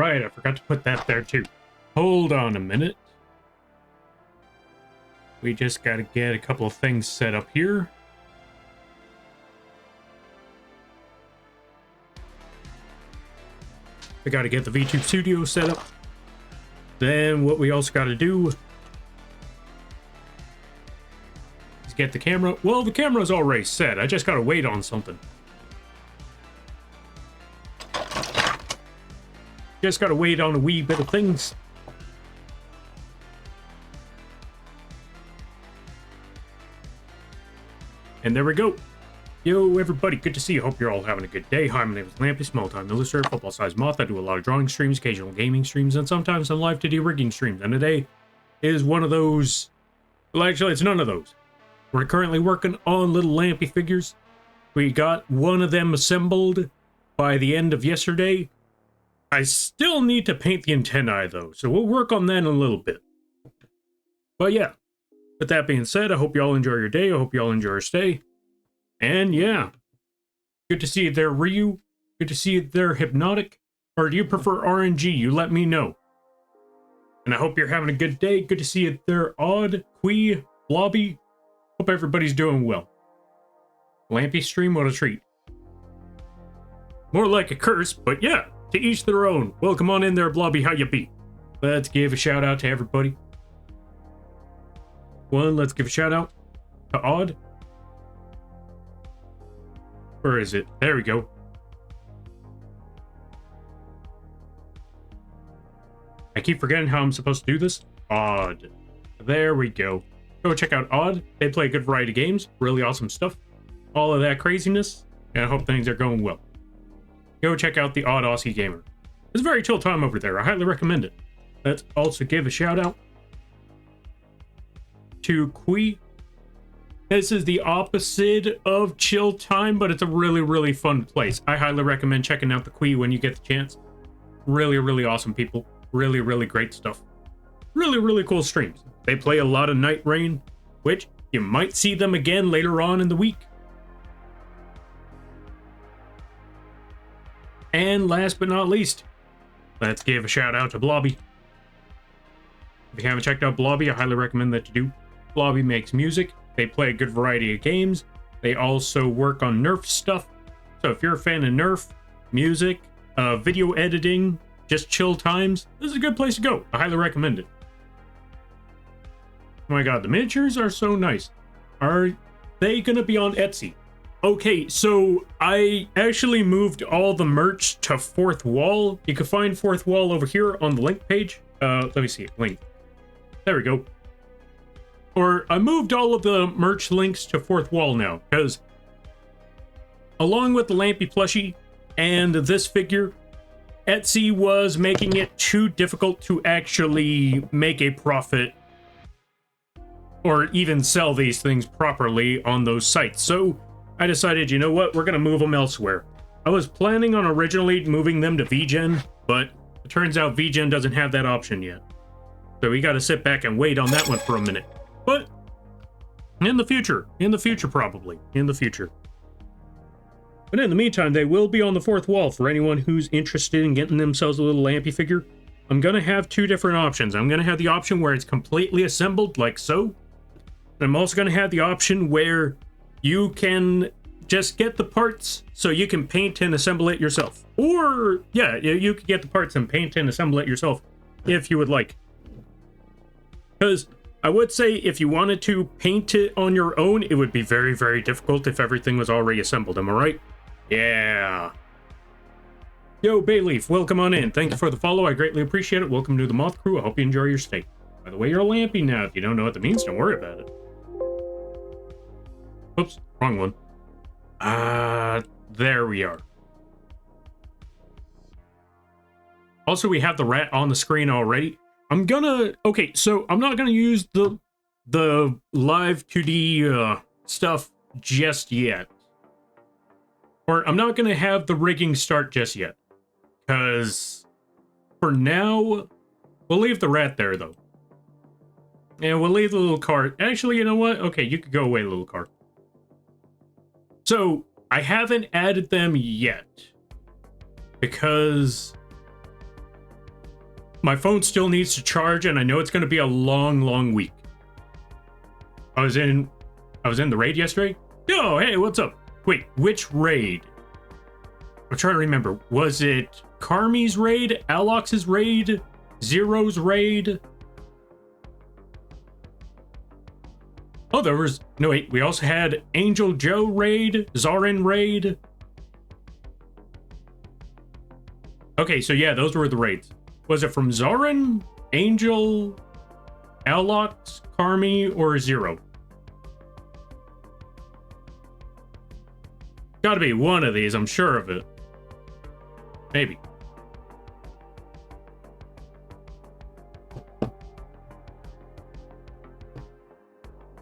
right, I forgot to put that there too. Hold on a minute. We just got to get a couple of things set up here. We got to get the VTube Studio set up. Then what we also got to do is get the camera. Well, the camera's already set. I just got to wait on something. Just got to wait on a wee bit of things. And there we go. Yo, everybody, good to see you. Hope you're all having a good day. Hi, my name is Lampy, small-time illustrator, football-sized moth. I do a lot of drawing streams, occasional gaming streams, and sometimes some live 2D rigging streams. And today is one of those... Well, actually, it's none of those. We're currently working on little Lampy figures. We got one of them assembled by the end of yesterday. I still need to paint the antennae, though, so we'll work on that in a little bit. But yeah, with that being said, I hope you all enjoy your day. I hope you all enjoy your stay. And yeah, good to see you there, Ryu. Good to see you there, Hypnotic. Or do you prefer RNG? You let me know. And I hope you're having a good day. Good to see you there, Odd, Quee, Blobby. Hope everybody's doing well. Lampy stream, what a treat. More like a curse, but yeah, to each their own. Welcome on in there, Blobby, how you be? Let's give a shout out to everybody. Let's give a shout out to Odd. Where is it? There we go. I keep forgetting how I'm supposed to do this. Odd. There we go. Go check out Odd. They play a good variety of games. Really awesome stuff. All of that craziness. And I hope things are going well. Go check out the Odd Aussie Gamer. It's a very chill time over there. I highly recommend it. Let's also give a shout out to Quee. This is the opposite of chill time, but it's a really, really fun place. I highly recommend checking out the Quee when you get the chance. Really, really awesome people. Really, really great stuff. Really, really cool streams. They play a lot of Night Rain, which you might see them again later on in the week. And last but not least, let's give a shout out to Blobby. If you haven't checked out Blobby, I highly recommend that you do. Blobby makes music. They play a good variety of games. They also work on Nerf stuff. So if you're a fan of Nerf, music, video editing, just chill times, this is a good place to go. I highly recommend it. Oh my god, the miniatures are so nice. Are they gonna be on Etsy? Okay, so I actually moved all the merch to Fourth Wall. You can find Fourth Wall over here on the link page. Let me see, link. There we go. Or I moved all of the merch links to Fourth Wall now, because along with the Lampy plushie and this figure, Etsy was making it too difficult to actually make a profit or even sell these things properly on those sites. So I decided, you know what, we're going to move them elsewhere. I was planning on originally moving them to vgen, but it turns out vgen doesn't have that option yet. So we got to sit back and wait on that one for a minute. But in the future probably, in the future. But in the meantime, they will be on the Fourth Wall for anyone who's interested in getting themselves a little Lampy figure. I'm going to have two different options. I'm going to have the option where it's completely assembled, like so. And I'm also going to have the option where you can just get the parts so you can paint and assemble it yourself. Or, yeah, you could get the parts and paint and assemble it yourself if you would like. Because I would say if you wanted to paint it on your own, it would be very, very difficult if everything was already assembled. Am I right? Yeah. Yo, Bayleaf, welcome on in. Thank you for the follow. I greatly appreciate it. Welcome to the Moth Crew. I hope you enjoy your stay. By the way, you're a Lampy now. If you don't know what that means, don't worry about it. Oops, wrong one. There we are. Also, we have the rat on the screen already. Okay, so I'm not gonna use the live 2D stuff just yet. Or I'm not gonna have the rigging start just yet. Because for now, we'll leave the rat there though. And we'll leave the little cart. Actually, you know what? Okay, you could go away, little cart. So, I haven't added them yet. Because my phone still needs to charge, and I know it's going to be a long, long week. I was in the raid yesterday. Oh, hey, what's up? Wait, which raid? I'm trying to remember. Was it Carmi's raid? Alox's raid? Zero's raid? Oh, there was... No, wait. We also had Angel Joe raid. Zarin raid. Okay, so yeah, those were the raids. Was it from Zarin, Angel, Alox, Carmi, or Zero? Gotta be one of these, I'm sure of it. Maybe.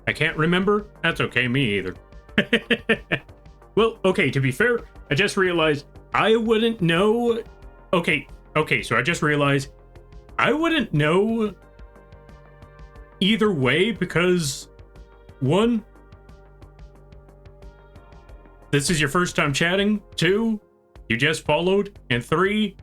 I can't remember? That's okay, me either. Well, okay, to be fair, I just realized I wouldn't know... Okay, so I just realized I wouldn't know either way because, one, this is your first time chatting, two, you just followed, and three,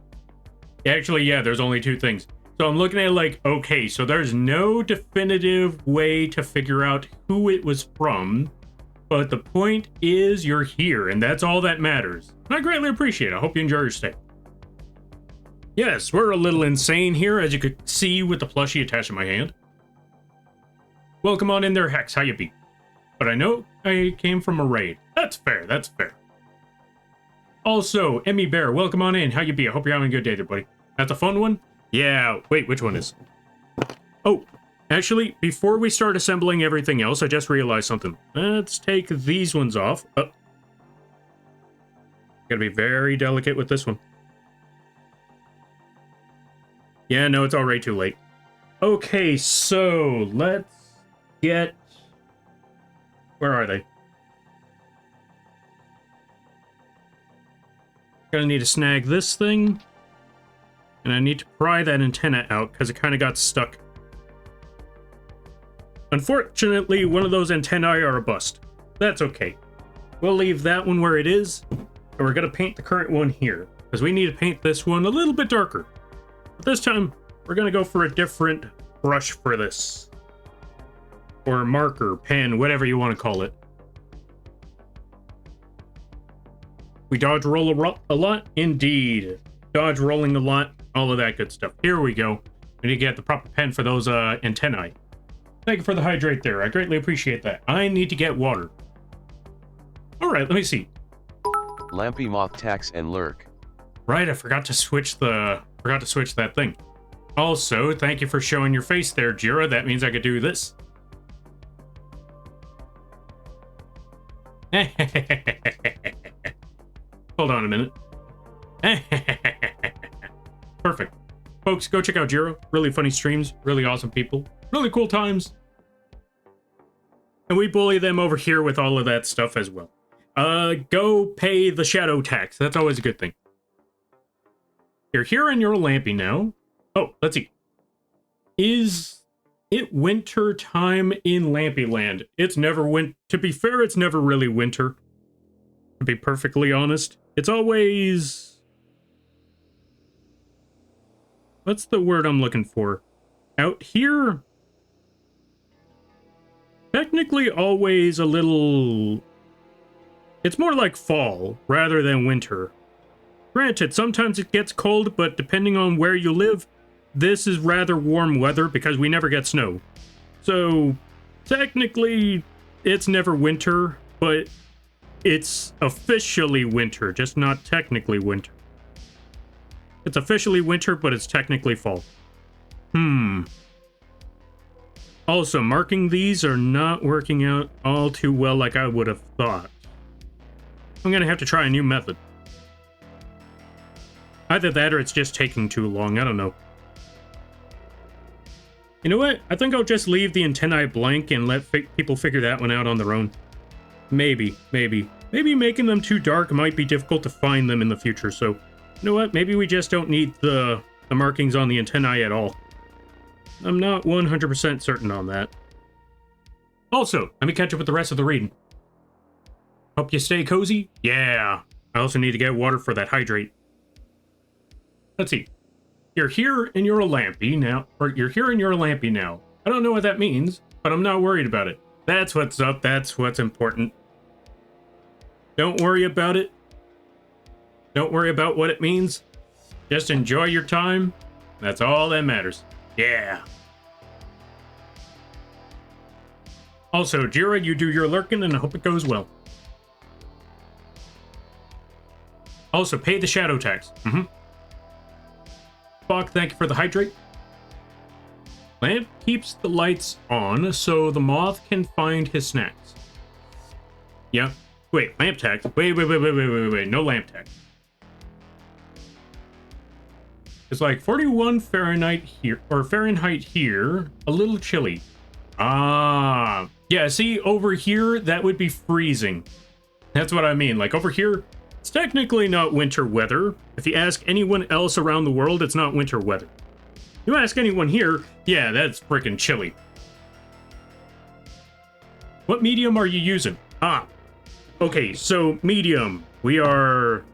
actually, yeah, there's only two things. So I'm looking at it like, okay, so there's no definitive way to figure out who it was from, but the point is you're here, and that's all that matters. And I greatly appreciate it. I hope you enjoy your stay. Yes, we're a little insane here, as you could see with the plushie attached to my hand. Welcome on in there, Hex. How you be? But I know I came from a raid. That's fair, that's fair. Also, Emmy Bear, welcome on in. How you be? I hope you're having a good day there, buddy. That's a fun one? Yeah, wait, which one is? Oh, actually, before we start assembling everything else, I just realized something. Let's take these ones off. Oh. Gotta be very delicate with this one. Yeah, no, it's already too late. Okay, so let's get... Where are they? Gonna need to snag this thing. And I need to pry that antenna out because it kind of got stuck. Unfortunately, one of those antennae are a bust. That's okay. We'll leave that one where it is. And we're gonna paint the current one here because we need to paint this one a little bit darker. But this time, we're going to go for a different brush for this. Or marker, pen, whatever you want to call it. We dodge roll a lot? Indeed. Dodge rolling a lot, all of that good stuff. Here we go. We need to get the proper pen for those antennae. Thank you for the hydrate there. I greatly appreciate that. I need to get water. Alright, let me see. Lampy Moth Tax and Lurk. Right, I forgot to switch that thing. Also, thank you for showing your face there, Jira. That means I could do this. Hold on a minute. Perfect. Folks, go check out Jira. Really funny streams, really awesome people, really cool times. And we bully them over here with all of that stuff as well. Go pay the shadow tax. That's always a good thing. You're here in your Lampy now. Oh, let's see. Is it winter time in Lampy Land? It's never to be fair, it's never really winter. To be perfectly honest. It's always... What's the word I'm looking for? Out here? Technically always a little... It's more like fall rather than winter. Granted, sometimes it gets cold, but depending on where you live, this is rather warm weather because we never get snow. So, technically, it's never winter, but it's officially winter, just not technically winter. It's officially winter, but it's technically fall. Also, marking these are not working out all too well like I would have thought. I'm gonna have to try a new method. Either that or it's just taking too long, I don't know. You know what? I think I'll just leave the antennae blank and let people figure that one out on their own. Maybe. Maybe making them too dark might be difficult to find them in the future, so... You know what? Maybe we just don't need the markings on the antennae at all. I'm not 100% certain on that. Also, let me catch up with the rest of the reading. Hope you stay cozy? Yeah. I also need to get water for that hydrate. Let's see. You're here and you're a Lampy now, or you're here and you're a Lampy now. I don't know what that means, but I'm not worried about it. That's what's up. That's what's important. Don't worry about it. Don't worry about what it means. Just enjoy your time. That's all that matters. Yeah. Also, Jira, you do your lurking and I hope it goes well. Also, pay the shadow tax. Fuck, thank you for the hydrate. Lamp keeps the lights on so the moth can find his snacks. Yeah. Wait, lamp tax? Wait. No lamp tax. It's like 41 Fahrenheit here, or Fahrenheit here, a little chilly. Ah. Yeah, see, over here, that would be freezing. That's what I mean. Like, over here, it's technically not winter weather. If you ask anyone else around the world, it's not winter weather. You ask anyone here, yeah, that's freaking chilly. What medium are you using? Ah. Okay, so medium. We are...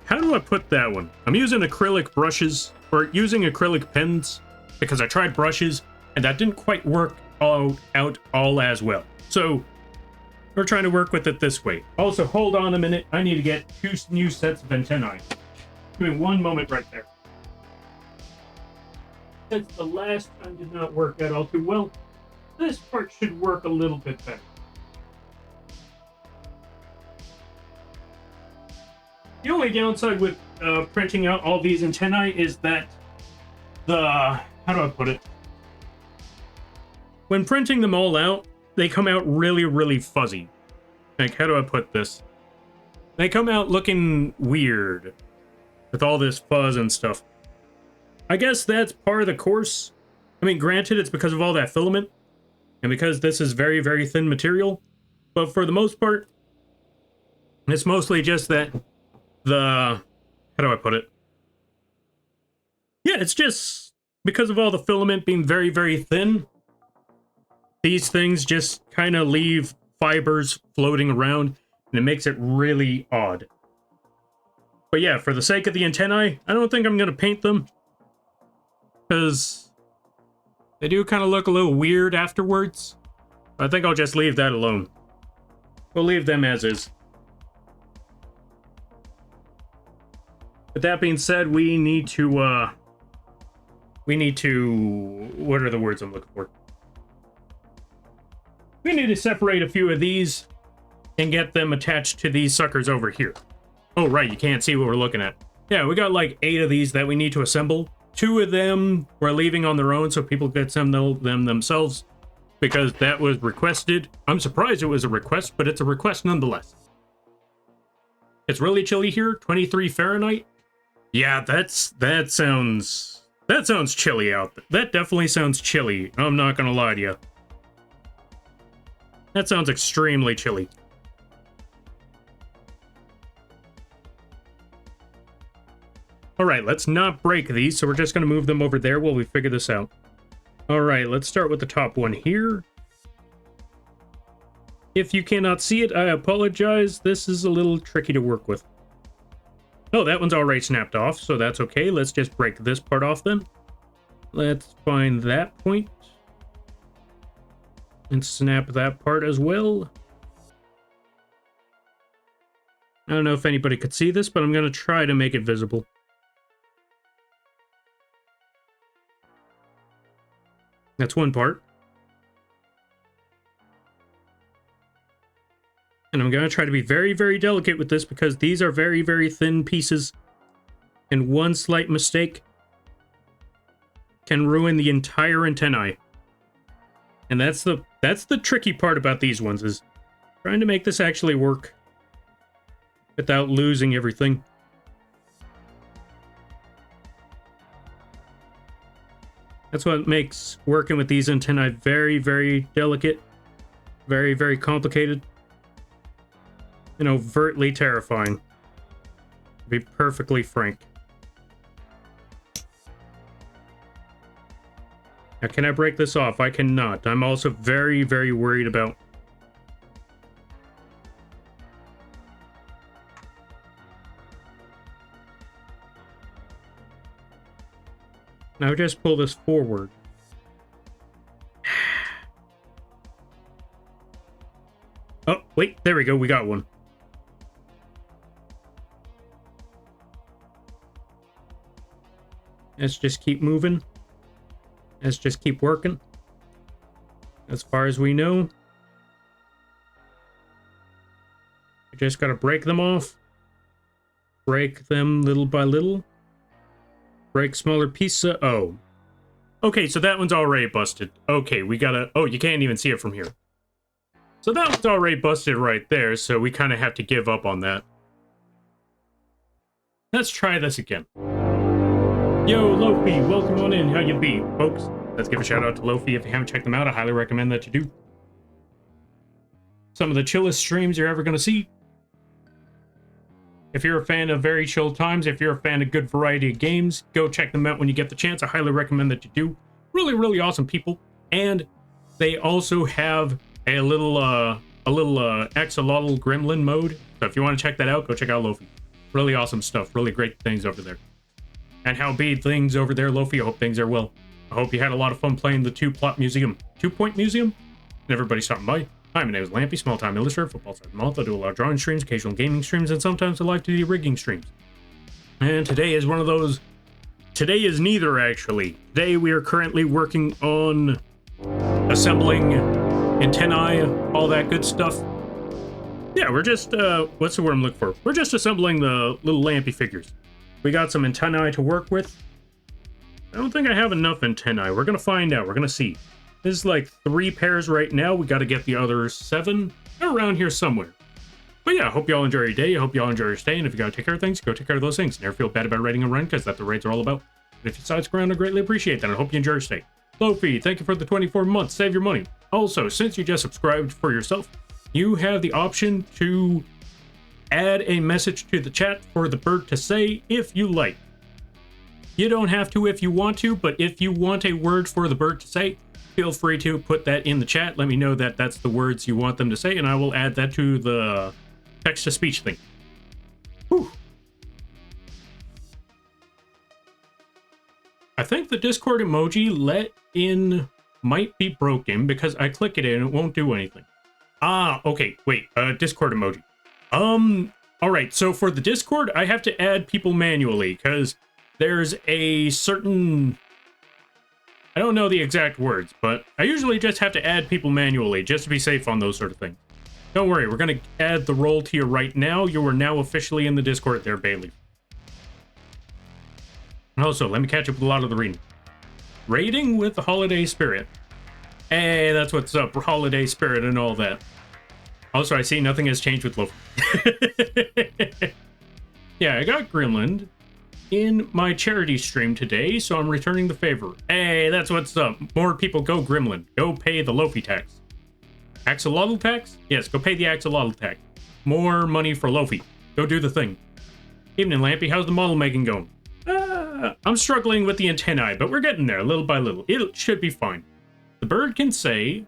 How do I put that one? I'm using acrylic brushes, or using acrylic pens, because I tried brushes, and that didn't quite work out all as well. So, we're trying to work with it this way. Also, hold on a minute. I need to get 2 new sets of antennae. Give me 1 moment right there. Since the last time did not work out all too well, this part should work a little bit better. The only downside with printing out all these antennae is that how do I put it? When printing them all out, they come out really, really fuzzy. Like, how do I put this? They come out looking weird with all this fuzz and stuff. I guess that's part of the course. I mean, granted, it's because of all that filament and because this is very, very thin material. But for the most part, it's mostly just that how do I put it? Yeah, it's just because of all the filament being very, very thin, these things just kind of leave fibers floating around, and it makes it really odd. But yeah, for the sake of the antennae, I don't think I'm going to paint them, because they do kind of look a little weird afterwards. I think I'll just leave that alone. We'll leave them as is. With that being said, we need to, what are the words I'm looking for? We need to separate a few of these and get them attached to these suckers over here. Oh, right, you can't see what we're looking at. Yeah, we got like 8 of these that we need to assemble. 2 of them we're leaving on their own so people can assemble them themselves, because that was requested. I'm surprised it was a request, but it's a request nonetheless. It's really chilly here, 23 Fahrenheit. Yeah, that sounds chilly out there. That definitely sounds chilly. I'm not gonna lie to you. That sounds extremely chilly. Alright, let's not break these, so we're just gonna move them over there while we figure this out. Alright, let's start with the top one here. If you cannot see it, I apologize. This is a little tricky to work with. Oh, that one's already snapped off, so that's okay. Let's just break this part off then. Let's find that point. And snap that part as well. I don't know if anybody could see this, but I'm going to try to make it visible. That's one part. And I'm going to try to be very, very delicate with this because these are very, very thin pieces. And one slight mistake can ruin the entire antennae. And that's the tricky part about these ones, is trying to make this actually work without losing everything. That's what makes working with these antennae very, very delicate, very, very complicated, and overtly terrifying, to be perfectly frank. Now, can I break this off? I cannot. I'm also very, very worried about... Now just pull this forward. Oh, wait, there we go. We got one. Let's just keep moving. Let's just keep working. As far as we know. We just gotta break them off. Break them little by little. Break smaller pieces. Oh. Okay, so that one's already busted. Okay, we gotta... Oh, you can't even see it from here. So that one's already busted right there, so we kind of have to give up on that. Let's try this again. Yo, Lofi, welcome on in. How you be, folks? Let's give a shout out to Lofi. If you haven't checked them out, I highly recommend that you do. Some of the chillest streams you're ever going to see. If you're a fan of very chill times, if you're a fan of good variety of games, go check them out when you get the chance. I highly recommend that you do. Really, really awesome people. And they also have a little axolotl gremlin mode. So if you want to check that out, go check out Lofi. Really awesome stuff. Really great things over there. And how be things over there, Lofi? I hope things are well. I hope you had a lot of fun playing the Two-Point Museum, and everybody stopping by. Hi, my name is Lampy, small-time illustrator, football side month. I do a lot of drawing streams, occasional gaming streams, and sometimes a live 2D rigging streams. And today is one of those... Today is neither, actually. Today we are currently working on assembling antennae, all that good stuff. Yeah, we're just, what's the word I'm looking for? We're just assembling the little Lampy figures. We got some antennae to work with. I don't think I have enough antennae. We're going to find out. We're going to see. This is like 3 pairs right now. We got to get the other 7. They're around here somewhere. But yeah, I hope y'all enjoy your day. I hope y'all enjoy your stay. And if you got to take care of things, go take care of those things. Never feel bad about raiding a run, because that's what raids are all about. And if you side scroll, I greatly appreciate that. I hope you enjoy your stay. Lofi, thank you for the 24 months. Save your money. Also, since you just subscribed for yourself, you have the option to add a message to the chat for the bird to say if you like. You don't have to if you want to, but if you want a word for the bird to say, feel free to put that in the chat. Let me know that that's the words you want them to say, and I will add that to the text-to-speech thing. Whew. I think the Discord emoji let in might be broken because I click it and it won't do anything. Ah, okay, wait, Discord emoji. Alright, so for the Discord, I have to add people manually, because there's a certain... I don't know the exact words, but I usually just have to add people manually, just to be safe on those sort of things. Don't worry, we're going to add the role to you right now. You are now officially in the Discord there, Bailey. Also, let me catch up with a lot of the reading. Raiding with the holiday spirit. Hey, that's what's up, holiday spirit and all that. Also, I see nothing has changed with Lofi. Yeah, I got Gremlin in my charity stream today, so I'm returning the favor. Hey, that's what's up. More people go Gremlin. Go pay the Lofi tax. Axolotl tax? Yes, go pay the axolotl tax. More money for Lofi. Go do the thing. Evening, Lampy. How's the model making going? I'm struggling with the antennae, but we're getting there little by little. It should be fine. The bird can say...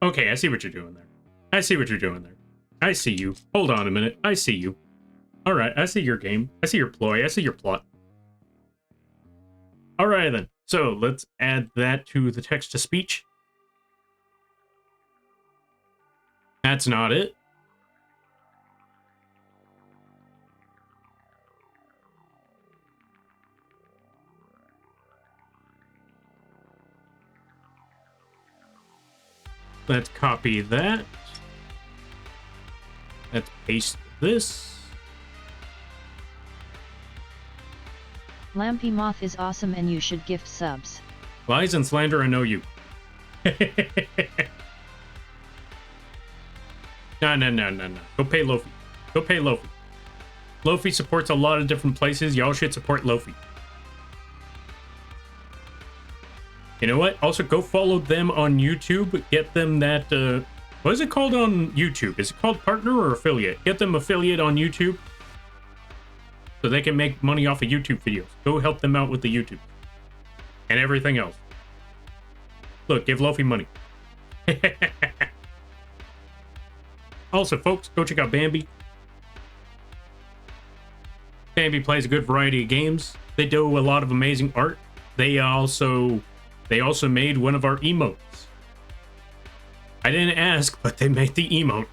Okay, I see what you're doing there. I see what you're doing there. I see you. Hold on a minute. I see you. Alright, I see your game. I see your ploy. I see your plot. Alright then. So, let's add that to the text-to-speech. That's not it. Let's copy that. Let's paste this. Lampy Moth is awesome and you should gift subs. Lies and slander, I know you. No. Go pay Lofi. Go pay Lofi. Lofi supports a lot of different places. Y'all should support Lofi. You know what? Also, go follow them on YouTube. Get them that, what is it called on YouTube? Is it called partner or affiliate? Get them affiliate on YouTube so they can make money off of YouTube videos. Go help them out with the YouTube and everything else. Look, give Lofi money. Also, folks, go check out Bambi. Bambi plays a good variety of games. They do a lot of amazing art. They also made one of our emotes. I didn't ask, but they made the emote.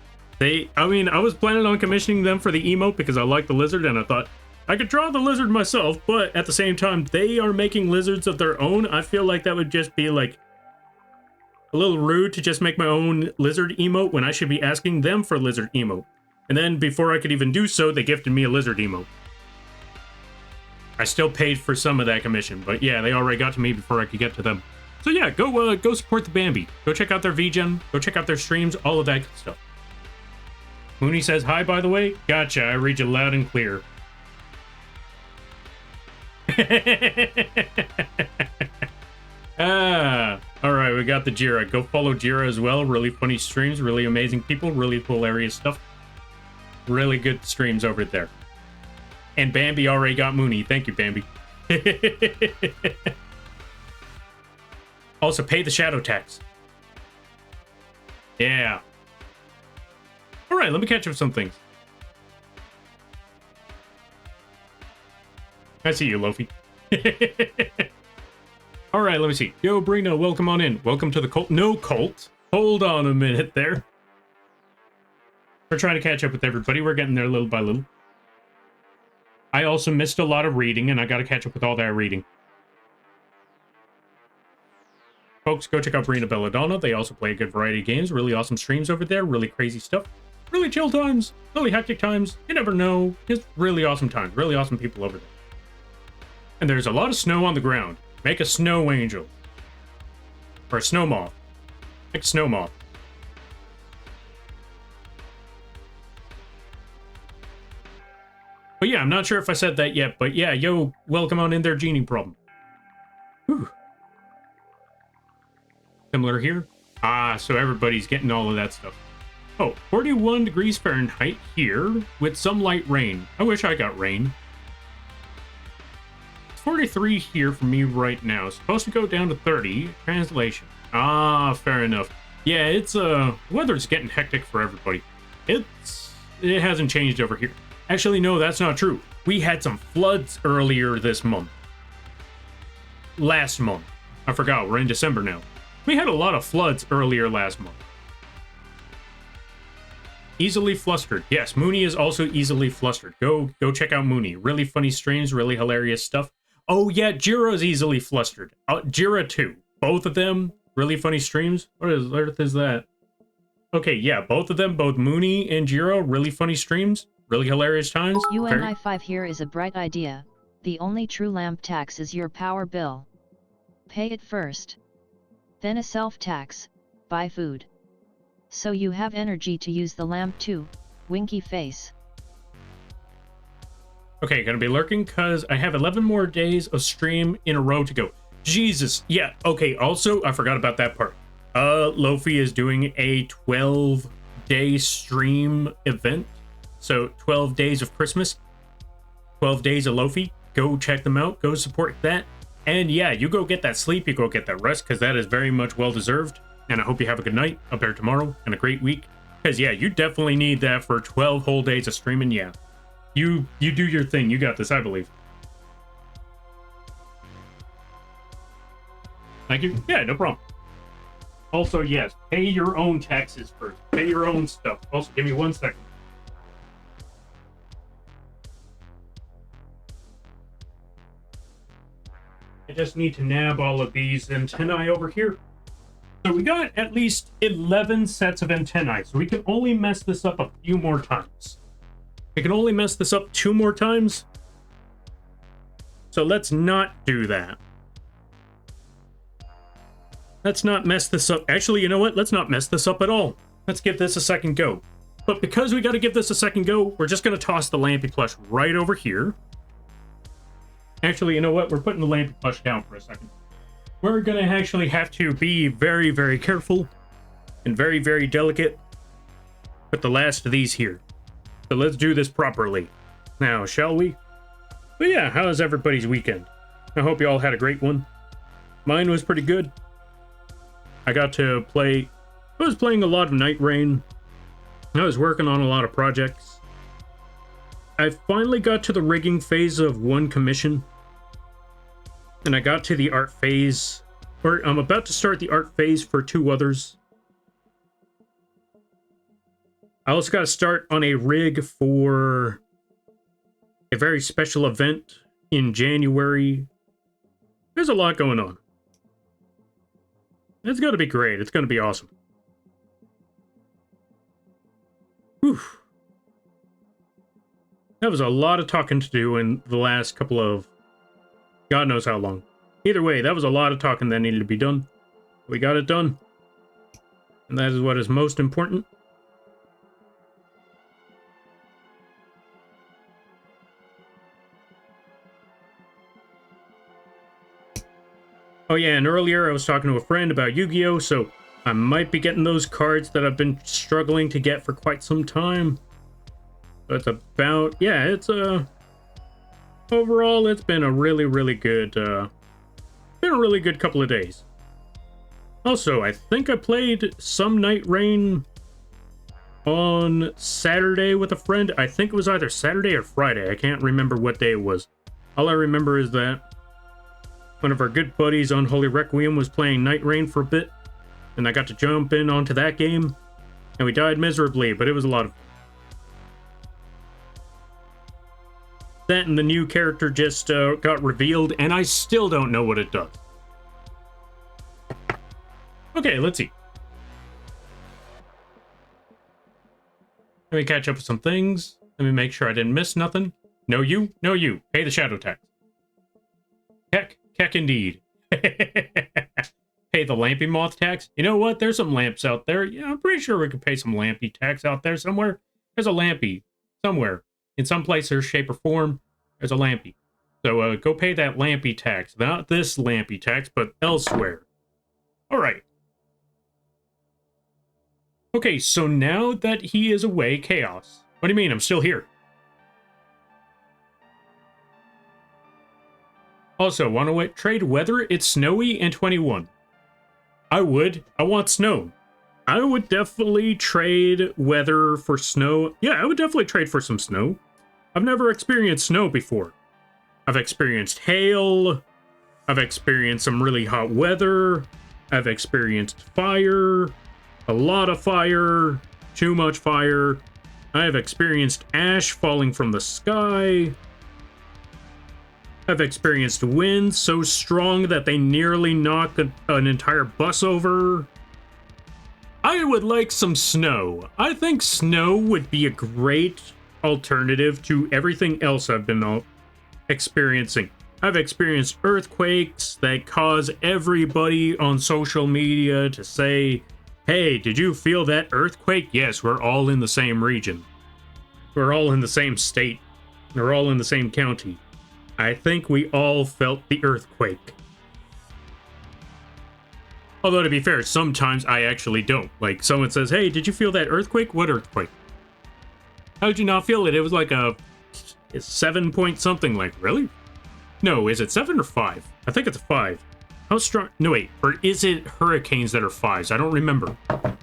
I was planning on commissioning them for the emote because I like the lizard and I thought I could draw the lizard myself, but at the same time, they are making lizards of their own. I feel like that would just be like a little rude to just make my own lizard emote when I should be asking them for lizard emote. And then before I could even do so, they gifted me a lizard emote. I still paid for some of that commission, but yeah, they already got to me before I could get to them. So yeah, go support the Bambi. Go check out their vgen. Go check out their streams. All of that good stuff. Mooney says hi, by the way. Gotcha. I read you loud and clear. All right, we got the Jira. Go follow Jira as well. Really funny streams, really amazing people, really hilarious stuff. Really good streams over there. And Bambi already got Mooney. Thank you, Bambi. Also, pay the shadow tax. Yeah. All right, let me catch up some things. I see you, Lofi. All right, let me see. Yo, Brino, welcome on in. Welcome to the cult. No cult. Hold on a minute there. We're trying to catch up with everybody. We're getting there little by little. I also missed a lot of reading, and I got to catch up with all that reading. Folks, go check out Brina Belladonna. They also play a good variety of games. Really awesome streams over there. Really crazy stuff. Really chill times. Really hectic times. You never know. Just really awesome times. Really awesome people over there. And there's a lot of snow on the ground. Make a snow angel. Or a snow moth. Make a snow moth. But yeah, I'm not sure if I said that yet, but yeah, yo, welcome on in there, Genie Problem. Whew. Similar here. Ah, so everybody's getting all of that stuff. Oh, 41 degrees Fahrenheit here with some light rain. I wish I got rain. It's 43 here for me right now. It's supposed to go down to 30. Translation. Ah, fair enough. Yeah, it's weather's getting hectic for everybody. It hasn't changed over here. Actually, no, that's not true. We had some floods earlier this month. Last month. I forgot, we're in December now. We had a lot of floods earlier last month. Easily flustered. Yes, Mooney is also easily flustered. Go check out Mooney. Really funny streams, really hilarious stuff. Oh yeah, Jira's easily flustered. Jira too. Both of them, really funny streams. What on earth is that? Okay, yeah, both of them, both Mooney and Jira, really funny streams. Really hilarious times. UNI5 here is a bright idea. The only true lamp tax is your power bill. Pay it first. Then a self-tax, buy food. So you have energy to use the lamp too, winky face. Okay, gonna be lurking because I have 11 more days of stream in a row to go. Jesus, yeah, okay, also, I forgot about that part. Lofi is doing a 12-day stream event. So 12 days of Christmas, 12 days of Lofi. Go check them out. Go support that. And yeah, you go get that sleep. You go get that rest because that is very much well-deserved. And I hope you have a good night, a better tomorrow, and a great week. Because yeah, you definitely need that for 12 whole days of streaming. Yeah, you do your thing. You got this, I believe. Thank you. Yeah, no problem. Also, yes, pay your own taxes first. Pay your own stuff. Also, give me 1 second. I just need to nab all of these antennae over here. So we got at least 11 sets of antennae, so we can only mess this up a few more times. We can only mess this up 2 more times. So let's not do that. Let's not mess this up. Actually, you know what? Let's not mess this up at all. Let's give this a second go. But because we got to give this a second go, we're just going to toss the Lampy plush right over here. Actually, you know what? We're putting the Lampy plush down for a second. We're going to actually have to be very, very careful and very, very delicate with the last of these here. So let's do this properly. Now, shall we? But yeah, how was everybody's weekend? I hope you all had a great one. Mine was pretty good. I got to play... I was playing a lot of Night Rain. I was working on a lot of projects. I finally got to the rigging phase of one commission. And I got to the art phase, or I'm about to start the art phase for 2 others. I also got to start on a rig for a very special event in January. There's a lot going on. It's going to be great. It's going to be awesome. Whew. That was a lot of talking to do in the last couple of God knows how long. Either way, that was a lot of talking that needed to be done. We got it done. And that is what is most important. Oh yeah, and earlier I was talking to a friend about Yu-Gi-Oh! So I might be getting those cards that I've been struggling to get for quite some time. But it's about, yeah, it's overall, it's been a really, really good, couple of days. Also, I think I played some Night Rain on Saturday with a friend. I think it was either Saturday or Friday. I can't remember what day it was. All I remember is that one of our good buddies on Holy Requiem was playing Night Rain for a bit, and I got to jump in onto that game, and we died miserably, but it was a lot of fun. That and the new character just got revealed, and I still don't know what it does. Okay, let's see. Let me catch up with some things. Let me make sure I didn't miss nothing. No you, no you. Pay the shadow tax. Heck indeed. Pay the Lampy moth tax. You know what? There's some lamps out there. Yeah, I'm pretty sure we could pay some Lampy tax out there somewhere. There's a Lampy somewhere. In some place or shape or form, there's a Lampy. So go pay that Lampy tax. Not this Lampy tax, but elsewhere. All right. Okay, so now that he is away, Chaos. What do you mean? I'm still here. Also, want to trade weather? It's snowy and 21. I would. I want snow. I would definitely trade weather for snow. Yeah, I would definitely trade for some snow. I've never experienced snow before. I've experienced hail. I've experienced some really hot weather. I've experienced fire. A lot of fire. Too much fire. I have experienced ash falling from the sky. I've experienced winds so strong that they nearly knock an entire bus over. I would like some snow. I think snow would be a great alternative to everything else I've been experiencing. I've experienced earthquakes that cause everybody on social media to say, hey, did you feel that earthquake? Yes, we're all in the same region. We're all in the same state. We're all in the same county. I think we all felt the earthquake. Although, to be fair, sometimes I actually don't. Like, someone says, hey, did you feel that earthquake? What earthquake? How did you not feel it? It was like a 7 point something. Like, really? No, is it 7 or 5? I think it's a 5. How strong? No, wait. Or is it hurricanes that are 5s? I don't remember. But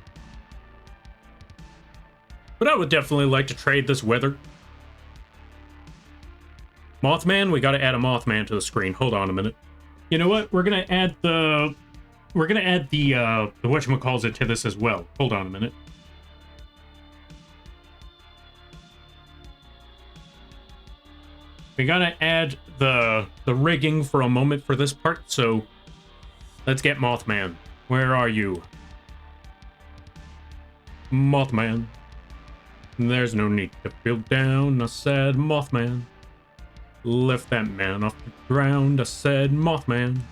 I would definitely like to trade this weather. Mothman? We gotta add a Mothman to the screen. Hold on a minute. You know what? We're gonna add the whatchamacallit to this as well. Hold on a minute. We gotta add the rigging for a moment for this part, so let's get Mothman. Where are you? Mothman. There's no need to feel down, I said Mothman. Lift that man off the ground, I said Mothman.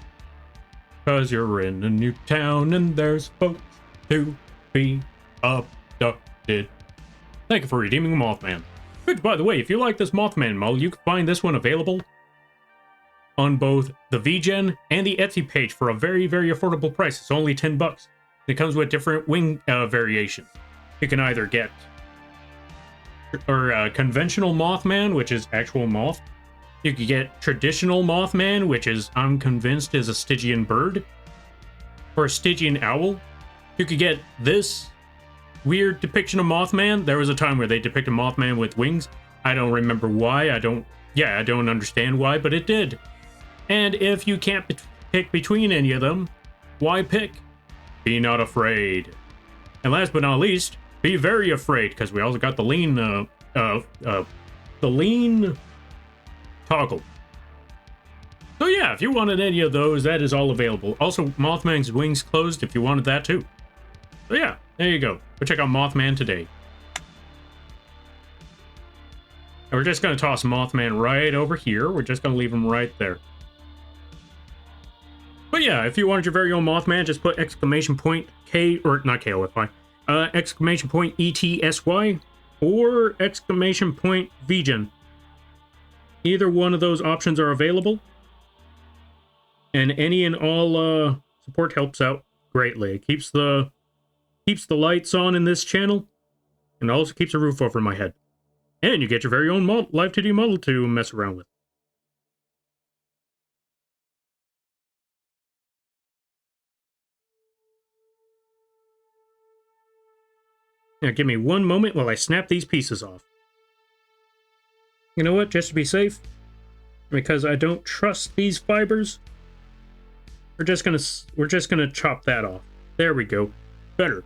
'Cause you're in a new town and there's folks to be abducted. Thank you for redeeming Mothman. Which, by the way, if you like this Mothman model, you can find this one available on both the vgen and the Etsy page for a very, very affordable price. It's only $10. It comes with different wing variations. You can either get conventional Mothman, which is actual moth. You could get traditional Mothman, which is, I'm convinced, is a Stygian bird. Or a Stygian owl. You could get this weird depiction of Mothman. There was a time where they depicted Mothman with wings. I don't remember why. I don't understand why, but it did. And if you can't pick between any of them, why pick? Be not afraid. And last but not least, be very afraid, because we also got the lean, the lean toggle. So yeah, if you wanted any of those, that is all available. Also, Mothman's wings closed if you wanted that too. So yeah, there you go. Go check out Mothman today. And we're just going to toss Mothman right over here. We're just going to leave him right there. But yeah, if you wanted your very own Mothman, just put exclamation point K, or not KOFI, exclamation point ETSY, or exclamation point vgen. Either one of those options are available. And any and all support helps out greatly. It keeps the lights on in this channel, and also keeps a roof over my head. And you get your very own Live 2D model to mess around with. Now give me one moment while I snap these pieces off. You know what, just to be safe, because I don't trust these fibers, we're just gonna chop that off. There we go. Better.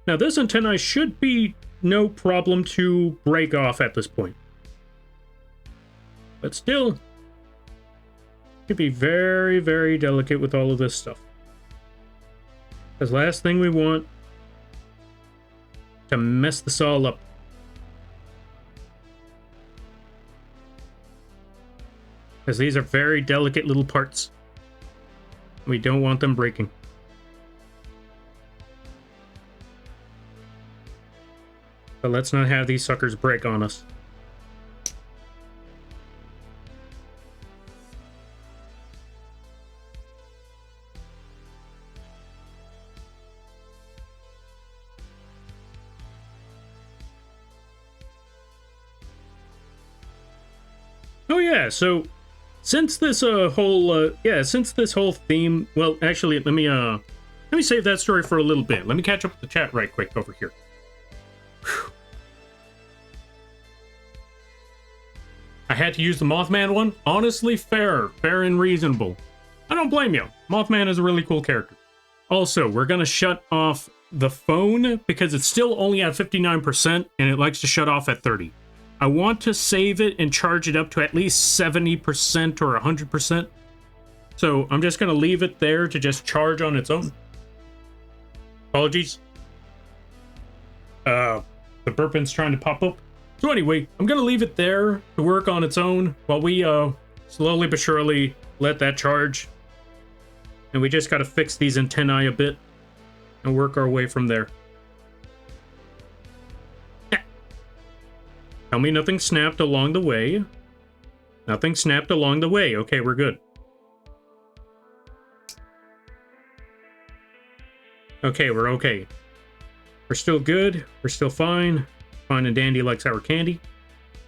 Now this antenna should be no problem to break off at this point. But still, should be very, very delicate with all of this stuff. Because last thing we want to mess this all up. Because these are very delicate little parts. We don't want them breaking. But let's not have these suckers break on us. Oh yeah, so since this whole theme, well, actually, let me save that story for a little bit. Let me catch up with the chat right quick over here. Whew. I had to use the Mothman one. Honestly, fair and reasonable. I don't blame you. Mothman is a really cool character. Also, we're gonna shut off the phone because it's still only at 59% and it likes to shut off at 30. I want to save it and charge it up to at least 70% or 100%. So I'm just going to leave it there to just charge on its own. Apologies. The burpin's trying to pop up. So anyway, I'm going to leave it there to work on its own while we slowly but surely let that charge. And we just got to fix these antennae a bit and work our way from there. Tell me nothing snapped along the way. Nothing snapped along the way. Okay, we're good. Okay, we're okay. We're still good. We're still fine. Fine and dandy like sour candy.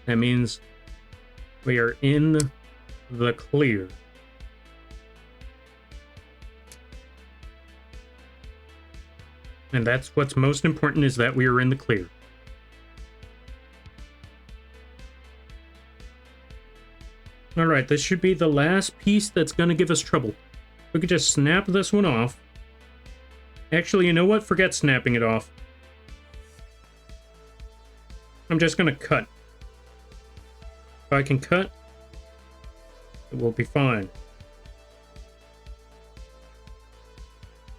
That means we are in the clear. And that's what's most important, is that we are in the clear. Alright, this should be the last piece that's going to give us trouble. We could just snap this one off. Actually, you know what? Forget snapping it off. I'm just going to cut. If I can cut, it will be fine.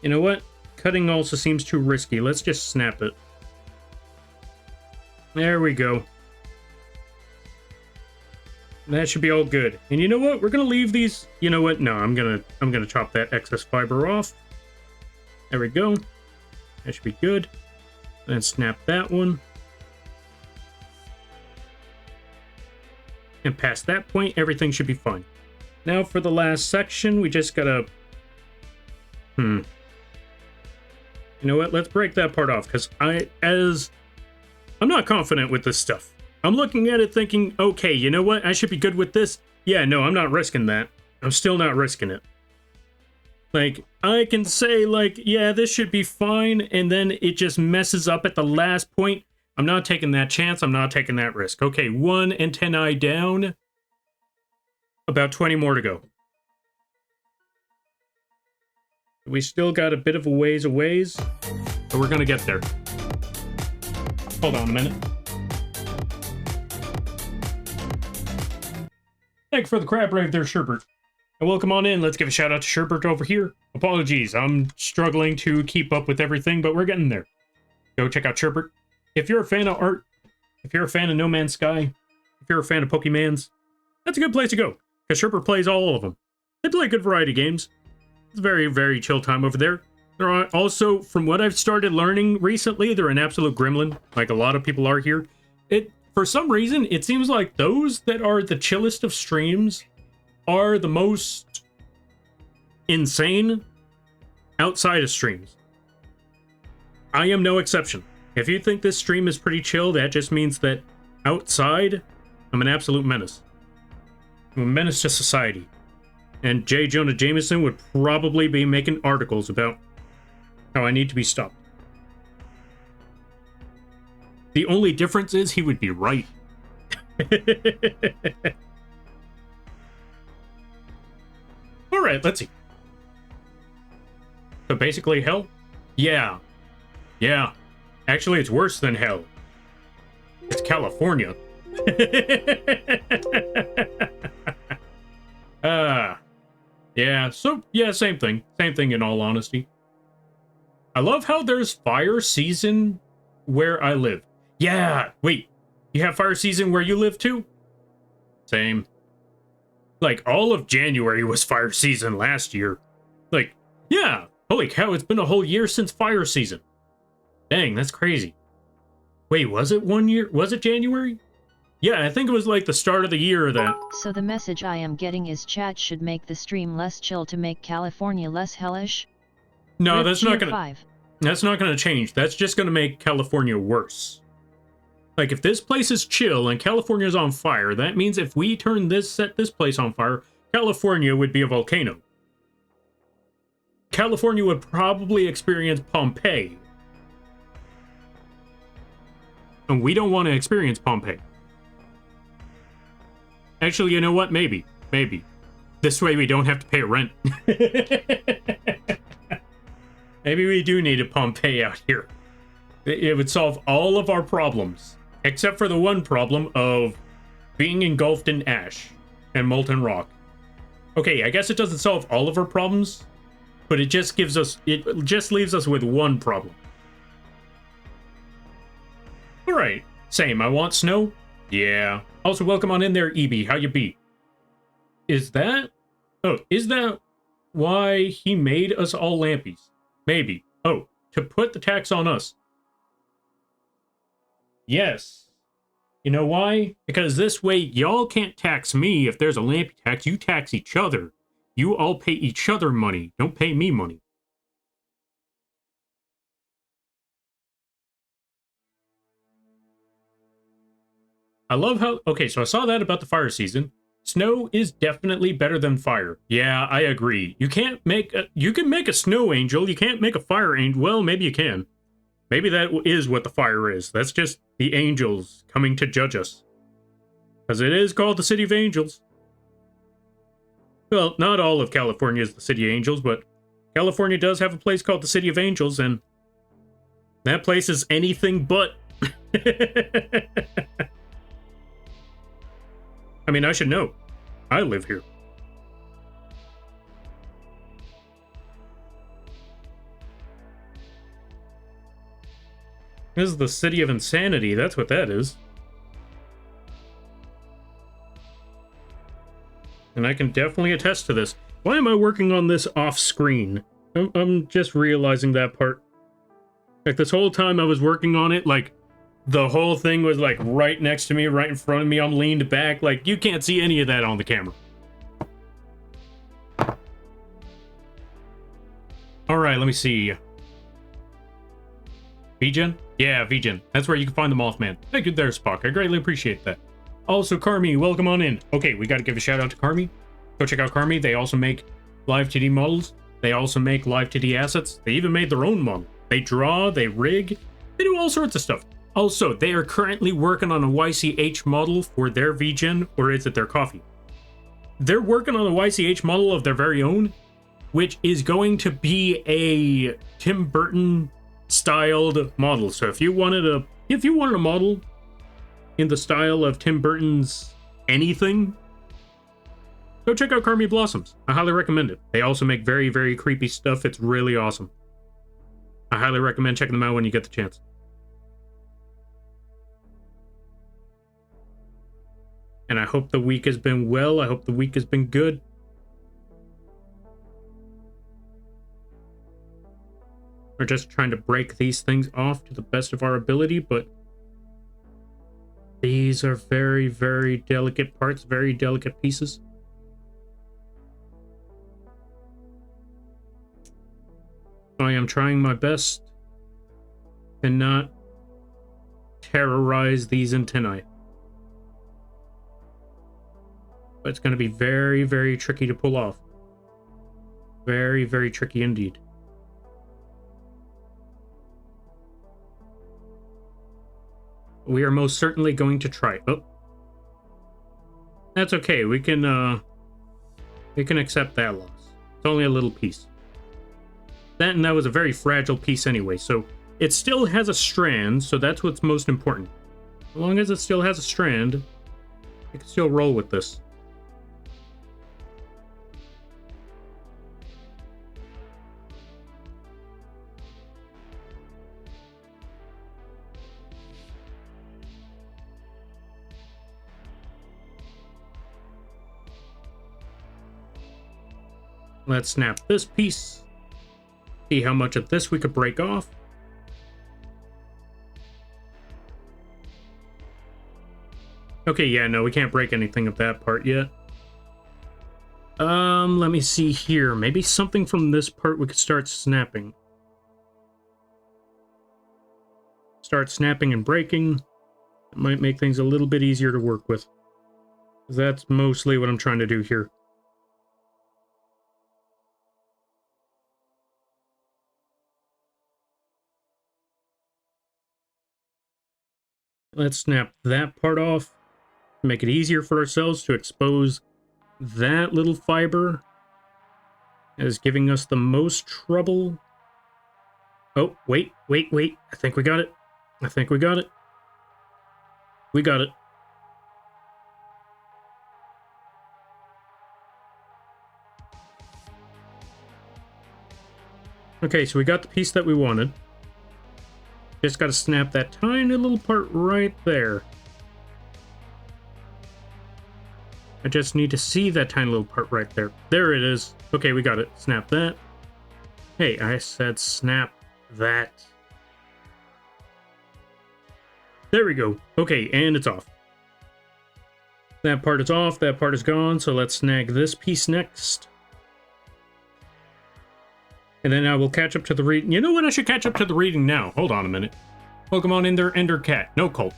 You know what? Cutting also seems too risky. Let's just snap it. There we go. That should be all good. And you know what? We're gonna leave these. You know what? No, I'm gonna chop that excess fiber off. There we go. That should be good. Then snap that one. And past that point, everything should be fine. Now for the last section, we just gotta... You know what? Let's break that part off, because I'm not confident with this stuff. I'm looking at it thinking, okay, you know what? I should be good with this. Yeah, no, I'm not risking that. I'm still not risking it. Like, I can say, like, yeah, this should be fine, and then it just messes up at the last point. I'm not taking that chance. I'm not taking that risk. Okay, 1 antennae down. About 20 more to go. We still got a bit of a ways but we're gonna get there. Hold on a minute. Thank you for the crab rave there, Sherbert. And welcome on in. Let's give a shout out to Sherbert over here. Apologies, I'm struggling to keep up with everything, but we're getting there. Go check out Sherbert. If you're a fan of art, if you're a fan of No Man's Sky, if you're a fan of Pokemans, that's a good place to go, because Sherbert plays all of them. They play a good variety of games. It's a very, very chill time over there. There are also, from what I've started learning recently, they're an absolute gremlin, like a lot of people are here. For some reason, it seems like those that are the chillest of streams are the most insane outside of streams. I am no exception. If you think this stream is pretty chill, that just means that outside, I'm an absolute menace. I'm a menace to society. And J. Jonah Jameson would probably be making articles about how I need to be stopped. The only difference is he would be right. Alright, let's see. So basically hell? Yeah. Yeah. Actually, it's worse than hell. It's California. Yeah, so, yeah, same thing. Same thing in all honesty. I love how there's fire season where I live. Yeah, wait. You have fire season where you live too? Same. Like, all of January was fire season last year. Like, yeah, holy cow, it's been a whole year since fire season. Dang, that's crazy. Wait, was it 1 year? Was it January? Yeah, I think it was like the start of the year that... So the message I am getting is chat should make the stream less chill to make California less hellish? No, Rip that's not Tier gonna... 5. That's not gonna change. That's just gonna make California worse. Like, if this place is chill and California's on fire, that means if we set this place on fire, California would be a volcano. California would probably experience Pompeii. And we don't want to experience Pompeii. Actually, you know what? Maybe. Maybe. This way we don't have to pay rent. Maybe we do need a Pompeii out here. It would solve all of our problems. Except for the one problem of being engulfed in ash and molten rock. Okay, I guess it doesn't solve all of our problems, but it just leaves us with one problem. Alright, same. I want snow? Yeah. Also, welcome on in there, EB. How you be? Is that why he made us all lampies? Maybe. Oh, to put the tax on us. Yes. You know why? Because this way, y'all can't tax me if there's a lampy tax. You tax each other. You all pay each other money. Don't pay me money. I love how... Okay, so I saw that about the fire season. Snow is definitely better than fire. Yeah, I agree. You can't make... You can make a snow angel. You can't make a fire angel. Well, maybe you can. Maybe that is what the fire is. That's just the angels coming to judge us. Because it is called the City of Angels. Well, not all of California is the City of Angels, but California does have a place called the City of Angels, and that place is anything but. I mean, I should know. I live here. This is the City of Insanity. That's what that is. And I can definitely attest to this. Why am I working on this off screen? I'm just realizing that part. Like, this whole time I was working on it, like, the whole thing was, like, right next to me, right in front of me. I'm leaned back. Like, you can't see any of that on the camera. Alright, let me see. vgen? Yeah, vgen. That's where you can find the Mothman. Thank you there, Spock. I greatly appreciate that. Also, Carmi, welcome on in. Okay, we gotta give a shout out to Carmi. Go check out Carmi. They also make live 2D models. They also make live 2D assets. They even made their own model. They draw, they rig, they do all sorts of stuff. Also, they are currently working on a YCH model for their vgen, or is it their coffee? They're working on a YCH model of their very own, which is going to be a Tim Burton styled model. So if you wanted a model in the style of Tim Burton's anything, go check out Carmi Blossoms. I highly recommend it. They also make very, very creepy stuff. It's really awesome. I highly recommend checking them out when you get the chance. And I hope the week has been well. I hope the week has been good. We're just trying to break these things off to the best of our ability, but these are very, very delicate parts, very delicate pieces. I am trying my best to not terrorize these antennae. But it's going to be very, very tricky to pull off. Very, very tricky indeed. We are most certainly going to try. Oh. That's okay. We can accept that loss. It's only a little piece. That was a very fragile piece anyway, so it still has a strand, so that's what's most important. As long as it still has a strand, you can still roll with this. Let's snap this piece. See how much of this we could break off. Okay, yeah, no, we can't break anything of that part yet. Let me see here. Maybe something from this part we could start snapping. Start snapping and breaking. It might make things a little bit easier to work with. That's mostly what I'm trying to do here. Let's snap that part off. Make it easier for ourselves to expose that little fiber as giving us the most trouble. Oh, wait. I think we got it. We got it. Okay, so we got the piece that we wanted. Just gotta snap that tiny little part right there. I just need to see that tiny little part right there. There it is. Okay, we got it. Snap that. Hey, I said snap that. There we go. Okay, and it's off. That part is off. That part is gone. So let's snag this piece next. And then I will catch up to the reading. You know what? I should catch up to the reading now. Hold on a minute. Pokemon in there, Ender Cat. No Colt.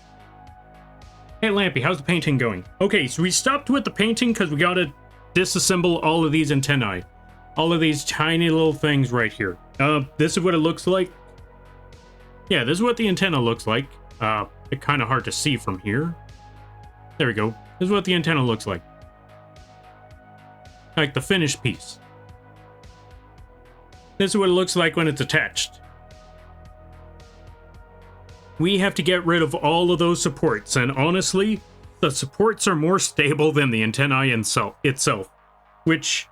Hey, Lampy, how's the painting going? Okay, so we stopped with the painting because we gotta disassemble all of these antennae. All of these tiny little things right here. This is what it looks like. Yeah, this is what the antenna looks like. It's kind of hard to see from here. There we go. This is what the antenna looks like. Like the finished piece. This is what it looks like when it's attached. We have to get rid of all of those supports, and honestly, the supports are more stable than the antennae itself, which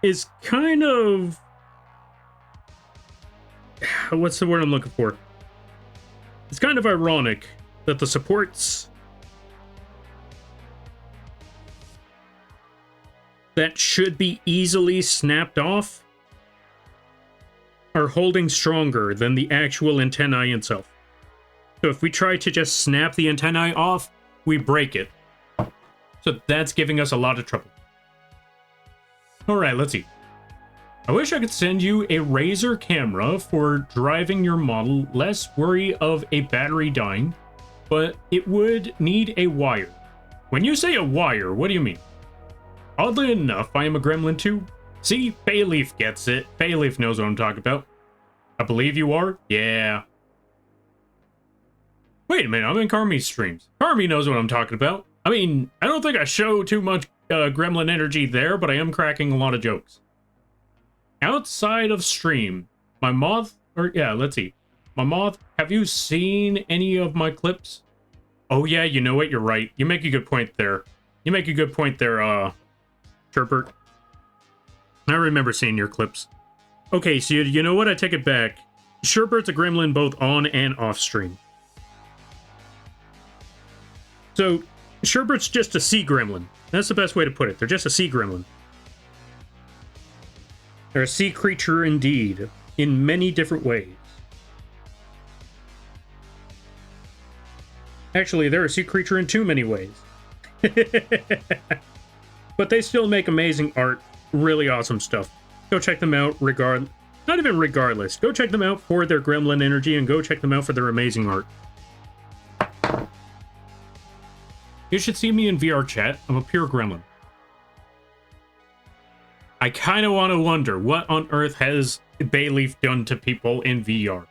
is kind of... What's the word I'm looking for? It's kind of ironic that the supports that should be easily snapped off are holding stronger than the actual antennae itself. So if we try to just snap the antennae off, we break it. So that's giving us a lot of trouble. Alright, let's see. I wish I could send you a Razer camera for driving your model, less worry of a battery dying, but it would need a wire. When you say a wire, what do you mean? Oddly enough, I am a gremlin too. See, Bayleaf gets it. Bayleaf knows what I'm talking about. I believe you are? Yeah. Wait a minute, I'm in Carmi's streams. Carmi knows what I'm talking about. I mean, I don't think I show too much gremlin energy there, but I am cracking a lot of jokes. Outside of stream, my moth, or yeah, let's see. My moth, have you seen any of my clips? Oh yeah, you know what, you're right. You make a good point there. You make a good point there, Sherbert. I remember seeing your clips. Okay, so you know what, I take it back. Sherbert's a gremlin both on and off stream. So, Sherbert's just a sea gremlin. That's the best way to put it. They're just a sea gremlin. They're a sea creature indeed, in many different ways. Actually, they're a sea creature in too many ways. But they still make amazing art, really awesome stuff. Go check them out not even regardless. Go check them out for their gremlin energy and go check them out for their amazing art. You should see me in VR chat. I'm a pure gremlin. I kind of want to wonder what on earth has Bayleaf done to people in VR.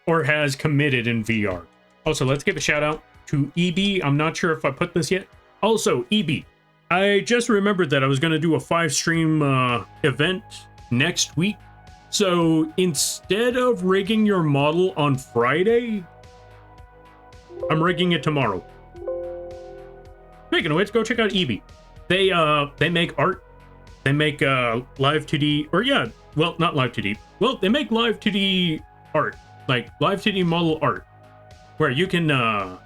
Or has committed in VR. Also, let's give a shout out to EB. I'm not sure if I put this yet. Also, EB. I just remembered that I was going to do a 5-stream event next week. So instead of rigging your model on Friday, I'm rigging it tomorrow. Speaking of which, go check out EB. They make art. They make live 2D, or yeah, well, not live 2D. Well, they make live 2D art, like live 2D model art, where you can, yeah,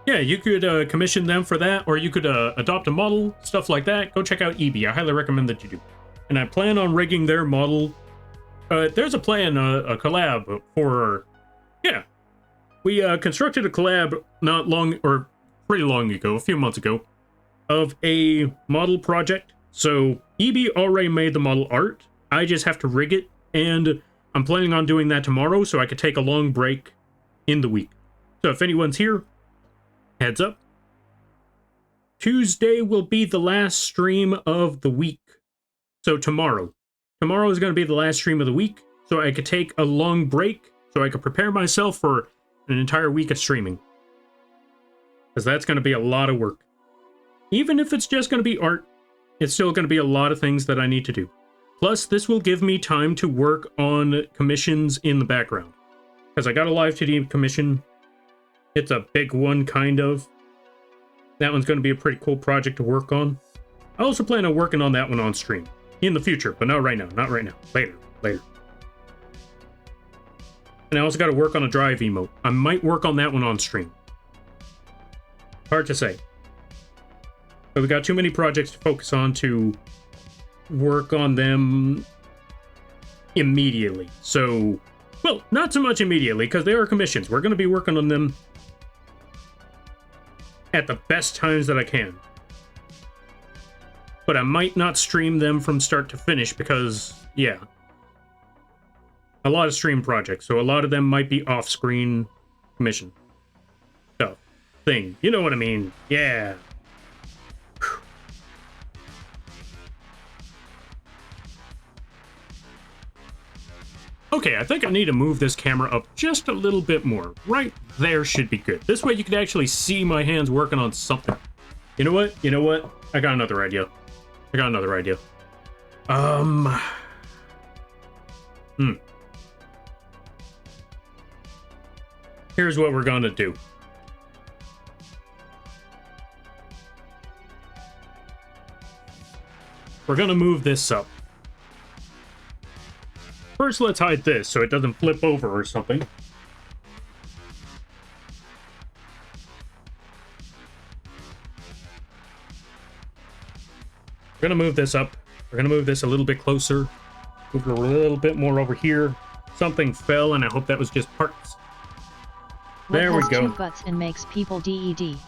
you could commission them for that, or you could adopt a model, stuff like that. Go check out EB. I highly recommend that you do. And I plan on rigging their model. There's a plan, a collab for, yeah. We constructed a collab not long, or pretty long ago, a few months ago, of a model project. So EB already made the model art. I just have to rig it, and I'm planning on doing that tomorrow so I could take a long break in the week. So if anyone's here, heads up. Tuesday will be the last stream of the week. So tomorrow. Tomorrow is going to be the last stream of the week, so I could take a long break, so I could prepare myself for an entire week of streaming. Because that's going to be a lot of work. Even if it's just going to be art, it's still going to be a lot of things that I need to do. Plus, this will give me time to work on commissions in the background. Because I got a live 2D commission. It's a big one, kind of. That one's going to be a pretty cool project to work on. I also plan on working on that one on stream. In the future, but not right now. Not right now. Later. Later. And I also got to work on a drive emote. I might work on that one on stream. Hard to say. But we got too many projects to focus on to work on them immediately. So, well, not so much immediately, because they are commissions. We're going to be working on them at the best times that I can. But I might not stream them from start to finish because, yeah. A lot of stream projects, so a lot of them might be off-screen commission stuff. Thing. You know what I mean? Yeah. Whew. Okay, I think I need to move this camera up just a little bit more. Right there should be good. This way you can actually see my hands working on something. You know what? You know what? I got another idea. Here's what we're gonna do. We're gonna move this up. First, let's hide this so it doesn't flip over or something. We're gonna move this up. We're gonna move this a little bit closer. Move it a little bit more over here. Something fell, and I hope that was just parts. There we go. What has 2 butts and makes people dead?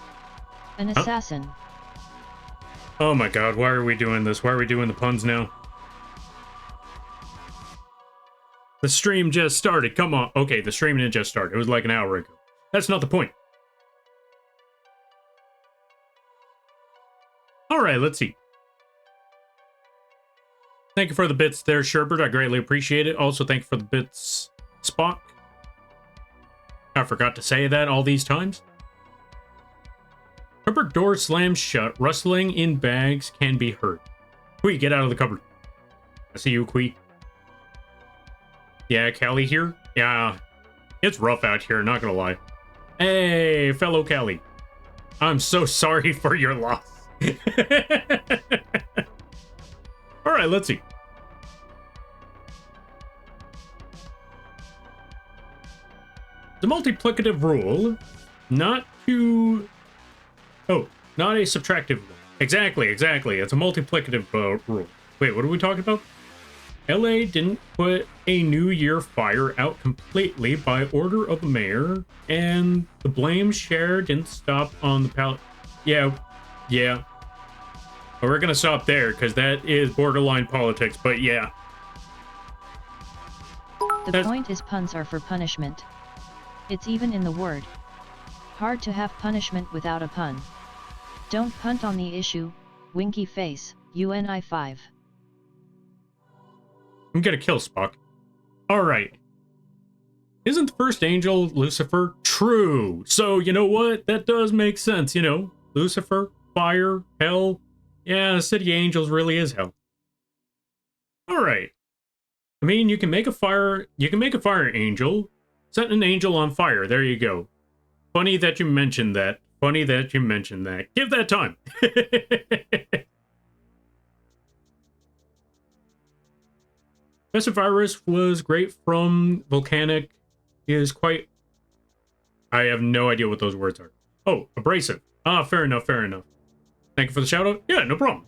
An assassin. Oh my god, why are we doing this? Why are we doing the puns now? The stream just started. Come on. Okay, the stream didn't just start. It was like an hour ago. That's not the point. Alright, let's see. Thank you for the bits there, Sherbert. I greatly appreciate it. Also, thank you for the bits, Spock. I forgot to say that all these times. Cupboard door slams shut. Rustling in bags can be heard. Quee, get out of the cupboard. I see you, Quee. Yeah, Callie here? Yeah, it's rough out here, not gonna lie. Hey, fellow Callie. I'm so sorry for your loss. Alright, let's see. The multiplicative rule, not to... Oh, not a subtractive one. Exactly. It's a multiplicative rule. Wait, what are we talking about? LA didn't put a New Year fire out completely by order of the mayor, and the blame share didn't stop on the pallet. Yeah. Well, we're gonna stop there, because that is borderline politics, but yeah. The point is puns are for punishment. It's even in the word. Hard to have punishment without a pun. Don't punt on the issue, winky face, UNI 5. I'm gonna kill Spock. Alright. Isn't the first angel Lucifer? True. So, you know what? That does make sense, you know. Lucifer, fire, hell. Yeah, the city of angels really is hell. Alright. I mean, you can make a fire angel. Set an angel on fire. There you go. Funny that you mentioned that. Give that time. Specivirus was great from Volcanic. Is quite... I have no idea what those words are. Oh, abrasive. Ah, fair enough. Thank you for the shout out. Yeah, no problem.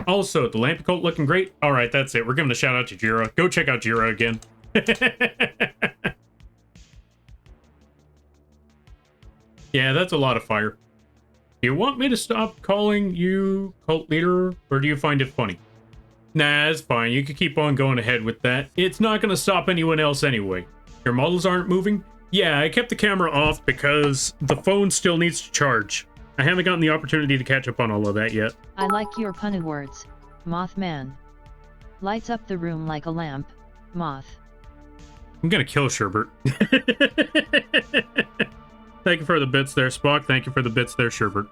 Also, the Lampy cult looking great. Alright, that's it. We're giving a shout out to Jira. Go check out Jira again. Yeah, that's a lot of fire. Do you want me to stop calling you cult leader, or do you find it funny? Nah, it's fine. You can keep on going ahead with that. It's not going to stop anyone else anyway. Your models aren't moving? Yeah, I kept the camera off because the phone still needs to charge. I haven't gotten the opportunity to catch up on all of that yet. I like your punny words, Mothman. Lights up the room like a lamp, moth. I'm gonna kill Sherbert. Thank you for the bits there, Spock. Thank you for the bits there, Sherbert.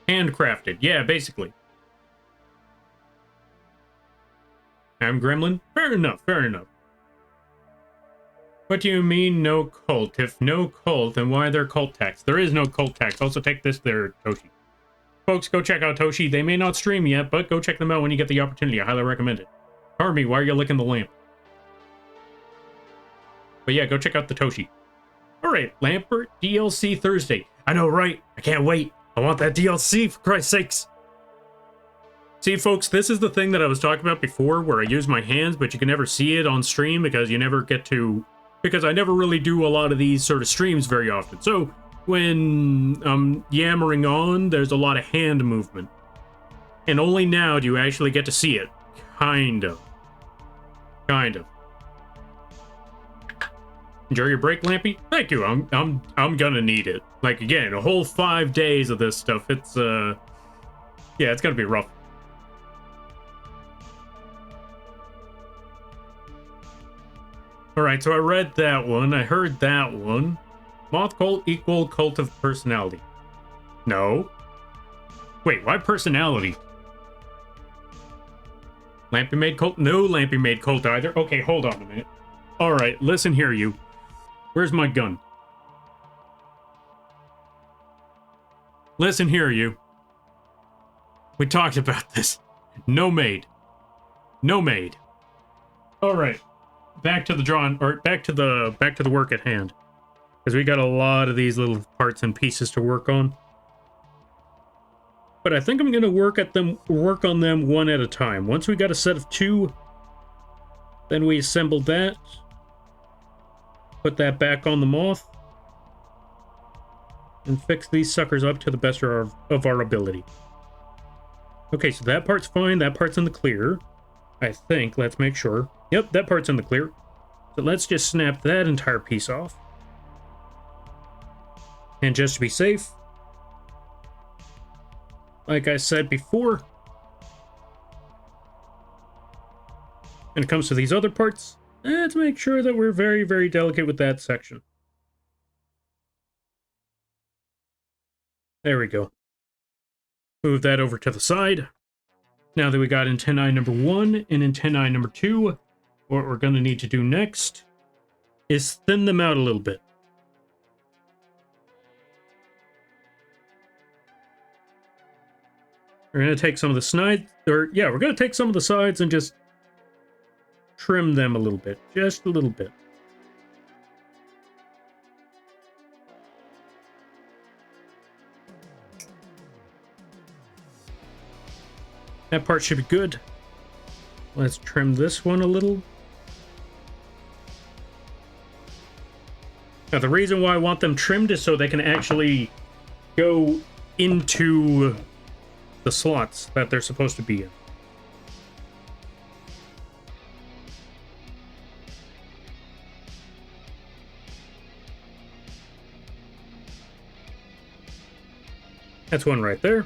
Handcrafted. Yeah, basically. I'm Gremlin? Fair enough. What do you mean, no cult? If no cult, then why are there cult tax? There is no cult tax. Also, take this there, Toshi. Folks, go check out Toshi. They may not stream yet, but go check them out when you get the opportunity. I highly recommend it. Army, why are you licking the lamp? But yeah, go check out the Toshi. Alright, Lampert DLC Thursday. I know, right? I can't wait. I want that DLC, for Christ's sakes. See, folks, this is the thing that I was talking about before, where I use my hands, but you can never see it on stream because you never get to... Because I never really do a lot of these sort of streams very often. So, when I'm yammering on, there's a lot of hand movement. And only now do you actually get to see it. Kind of. Enjoy your break, Lampy? Thank you. I'm gonna need it. Like, again, a whole 5 days of this stuff. It's yeah, it's gonna be rough. Alright, so I read that one. I heard that one. Moth cult equal cult of personality. No. Wait, why personality? Lampy made cult? No Lampy made cult either. Okay, hold on a minute. Alright, listen here, you. Where's my gun? Listen here, you. We talked about this. No maid. Alright. Back to the drawing, or back to the work at hand. Because we got a lot of these little parts and pieces to work on. But I think I'm gonna work on them one at a time. Once we got a set of 2, then we assemble that. Put that back on the moth. And fix these suckers up to the best of our ability. Okay, so that part's fine. That part's in the clear. I think. Let's make sure. Yep, that part's in the clear. So let's just snap that entire piece off. And just to be safe, like I said before, When it comes to these other parts, let's make sure that we're very, very delicate with that section. There we go. Move that over to the side. Now that we got antennae number 1 and antennae number 2, what we're going to need to do next is thin them out a little bit. We're going to take some of the sides, we're going to take some of the sides and just trim them a little bit, just a little bit. That part should be good. Let's trim this one a little. Now, the reason why I want them trimmed is so they can actually go into the slots that they're supposed to be in. That's one right there.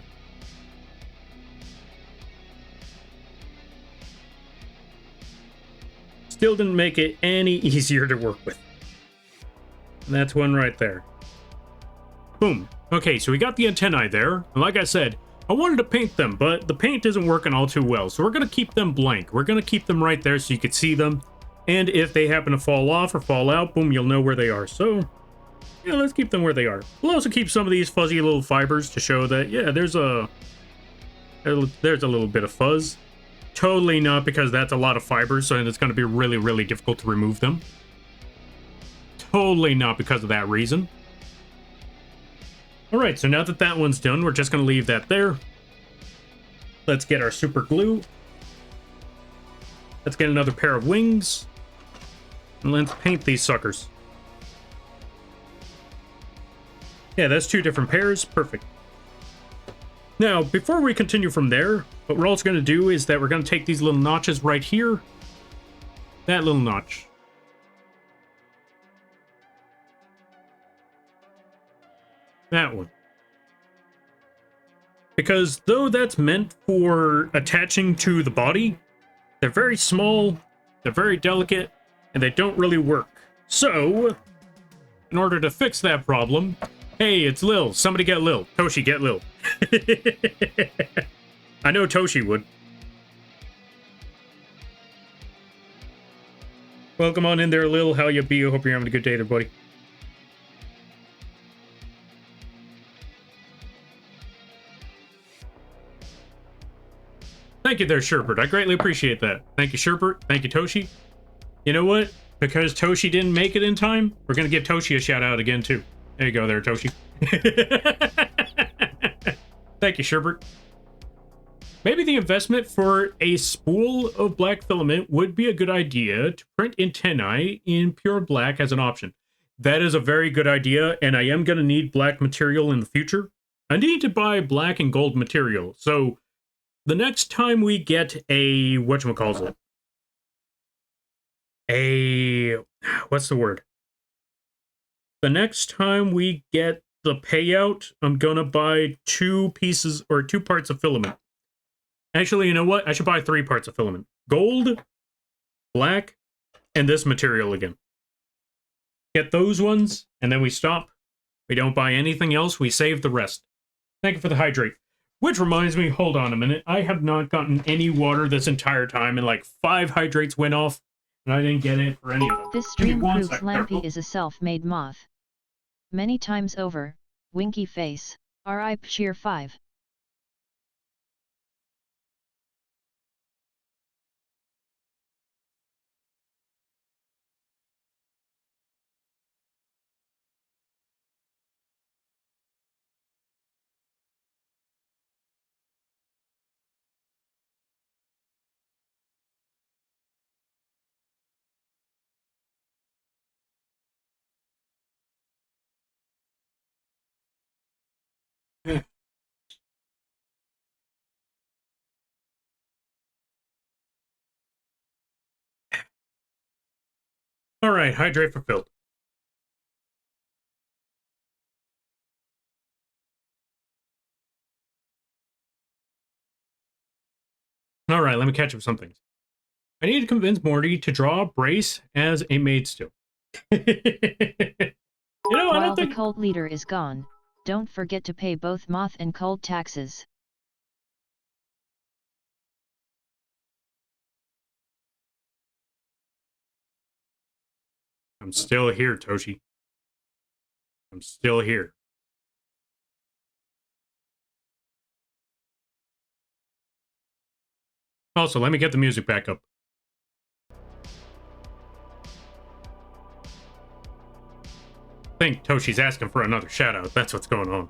Still didn't make it any easier to work with. And that's one right there. Boom. Okay, so we got the antennae there. And like I said, I wanted to paint them, but the paint isn't working all too well. So we're going to keep them blank. We're going to keep them right there so you can see them. And if they happen to fall off or fall out, boom, you'll know where they are. So, yeah, let's keep them where they are. We'll also keep some of these fuzzy little fibers to show that, yeah, there's a little bit of fuzz. Totally not because that's a lot of fibers, so it's going to be really, really difficult to remove them. Totally not because of that reason. Alright, so now that that one's done, we're just going to leave that there. Let's get our super glue. Let's get another pair of wings. And let's paint these suckers. Yeah, that's 2 different pairs. Perfect. Now, before we continue from there, what we're also going to do is that we're going to take these little notches right here. That little notch. That one. Because though that's meant for attaching to the body, they're very small, they're very delicate, and they don't really work. So, in order to fix that problem, hey, it's Lil. Somebody get Lil. Toshi, get Lil. I know Toshi would. Welcome on in there, Lil. How you be? I hope you're having a good day there, buddy. Thank you there, Sherbert. I greatly appreciate that. Thank you, Sherbert. Thank you, Toshi. You know what? Because Toshi didn't make it in time, we're going to give Toshi a shout out again, too. There you go there, Toshi. Thank you, Sherbert. Maybe the investment for a spool of black filament would be a good idea to print antennae in pure black as an option. That is a very good idea, and I am going to need black material in the future. I need to buy black and gold material, so the next time we get a, whatchamacallit, what's the word? The next time we get the payout, I'm gonna buy 2 pieces or 2 parts of filament. Actually, you know what? I should buy 3 parts of filament. Gold, black, and this material again. Get those ones, and then we stop. We don't buy anything else. We save the rest. Thank you for the hydrate. Which reminds me, hold on a minute. I have not gotten any water this entire time, and like 5 hydrates went off, and I didn't get it for any of them. This stream proves Lampy is a self-made moth. Many times over, winky face, RIP cheer 5. All right, hydrate fulfilled. All right, let me catch up some things. I need to convince Morty to draw Brace as a maid still. You know, I While don't the think... cult leader is gone, don't forget to pay both moth and cult taxes. I'm still here, Toshi. I'm still here. Also, let me get the music back up. I think Toshi's asking for another shout out. That's what's going on.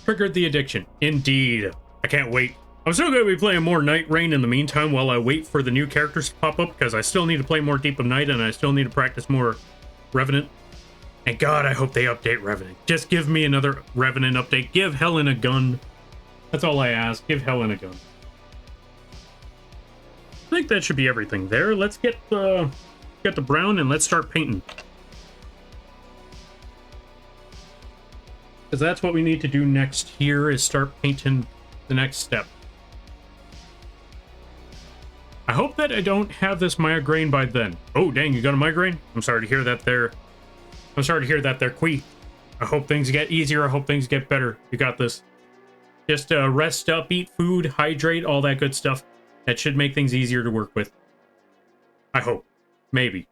Triggered the addiction. Indeed. I can't wait. I'm still going to be playing more Night Rain in the meantime while I wait for the new characters to pop up, because I still need to play more Deep of Night and I still need to practice more Revenant. And God, I hope they update Revenant. Just give me another Revenant update. Give Helen a gun. That's all I ask. Give Helen a gun. I think that should be everything there. Let's get the brown and let's start painting. Because that's what we need to do next here, is start painting the next step. I hope that I don't have this migraine by then. Oh, dang, you got a migraine? I'm sorry to hear that there. I'm sorry to hear that there, Quee. I hope things get easier. I hope things get better. You got this. Just rest up, eat food, hydrate, all that good stuff. That should make things easier to work with. I hope. Maybe.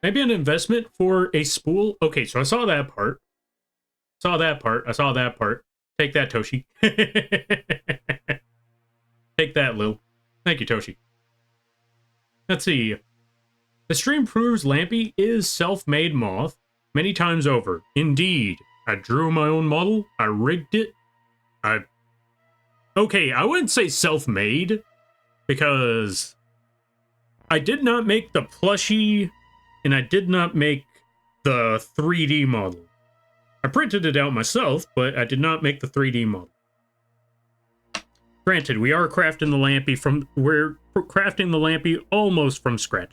Maybe an investment for a spool? Okay, so I saw that part. Saw that part. I saw that part. Take that, Toshi. Take that, Lil. Thank you, Toshi. Let's see. The stream proves Lampy is self-made moth many times over. Indeed. I drew my own model. I rigged it. Okay, I wouldn't say self-made, because I did not make the plushie, and I did not make the 3D model. I printed it out myself, but I did not make the 3D model. Granted, we are crafting the Lampy we're crafting the Lampy almost from scratch.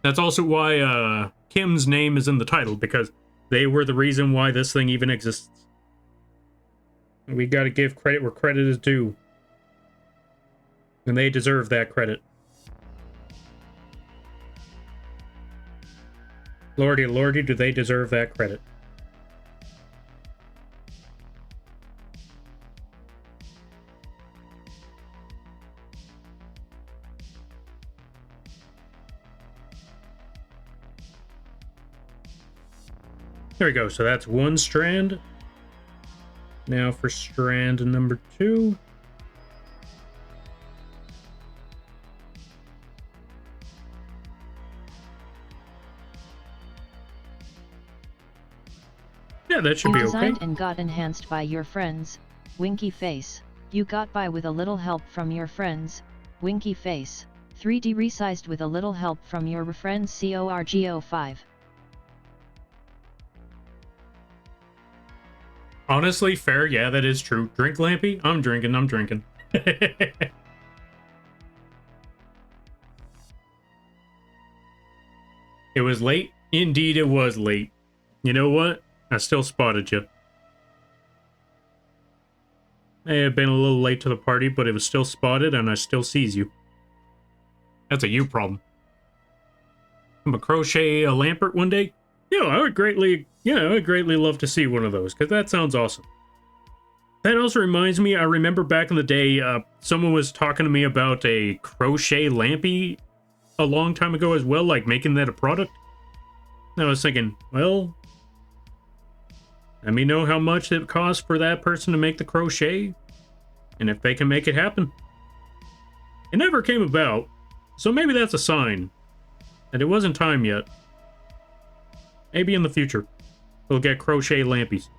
That's also why Kim's name is in the title, because they were the reason why this thing even exists. We gotta give credit where credit is due. And they deserve that credit. Lordy, lordy, do they deserve that credit. There we go, so that's one strand. Now for strand number 2. Yeah, that should be okay. Designed and got enhanced by your friends, winky face. You got by with a little help from your friends, winky face. 3D resized with a little help from your friends CORGO5. Honestly, fair, yeah, that is true. Drink, Lampy? I'm drinking, I'm drinking. It was late? Indeed, it was late. You know what? I still spotted you. May have been a little late to the party, but it was still spotted, and I still sees you. That's a you problem. I'm a crochet a Lampert one day? Yeah, I would greatly love to see one of those, because that sounds awesome. That also reminds me, I remember back in the day, someone was talking to me about a crochet Lampy a long time ago as well, like making that a product. And I was thinking, well, let me know how much it costs for that person to make the crochet, and if they can make it happen. It never came about, so maybe that's a sign that it wasn't time yet. Maybe in the future, we'll get crochet Lampies.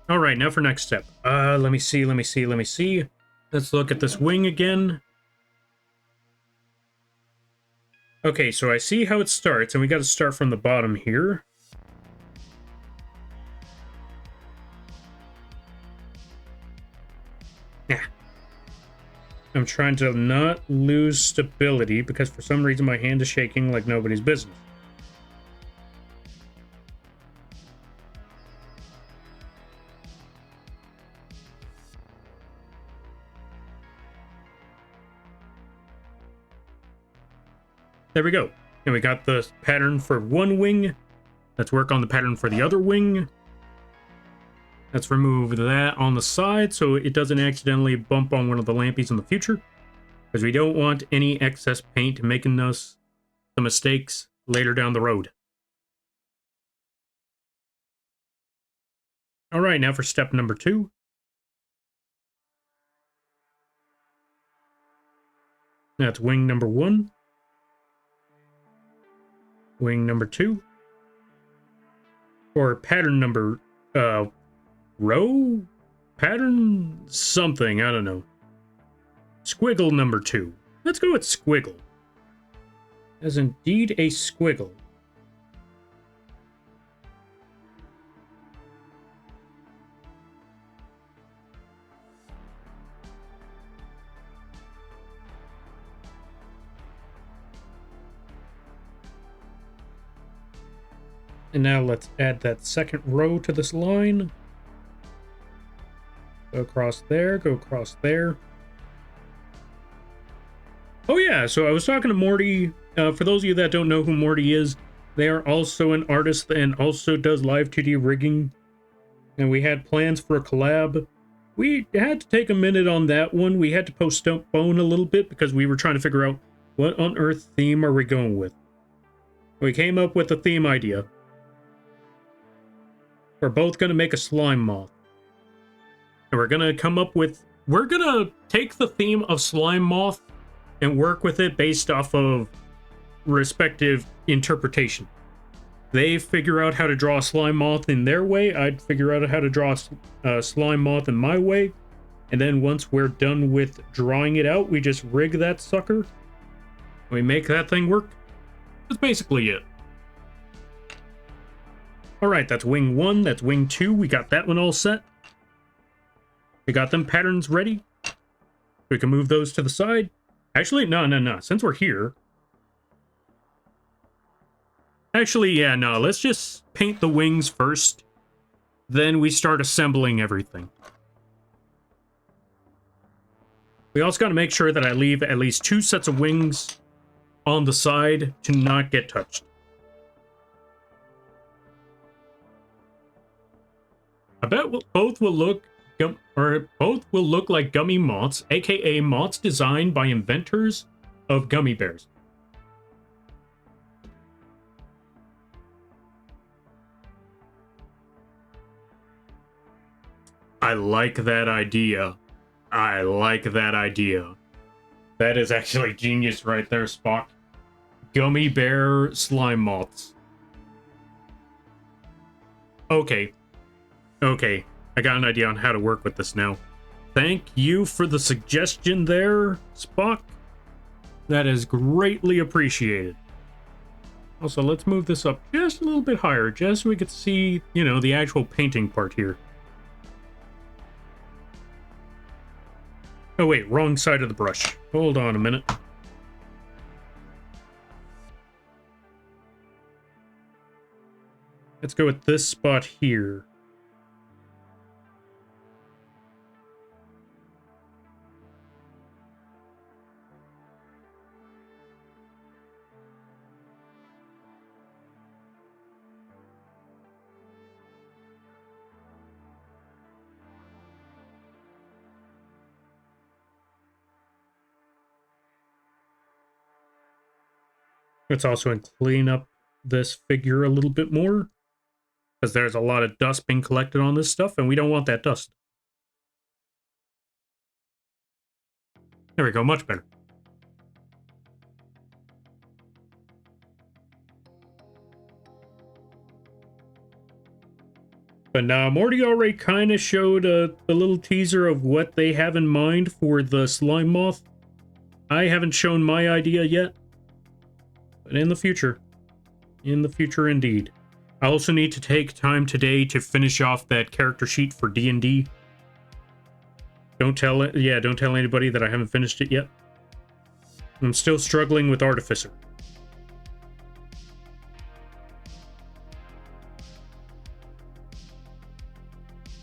All right, now for next step. Let me see. Let's look at this wing again. Okay, so I see how it starts, and we got to start from the bottom here. Yeah. I'm trying to not lose stability because for some reason my hand is shaking like nobody's business. There we go. And we got the pattern for one wing. Let's work on the pattern for the other wing. Let's remove that on the side so it doesn't accidentally bump on one of the lampies in the future. Because we don't want any excess paint making us the mistakes later down the road. Alright, now for step number 2. That's wing number 1. Wing number 2. Or pattern number... row? Pattern something, I don't know. Squiggle number 2. Let's go with squiggle. As indeed a squiggle. And now let's add that second row to this line. Go across there, go across there. Oh yeah, so I was talking to Morty. For those of you that don't know who Morty is, they are also an artist and also does live 2D rigging. And we had plans for a collab. We had to take a minute on that one. We had to postpone a little bit because we were trying to figure out what on earth theme are we going with. We came up with a theme idea. We're both going to make a slime moth. And we're going to come up with... We're going to take the theme of slime moth and work with it based off of respective interpretation. They figure out how to draw a slime moth in their way. I'd figure out how to draw a slime moth in my way. And then once we're done with drawing it out, we just rig that sucker. We make that thing work. That's basically it. Alright, that's wing 1, that's wing 2. We got that one all set. We got them patterns ready. We can move those to the side. Actually, no. Since we're here... Actually, yeah, no. Let's just paint the wings first. Then we start assembling everything. We also got to make sure that I leave at least 2 sets of wings on the side to not get touched. I bet both will look like gummy moths, aka moths designed by inventors of gummy bears. I like that idea. I like that idea. That is actually genius right there, Spock. Gummy bear slime moths. Okay, I got an idea on how to work with this now. Thank you for the suggestion there, Spock. That is greatly appreciated. Also, let's move this up just a little bit higher, just so we can see, you know, the actual painting part here. Oh wait, wrong side of the brush. Hold on a minute. Let's go with this spot here. Let's also clean up this figure a little bit more, because there's a lot of dust being collected on this stuff, and we don't want that dust. There we go, much better. But now Morty already kind of showed a little teaser of what they have in mind for the slime moth. I haven't shown my idea yet. But in the future indeed. I also need to take time today to finish off that character sheet for D&D. Don't tell it. Yeah, don't tell anybody that I haven't finished it yet. I'm still struggling with Artificer.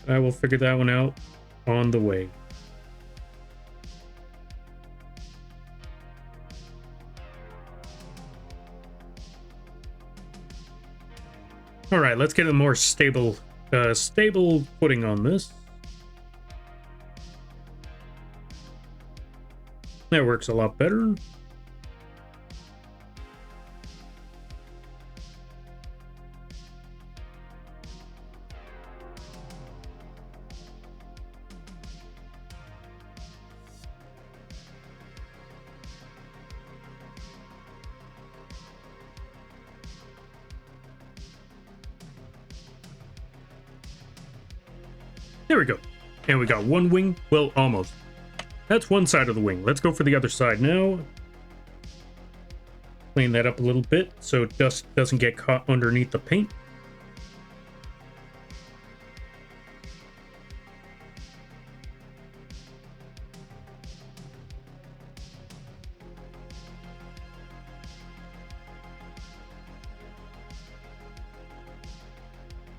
I will figure that one out on the way. All right, let's get a more stable footing on this. That works a lot better. There we go. And we got one wing. Well, almost. That's one side of the wing. Let's go for the other side now. Clean that up a little bit so it doesn't get caught underneath the paint.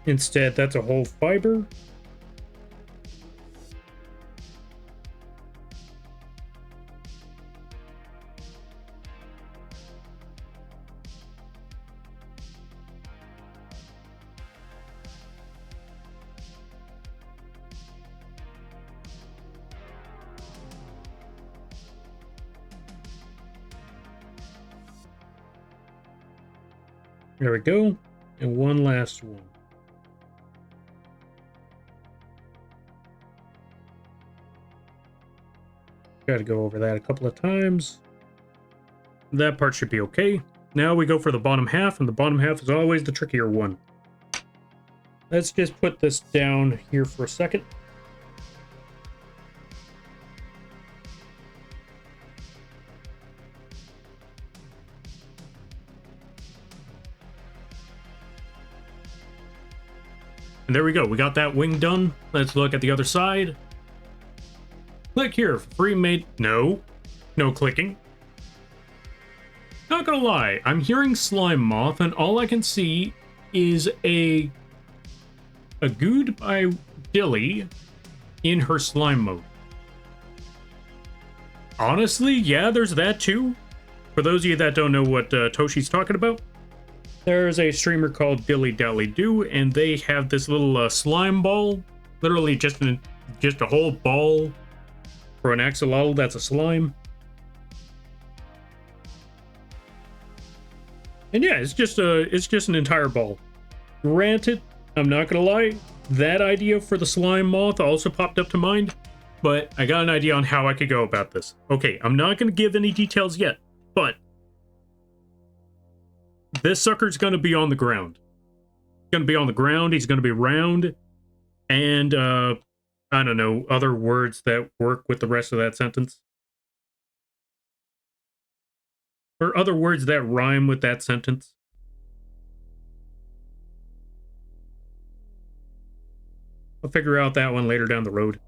Instead, that's a whole fiber. There we go. And one last one. Got to go over that a couple of times. That part should be okay. Now we go for the bottom half, and the bottom half is always the trickier one. Let's just put this down here for a second. And there we go. We got that wing done. Let's look at the other side. Click here for free made. No clicking. Not gonna lie, I'm hearing slime moth, and all I can see is a good by Dilly in her slime mode. Honestly, yeah, there's that too. For those of you that don't know what Toshi's talking about, there's a streamer called Dilly Dally Do, and they have this little slime ball, literally just a whole ball for an axolotl that's a slime. And yeah, it's just an entire ball. Granted, I'm not gonna lie, that idea for the slime moth also popped up to mind, but I got an idea on how I could go about this. Okay, I'm not gonna give any details yet, but this sucker's gonna be on the ground. He's gonna be on the ground, he's gonna be round, and I don't know, other words that work with the rest of that sentence. Or other words that rhyme with that sentence. I'll figure out that one later down the road.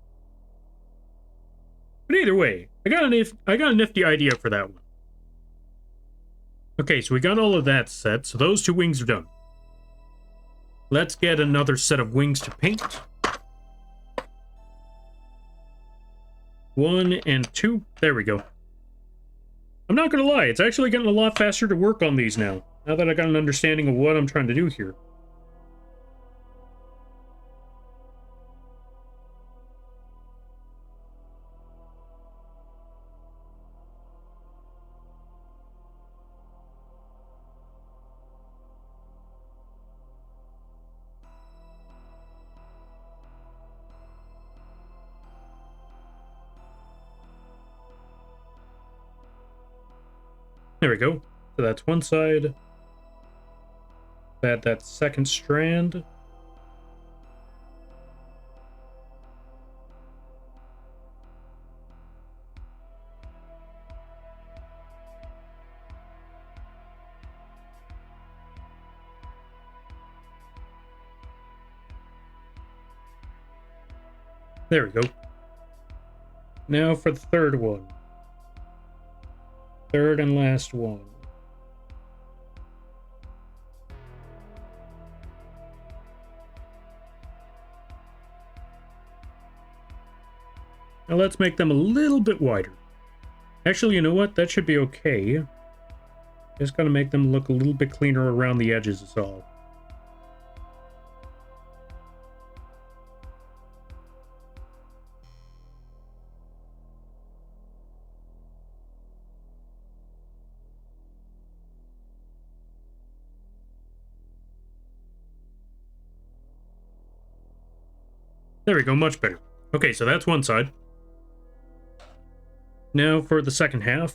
But either way, I got a nifty idea for that one. Okay, so we got all of that set, so those two wings are done. Let's get another set of wings to paint. 1 and 2. There we go. I'm not gonna lie, it's actually getting a lot faster to work on these now that I got an understanding of what I'm trying to do here. There we go. So that's one side. That second strand. There we go. Now for the third one. Third and last one. Now let's make them a little bit wider. Actually, you know what? That should be okay. Just gotta make them look a little bit cleaner around the edges is all. There we go, much better. Okay, so that's one side. Now for the second half.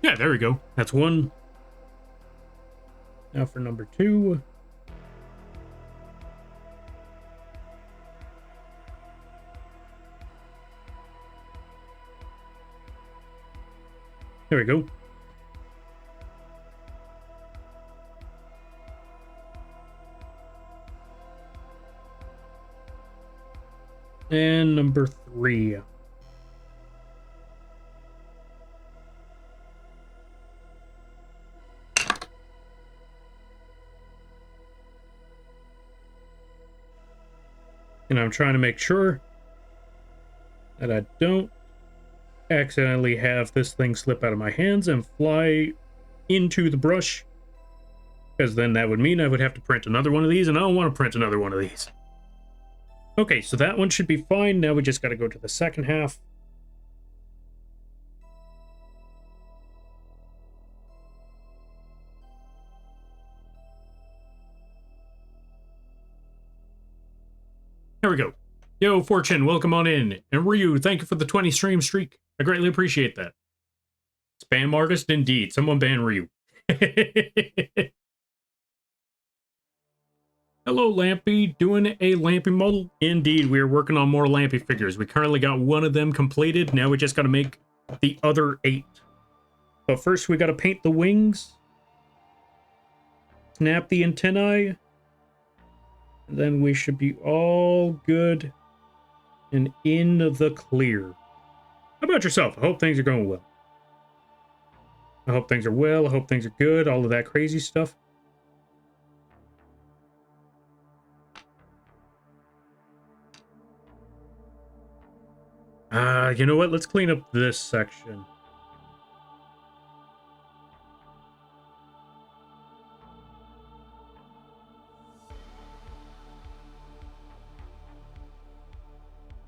Yeah, there we go. That's one. Now for number two. There we go. And number three. And I'm trying to make sure that I don't accidentally have this thing slip out of my hands and fly into the brush, because then that would mean I would have to print another one of these, and I don't want to print another one of these. Okay, so that one should be fine. Now we just got to go to the second half. There we go. Yo, Fortune, welcome on in. And Ryu, thank you for the 20 stream streak. I greatly appreciate that. Spam artist indeed. Someone ban Ryu. Hello, Lampy. Doing a Lampy model? Indeed, we are working on more Lampy figures. We currently got one of them completed. Now we just got to make the other 8. But first, we got to paint the wings. Snap the antennae. Then we should be all good and in the clear. How about yourself? I hope things are going well. I hope things are well. I hope things are good. All of that crazy stuff. You know what? Let's clean up this section.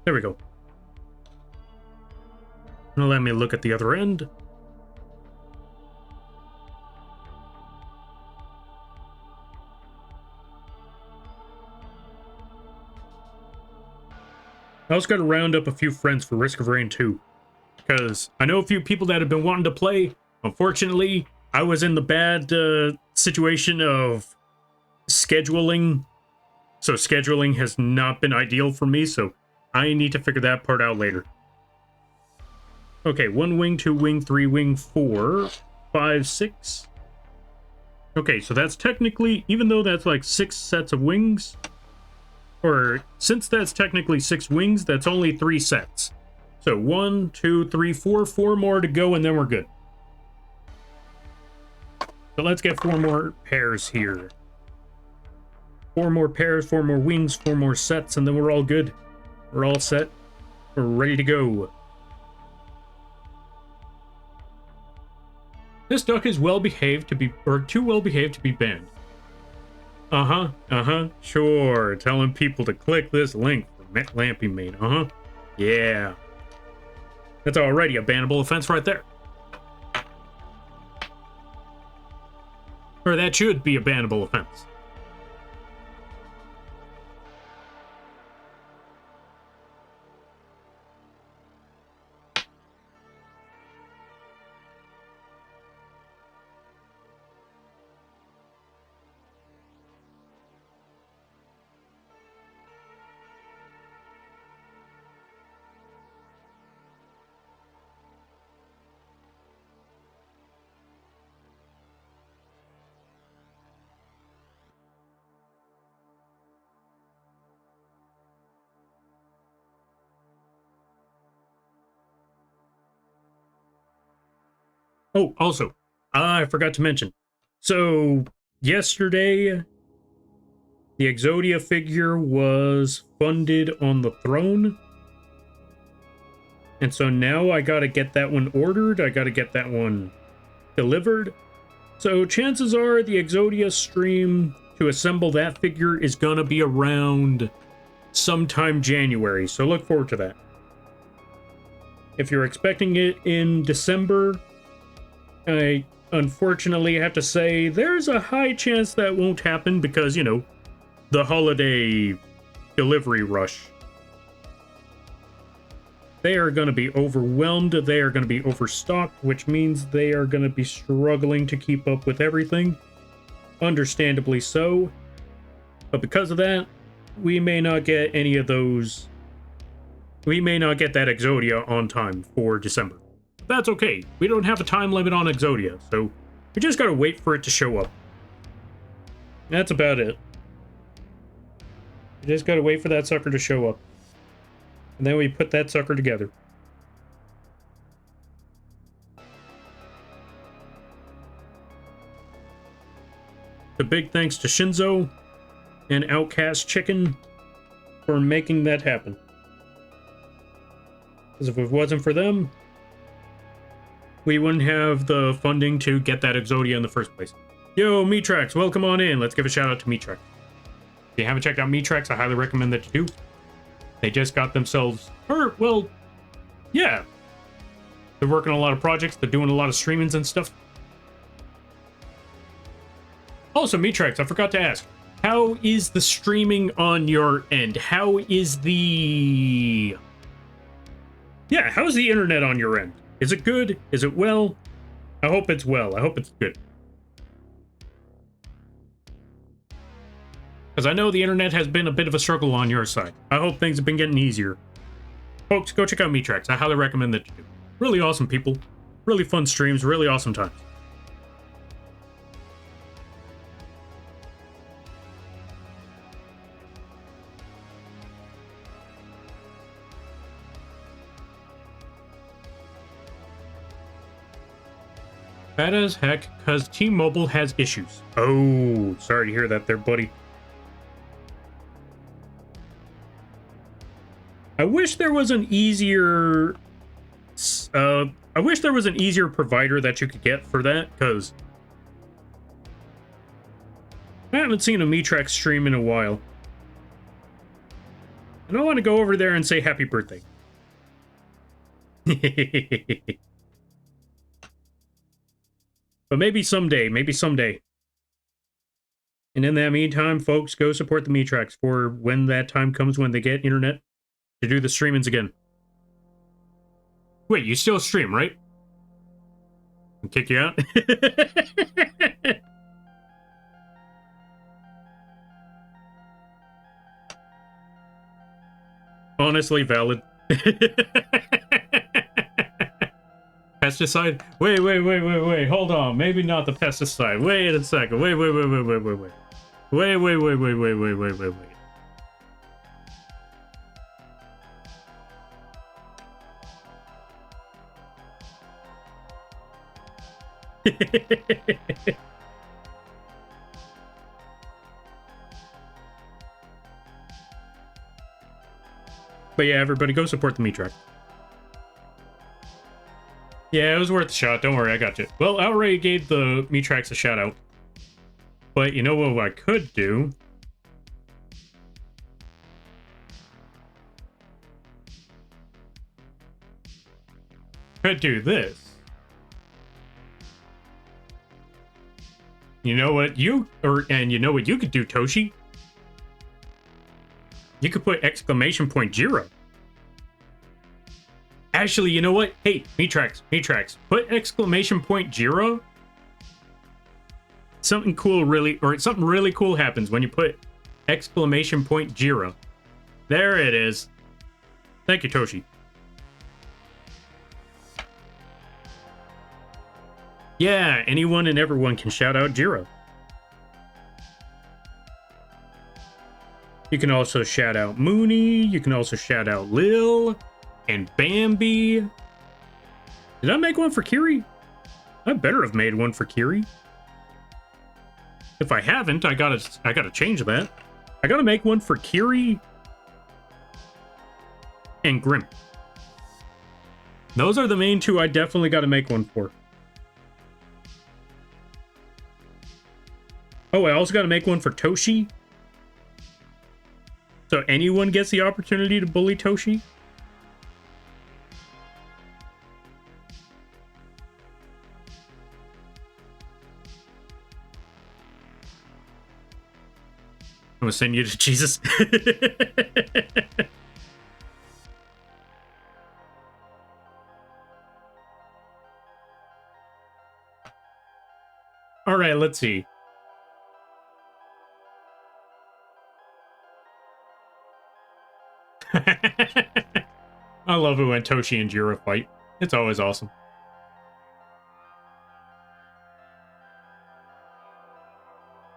There we go. Now let me look at the other end. I also got to round up a few friends for Risk of Rain 2. Because I know a few people that have been wanting to play. Unfortunately, I was in the bad situation of scheduling. So scheduling has not been ideal for me, so I need to figure that part out later. Okay, 1 wing, 2 wing, 3 wing, 4, 5, 6. Okay, so that's technically, even though that's like 6 sets of wings, or since that's technically 6 wings, that's only 3 sets. So 1, 2, 3, 4, 4 more to go, and then we're good. So let's get 4 more pairs here. 4 more pairs, 4 more wings, 4 more sets, and then we're all good. We're all set. We're ready to go. This duck is well behaved to be, or too well behaved to be banned. Sure. Telling people to click this link for Lampy made. Yeah. That's already a bannable offense right there. Or that should be a bannable offense. Oh, also, I forgot to mention. So, yesterday, the Exodia figure was funded on the throne. And so now I gotta get that one ordered. I gotta get that one delivered. So chances are the Exodia stream to assemble that figure is gonna be around sometime January. So look forward to that. If you're expecting it in December, I unfortunately have to say there's a high chance that won't happen because, you know, the holiday delivery rush. They are going to be overwhelmed. They are going to be overstocked, which means they are going to be struggling to keep up with everything. Understandably so. But because of that, we may not get any of those. We may not get that Exodia on time for December. That's okay. We don't have a time limit on Exodia, so we just got to wait for it to show up. That's about it. We just got to wait for that sucker to show up. And then we put that sucker together. The big thanks to Shinzo and Outcast Chicken for making that happen. Because if it wasn't for them, we wouldn't have the funding to get that Exodia in the first place. Yo, Meatrax, welcome on in. Let's give a shout out to Meatrax. If you haven't checked out Meatrax, I highly recommend that you do. They just got themselves, well, yeah. They're working on a lot of projects. They're doing a lot of streamings and stuff. Also, Meatrax, I forgot to ask. How is the streaming on your end? How is the... Yeah, how's the internet on your end? Is it good? Is it well? I hope it's well. I hope it's good. Because I know the internet has been a bit of a struggle on your side. I hope things have been getting easier. Folks, go check out Meatrax. I highly recommend that you do. Really awesome people. Really fun streams. Really awesome times. Bad as heck, because T-Mobile has issues. Oh, sorry to hear that there, buddy. I wish there was an easier... I wish there was an easier provider that you could get for that, because... I haven't seen a Meatrax stream in a while. And I want to go over there and say happy birthday. But maybe someday, maybe someday. And in that meantime, folks, go support the Meatrax for when that time comes when they get internet to do the streamings again. Wait, you still stream, right? I'll kick you out? Honestly, valid. Pesticide? Wait. Hold on. Maybe not the pesticide. Wait a second. Wait. Wait. But yeah, everybody go support the Meatrax. Yeah, it was worth a shot. Don't worry, I got you. Well, I already gave the Meatrax a shout out. But you know what I could do? Could do this. You know what you could do, Toshi? You could put exclamation point Jiro. Actually, you know what? Hey, Meatrax, put exclamation point Jiro. Something really cool happens when you put exclamation point Jiro. There it is. Thank you, Toshi. Yeah, anyone and everyone can shout out Jiro. You can also shout out Mooney. You can also shout out Lil and Bambi. Did I make one for Kiri? I better have made one for Kiri. If I haven't, I gotta change that. I gotta make one for Kiri and Grim. Those are the main two I definitely gotta make one for. Oh, I also gotta make one for Toshi. So anyone gets the opportunity to bully Toshi. I'm gonna send you to Jesus. All right, let's see. I love it when Toshi and Jiro fight. It's always awesome.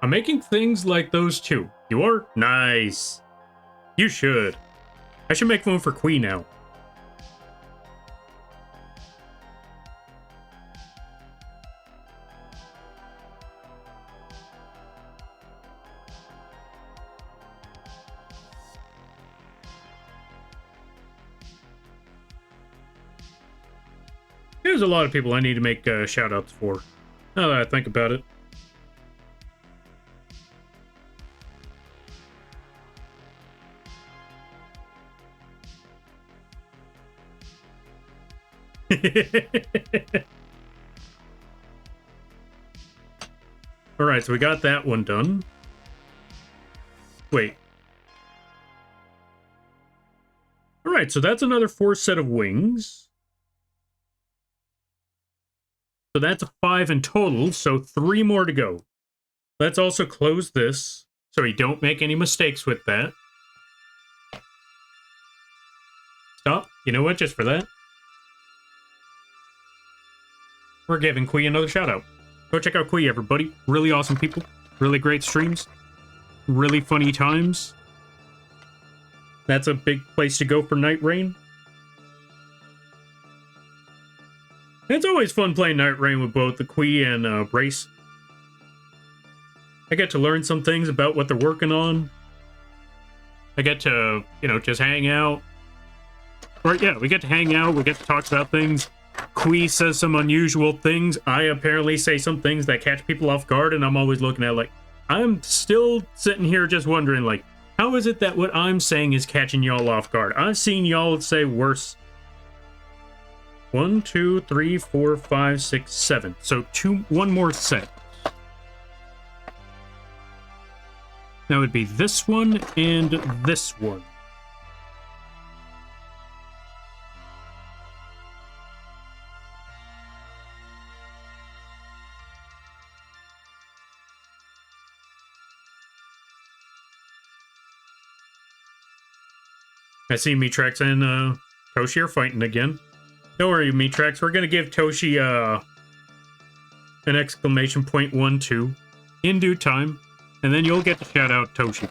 I'm making things like those too. You are? Nice. You should. I should make one for Queen now. There's a lot of people I need to make shout-outs for, now that I think about it. Alright, so we got that one done. Wait. Alright, so that's another 4 set of wings. So that's 5 in total, so 3 more to go. Let's also close this, so we don't make any mistakes with that. Stop. You know what? Just for that, we're giving Kui another shout-out. Go check out Kui, everybody. Really awesome people. Really great streams. Really funny times. That's a big place to go for Night Rain. It's always fun playing Night Rain with both the Kui and Brace. I get to learn some things about what they're working on. I get to, you know, just hang out. Or, yeah, we get to hang out. We get to talk about things. Kui says some unusual things. I apparently say some things that catch people off guard, and I'm always looking at, like, I'm still sitting here just wondering, like, how is it that what I'm saying is catching y'all off guard? I've seen y'all say worse. 1, 2, 3, 4, 5, 6, 7. So one more set. That would be this one and this one. I see Mitrex and Toshi are fighting again. Don't worry, Mitrex. We're gonna give Toshi an exclamation point 1-2 in due time, and then you'll get to shout out Toshi.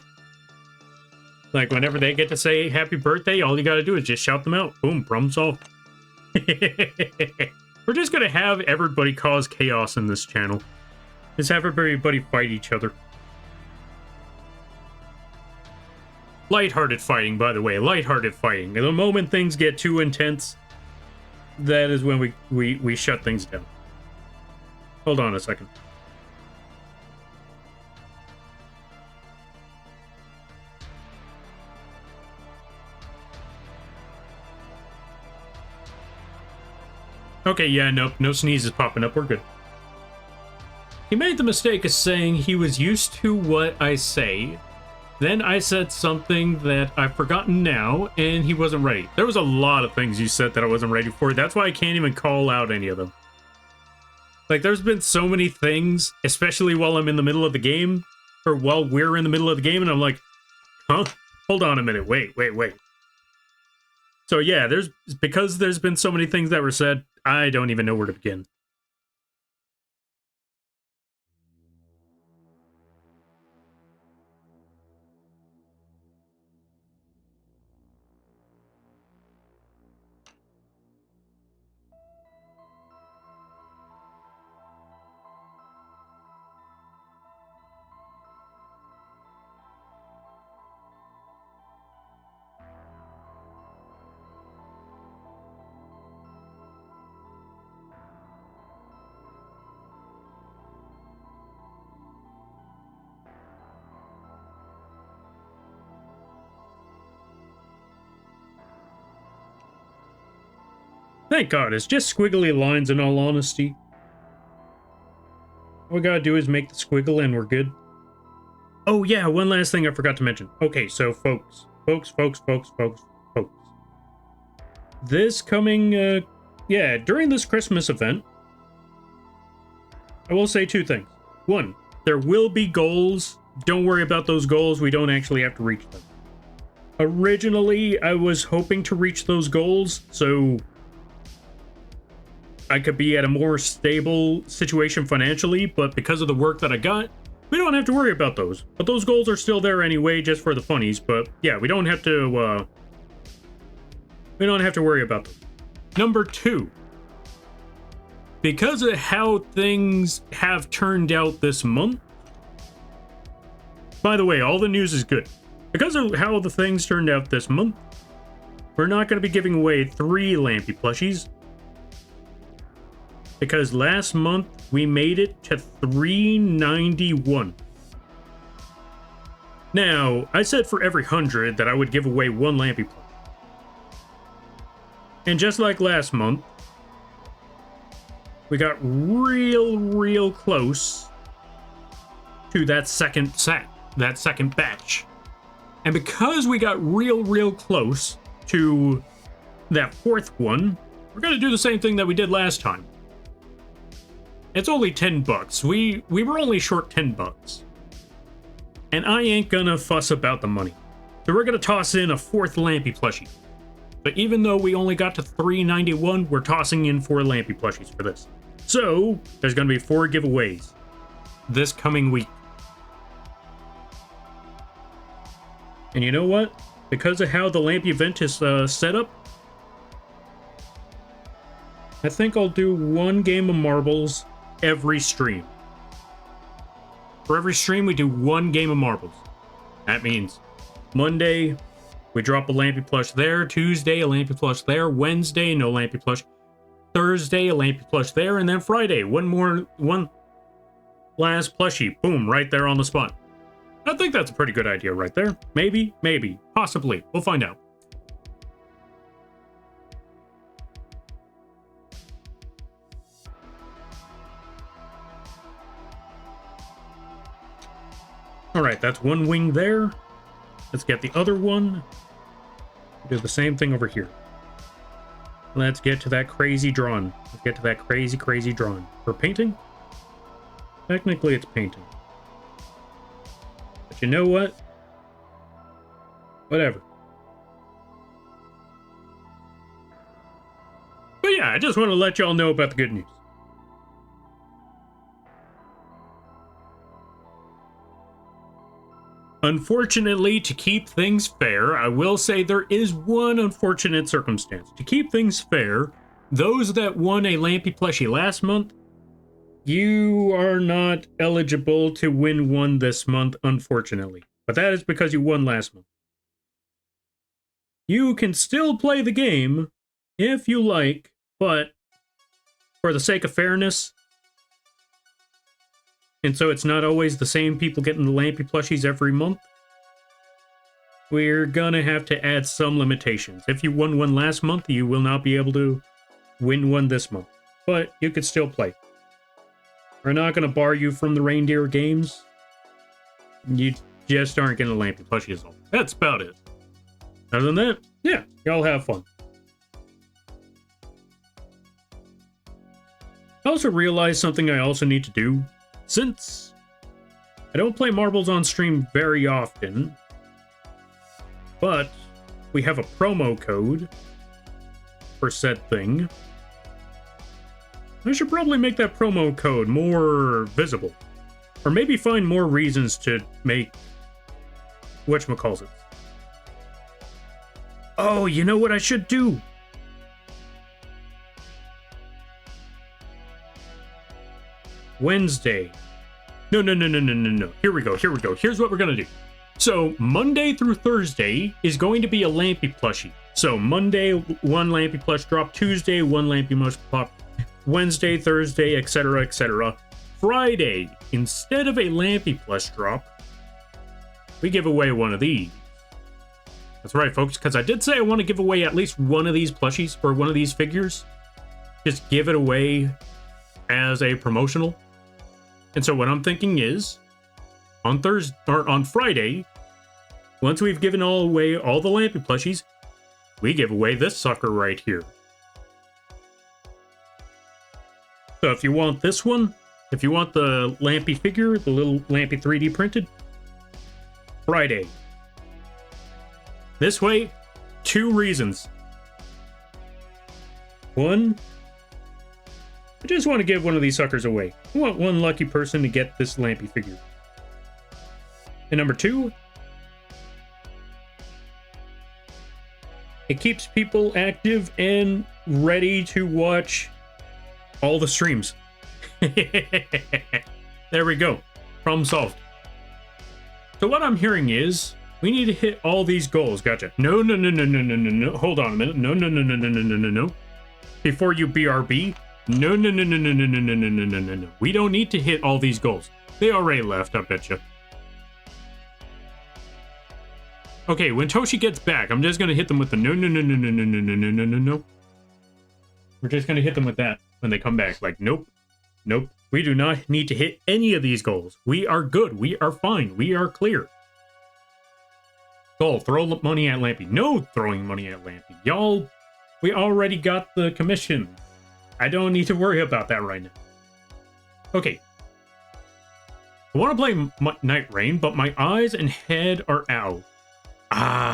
Like whenever they get to say happy birthday, all you gotta do is just shout them out. Boom, problem solved. We're just gonna have everybody cause chaos in this channel. Just have everybody fight each other. Lighthearted fighting, by the way. Lighthearted fighting. The moment things get too intense, that is when we shut things down. Hold on a second. Okay, yeah, nope, no sneezes popping up. We're good. He made the mistake of saying he was used to what I say. Then I said something that I've forgotten now, and he wasn't ready. There was a lot of things you said that I wasn't ready for. That's why I can't even call out any of them. Like, there's been so many things, especially while I'm in the middle of the game, or while we're in the middle of the game, and I'm like, huh? Hold on a minute. Wait. So yeah, because there's been so many things that were said, I don't even know where to begin. Thank God, it's just squiggly lines in all honesty. All we gotta do is make the squiggle and we're good. Oh yeah, one last thing I forgot to mention. Okay, so folks. This coming, during this Christmas event, I will say two things. One, there will be goals. Don't worry about those goals. We don't actually have to reach them. Originally, I was hoping to reach those goals, so I could be at a more stable situation financially, but because of the work that I got, we don't have to worry about those. But those goals are still there anyway, just for the funnies. But yeah, we don't have to worry about them. Number 2. Because of how things have turned out this month. By the way, all the news is good. Because of how the things turned out this month, we're not going to be giving away 3 Lampy plushies. Because last month, we made it to 391. Now, I said for every 100 that I would give away 1 Lampy plushie. And just like last month, we got real close to that second batch. And because we got real close to that 4th one, we're going to do the same thing that we did last time. It's only $10. We were only short $10. And I ain't gonna fuss about the money. So we're gonna toss in a 4th Lampy plushie. But even though we only got to 391, we're tossing in 4 Lampy plushies for this. So there's gonna be 4 giveaways this coming week. And you know what? Because of how the Lampy event is set up, I think I'll do 1 game of marbles every stream. For every stream, we do 1 game of marbles. That means Monday, we drop a Lampy plush there. Tuesday, a Lampy plush there. Wednesday, no Lampy plush. Thursday, a Lampy plush there. And then Friday, one last plushie. Boom, right there on the spot. I think that's a pretty good idea right there. Maybe, possibly. We'll find out. Alright, that's 1 wing there. Let's get the other one. Do the same thing over here. Let's get to that crazy drawing. Let's get to that crazy drawing. For painting? Technically, it's painting. But you know what? Whatever. But yeah, I just want to let y'all know about the good news. Unfortunately, to keep things fair, I will say there is one unfortunate circumstance. To keep things fair, those that won a Lampy plushie last month, you are not eligible to win one this month, unfortunately. But that is because you won last month. You can still play the game if you like, but for the sake of fairness, and so it's not always the same people getting the Lampy plushies every month, we're gonna have to add some limitations. If you won one last month, you will not be able to win one this month. But you could still play. We're not gonna bar you from the reindeer games. You just aren't getting a Lampy plushies. That's about it. Other than that, yeah, y'all have fun. I also realized something I also need to do. Since I don't play marbles on stream very often, but we have a promo code for said thing, I should probably make that promo code more visible. Or maybe find more reasons to make whatchamacallit. Oh, you know what I should do? Wednesday. No. Here we go. Here's what we're gonna do. So Monday through Thursday is going to be a Lampy plushie. So Monday, 1 Lampy plush drop. Tuesday, 1 Lampy plush pop. Wednesday, Thursday, etc., etc. Friday, instead of a Lampy plush drop, we give away one of these. That's right, folks, because I did say I want to give away at least one of these plushies, or one of these figures. just give it away as a promotional. And so what I'm thinking is, on Thursday or on Friday, once we've given away all the Lampy plushies, we give away this sucker right here. So if you want this one, if you want the Lampy figure, the little Lampy 3D printed, Friday. This way, 2 reasons. One, I just want to give one of these suckers away. I want one lucky person to get this Lampy figure. And number 2, it keeps people active and ready to watch all the streams. There we go. Problem solved. So what I'm hearing is we need to hit all these goals. Gotcha. No. Hold on a minute. No. Before you BRB. No. We don't need to hit all these goals. They already left, I bet you. Okay, when Toshi gets back, I'm just gonna hit them with the no. We're just gonna hit them with that when they come back. Like, nope. We do not need to hit any of these goals. We are good. We are fine. We are clear. Goal, throw money at Lampy. No throwing money at Lampy. Y'all, we already got the commission. I don't need to worry about that right now. Okay. I want to play Night Rain, but my eyes and head are out.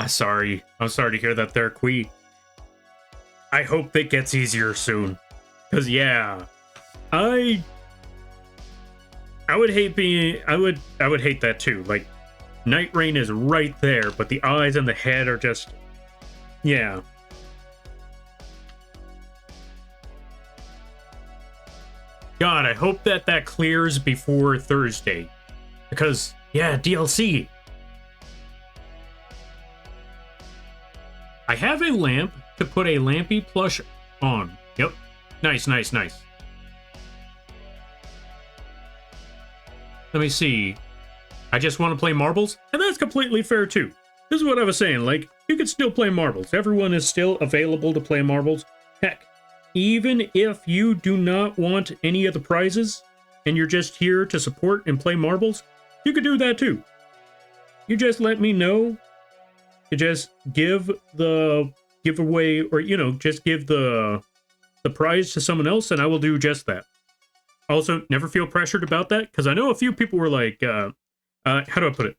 Sorry. I'm sorry to hear that there, Quee. I hope it gets easier soon. Because, yeah, I would hate being... I would hate that too. Like, Night Rain is right there, but the eyes and the head are just... Yeah. God, I hope that clears before Thursday. Because, yeah, DLC. I have a lamp to put a Lampy plush on. Yep. Nice. Let me see. I just want to play marbles, and that's completely fair too. This is what I was saying, like, you could still play marbles. Everyone is still available to play marbles. Heck, even if you do not want any of the prizes, and you're just here to support and play marbles, you could do that too. You just let me know. You just give the giveaway, or, you know, just give the prize to someone else, and I will do just that. Also, never feel pressured about that, because I know a few people were like, how do I put it?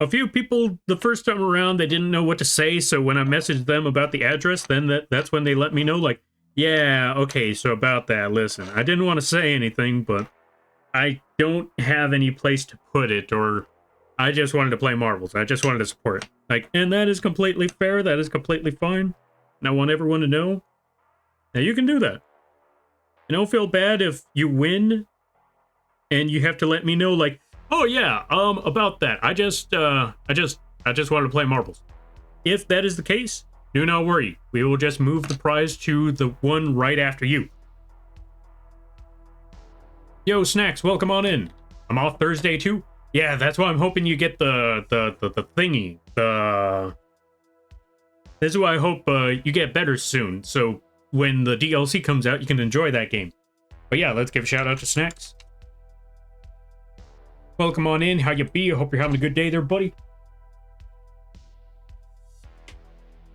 A few people, the first time around, they didn't know what to say, so when I messaged them about the address, then that's when they let me know, like, yeah, okay, so about that, listen, I didn't want to say anything, but I don't have any place to put it, or I just wanted to play marbles. I just wanted to support it. Like, and that is completely fair, that is completely fine, and I want everyone to know. Now, you can do that. And don't feel bad if you win and you have to let me know, like, oh yeah, about that. I just wanted to play marbles. If that is the case, do not worry. We will just move the prize to the one right after you. Yo, Snacks, welcome on in. I'm off Thursday too. Yeah, that's why I'm hoping you get the thingy. This is why I hope you get better soon. So when the DLC comes out, you can enjoy that game. But yeah, let's give a shout out to Snacks. Welcome on in. How you be? I hope you're having a good day there, buddy.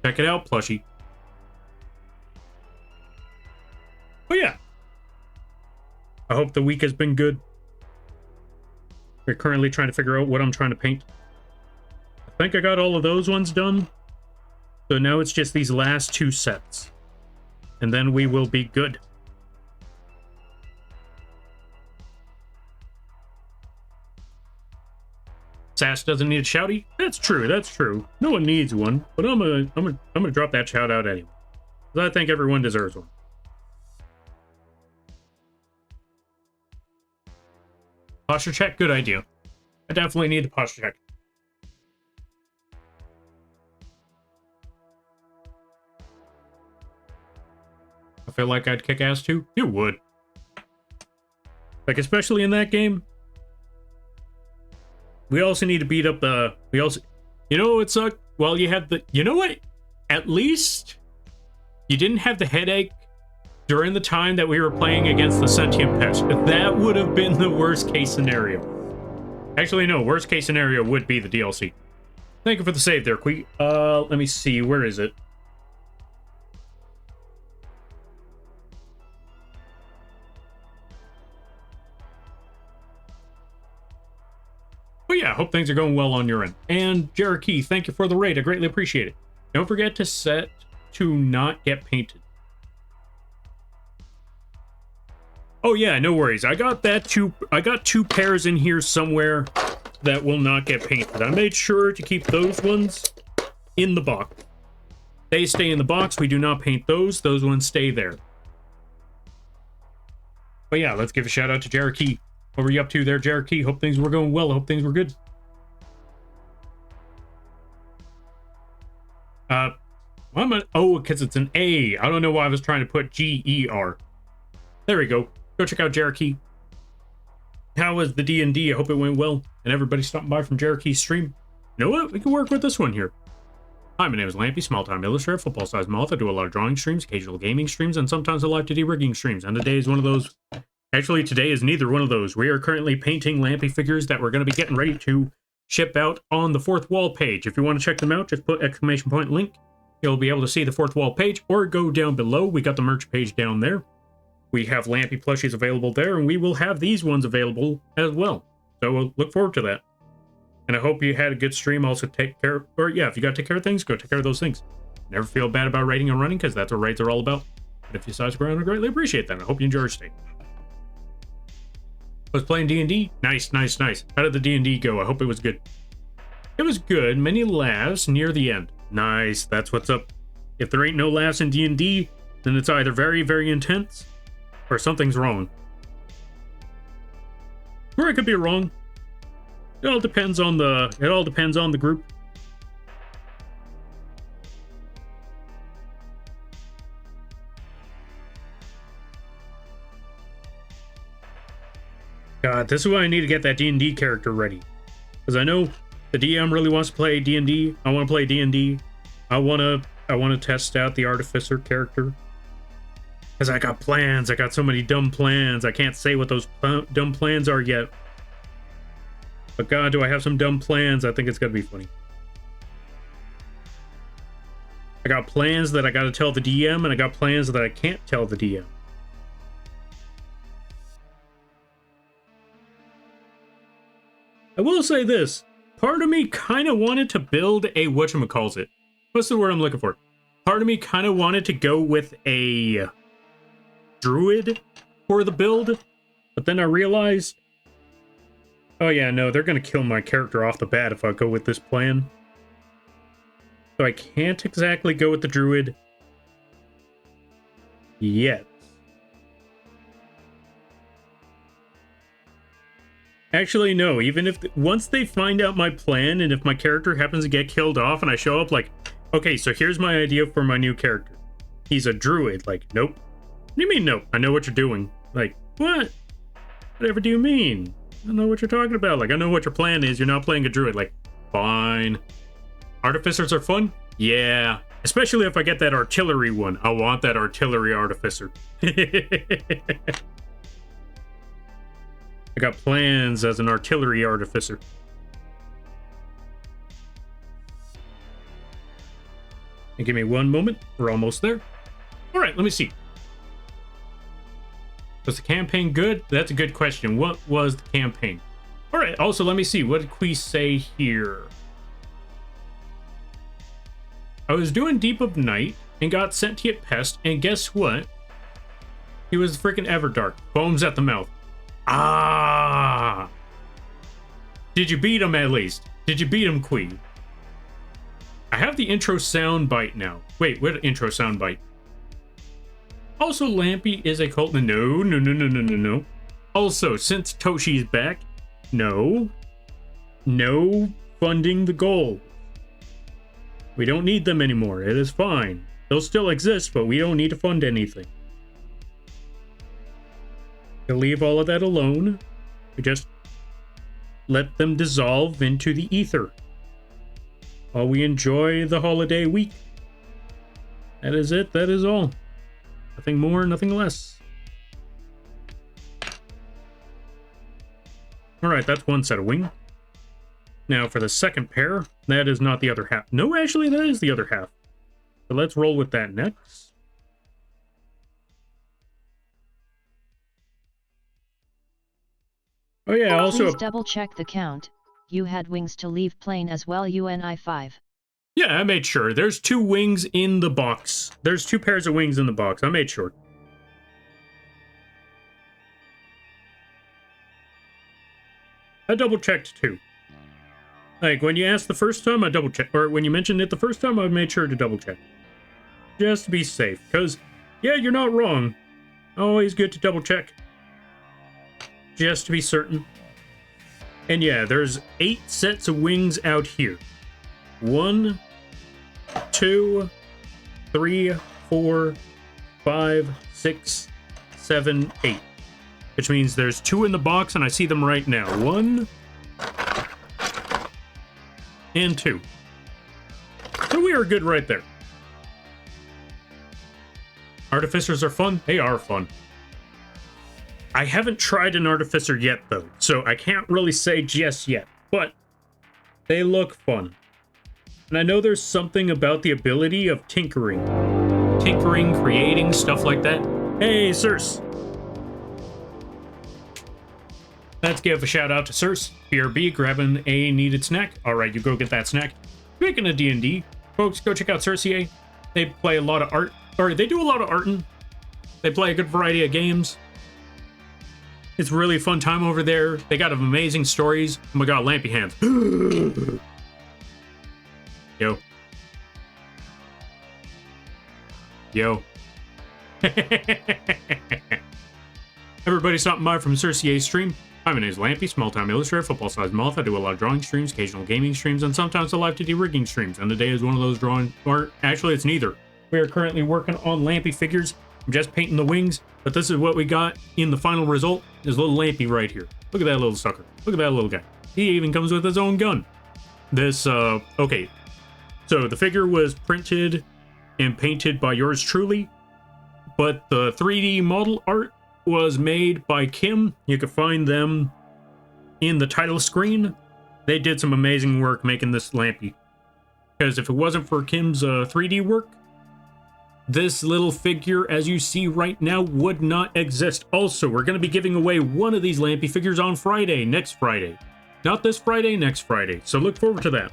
Check it out, plushie. Oh yeah. I hope the week has been good. We're currently trying to figure out what I'm trying to paint. I think I got all of those ones done. So now it's just these last 2 sets. And then we will be good. Sass doesn't need a shouty? That's true. No one needs one, but I'm gonna drop that shout out anyway. Because I think everyone deserves one. Posture check, good idea. I definitely need the posture check. I feel like I'd kick ass too. You would. Like, especially in that game. We also need to beat up the... You know what sucked? Well, you had the... You know what? At least you didn't have the headache during the time that we were playing against the sentient pest. That would have been the worst case scenario. Actually, no, worst case scenario would be the DLC. Thank you for the save there, Quee. Let me see, where is it? But yeah, hope things are going well on your end. And Cherokee, thank you for the raid. I greatly appreciate it. Don't forget to set to not get painted. Oh yeah, no worries. I got two pairs in here somewhere that will not get painted. I made sure to keep those ones in the box. They stay in the box. We do not paint those. Those ones stay there. But yeah, let's give a shout out to Cherokee. What were you up to there, Cherokee? Hope things were going well. Hope things were good. Why am I? Oh, because it's an A. I don't know why I was trying to put G-E-R. There we go. Go check out Cherokee. How was the D&D? I hope it went well. And everybody stopping by from Cherokee's stream. You know what? We can work with this one here. Hi, my name is Lampy, small-time illustrator, football-sized moth. I do a lot of drawing streams, occasional gaming streams, and sometimes a live 2D rigging streams. And today is one of those. Actually, today is neither one of those. We are currently painting Lampy figures that we're going to be getting ready to ship out on the fourth wall page. If you want to check them out, just put exclamation point link. You'll be able to see the fourth wall page, or go down below. We got the merch page down there. We have Lampy plushies available there, and we will have these ones available as well. So we'll look forward to that. And I hope you had a good stream. Also take care of, or yeah, if you got to take care of things, go take care of those things. Never feel bad about raiding and running, because that's what raids are all about. But if you subscribe, I greatly appreciate that. I hope you enjoy your stay. Was playing D&D? Nice, nice, nice. How did the D&D go? I hope it was good. It was good. Many laughs near the end. Nice. That's what's up. If there ain't no laughs in D&D, then it's either very, very intense, or something's wrong. Or I could be wrong. It all depends on the group. God, this is why I need to get that D&D character ready. Because I know the DM really wants to play D&D. I want to play D&D. I want to test out the Artificer character. Because I got plans. I got so many dumb plans. I can't say what those dumb plans are yet. But God, do I have some dumb plans. I think it's going to be funny. I got plans that I got to tell the DM, and I got plans that I can't tell the DM. I will say this. Part of me kind of wanted to build a whatchamacallit. What's the word I'm looking for? Part of me kind of wanted to go with a druid for the build, but then I realized, oh yeah, no, they're going to kill my character off the bat if I go with this plan. So I can't exactly go with the druid yet. Actually, no, even if, once they find out my plan, and if my character happens to get killed off and I show up like, okay, so here's my idea for my new character. He's a druid. Like, nope. What do you mean, nope? I know what you're doing. Like, what? Whatever do you mean? I don't know what you're talking about. Like, I know what your plan is. You're not playing a druid. Like, fine. Artificers are fun? Yeah. Especially if I get that artillery one. I want that artillery artificer. I got plans as an artillery artificer. And give me one moment. We're almost there. All right, let me see. Was the campaign good? That's a good question. What was the campaign? All right, also let me see. What did we say here? I was doing Deep of Night and got Sentient Pest, and guess what? He was freaking Everdark. Foams at the mouth. Ah! Did you beat him at least? Did you beat him, Queen? I have the intro sound bite now. Wait, what intro sound bite? Also, Lampy is a cult. No. Also, since Toshi's back, no funding the goal. We don't need them anymore. It is fine. They'll still exist, but we don't need to fund anything. To leave all of that alone. We just let them dissolve into the ether while we enjoy the holiday week. That is it. That is all. Nothing more, nothing less. Alright, that's one set of wing. Now for the second pair, that is not the other half. No, actually, that is the other half. So let's roll with that next. Oh yeah, also... Please double check the count. You had wings to leave plain as well, UNI 5. Yeah, I made sure. There's 2 wings in the box. There's 2 pairs of wings in the box. I made sure. I double-checked, too. Like, when you asked the first time, I double-checked. Or when you mentioned it the first time, I made sure to double-check. Just to be safe. Because, yeah, you're not wrong. Always good to double-check. Just to be certain. And yeah, there's 8 sets of wings out here. 1, 2, 3, 4, 5, 6, 7, 8. Which means there's 2 in the box, and I see them right now. 1 and 2. So we are good right there. Artificers are fun. They are fun. I haven't tried an artificer yet, though, so I can't really say just yet, but they look fun. And I know there's something about the ability of tinkering. Tinkering, creating, stuff like that. Hey, Circe! Let's give a shout out to Circe. BRB grabbing a needed snack. Alright, you go get that snack. Speaking of D&D, folks, go check out Circe. They play a lot of art, or they do a lot of arting. They play a good variety of games. It's a really fun time over there. They got amazing stories. Oh my god, Lampy hands. Yo. Yo. Everybody stopping by from Circe's stream. Hi, my name is Lampy, small-time illustrator, football-sized moth. I do a lot of drawing streams, occasional gaming streams, and sometimes a live 2D rigging streams. And today is one of those drawing, or actually it's neither. We are currently working on Lampy Figures. I'm just painting the wings, but this is what we got in the final result. Is little Lampy right here. Look at that little sucker. Look at that little guy. He even comes with his own gun. This, okay. So the figure was printed and painted by yours truly, but the 3D model art was made by Kim. You can find them in the title screen. They did some amazing work making this Lampy. Because if it wasn't for Kim's 3D work, this little figure, as you see right now, would not exist. Also, we're going to be giving away one of these Lampy figures on Friday, next Friday. Not this Friday, next Friday. So look forward to that.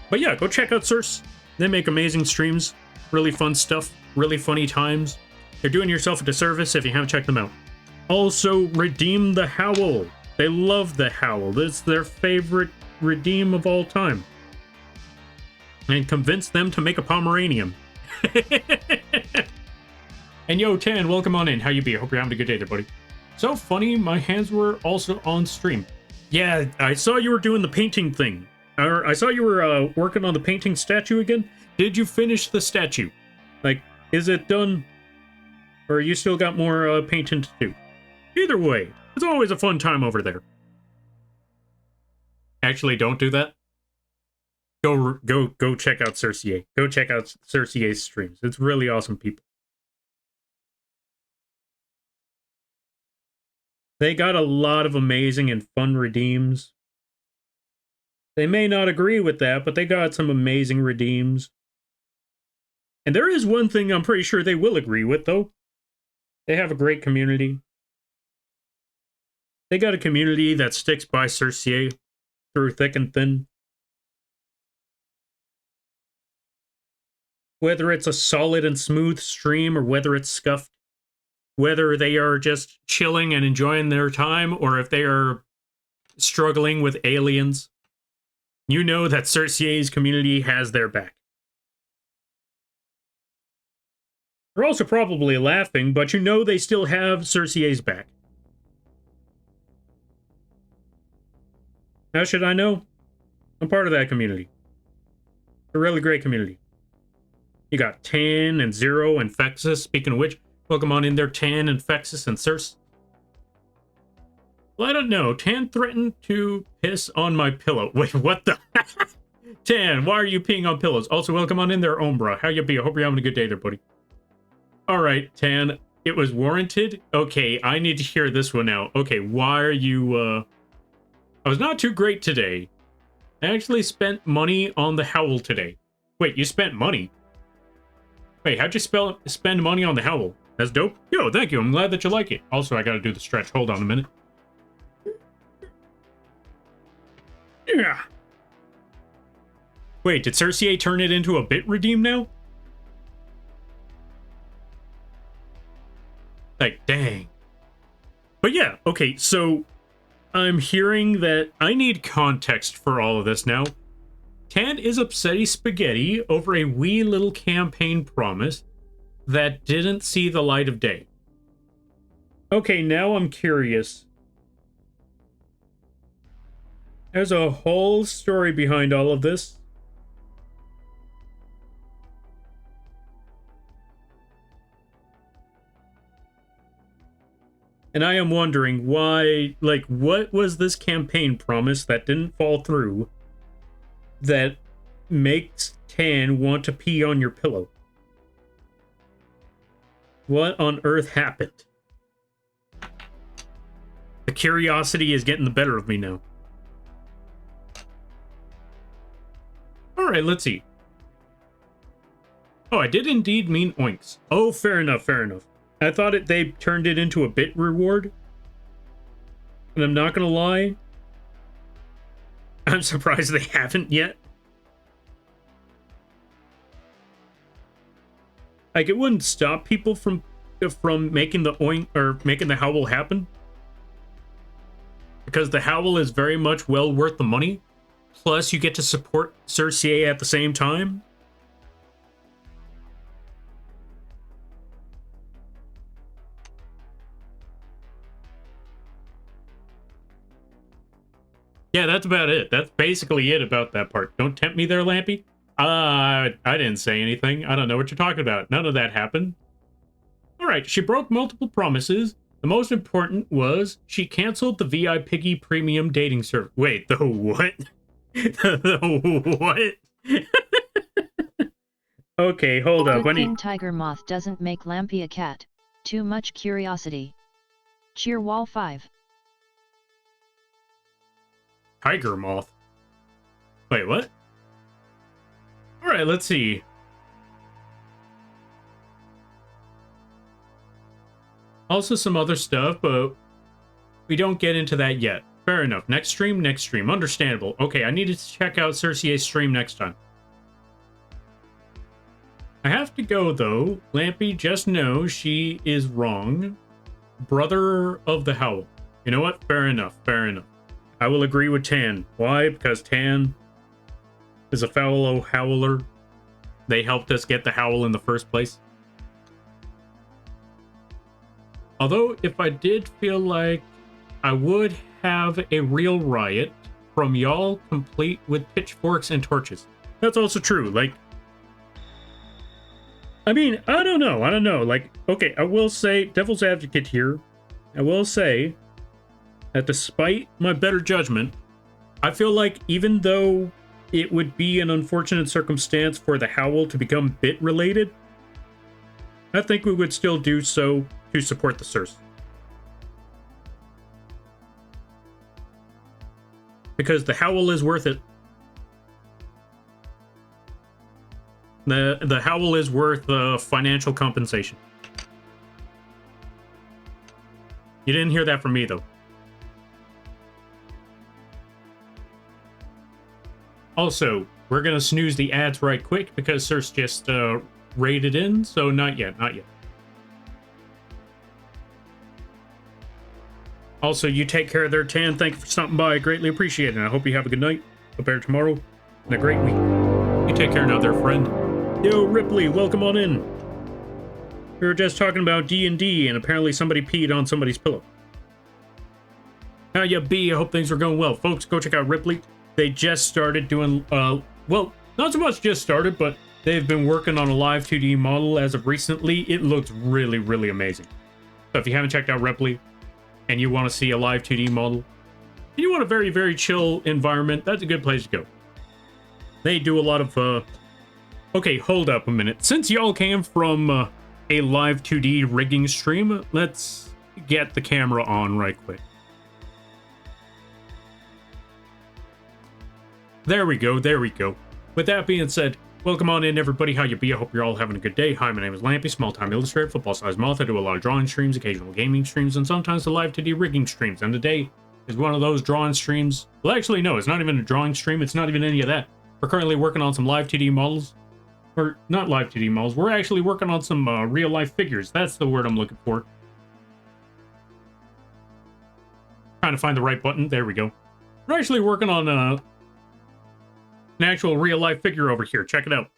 But yeah, go check out Circe. They make amazing streams, really fun stuff, really funny times. You're doing yourself a disservice if you haven't checked them out. Also, redeem the Howl. They love the Howl. It's their favorite redeem of all time. And convince them to make a Pomeranian. And yo, Tan, welcome on in. How you be? I hope you're having a good day there, buddy. So funny, my hands were also on stream. Yeah, I saw you were doing the painting thing. Or I saw you were working on the painting statue again. Did you finish the statue? Like, is it done? Or you still got more painting to do? Either way, it's always a fun time over there. Actually, don't do that. Go check out Circe. Go check out Circe's streams. It's really awesome, people. They got a lot of amazing and fun redeems. They may not agree with that, but they got some amazing redeems. And there is one thing I'm pretty sure they will agree with, though. They have a great community. They got a community that sticks by Circe through thick and thin. Whether it's a solid and smooth stream or whether it's scuffed. Whether they are just chilling and enjoying their time or if they are struggling with aliens. You know that Circe's community has their back. They're also probably laughing, but you know they still have Circe's back. How should I know? I'm part of that community. It's a really great community. You got Tan and Zero and Fexus. Speaking of which, welcome on in there, Tan and Fexus and Circe. Well, I don't know. Tan threatened to piss on my pillow. Wait, what the? Tan, why are you peeing on pillows? Also, welcome on in there, Ombra. How you be? I hope you're having a good day there, buddy. All right, Tan, it was warranted. Okay, I need to hear this one out. Okay, why are you, I was not too great today. I actually spent money on the Howl today. Wait, you spent money? Wait, how'd you spend money on the Howl? That's dope. Yo, thank you. I'm glad that you like it. Also, I gotta do the stretch. Hold on a minute. Yeah. Wait, did Cersei turn it into a bit redeem now? Like, dang. But yeah, okay, so I'm hearing that I need context for all of this now. Tan is upsetty spaghetti over a wee little campaign promise that didn't see the light of day. Okay, now I'm curious. There's a whole story behind all of this. And I am wondering why, like, what was this campaign promise that didn't fall through that makes Tan want to pee on your pillow? What on earth happened? The curiosity is getting the better of me now. Alright, let's see. Oh, I did indeed mean oinks. Oh, fair enough, fair enough. I thought they turned it into a bit reward. And I'm not gonna lie, I'm surprised they haven't yet. Like, it wouldn't stop people from making the oink or making the Howl happen, because the Howl is very much well worth the money. Plus, you get to support Cersei at the same time. Yeah, that's about it. That's basically it about that part. Don't tempt me there, Lampy. I didn't say anything. I don't know what you're talking about. None of that happened. All right, she broke multiple promises. The most important was she canceled the VI Piggy premium dating service. Wait, the what? The what? Okay, hold up. Good thing Tiger Moth doesn't make Lampy a cat. Too much curiosity. Cheer wall 5. Tiger Moth. Wait, what? Alright, let's see. Also some other stuff, but we don't get into that yet. Fair enough. Next stream, next stream. Understandable. Okay, I need to check out Cersei's stream next time. I have to go, though. Lampy, just know she is wrong. Brother of the Howl. You know what? Fair enough. Fair enough. I will agree with Tan. Why? Because Tan is a fellow Howler. They helped us get the Howl in the first place. Although, if I did feel like I would have a real riot from y'all, complete with pitchforks and torches. That's also true. Like, I mean, I don't know. Like, okay, I will say, devil's advocate here, I will say that despite my better judgment, I feel like even though it would be an unfortunate circumstance for the Howl to become bit related, I think we would still do so to support the Cersei. Because the Howl is worth it. The Howl is worth financial compensation. You didn't hear that from me, though. Also, we're gonna snooze the ads right quick because Cersei just raided in, so not yet, not yet. Also, you take care of their Tan. Thank you for stopping by. I greatly appreciate it. I hope you have a good night, a better tomorrow, and a great week. You take care now, there, friend. Yo, Ripley, welcome on in. We were just talking about D&D, and apparently somebody peed on somebody's pillow. How ya be? I hope things are going well. Folks, go check out Ripley. They just started doing, well, not so much just started, but they've been working on a live 2D model as of recently. It looks really, really amazing. So if you haven't checked out Ripley, and you want to see a live 2D model, and you want a very, very chill environment, that's a good place to go. They do a lot of, okay, hold up a minute. Since y'all came from, a live 2D rigging stream. Let's get the camera on right quick. There we go, there we go. With that being said, welcome on in, everybody. How you be? I hope you're all having a good day. Hi, my name is Lampy, small-time illustrator, football-sized moth. I do a lot of drawing streams, occasional gaming streams, and sometimes the live 2D rigging streams. And today is one of those drawing streams. Well, actually, no, it's not even a drawing stream. It's not even any of that. We're currently working on some live 2D models. Or, not live 2D models. We're actually working on some real-life figures. That's the word I'm looking for. Trying to find the right button. There we go. We're actually working on an actual real-life figure over here. Check it out.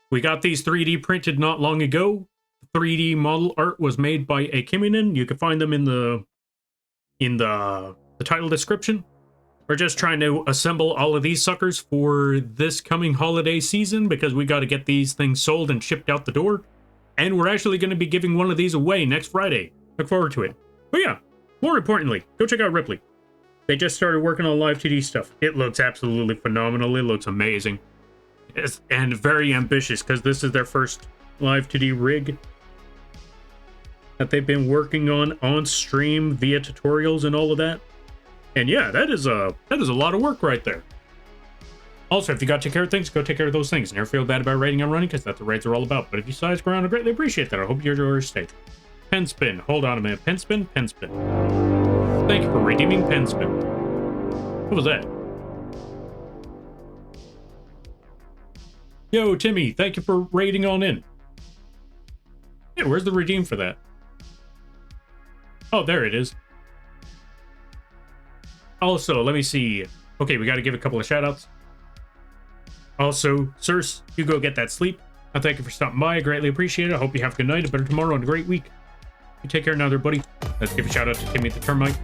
We got these 3D printed not long ago. 3D model art was made by a Kiminen. You can find them in the title description. We're just trying to assemble all of these suckers for this coming holiday season because we got to get these things sold and shipped out the door. And we're actually going to be giving one of these away next Friday. Look forward to it. But yeah, more importantly, go check out Ripley. They just started working on live 2D stuff. It looks absolutely phenomenal. It looks amazing. And very ambitious because this is their first live 2D rig that they've been working on stream via tutorials and all of that. And yeah, that is a lot of work right there. Also, if you got to take care of things, go take care of those things. Never feel bad about raiding and running because that's what raids are all about. But if you size around, I greatly appreciate that. I hope you enjoy your stay. Pen spin. Hold on a minute. Pen spin. Pen spin. Thank you for redeeming pen spin. What was that? Yo, Timmy, thank you for raiding on in. Yeah, where's the redeem for that? Oh, there it is. Also, let me see. Okay, we got to give a couple of shout-outs. Also, Sirs, you go get that sleep. I thank you for stopping by. I greatly appreciate it. I hope you have a good night, a better tomorrow, and a great week. You take care now there, buddy. Let's give a shout-out to Timmy the Termite.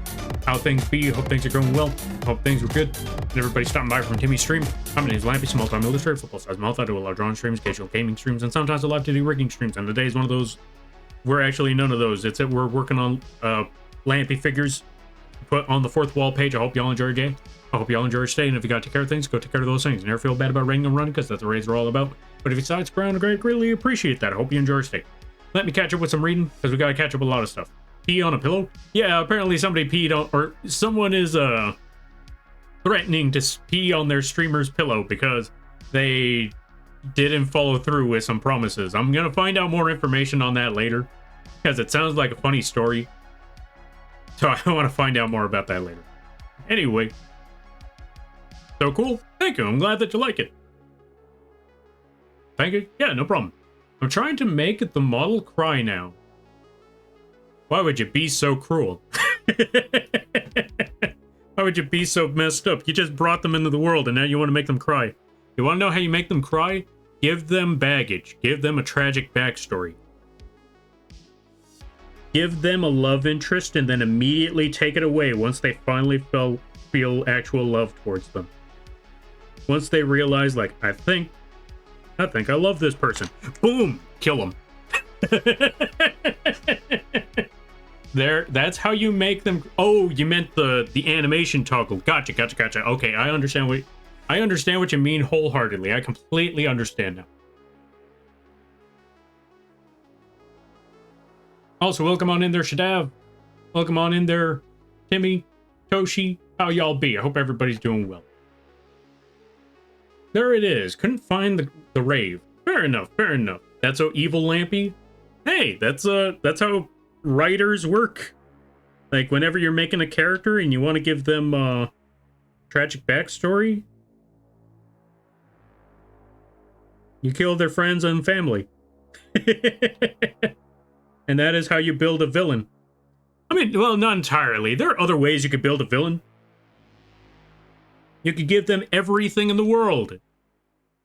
How things be? Hope things are going well. Hope things were good. And everybody stopping by from Timmy's stream. My name is Lampy, small-time illustrator, football-sized mouth. I do a lot of drawing streams, occasional gaming streams, and sometimes I live to do rigging streams. And today is one of those. We're actually none of those. It's that we're working on Lampy Figures. Put on the fourth wall page. I hope y'all enjoy your day. I hope y'all enjoy your stay. And if you got to take care of things, go take care of those things. Never feel bad about raiding and running because that's what raids are all about. But if you side ground, I greatly appreciate that. I hope you enjoy your stay. Let me catch up with some reading because we got to catch up with a lot of stuff. Pee on a pillow? Yeah, apparently somebody peed on, or someone is threatening to pee on their streamer's pillow because they didn't follow through with some promises. I'm gonna find out more information on that later because it sounds like a funny story. So I want to find out more about that later. Anyway, so cool. Thank you. I'm glad that you like it. Thank you. Yeah, no problem. I'm trying to make the model cry now. Why would you be so cruel? Why would you be so messed up? You just brought them into the world and now you want to make them cry. You want to know how you make them cry? Give them baggage. Give them a tragic backstory. Give them a love interest and then immediately take it away once they finally feel actual love towards them. Once they realize, like, I think I love this person. Boom! Kill them. That's how you make them. Oh, you meant the animation toggle. Gotcha. Okay, I understand what you mean wholeheartedly. I completely understand now. Also, welcome on in there, Shadav. Welcome on in there, Timmy, Toshi. How y'all be? I hope everybody's doing well. There it is. Couldn't find the rave. Fair enough. That's so evil, Lampy. Hey, that's how writers work. Like, whenever you're making a character and you want to give them a tragic backstory, you kill their friends and family. And that is how you build a villain. I mean, well, not entirely. There are other ways you could build a villain. You could give them everything in the world.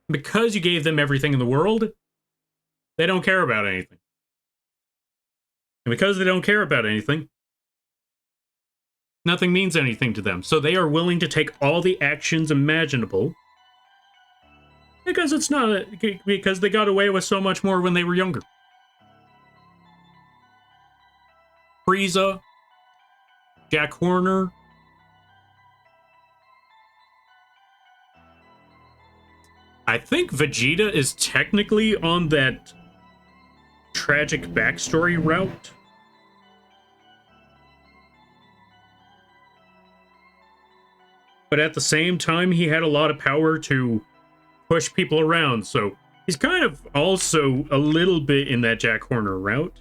Because you gave them everything in the world, they don't care about anything. And because they don't care about anything, nothing means anything to them. So they are willing to take all the actions imaginable because because they got away with so much more when they were younger. Frieza, Jack Horner. I think Vegeta is technically on that tragic backstory route. But at the same time, he had a lot of power to push people around, so he's kind of also a little bit in that Jack Horner route.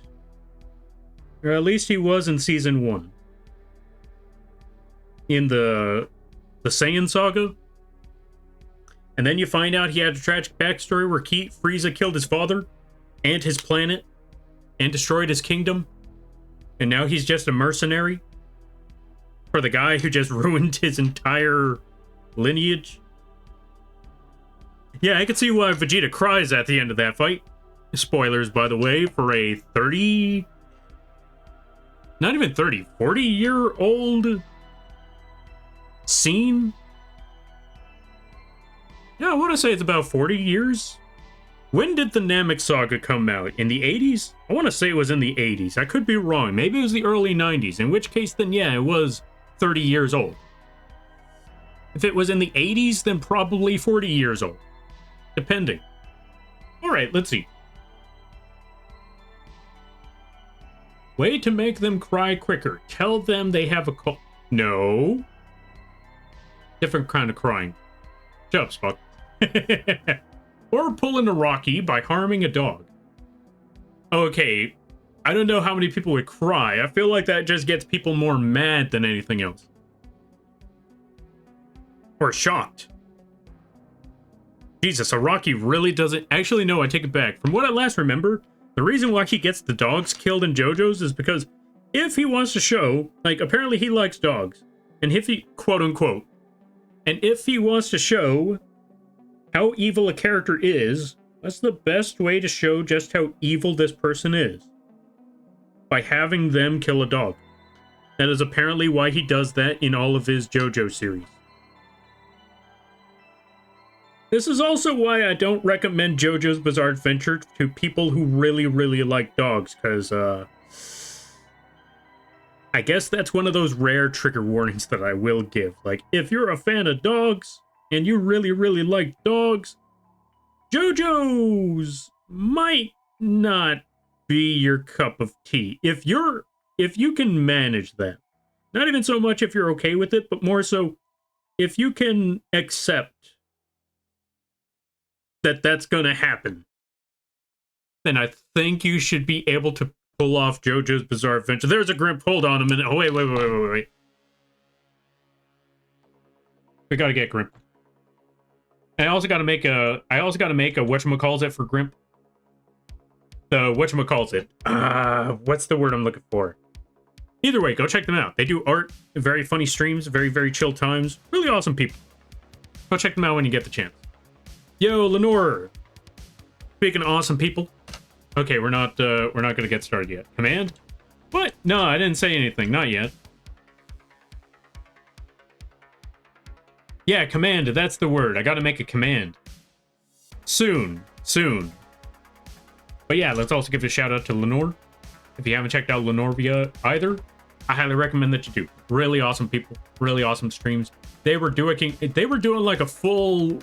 Or at least he was in Season 1. In the Saiyan Saga. And then you find out he had a tragic backstory where Frieza killed his father and his planet and destroyed his kingdom. And now he's just a mercenary for the guy who just ruined his entire lineage. Yeah, I can see why Vegeta cries at the end of that fight. Spoilers, by the way, for a 30... Not even 30, 40-year-old scene? Yeah, I want to say it's about 40 years. When did the Namek Saga come out? In the 80s? I want to say it was in the 80s. I could be wrong. Maybe it was the early 90s, in which case, then yeah, it was 30 years old. If it was in the 80s, then probably 40 years old. Depending. Alright, let's see. Way to make them cry quicker. Tell them they have a cold. No. Different kind of crying. Shut up, Spock. Or pulling a Rocky by harming a dog. Okay. I don't know how many people would cry. I feel like that just gets people more mad than anything else. Or shocked. Jesus, a Rocky really doesn't... Actually, no, I take it back. From what I last remember, the reason why he gets the dogs killed in JoJo's is because if he wants to show... Like, apparently he likes dogs. And if he... Quote-unquote. And if he wants to show how evil a character is, that's the best way to show just how evil this person is. By having them kill a dog. That is apparently why he does that in all of his JoJo series. This is also why I don't recommend JoJo's Bizarre Adventure to people who really, really like dogs, because, I guess that's one of those rare trigger warnings that I will give. Like, if you're a fan of dogs, and you really, really like dogs, JoJo's might not be your cup of tea. If you can manage that. Not even so much if you're okay with it, but more so if you can accept that that's gonna happen, then I think you should be able to pull off JoJo's Bizarre Adventure. There's a Grimp. Hold on a minute. Oh, wait. We gotta get Grimp. I also gotta make a whatchamacallit for Grimp. The whatchamacallit. What's the word I'm looking for? Either way, go check them out. They do art, very funny streams, very, very chill times. Really awesome people. Go check them out when you get the chance. Yo, Lenore. Speaking of awesome people. Okay, we're not gonna get started yet. Command? What? No, I didn't say anything. Not yet. Yeah, command. That's the word. I gotta make a command. Soon. But yeah, let's also give a shout out to Lenore. If you haven't checked out Lenore via either, I highly recommend that you do. Really awesome people. Really awesome streams. They were doing like a full-time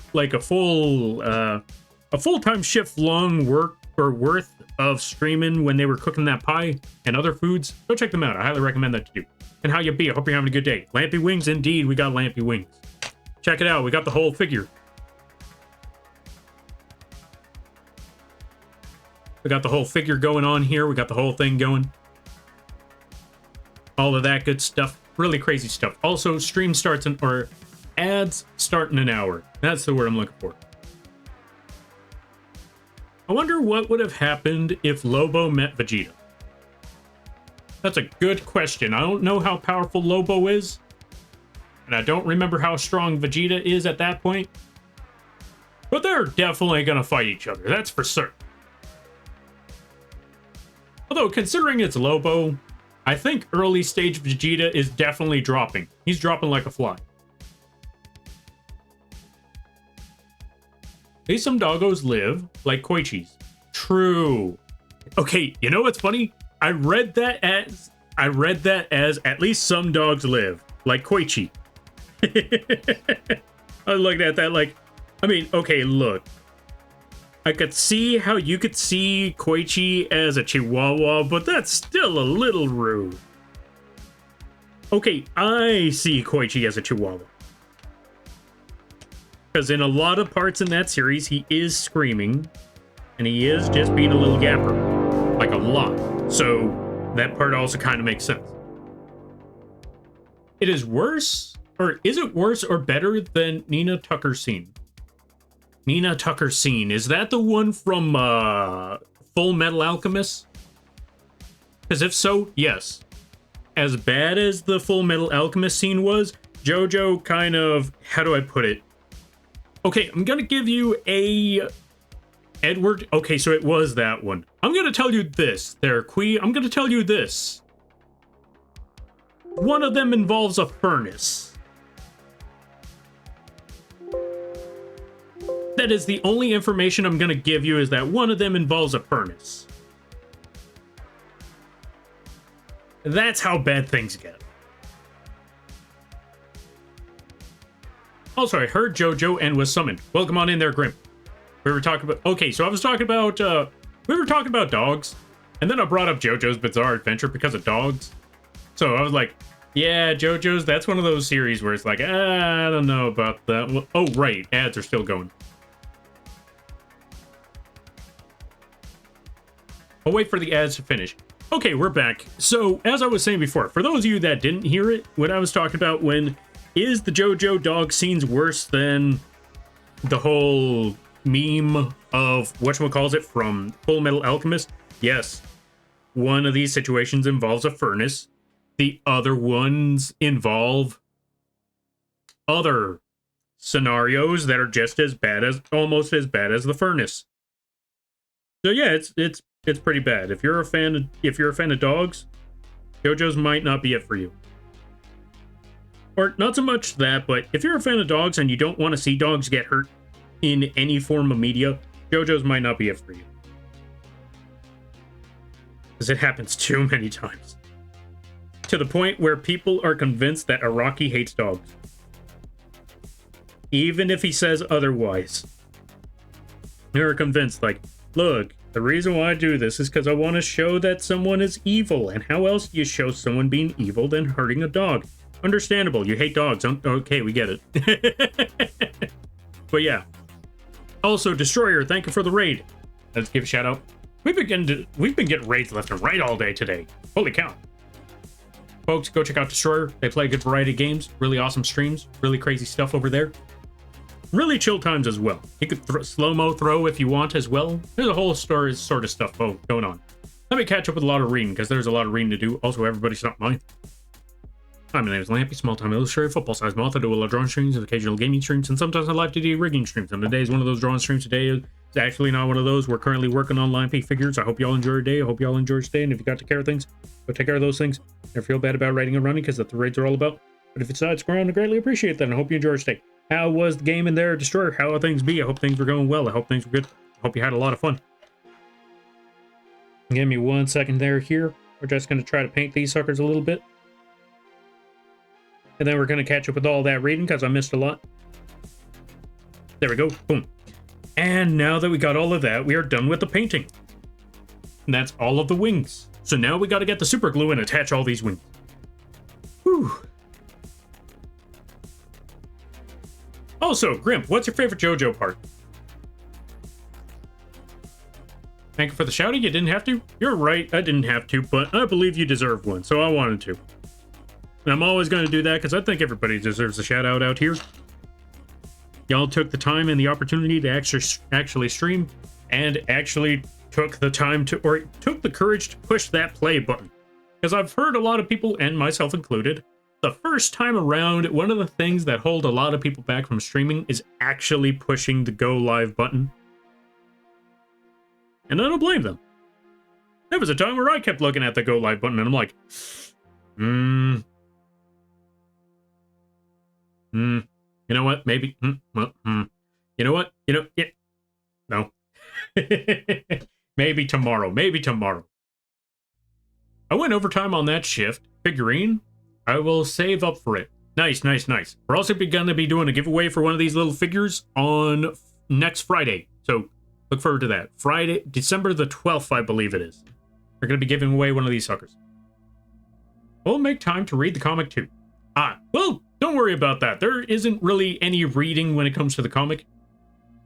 shift long work or worth of streaming when they were cooking that pie and other foods. Go check them out. I highly recommend that you do. And how you be? I hope you're having a good day. Lampy Wings, indeed. We got Lampy Wings. Check it out. We got the whole figure. We got the whole figure going on here. We got the whole thing going. All of that good stuff. Really crazy stuff. Also, stream starts or ads start in an hour. That's the word I'm looking for. I wonder what would have happened if Lobo met Vegeta. That's a good question. I don't know how powerful Lobo is. And I don't remember how strong Vegeta is at that point. But they're definitely going to fight each other. That's for certain. Although, considering it's Lobo, I think early stage Vegeta is definitely dropping. He's dropping like a fly. At least some doggos live, like Koichi's. True. Okay, you know what's funny? I read that as at least some dogs live, like Koichi. I looked at that like, I mean, okay, look. I could see how you could see Koichi as a Chihuahua, but that's still a little rude. Okay, I see Koichi as a Chihuahua. Because in a lot of parts in that series, he is screaming, and he is just being a little yapper. Like a lot. So that part also kind of makes sense. It is worse, or is it worse or better than Nina Tucker's scene? Nina Tucker's scene, is that the one from Full Metal Alchemist? Because if so, yes. As bad as the Full Metal Alchemist scene was, JoJo kind of, how do I put it? Okay, I'm gonna give you a Edward. Okay, so it was that one. I'm gonna tell you this, there, Quee. I'm gonna tell you this. One of them involves a furnace. That is the only information I'm gonna give you, is that one of them involves a furnace. That's how bad things get. Also, I heard JoJo and was summoned. Welcome on in there, Grim. We were talking about... Okay, so I was talking about... we were talking about dogs. And then I brought up JoJo's Bizarre Adventure because of dogs. So I was like, yeah, JoJo's, that's one of those series where it's like, I don't know about that. Well, oh, right. Ads are still going. I'll wait for the ads to finish. Okay, we're back. So, as I was saying before, for those of you that didn't hear it, what I was talking about when... Is the JoJo dog scenes worse than the whole meme of whatchamacallit from Full Metal Alchemist? Yes. One of these situations involves a furnace. The other ones involve other scenarios that are just as bad as, almost as bad as the furnace. So yeah, it's pretty bad. If you're a fan of dogs, JoJo's might not be it for you. Or not so much that, but if you're a fan of dogs and you don't want to see dogs get hurt in any form of media, JoJo's might not be it for you. Because it happens too many times. To the point where people are convinced that Araki hates dogs. Even if he says otherwise. They're convinced, like, look, the reason why I do this is because I want to show that someone is evil. And how else do you show someone being evil than hurting a dog? Understandable, you hate dogs. Okay, we get it. But yeah. Also, Destroyer, thank you for the raid. Let's give a shout out. We've been getting raids left and right all day today. Holy cow. Folks, go check out Destroyer. They play a good variety of games. Really awesome streams. Really crazy stuff over there. Really chill times as well. You could slow-mo throw if you want as well. There's a whole story sort of stuff going on. Let me catch up with a lot of reading, because there's a lot of reading to do. Also, everybody stop by. Hi, my name is Lampy, small-time illustrator, football-sized moth. I do a lot of drawing streams, occasional gaming streams, and sometimes I live to do rigging streams. And today is one of those drawing streams. Today is actually not one of those. We're currently working on Lampy Figures. I hope y'all enjoy your day. I hope y'all enjoy your stay. And if you got to care of things, go take care of those things. Never feel bad about writing and running, because that's what the raids are all about. But if it's side scrolling, I greatly appreciate that. And I hope you enjoy your stay. How was the game in there, Destroyer? How are things be? I hope things were going well. I hope things were good. I hope you had a lot of fun. Give me 1 second there here. We're just going to try to paint these suckers a little bit. And then we're going to catch up with all that reading, because I missed a lot. There we go. Boom. And now that we got all of that, we are done with the painting. And that's all of the wings. So now we got to get the super glue and attach all these wings. Whew. Also, Grim, what's your favorite JoJo part? Thank you for the shouting. You didn't have to. You're right, I didn't have to, but I believe you deserve one, so I wanted to. And I'm always going to do that, because I think everybody deserves a shout out here. Y'all took the time and the opportunity to actually stream, and actually took the time to, or took the courage to push that play button. Because I've heard a lot of people, and myself included, the first time around, one of the things that hold a lot of people back from streaming is actually pushing the go live button. And I don't blame them. There was a time where I kept looking at the go live button and I'm like, you know what? Maybe, you know what? Yeah. No. Maybe tomorrow. I went overtime on that shift. Figurine. I will save up for it. Nice. We're also going to be doing a giveaway for one of these little figures on next Friday. So Look forward to that. Friday, December the 12th, I believe it is. We're going to be giving away one of these suckers. We'll make time to read the comic too. Well, don't worry about that. There isn't really any reading when it comes to the comic.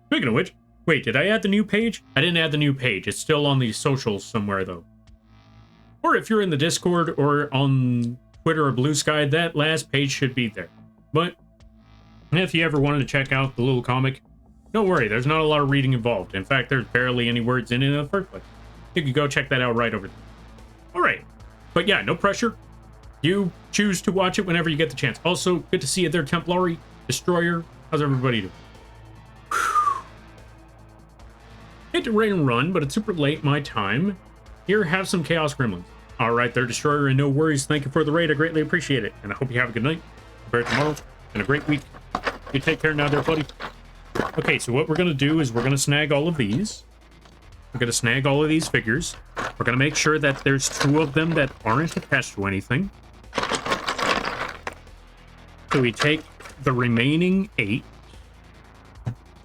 Speaking of which, wait, did I add the new page? I didn't add the new page. It's still on the socials somewhere, though. Or if you're in the Discord or on Twitter or Blue Sky, that last page should be there. But if you ever wanted to check out the little comic, don't worry, there's not a lot of reading involved. In fact, there's barely any words in it in the first place. You can go check that out right over there. All right. But yeah, no pressure. You choose to watch it whenever you get the chance. Also, good to see you there, Templari, Destroyer. How's everybody doing? Hate to raid and run, but it's super late my time. Here, have some Chaos Gremlins. All right, there, Destroyer, and no worries. Thank you for the raid. I greatly appreciate it. And I hope you have a good night, a tomorrow, and a great week. You take care now there, buddy. Okay, so what we're going to do is we're going to snag all of these. We're going to snag all of these figures. We're going to make sure that there's 2 of them that aren't attached to anything. So we take the remaining 8.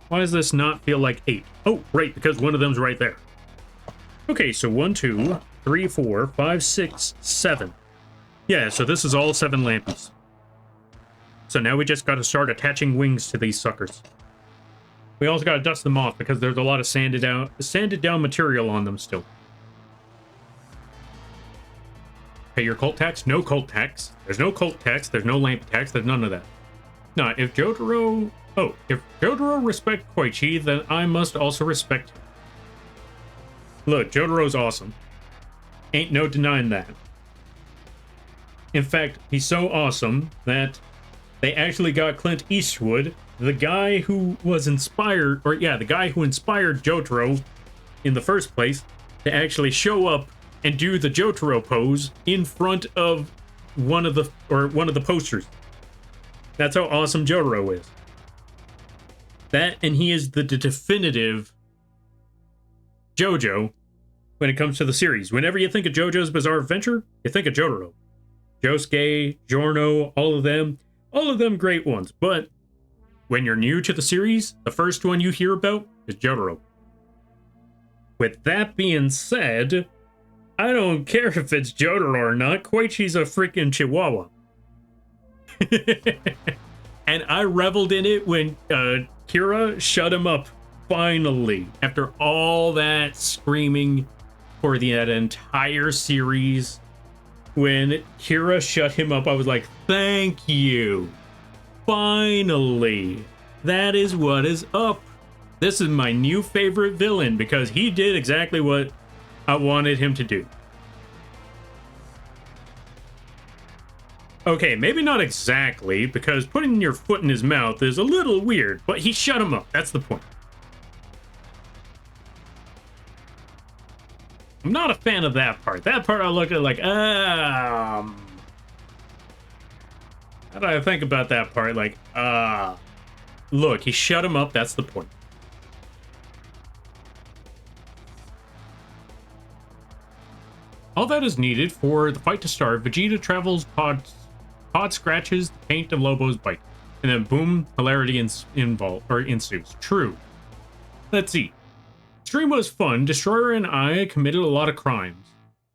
Why does this not feel like 8? Oh, right, because one of them's right there. Okay, so 1, 2, 3, 4, 5, 6, 7. Yeah, so this is all 7 Lampies. So now we just got to start attaching wings to these suckers. We also got to dust them off because there's a lot of sanded down material on them still. Pay your cult tax? No cult tax. There's no cult tax. There's no Lampy tax. There's none of that. Now, if Jotaro... Oh, if Jotaro respects Koichi, then I must also respect him. Look, Jotaro's awesome. Ain't no denying that. In fact, he's so awesome that they actually got Clint Eastwood, the guy who was inspired, or yeah, the guy who inspired Jotaro in the first place, to actually show up and do the Jotaro pose in front of one of the posters. That's how awesome Jotaro is. That, and he is the definitive JoJo when it comes to the series. Whenever you think of JoJo's Bizarre Adventure, you think of Jotaro. Josuke, Giorno, all of them great ones. But when you're new to the series, the first one you hear about is Jotaro. With that being said, I don't care if it's Jotaro or not. Koichi's a freaking chihuahua. And I reveled in it when Kira shut him up, finally. After all that screaming for that entire series, when Kira shut him up, I was like, thank you. Finally. That is what is up. This is my new favorite villain because he did exactly what I wanted him to do. Okay, maybe not exactly, because putting your foot in his mouth is a little weird, but he shut him up. That's the point. I'm not a fan of that part. That part I looked at like, how do I think about that part? Like, look, he shut him up. That's the point. All that is needed for the fight to start. Vegeta travels pod scratches the paint of Lobo's bike, and then boom, hilarity ensues. True. Let's see. Stream was fun. Destroyer and I committed a lot of crimes.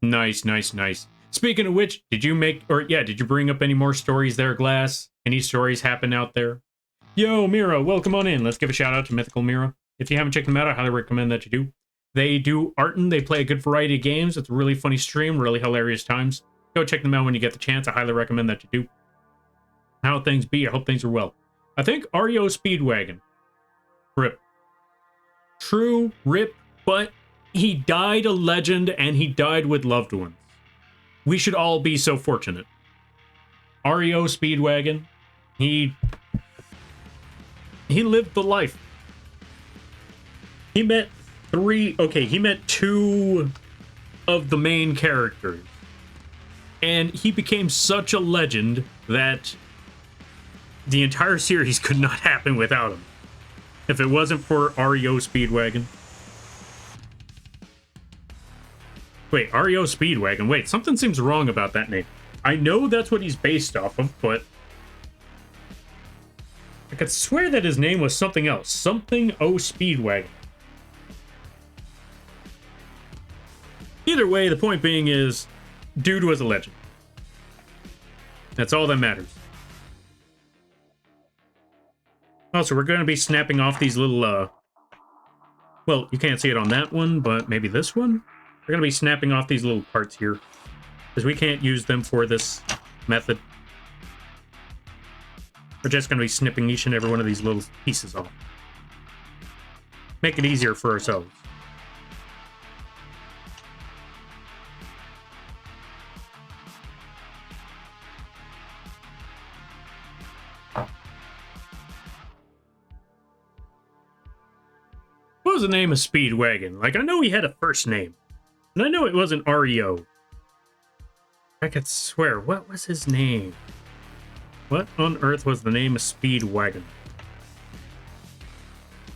Nice, nice, nice. Speaking of which, did you bring up any more stories there, Glass? Any stories happen out there? Yo, Mira, welcome on in. Let's give a shout out to Mythical Mira. If you haven't checked them out, I highly recommend that you do. They do art and they play a good variety of games. It's a really funny stream, really hilarious times. Go check them out when you get the chance. I highly recommend that you do. How things be? I hope things are well. I think REO Speedwagon. RIP. True, RIP, but he died a legend and he died with loved ones. We should all be so fortunate. REO Speedwagon. He lived the life. He met two of the main characters. And he became such a legend that the entire series could not happen without him. If it wasn't for REO Speedwagon. Wait, REO Speedwagon. Wait, something seems wrong about that name. I know that's what he's based off of, but I could swear that his name was something else. Something O Speedwagon. Either way, the point being is, dude was a legend. That's all that matters. Also, we're going to be snapping off these little, well, you can't see it on that one, but maybe this one? We're going to be snapping off these little parts here, because we can't use them for this method. We're just going to be snipping each and every one of these little pieces off. Make it easier for ourselves. What was the name of Speedwagon? Like, I know he had a first name. And I know it wasn't REO. I could swear, what was his name? What on earth was the name of Speedwagon?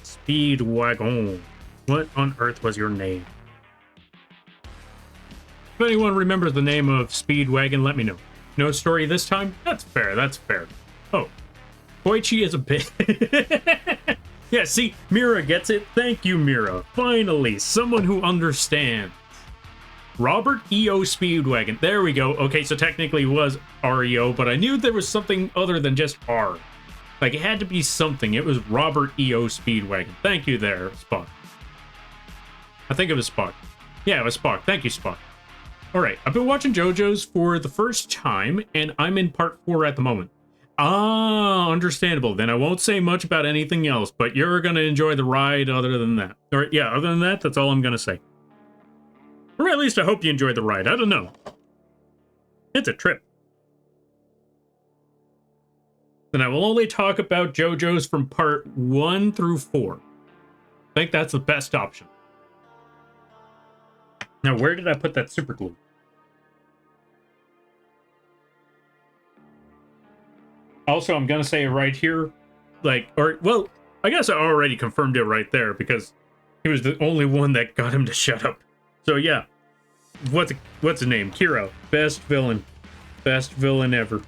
Speedwagon. What on earth was your name? If anyone remembers the name of Speedwagon, let me know. No story this time? That's fair, that's fair. Oh. Koichi is a bit... Yeah, see, Mira gets it. Thank you, Mira. Finally, someone who understands. Robert E.O. Speedwagon. There we go. Okay, so technically it was R.E.O., but I knew there was something other than just R. Like, it had to be something. It was Robert E.O. Speedwagon. Thank you there, Spock. I think it was Spock. Yeah, it was Spock. Thank you, Spock. Alright, I've been watching JoJo's for the first time, and I'm in part 4 at the moment. Ah, understandable. Then I won't say much about anything else, but you're going to enjoy the ride other than that. Or, yeah, other than that, that's all I'm going to say. Or at least I hope you enjoyed the ride. I don't know. It's a trip. Then I will only talk about JoJo's from part 1 through 4. I think that's the best option. Now, where did I put that super glue? Also, I'm gonna say it right here, like, or, well, I guess I already confirmed it right there, because he was the only one that got him to shut up. So, yeah. What's his name? Kiro. Best villain. Best villain ever.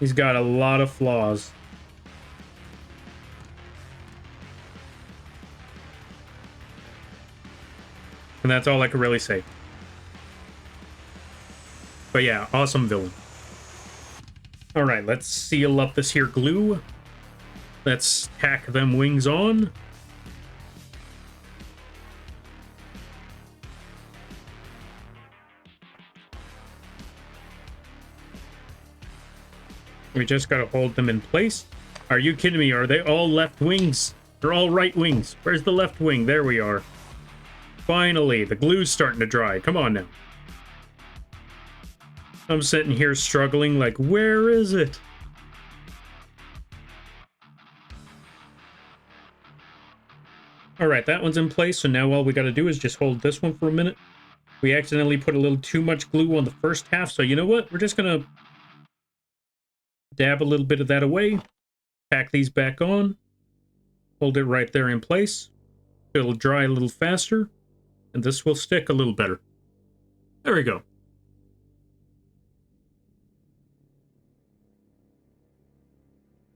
He's got a lot of flaws. And that's all I can really say. But yeah, awesome villain. Alright, let's seal up this here glue. Let's tack them wings on. We just gotta hold them in place. Are you kidding me? Are they all left wings? They're all right wings. Where's the left wing? There we are. Finally, the glue's starting to dry. Come on now. I'm sitting here struggling like, where is it? Alright, that one's in place, so now all we gotta do is just hold this one for a minute. We accidentally put a little too much glue on the first half, so you know what? We're just gonna dab a little bit of that away, tack these back on, hold it right there in place. It'll dry a little faster, and this will stick a little better. There we go.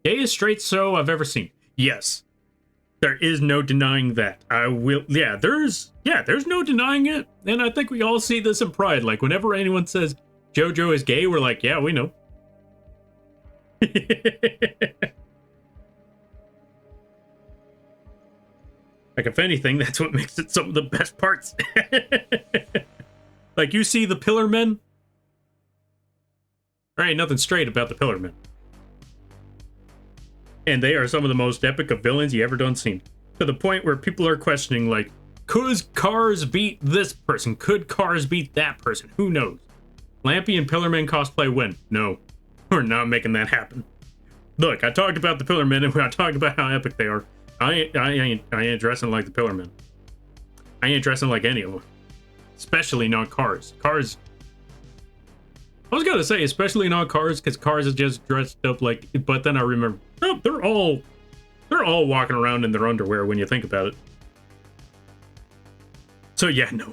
Gayest straight so I've ever seen. Yes. There is no denying that. There's no denying it. And I think we all see this in Pride. Like, whenever anyone says JoJo is gay, we're like, yeah, we know. Like, if anything, that's what makes it some of the best parts. Like, you see the Pillar Men? There ain't nothing straight about the Pillar Men. And they are some of the most epic of villains you ever done seen. To the point where people are questioning, like, could Cars beat this person? Could Cars beat that person? Who knows? Lampy and Pillar Men cosplay win. No. We're not making that happen. Look, I talked about the Pillar Men and I talked about how epic they are. I ain't dressing like the Pillar Men. I ain't dressing like any of them. Especially not Cars. Cars... I was gonna say, especially not Cars, because Cars is just dressed up like... But then I remember, oh, they're all walking around in their underwear when you think about it. So yeah, no.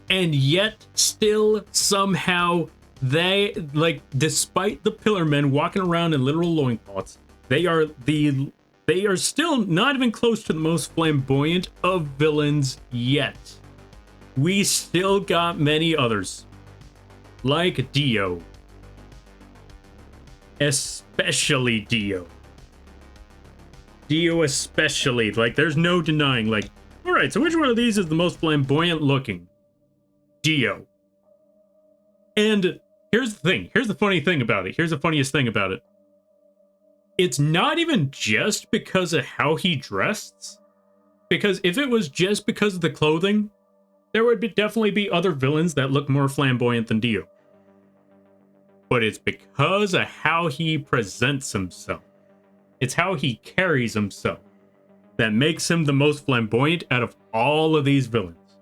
And yet, still, somehow, they, like, despite the Pillar Men walking around in literal loincloths, they are the they are still not even close to the most flamboyant of villains yet. We still got many others, like Dio. Especially Dio. Dio especially, like, there's no denying, like, alright, so which one of these is the most flamboyant looking? Dio. And here's the thing, here's the funny thing about it, here's the funniest thing about it. It's not even just because of how he dressed, because if it was just because of the clothing, there would definitely be other villains that look more flamboyant than Dio. But it's because of how he presents himself. It's how he carries himself that makes him the most flamboyant out of all of these villains.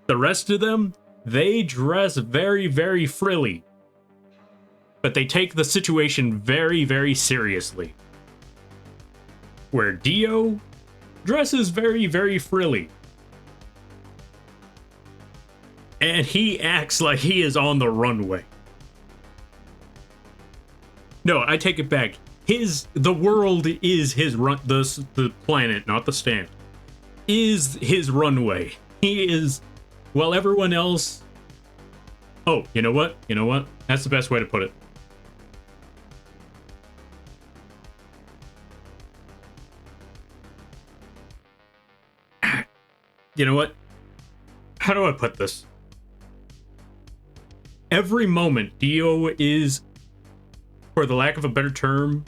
The rest of them, they dress very, very frilly. But they take the situation very, very seriously. Where Dio dresses very, very frilly. And he acts like he is on the runway. No, I take it back. The world is his the planet, not the stand, is his runway. He is, while everyone else... Oh, you know what? You know what? That's the best way to put it. You know what? How do I put this? Every moment, Dio is, for the lack of a better term...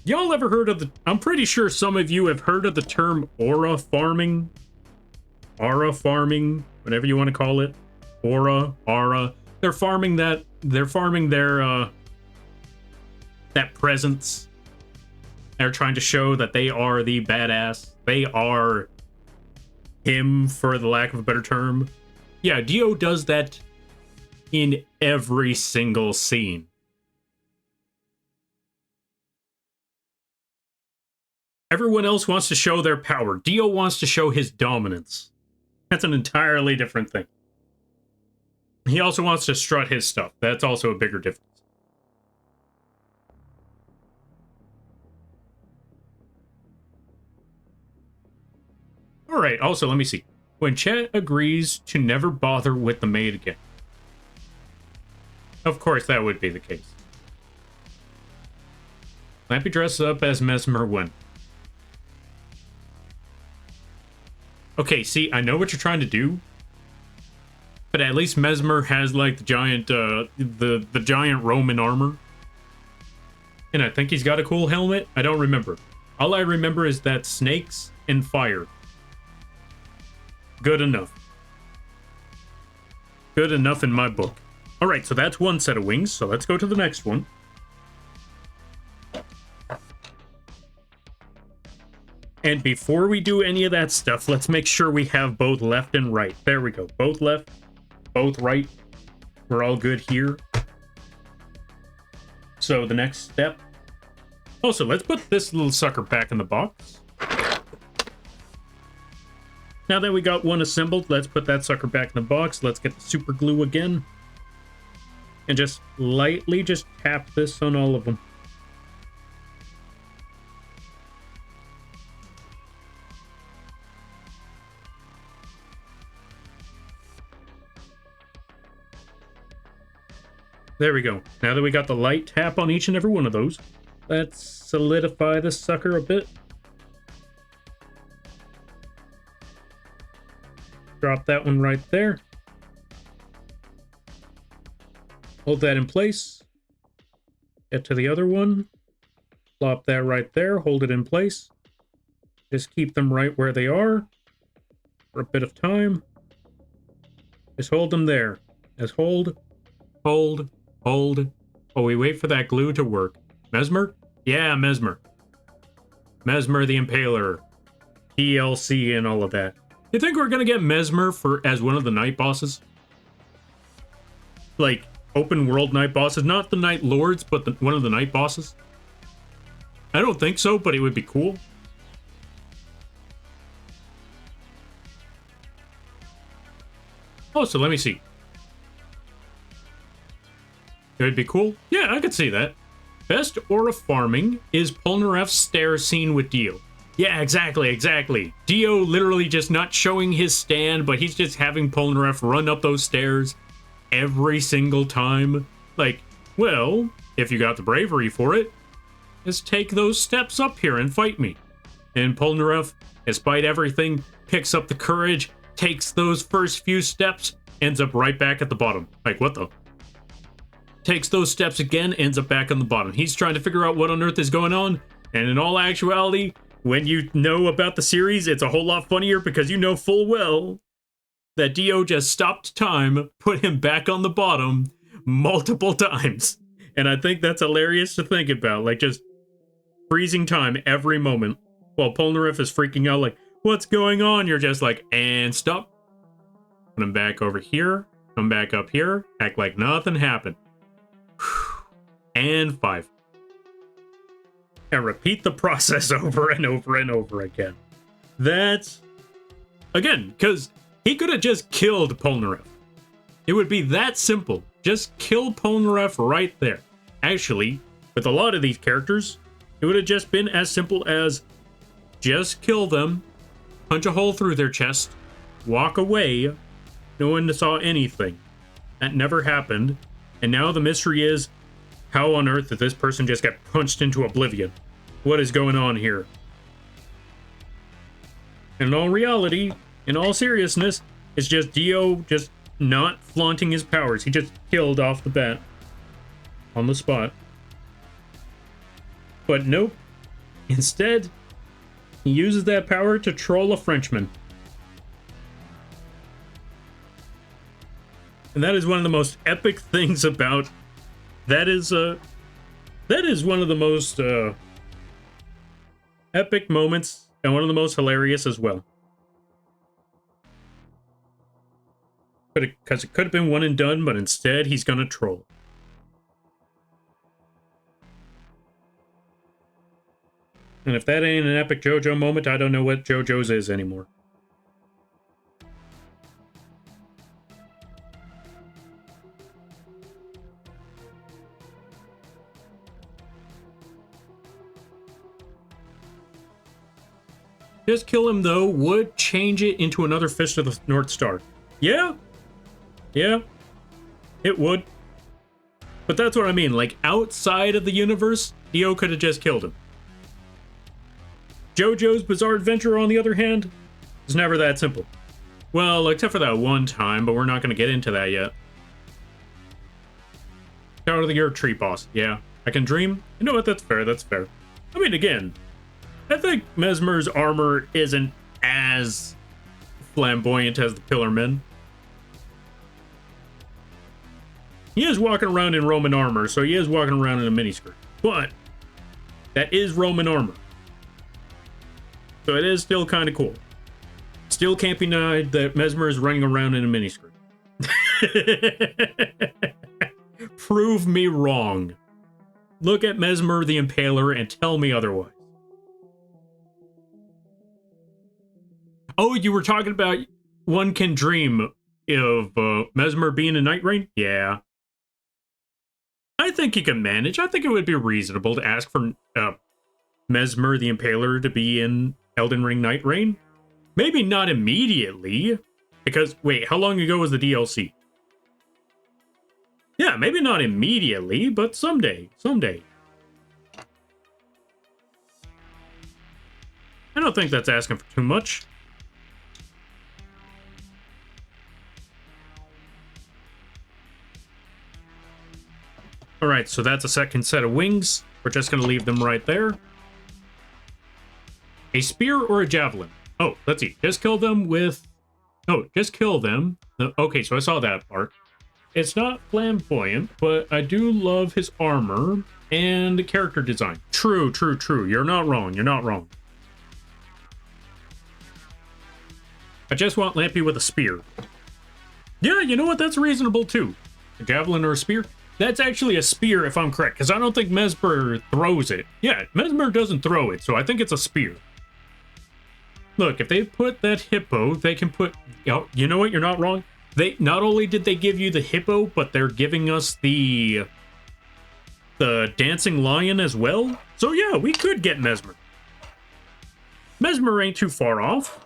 Y'all ever heard of the... I'm pretty sure some of you have heard of the term aura farming. Aura farming, whatever you want to call it. Aura. They're farming that... They're farming their, that presence. They're trying to show that they are the badass. They are him, for the lack of a better term. Yeah, Dio does that in every single scene. Everyone else wants to show their power. Dio wants to show his dominance. That's an entirely different thing. He also wants to strut his stuff. That's also a bigger difference. Alright, also, let me see. When Chet agrees to never bother with the maid again. Of course, that would be the case. Lampy dresses up as Mesmer when? Okay, see, I know what you're trying to do. But at least Mesmer has, like, the giant, the giant Roman armor. And I think he's got a cool helmet. I don't remember. All I remember is that snakes and fire. Good enough. Good enough in my book. Alright, so that's one set of wings, so let's go to the next one. And before we do any of that stuff, let's make sure we have both left and right. There we go. Both left, both right. We're all good here. So the next step. Also, let's put this little sucker back in the box. Now that we got one assembled, let's put that sucker back in the box. Let's get the super glue again. And just lightly just tap this on all of them. There we go. Now that we got the light tap on each and every one of those, let's solidify this sucker a bit. Drop that one right there. Hold that in place. Get to the other one. Plop that right there. Hold it in place. Just keep them right where they are for a bit of time. Just hold them there. Just hold, hold, hold. Oh, we wait for that glue to work. Mesmer? Yeah, Mesmer. Mesmer the Impaler. DLC and all of that. You think we're gonna get Mesmer as one of the night bosses? Like, open world night bosses? Not the Night Lords, but one of the night bosses? I don't think so, but it would be cool. Oh, so let me see. It would be cool? Yeah, I could see that. best aura farming is Polnareff's stair scene with Dio. Yeah, exactly. Dio literally just not showing his stand, but he's just having Polnareff run up those stairs every single time. Like, well, if you got the bravery for it, just take those steps up here and fight me. And Polnareff, despite everything, picks up the courage, takes those first few steps, ends up right back at the bottom. Like, what the? Takes those steps again, ends up back on the bottom. He's trying to figure out what on earth is going on, and in all actuality, when you know about the series, it's a whole lot funnier because you know full well that Dio just stopped time, put him back on the bottom multiple times. And I think that's hilarious to think about, like just freezing time every moment while Polnareff is freaking out like, what's going on? You're just like, and stop. Put him back over here, come back up here, act like nothing happened. And 5. And repeat the process over and over and over again. That's, again, because he could have just killed Polnareff. It would be that simple. Just kill Polnareff right there. Actually, with a lot of these characters, it would have just been as simple as just kill them, punch a hole through their chest, walk away, no one saw anything. That never happened. And now the mystery is, how on earth did this person just get punched into oblivion? What is going on here? In all reality, in all seriousness, it's just Dio just not flaunting his powers. He just killed off the bat. On the spot. But nope. Instead, he uses that power to troll a Frenchman. And that is one of the most epic things about... That is one of the most epic moments, and one of the most hilarious as well. Because it could have been one and done, but instead he's gonna troll. And if that ain't an epic JoJo moment, I don't know what JoJo's is anymore. Just kill him, though, would change it into another Fist of the North Star. Yeah. Yeah. It would. But that's what I mean. Like, outside of the universe, Dio could have just killed him. JoJo's Bizarre Adventure, on the other hand, is never that simple. Well, except for that one time, but we're not going to get into that yet. Tower of the Earth Tree Boss. Yeah. I can dream. You know what? That's fair. That's fair. I mean, again... I think Mesmer's armor isn't as flamboyant as the Pillar Men. He is walking around in Roman armor, so he is walking around in a miniskirt. But that is Roman armor. So it is still kind of cool. Still can't be denied that Mesmer is running around in a miniskirt. Prove me wrong. Look at Mesmer the Impaler and tell me otherwise. Oh, you were talking about one can dream of Mesmer being in Night Rain? Yeah. I think he can manage. I think it would be reasonable to ask for Mesmer the Impaler to be in Elden Ring Night Rain. Maybe not immediately, because, wait, how long ago was the DLC? Yeah, maybe not immediately, but someday. Someday. I don't think that's asking for too much. Alright, so that's a second set of wings. We're just going to leave them right there. A spear or a javelin? Oh, let's see. Just kill them with... Oh, just kill them. Okay, so I saw that part. It's not flamboyant, but I do love his armor and character design. True, true, true. You're not wrong. You're not wrong. I just want Lampy with a spear. Yeah, you know what? That's reasonable, too. A javelin or a spear? That's actually a spear, if I'm correct, because I don't think Mesmer throws it. Yeah, Mesmer doesn't throw it, so I think it's a spear. Look, if they put that hippo, they can put... Oh, you know what? You're not wrong. They not only did they give you the hippo, but they're giving us the the Dancing Lion as well. So yeah, we could get Mesmer. Mesmer ain't too far off.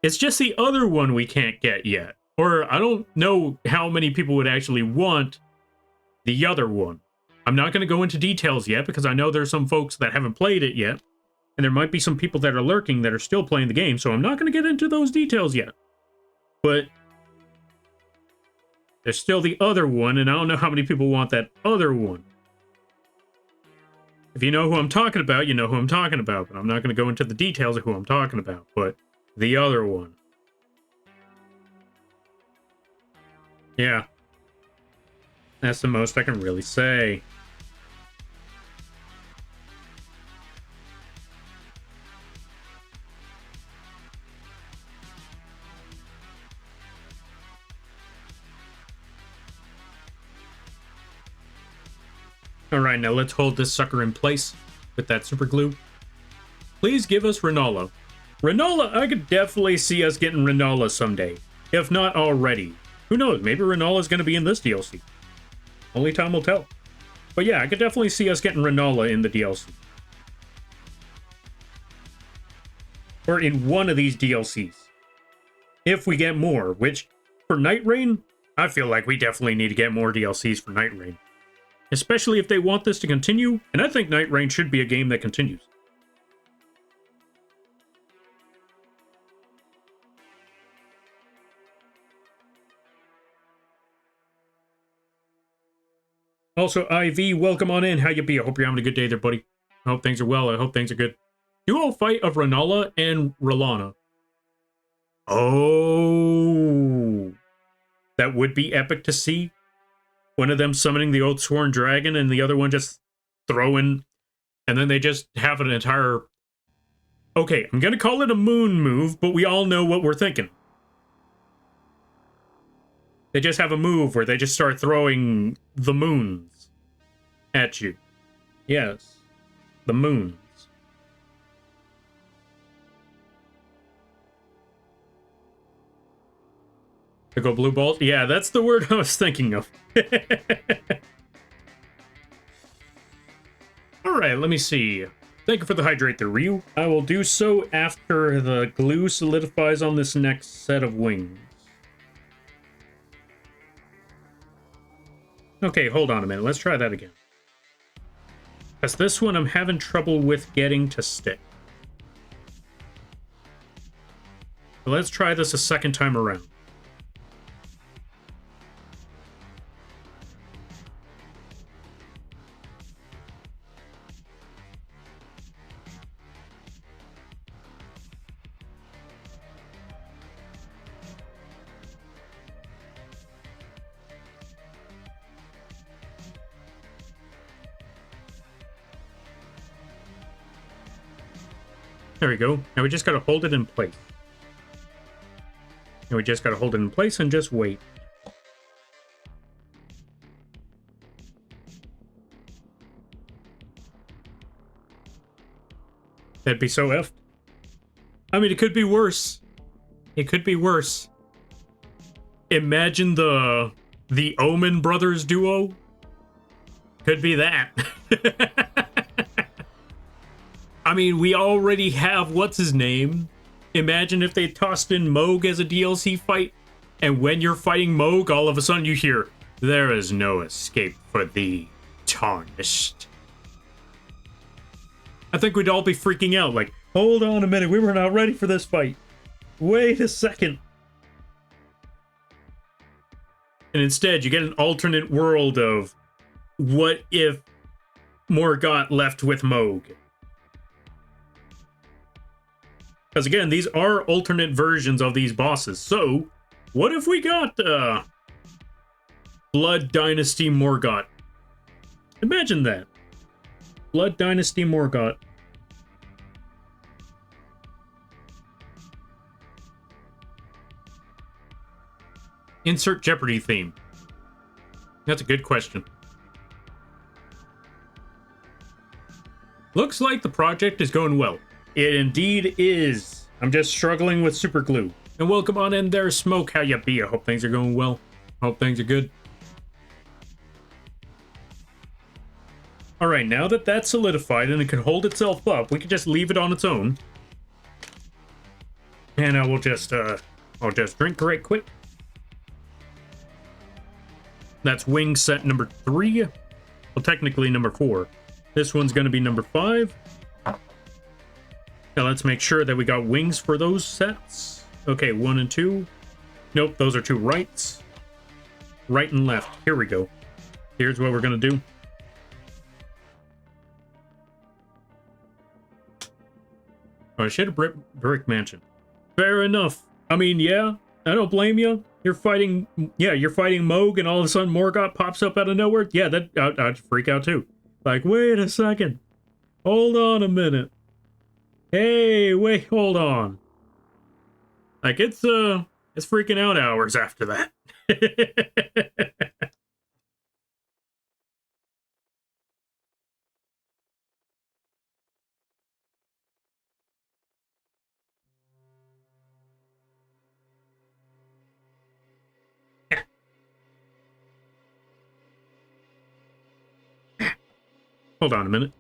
It's just the other one we can't get yet. Or I don't know how many people would actually want the other one. I'm not going to go into details yet because I know there's some folks that haven't played it yet. And there might be some people that are lurking that are still playing the game. So I'm not going to get into those details yet. But there's still the other one, and I don't know how many people want that other one. If you know who I'm talking about, you know who I'm talking about. But I'm not going to go into the details of who I'm talking about. But the other one. Yeah. That's the most I can really say. Alright, now let's hold this sucker in place with that super glue. Please give us Rinola. Rinola, I could definitely see us getting Rinola someday. If not already. Who knows, maybe Rinola's going to be in this DLC. Only time will tell. But yeah, I could definitely see us getting Rinola in the DLC. Or in one of these DLCs. If we get more, which, for Night Rain, I feel like we definitely need to get more DLCs for Night Rain. Especially if they want this to continue, and I think Night Rain should be a game that continues. Also, IV, welcome on in. How you be? I hope you're having a good day there, buddy. I hope things are well. I hope things are good. Duo fight of Rinola and Rolana. Oh, that would be epic to see. One of them summoning the Oathsworn Dragon and the other one just throwing, and then they just have an entire... Okay, I'm going to call it a moon move, but we all know what we're thinking. They just have a move where they just start throwing the moons at you. Yes, the moons. To go blue bolt? Yeah, that's the word I was thinking of. Alright, let me see. Thank you for the hydrate there, Ryu. I will do so after the glue solidifies on this next set of wings. Okay, hold on a minute. Let's try that again. Because this one I'm having trouble with getting to stick. So let's try this a second time around. There we go. Now we just gotta hold it in place. And we just gotta hold it in place and just wait. That'd be so effed. I mean, it could be worse. It could be worse. Imagine the Omen Brothers duo. Could be that. I mean, we already have what's his name. Imagine if they tossed in Moog as a DLC fight, and when you're fighting Moog, all of a sudden you hear, "There is no escape for thee, tarnished." I think we'd all be freaking out, like, hold on a minute, we were not ready for this fight. Wait a second. And instead, you get an alternate world of, what if Morgott left with Moog? Because again, these are alternate versions of these bosses. So, what if we got Blood Dynasty Morgott? Imagine that. Blood Dynasty Morgott. Insert Jeopardy theme. That's a good question. Looks like the project is going well. It indeed is. I'm just struggling with super glue. And welcome on in there, Smoke. How you be? I hope things are going well. I hope things are good. All right, now that that's solidified and it can hold itself up, we can just leave it on its own. And I will just, I'll just drink right quick. That's wing set number 3. Well, technically number 4. This one's going to be number 5. Now let's make sure that we got wings for those sets. Okay, 1 and 2. Nope, those are 2 rights. Right and left. Here we go. Here's what we're going to do. Oh, I should have brick mansion. Fair enough. I mean, yeah, I don't blame you. You're fighting Moog, and all of a sudden Morgoth pops up out of nowhere. Yeah, I'd freak out too. Like, wait a second. Hold on a minute. Hey, wait, hold on. Like, it's freaking out hours after that. Hold on a minute.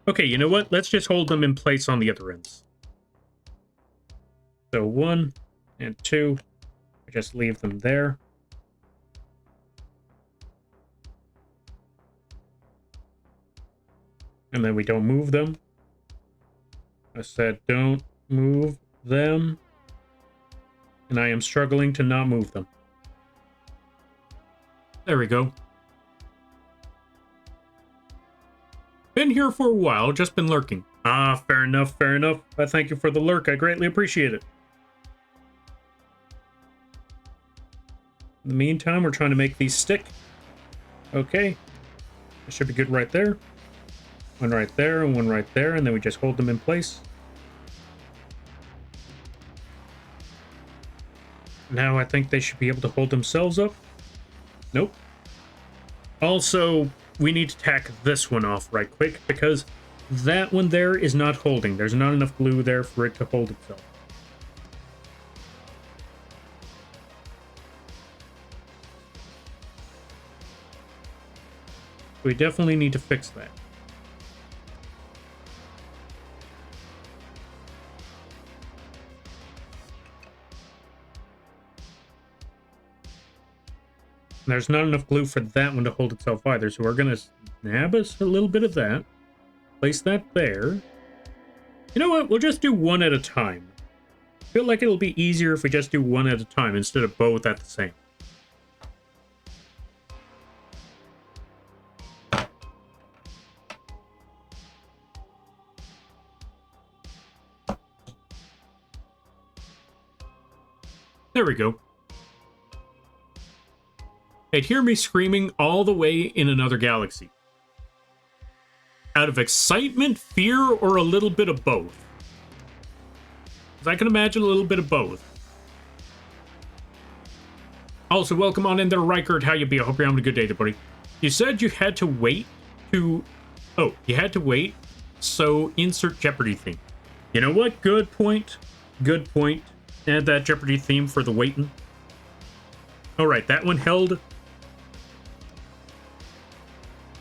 Okay, you know what? Let's just hold them in place on the other ends. So 1 and 2. Just leave them there. And then we don't move them. I said don't move them. And I am struggling to not move them. There we go. Been here for a while, just been lurking. Ah, fair enough, fair enough. I thank you for the lurk, I greatly appreciate it. In the meantime, we're trying to make these stick. Okay. That should be good right there. One right there, and one right there, and then we just hold them in place. Now I think they should be able to hold themselves up. Nope. Also, we need to tack this one off right quick, because that one there is not holding. There's not enough glue there for it to hold itself. We definitely need to fix that. There's not enough glue for that one to hold itself either, so we're going to snab us a little bit of that. Place that there. You know what? We'll just do one at a time. I feel like it'll be easier if we just do one at a time instead of both at the same. There we go. They'd hear me screaming all the way in another galaxy. Out of excitement, fear, or a little bit of both? Because I can imagine a little bit of both. Also, welcome on in there, Reichert. How you be? I hope you're having a good day there, buddy. You said you had to wait to... Oh, you had to wait, so insert Jeopardy theme. You know what? Good point. Good point. Add that Jeopardy theme for the waiting. Alright, that one held.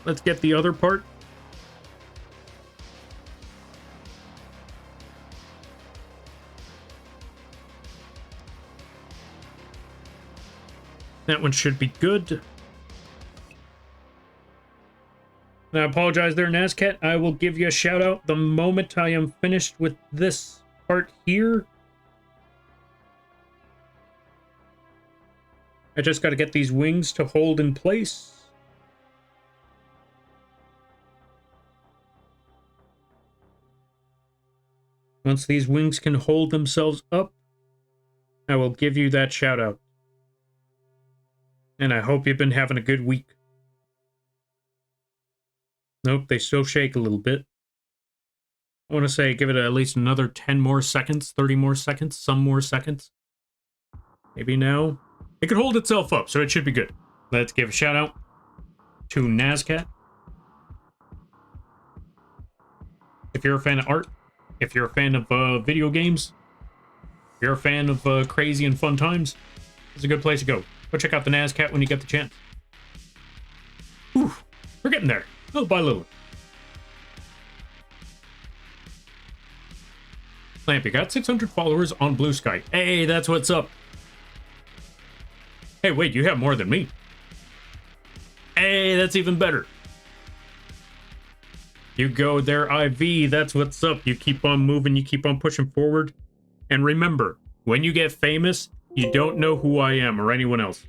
Let's get the other part. That one should be good. Now, I apologize there, Nazcat. I will give you a shout out the moment I am finished with this part here. I just got to get these wings to hold in place. Once these wings can hold themselves up, I will give you that shout out. And I hope you've been having a good week. Nope, they still shake a little bit. I want to say give it at least another 10 more seconds, 30 more seconds, some more seconds. Maybe now. It can hold itself up, so it should be good. Let's give a shout out to Nazcat. If you're a fan of art, if you're a fan of video games, if you're a fan of crazy and fun times, it's a good place to go. Go check out the Nazcat when you get the chance. Whew, we're getting there, little by little. Lampy got 600 followers on Blue Sky. Hey, that's what's up. Hey, wait, you have more than me. Hey, that's even better. You go there, IV, that's what's up. You keep on moving, you keep on pushing forward. And remember, when you get famous, you don't know who I am or anyone else.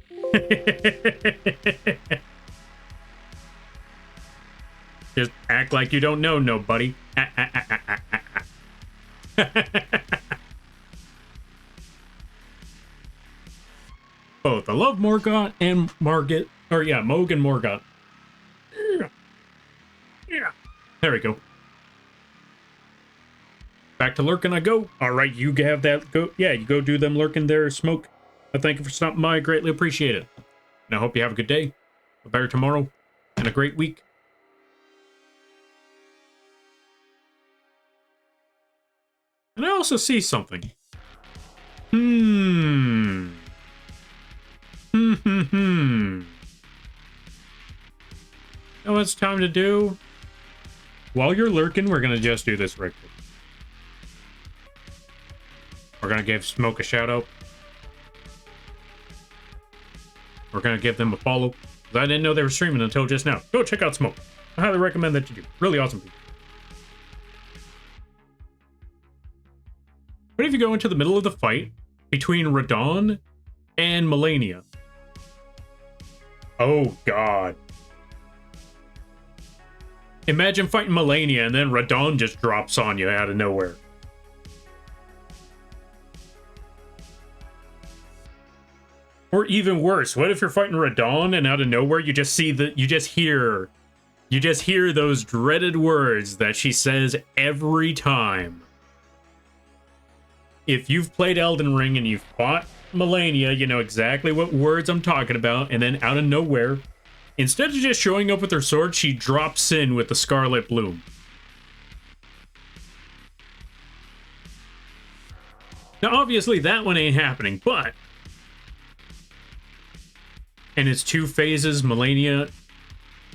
Just act like you don't know nobody. Both. I love Morgott and Margit. Or yeah, Moog and Morgott. Yeah. There we go. Back to lurking I go. Alright, you have that go. Yeah, you go do them lurking there, Smoke. I thank you for stopping by. I greatly appreciate it. And I hope you have a good day, a better tomorrow, and a great week. And I also see something. You know what it's time to do? While you're lurking, we're gonna just do this right quick. We're gonna give Smoke a shout out. We're gonna give them a follow. 'Cause I didn't know they were streaming until just now. Go check out Smoke. I highly recommend that you do. Really awesome people. What if you go into the middle of the fight between Radon and Melania? Oh god. Imagine fighting Melania and then Radon just drops on you out of nowhere. Or even worse, what if you're fighting Radon and out of nowhere you just hear those dreaded words that she says every time. If you've played Elden Ring and you've fought Melania, you know exactly what words I'm talking about, and then out of nowhere, instead of just showing up with her sword, she drops in with the Scarlet Bloom. Now, obviously, that one ain't happening, but... And it's 2 phases, Melania...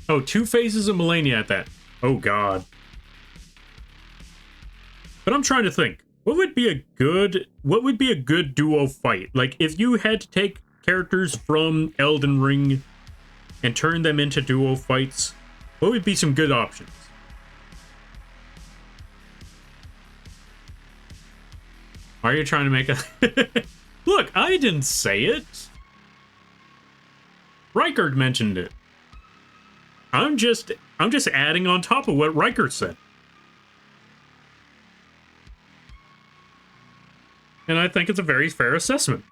Oh, 2 phases of Melania at that. Oh, God. But I'm trying to think. What would be a good duo fight? Like, if you had to take characters from Elden Ring and turn them into duo fights, what would be some good options? Are you trying to make a... Look, I didn't say it. Reichard mentioned it. I'm just adding on top of what Reichard said. And I think it's a very fair assessment.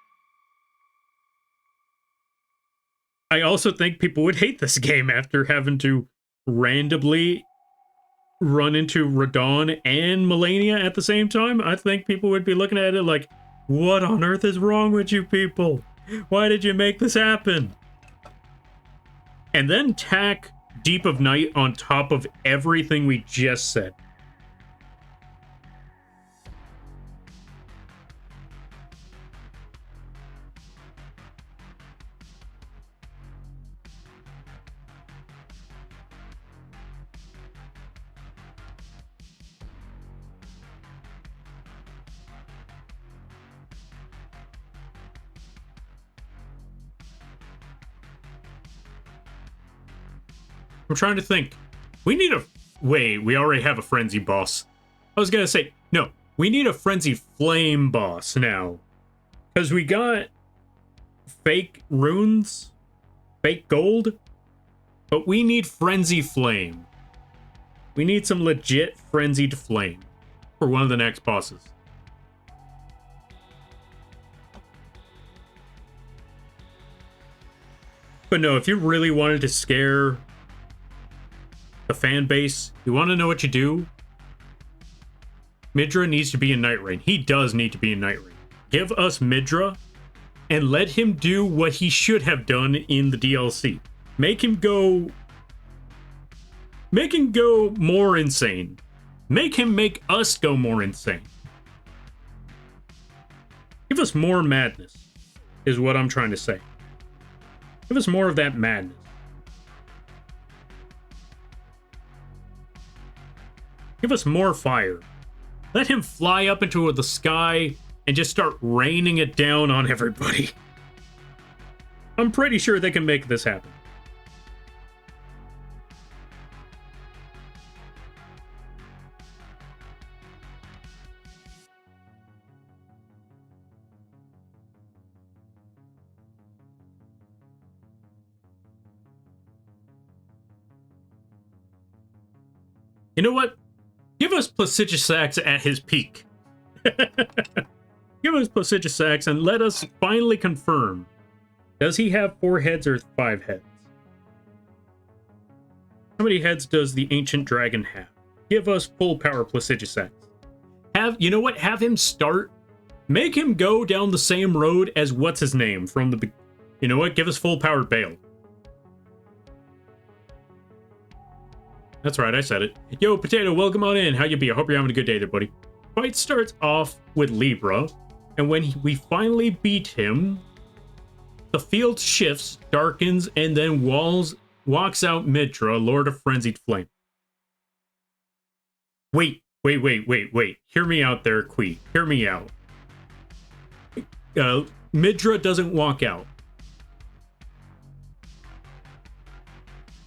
I also think people would hate this game after having to randomly run into Radon and Melania at the same time. I think people would be looking at it like, what on earth is wrong with you people? Why did you make this happen? And then tack Deep of Night on top of everything we just said. I'm trying to think. We need a... Wait, we already have a Frenzy boss. I was gonna say, no, we need a Frenzy Flame boss now. Because we got fake runes, fake gold, but we need Frenzy Flame. We need some legit Frenzied Flame for one of the next bosses. But no, if you really wanted to scare the fan base, you want to know what you do? Midra needs to be in Night Rain. He does need to be in Night Rain. Give us Midra and let him do what he should have done in the DLC. Make him go more insane. Make him make us go more insane. Give us more madness, is what I'm trying to say. Give us more of that madness. Give us more fire. Let him fly up into the sky and just start raining it down on everybody. I'm pretty sure they can make this happen. You know what? Give us Placidusax at his peak. Give us Placidusax and let us finally confirm. Does he have 4 heads or 5 heads? How many heads does the ancient dragon have? Give us full power Placidusax. You know what? Have him start. Make him go down the same road as what's his name from the. You know what? Give us full power Bale. That's right, I said it. Yo, Potato, welcome on in. How you be? I hope you're having a good day there, buddy. Fight starts off with Libra, and when we finally beat him, the field shifts, darkens, and then walks out Midra, Lord of Frenzied Flame. Wait. Hear me out there, Quee. Hear me out. Midra doesn't walk out.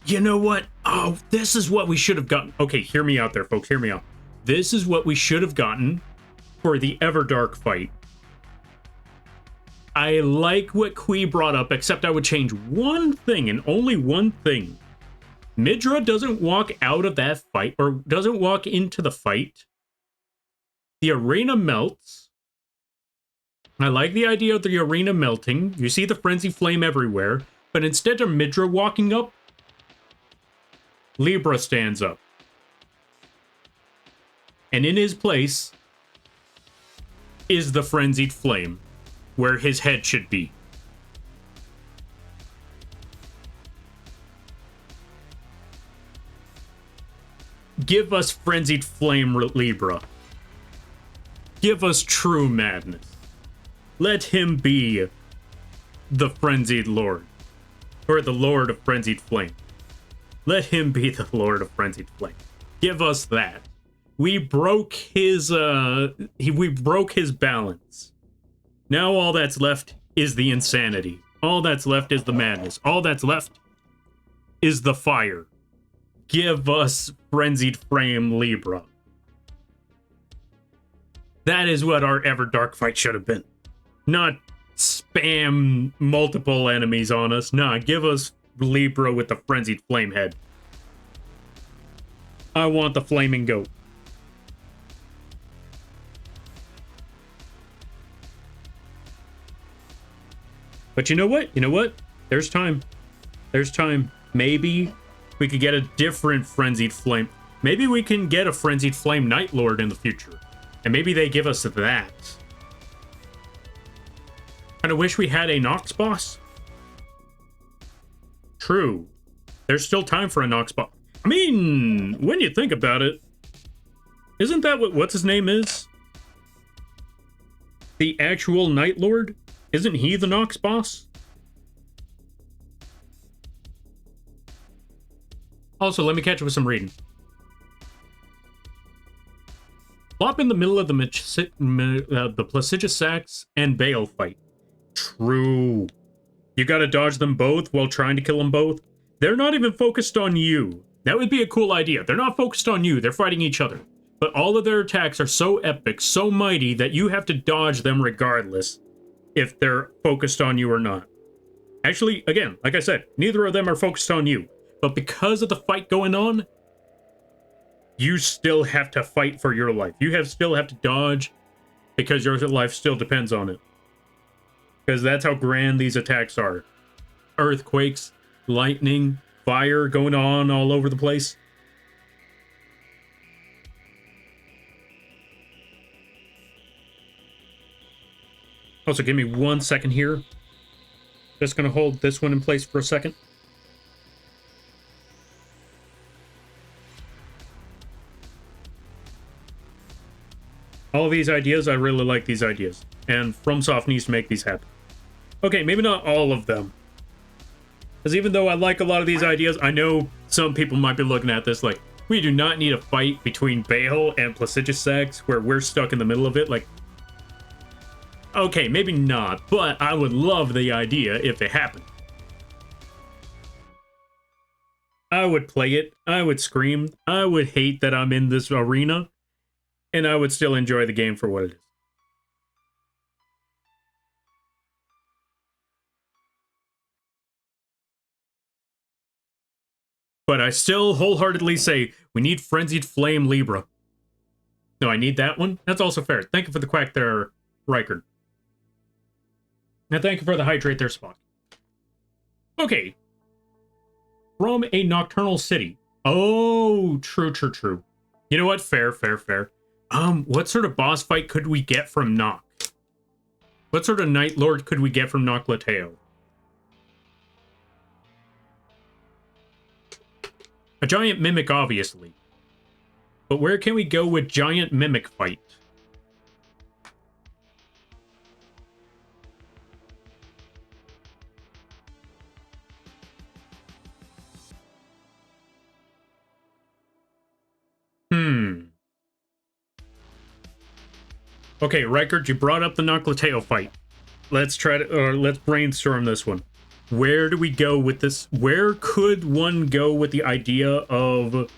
You know what? Oh, this is what we should have gotten. Okay, hear me out there, folks. Hear me out. This is what we should have gotten for the Everdark fight. I like what Quee brought up, except I would change one thing, and only one thing. Midra doesn't walk out of that fight, or doesn't walk into the fight. The arena melts. I like the idea of the arena melting. You see the frenzy flame everywhere, but instead of Midra walking up, Libra stands up. And in his place is the frenzied flame, where his head should be. Give us frenzied flame, Libra. Give us true madness. Let him be the frenzied lord, or the lord of frenzied flame. Let him be the Lord of Frenzied Flame. Give us that. We broke his balance. Now all that's left is the insanity. All that's left is the madness. All that's left is the fire. Give us Frenzied Flame Libra. That is what our Everdark fight should have been. Not spam multiple enemies on us. Nah, give us Libra with the frenzied flame head. I want the flaming goat. But you know what? You know what? There's time. There's time. Maybe we could get a different frenzied flame. Maybe we can get a frenzied flame Night Lord in the future. And maybe they give us that. Kinda wish we had a Nox boss. True. There's still time for a Nox boss. I mean, when you think about it, isn't that what's his name is? The actual Night Lord? Isn't he the Nox boss? Also, let me catch up with some reading. Flop in the middle of the Placidusax and Bale fight. True. You gotta dodge them both while trying to kill them both. They're not even focused on you. That would be a cool idea. They're not focused on you. They're fighting each other. But all of their attacks are so epic, so mighty, that you have to dodge them regardless if they're focused on you or not. Actually, again, like I said, neither of them are focused on you. But because of the fight going on, you still have to fight for your life. You still have to dodge because your life still depends on it. Because that's how grand these attacks are. Earthquakes, lightning, fire going on all over the place. Also, give me 1 second here. Just gonna hold this one in place for a second. All of these ideas, I really like these ideas. And FromSoft needs to make these happen. Okay, maybe not all of them. Because even though I like a lot of these ideas, I know some people might be looking at this like, We do not need a fight between Bale and Placidusax where we're stuck in the middle of it. Like, okay, maybe not, but I would love the idea if it happened. I would play it. I would scream. I would hate that I'm in this arena. And I would still enjoy the game for what it is. But I still wholeheartedly say, we need Frenzied Flame Libra. No, I need that one? That's also fair. Thank you for the quack there, Rykard. And thank you for the hydrate there, Spock. Okay. From a nocturnal city. Oh, true. You know what? Fair. What sort of boss fight could we get from Nock? What sort of Night Lord could we get from Nock Lateo? A giant mimic, obviously. But where can we go with giant mimic fight? Okay, Rykard, you brought up the Noclateo fight. Let's try to, or let's brainstorm this one. Where do we go with this? Where could one go with the idea of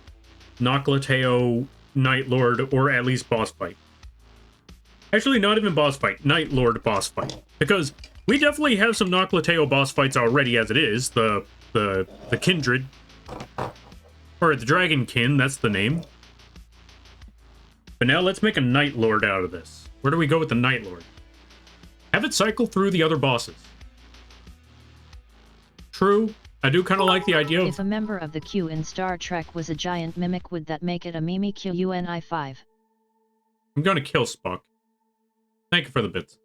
Noclateo Night Lord, or at least boss fight? Actually, not even boss fight, Night Lord boss fight. Because we definitely have some Noclateo boss fights already as it is. The Kindred. Or the Dragonkin, that's the name. But now let's make a Night Lord out of this. Where do we go with the Night Lord? Have it cycle through the other bosses. True. I do kind of like the idea of... If a member of the Q in Star Trek was a giant mimic, would that make it a Mimi QUNI5? I'm gonna kill Spock. Thank you for the bits.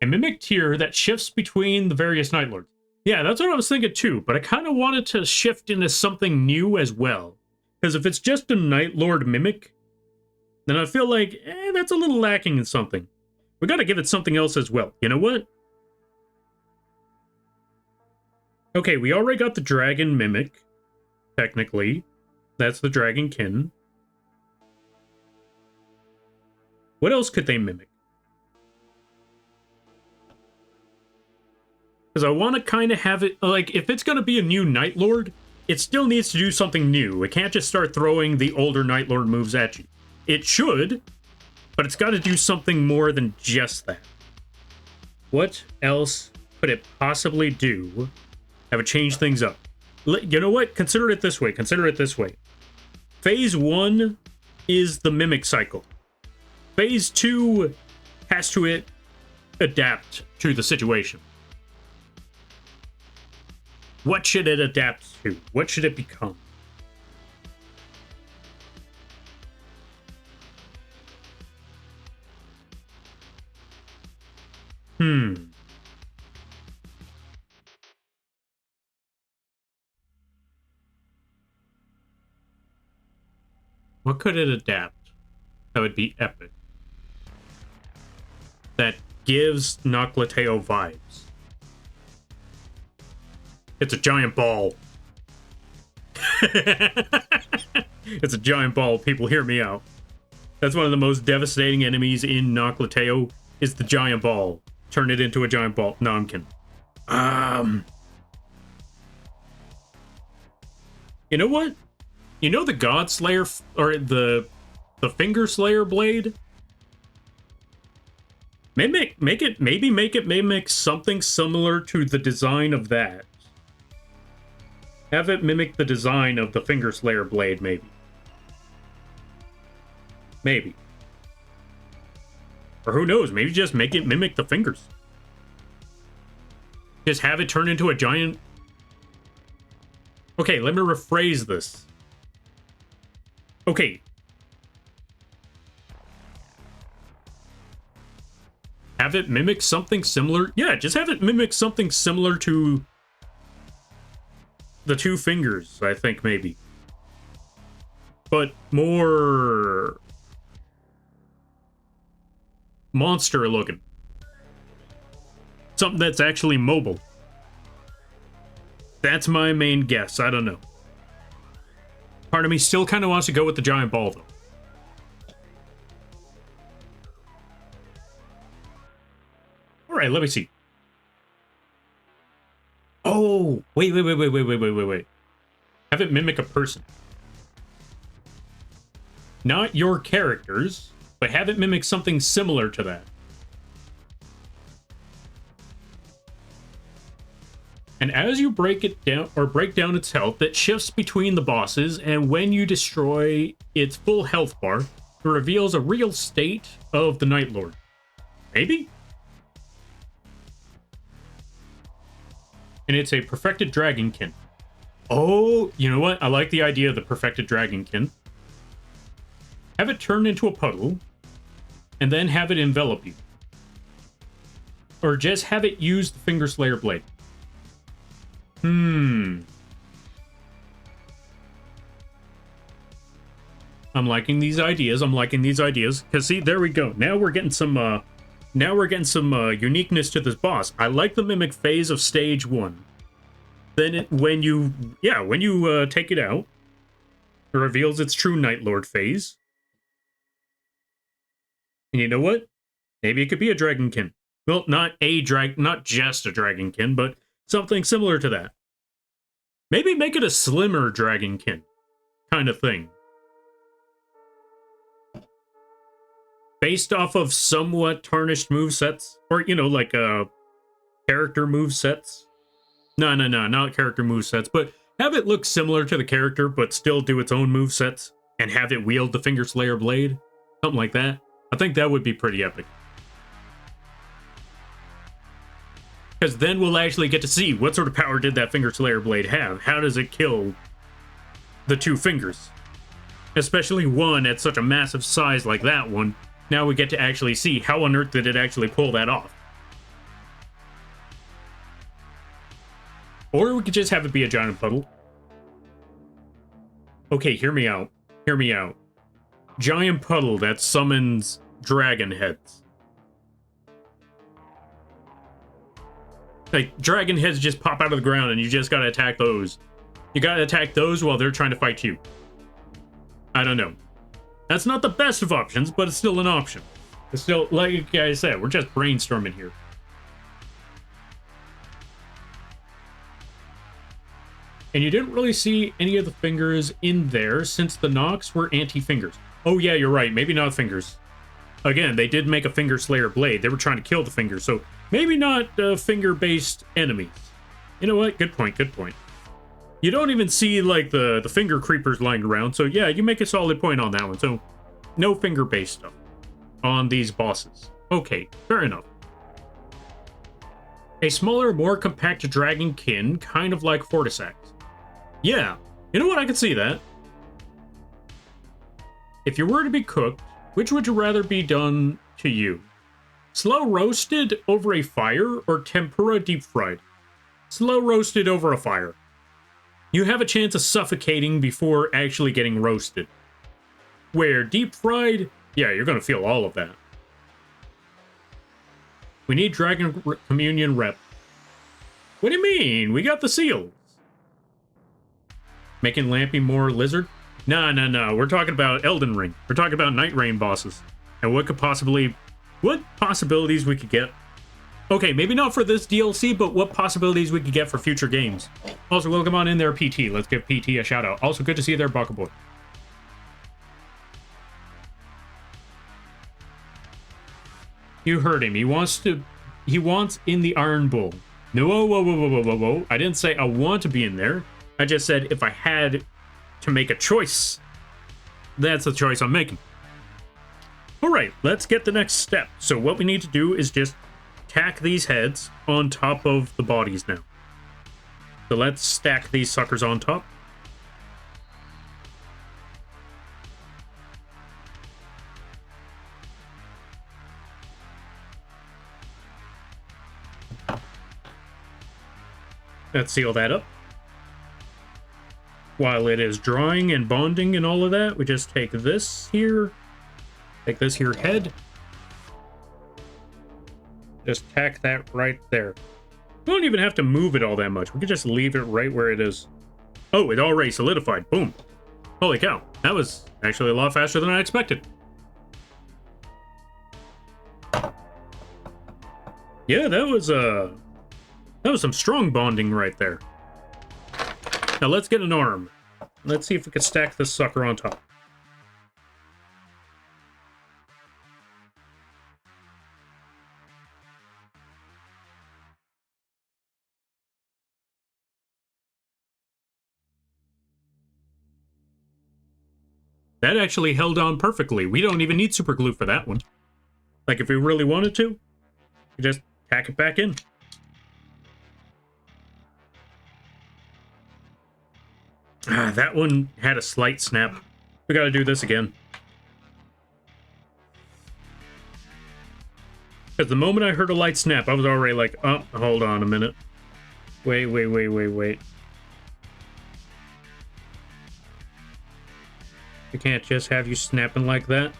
A mimic tier that shifts between the various Night Lords. Yeah, that's what I was thinking too, but I kind of wanted to shift into something new as well. Because if it's just a Night Lord mimic, then I feel like, that's a little lacking in something. We gotta give it something else as well. You know what? Okay, we already got the Dragon Mimic, technically. That's the Dragonkin. What else could they mimic? Because I want to kind of have it, like, if it's going to be a new Night Lord, it still needs to do something new. It can't just start throwing the older Night Lord moves at you. It should, but it's got to do something more than just that. What else could it possibly do? Have it change things up. You know what? Consider it this way. Phase 1 is the mimic cycle. Phase 2 has to adapt to the situation. What should it adapt to? What should it become? What could it adapt that would be epic? That gives Noclateo vibes. It's a giant ball. It's a giant ball. People, hear me out. That's one of the most devastating enemies in Noclateo, is the giant ball. Turn it into a giant ball. No, I'm kidding. You know what? You know the God Slayer, or the Finger Slayer blade? Maybe make it mimic something similar to the design of that. Have it mimic the design of the Finger Slayer blade, maybe. Maybe. Or who knows, maybe just make it mimic the fingers. Just have it turn into a giant... Okay, let me rephrase this. Okay. Have it mimic something similar. Yeah, just have it mimic something similar to the two fingers, I think, maybe. But more monster looking. Something that's actually mobile. That's my main guess. I don't know. Part of me still kind of wants to go with the giant ball, though. All right, let me see. Oh, wait. Have it mimic a person. Not your characters, but have it mimic something similar to that. And as you break it down, or break down its health, it shifts between the bosses, and when you destroy its full health bar, it reveals a real state of the Night Lord. Maybe? And it's a perfected dragonkin. Oh, you know what? I like the idea of the perfected dragonkin. Have it turn into a puddle, and then have it envelop you. Or just have it use the Finger Slayer blade. I'm liking these ideas. Because see, there we go. Now we're getting some uniqueness to this boss. I like the mimic phase of stage 1. Then when you take it out, it reveals its true Night Lord phase. And you know what? Maybe it could be a dragonkin. Well, not just a dragonkin, but something similar to that. Maybe make it a slimmer dragonkin kind of thing. Based off of somewhat tarnished movesets. Or, like character movesets. No, not character movesets. But have it look similar to the character, but still do its own movesets. And have it wield the Finger Slayer blade. Something like that. I think that would be pretty epic. Because then we'll actually get to see what sort of power did that Finger Slayer blade have. How does it kill the 2 fingers? Especially one at such a massive size like that one. Now we get to actually see how on earth did it actually pull that off. Or we could just have it be a giant puddle. Okay, hear me out. Giant puddle that summons dragon heads. Like, dragon heads just pop out of the ground and you just gotta attack those. You gotta attack those while they're trying to fight you. I don't know. That's not the best of options, but it's still an option. It's still, like I said, we're just brainstorming here. And you didn't really see any of the fingers in there since the knocks were anti-fingers. Oh yeah, you're right. Maybe not fingers. Again, they did make a Finger Slayer blade. They were trying to kill the fingers, so maybe not finger-based enemies. You know what? Good point. You don't even see, like, the finger creepers lying around, so yeah, you make a solid point on that one. So, no finger-based stuff on these bosses. Okay, fair enough. A smaller, more compact dragonkin, kind of like Fortisax. Yeah, you know what? I could see that. If you were to be cooked, which would you rather be done to you? Slow roasted over a fire or tempura deep fried? Slow roasted over a fire. You have a chance of suffocating before actually getting roasted. Where deep fried, yeah, you're going to feel all of that. We need Dragon Communion rep. What do you mean? We got the seals. Making Lampy more lizard? No. We're talking about Elden Ring. We're talking about Night Rain bosses. And what possibilities we could get. Okay, maybe not for this DLC, but what possibilities we could get for future games. Also, welcome on in there, PT. Let's give PT a shout out. Also, good to see you there, Buckaboy. You heard him. He wants in the Iron Bull. No, whoa. I didn't say I want to be in there. I just said if I had to make a choice, that's the choice I'm making. All right, let's get the next step. So what we need to do is just tack these heads on top of the bodies now. So let's stack these suckers on top. Let's seal that up. While it is drying and bonding and all of that, we just take this here head. Just tack that right there. We don't even have to move it all that much. We can just leave it right where it is. Oh, it already solidified. Boom. Holy cow, that was actually a lot faster than I expected. Yeah, that was some strong bonding right there. Now let's get an arm. Let's see if we can stack this sucker on top. That actually held on perfectly. We don't even need super glue for that one. Like, if we really wanted to, we just tack it back in. Ah, that one had a slight snap. We gotta do this again. Because the moment I heard a light snap, I was already like, oh, hold on a minute. Wait. We can't just have you snapping like that.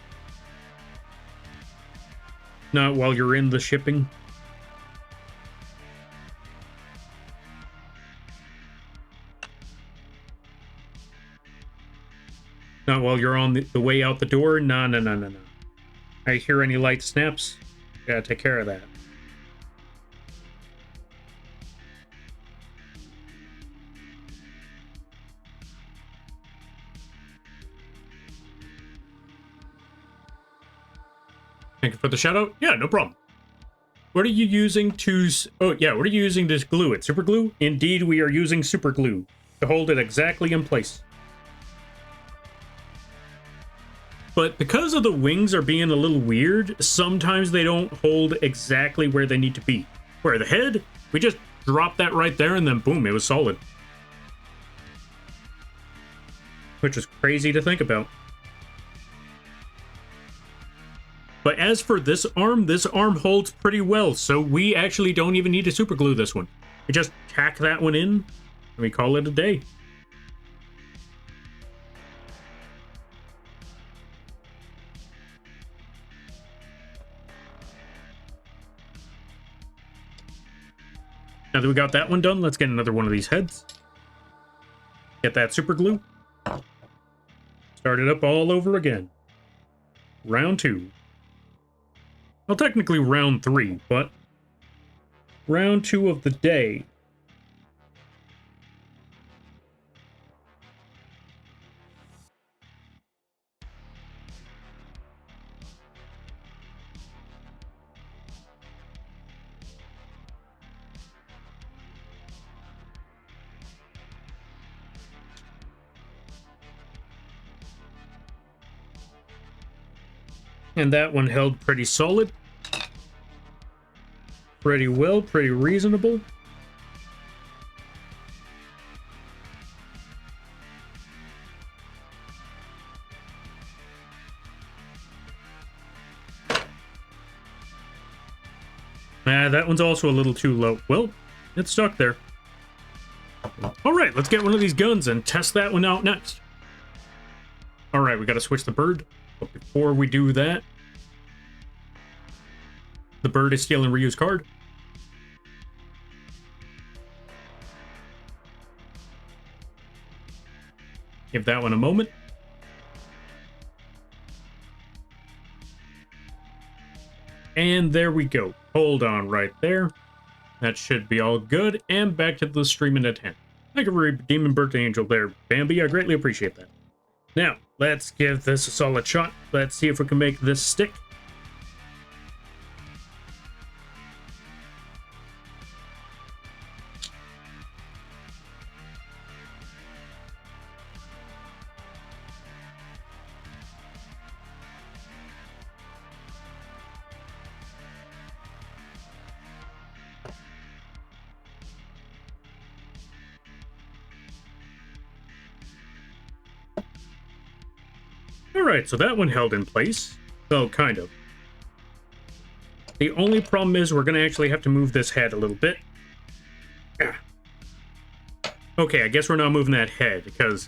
Not while you're in the shipping. Not while you're on the way out the door. No. I hear any light snaps. Gotta take care of that. Thank you for the shout out. Yeah, no problem. What are you using to... Oh, yeah, what are you using to glue it? Super glue? Indeed, we are using super glue to hold it exactly in place. But because of the wings are being a little weird, sometimes they don't hold exactly where they need to be. Where the head, we just dropped that right there and then boom, it was solid. Which is crazy to think about. But as for this arm holds pretty well, so we actually don't even need to super glue this one. We just tack that one in, and we call it a day. Now that we got that one done, let's get another one of these heads. Get that super glue. Start it up all over again. Round 2. Well, technically round 3, but round 2 of the day. And that one held pretty solid. Pretty well, pretty reasonable. That one's also a little too low. Well, it's stuck there. Alright, let's get one of these guns and test that one out next. Alright, we gotta switch the bird. But before we do that, the bird is stealing Ryu's card. Give that one a moment. And there we go. Hold on right there. That should be all good. And back to the streaming at 10. Thank you for redeeming Birthday Angel there, Bambi. I greatly appreciate that. Now, let's give this a solid shot. Let's see if we can make this stick. Alright, so that one held in place. Well, kind of. The only problem is we're going to actually have to move this head a little bit. Okay, I guess we're not moving that head, because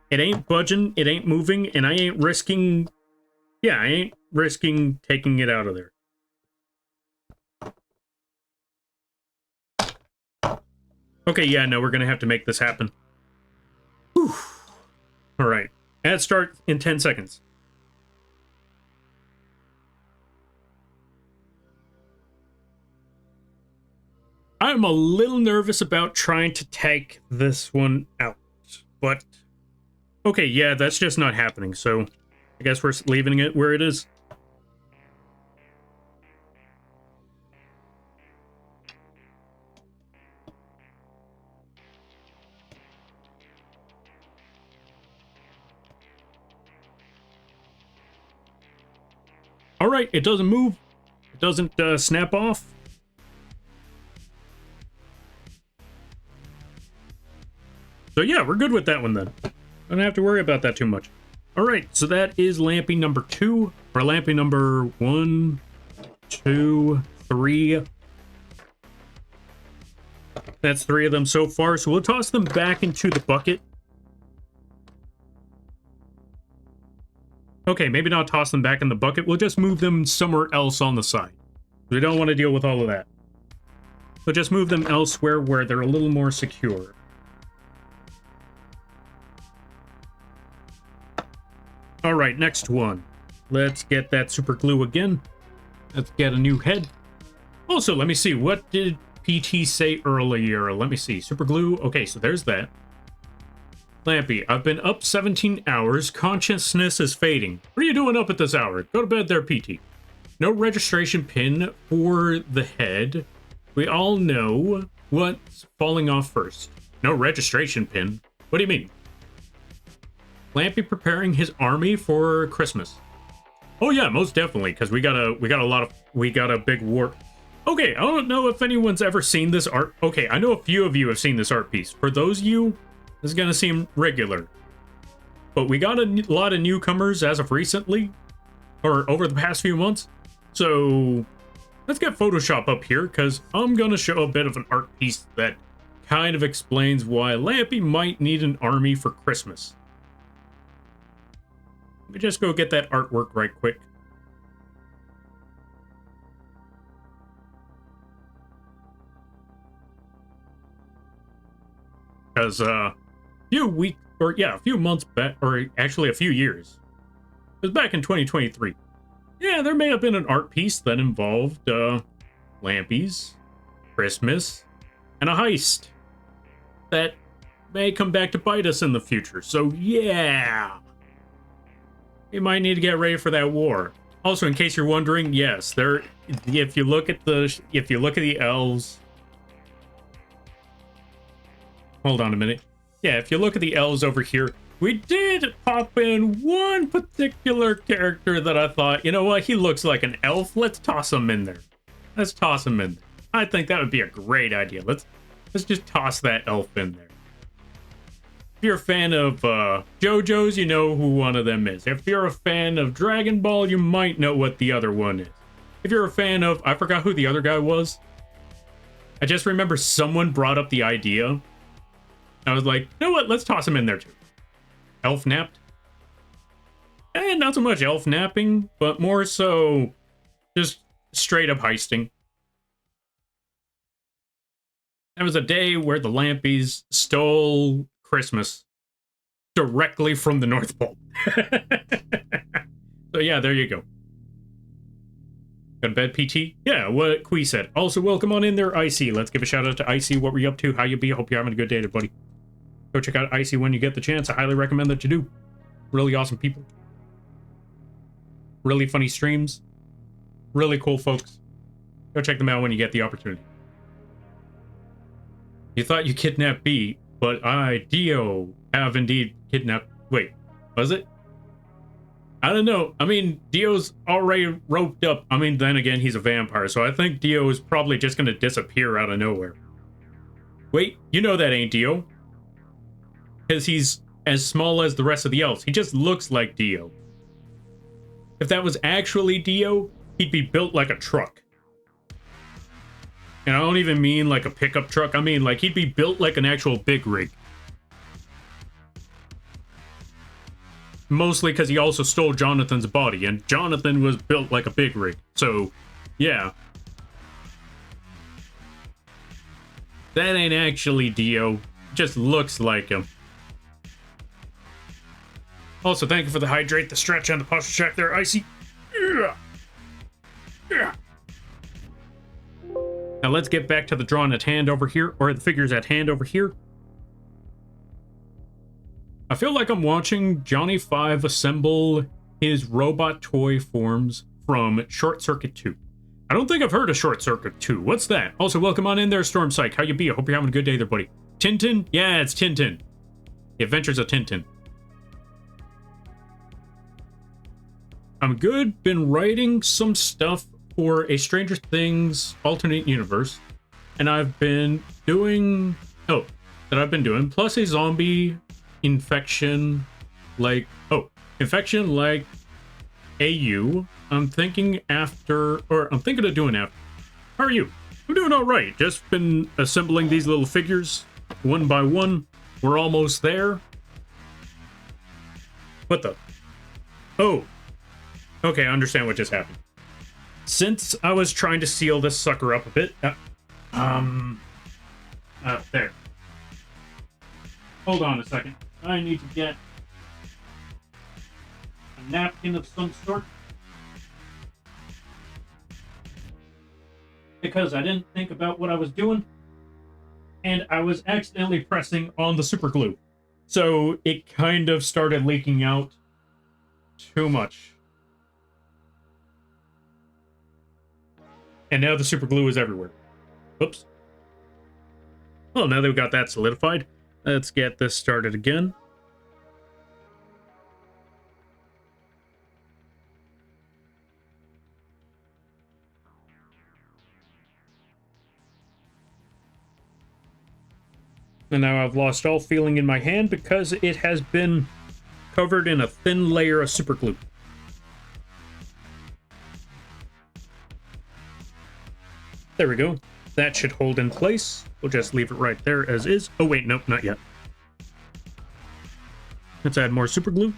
it ain't budging, it ain't moving, and I ain't risking... Yeah, I ain't risking taking it out of there. Okay, yeah, no, we're going to have to make this happen. Alright. Ads start in 10 seconds. I'm a little nervous about trying to take this one out, but okay, yeah, that's just not happening, so I guess we're leaving it where it is. All right, it doesn't move. It doesn't snap off. So yeah, we're good with that one then. Don't have to worry about that too much. All right, so that is Lampy number 2, or Lampy number 1, 2, 3. That's 3 of them so far, so we'll toss them back into the bucket. Okay, maybe not toss them back in the bucket. We'll just move them somewhere else on the side. We don't want to deal with all of that. So just move them elsewhere where they're a little more secure. All right, next one. Let's get that super glue again. Let's get a new head. Also, let me see. What did PT say earlier? Let me see. Super glue. Okay, so there's that. Lampy, I've been up 17 hours. Consciousness is fading. What are you doing up at this hour? Go to bed there, PT. No registration pin for the head. We all know what's falling off first. No registration pin? What do you mean? Lampy preparing his army for Christmas. Oh yeah, most definitely, because we got a big war. Okay, I don't know if anyone's ever seen this art. Okay, I know a few of you have seen this art piece. For those of you, this is gonna seem regular, but we got a lot of newcomers as of recently, or over the past few months. So let's get Photoshop up here, because I'm gonna show a bit of an art piece that kind of explains why Lampy might need an army for Christmas. Let me just go get that artwork right quick. Because a few months back, or actually a few years, it was back in 2023. Yeah, there may have been an art piece that involved Lampy's, Christmas, and a heist that may come back to bite us in the future. So yeah, we might need to get ready for that war. Also, in case you're wondering, yes, if you look at the elves. Hold on a minute. Yeah, if you look at the elves over here, we did pop in one particular character that I thought, you know what, he looks like an elf. Let's toss him in there. Let's toss him in there. I think that would be a great idea. Let's just toss that elf in there. If you're a fan of JoJo's, you know who one of them is. If you're a fan of Dragon Ball, you might know what the other one is. If you're a fan of... I forgot who the other guy was. I just remember someone brought up the idea. I was like, you know what? Let's toss him in there too. Elf napped. And not so much elf napping, but more so just straight up heisting. That was a day where the Lampys stole Christmas directly from the North Pole. So yeah, there you go. Got a bed, PT? Yeah, what Quee said. Also, welcome on in there, Icy. Let's give a shout out to Icy. What were you up to? How you be? Hope you're having a good day there, buddy. Go check out Icy when you get the chance. I highly recommend that you do. Really awesome people. Really funny streams. Really cool folks. Go check them out when you get the opportunity. You thought you kidnapped B, but I, Dio, have indeed kidnapped... Wait, was it? I don't know. I mean, Dio's already roped up. I mean, then again, he's a vampire, so I think Dio is probably just going to disappear out of nowhere. Wait, you know that ain't Dio. Because he's as small as the rest of the elves. He just looks like Dio. If that was actually Dio, he'd be built like a truck. And I don't even mean like a pickup truck. I mean, like, he'd be built like an actual big rig. Mostly because he also stole Jonathan's body, and Jonathan was built like a big rig. So, yeah. That ain't actually Dio. Just looks like him. Also, thank you for the hydrate, the stretch, and the posture check there, Icy. Yeah. Yeah. Now let's get back to the drawing at hand over here, or the figures at hand over here. I feel like I'm watching Johnny 5 assemble his robot toy forms from Short Circuit 2. I don't think I've heard of Short Circuit 2. What's that? Also, welcome on in there, Storm Psych. How you be? I hope you're having a good day there, buddy. Tintin? Yeah, it's Tintin. The Adventures of Tintin. I'm good. Been writing some stuff for a Stranger Things alternate universe. And I've been doing... Oh, that I've been doing. Plus a zombie infection like... Oh, infection like AU. I'm thinking after... Or I'm thinking of doing after. How are you? I'm doing all right. Just been assembling these little figures one by one. We're almost there. What the? Oh. Okay, I understand what just happened. Since I was trying to seal this sucker up a bit... there. Hold on a second. I need to get a napkin of some sort. Because I didn't think about what I was doing. And I was accidentally pressing on the super glue. So it kind of started leaking out too much. And now the super glue is everywhere. Oops. Well, now that we've got that solidified, let's get this started again. And now I've lost all feeling in my hand because it has been covered in a thin layer of super glue. There we go. That should hold in place. We'll just leave it right there as is. Oh wait, nope, not yet. Let's add more super glue.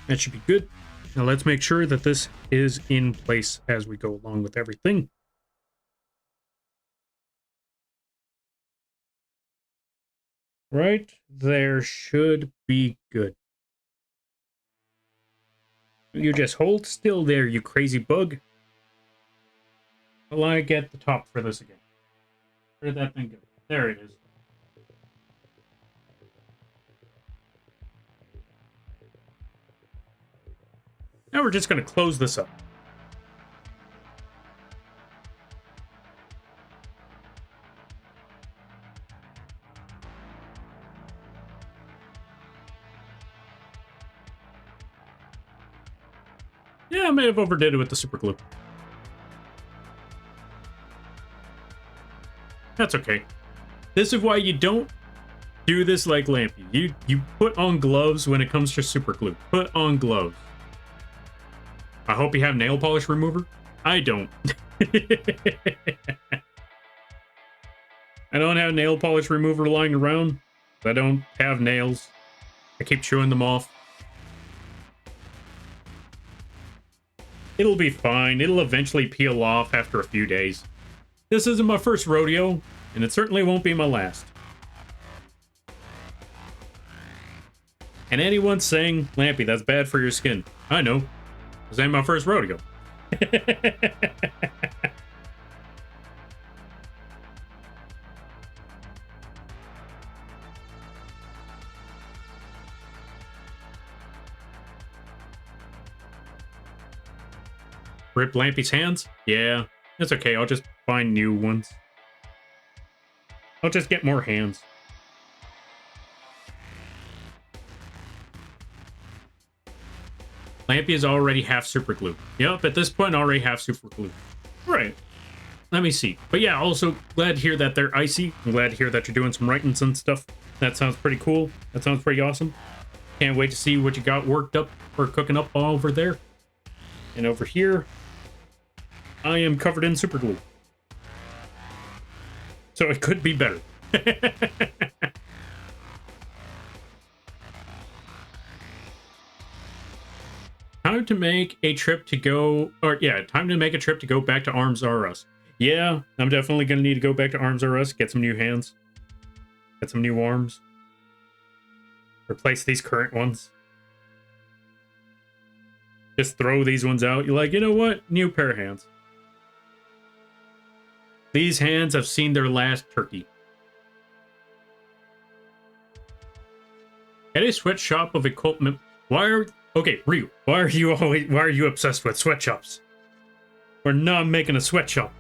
That should be good. Now let's make sure that this is in place as we go along with everything. Right there should be good. You just hold still there, you crazy bug. Will I get the top for this again? Where did that thing go? There it is. Now we're just going to close this up. Yeah, I may have overdid it with the super glue. That's okay. This is why you don't do this like Lampy. You put on gloves when it comes to super glue. Put on gloves. I hope you have nail polish remover. I don't. I don't have nail polish remover lying around. I don't have nails. I keep chewing them off. It'll be fine. It'll eventually peel off after a few days. This isn't my first rodeo, and it certainly won't be my last. And anyone saying, Lampy, that's bad for your skin. I know. This ain't my first rodeo. Rip Lampy's hands? Yeah, it's okay. I'll just find new ones. I'll just get more hands. Lampy is already half super glue. Yep, at this point, already half super glue. Right. Let me see. But yeah, also glad to hear that they're icy. I'm glad to hear that you're doing some writings and stuff. That sounds pretty cool. That sounds pretty awesome. Can't wait to see what you got worked up or cooking up over there. And over here, I am covered in super glue. So it could be better. Time to make a trip to go, or yeah, time to make a trip to go back to Arms R Us. Yeah, I'm definitely going to need to go back to Arms R Us, get some new hands, get some new arms, replace these current ones. Just throw these ones out. You're like, you know what? New pair of hands. These hands have seen their last turkey. At a sweatshop of equipment. Okay, Ryu, why are you obsessed with sweatshops? We're not making a sweatshop.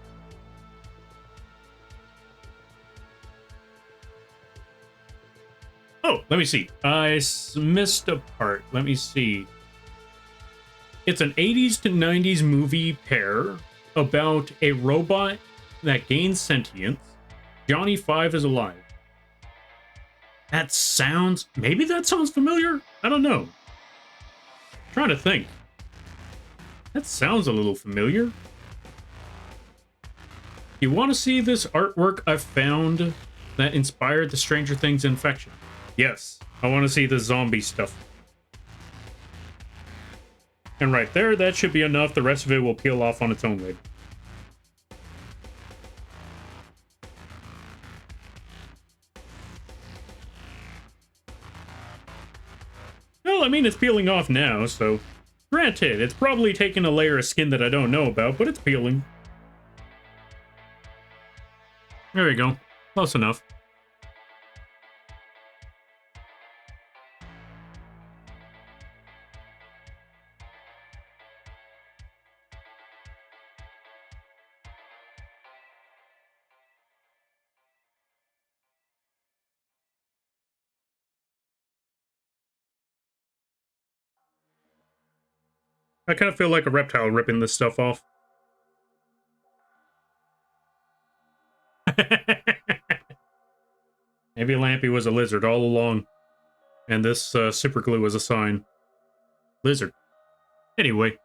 Oh, let me see. I missed a part. Let me see. It's an 80s to 90s movie pair about a robot that gains sentience. Johnny 5 is alive. Maybe that sounds familiar? I don't know. I'm trying to think. That sounds a little familiar. You want to see this artwork I found that inspired the Stranger Things infection? Yes, I want to see the zombie stuff. And right there, that should be enough. The rest of it will peel off on its own later. Well, I mean, it's peeling off now, so... Granted, it's probably taking a layer of skin that I don't know about, but it's peeling. There we go. Close enough. I kind of feel like a reptile ripping this stuff off. Maybe Lampy was a lizard all along, and this super glue was a sign. Lizard. Anyway.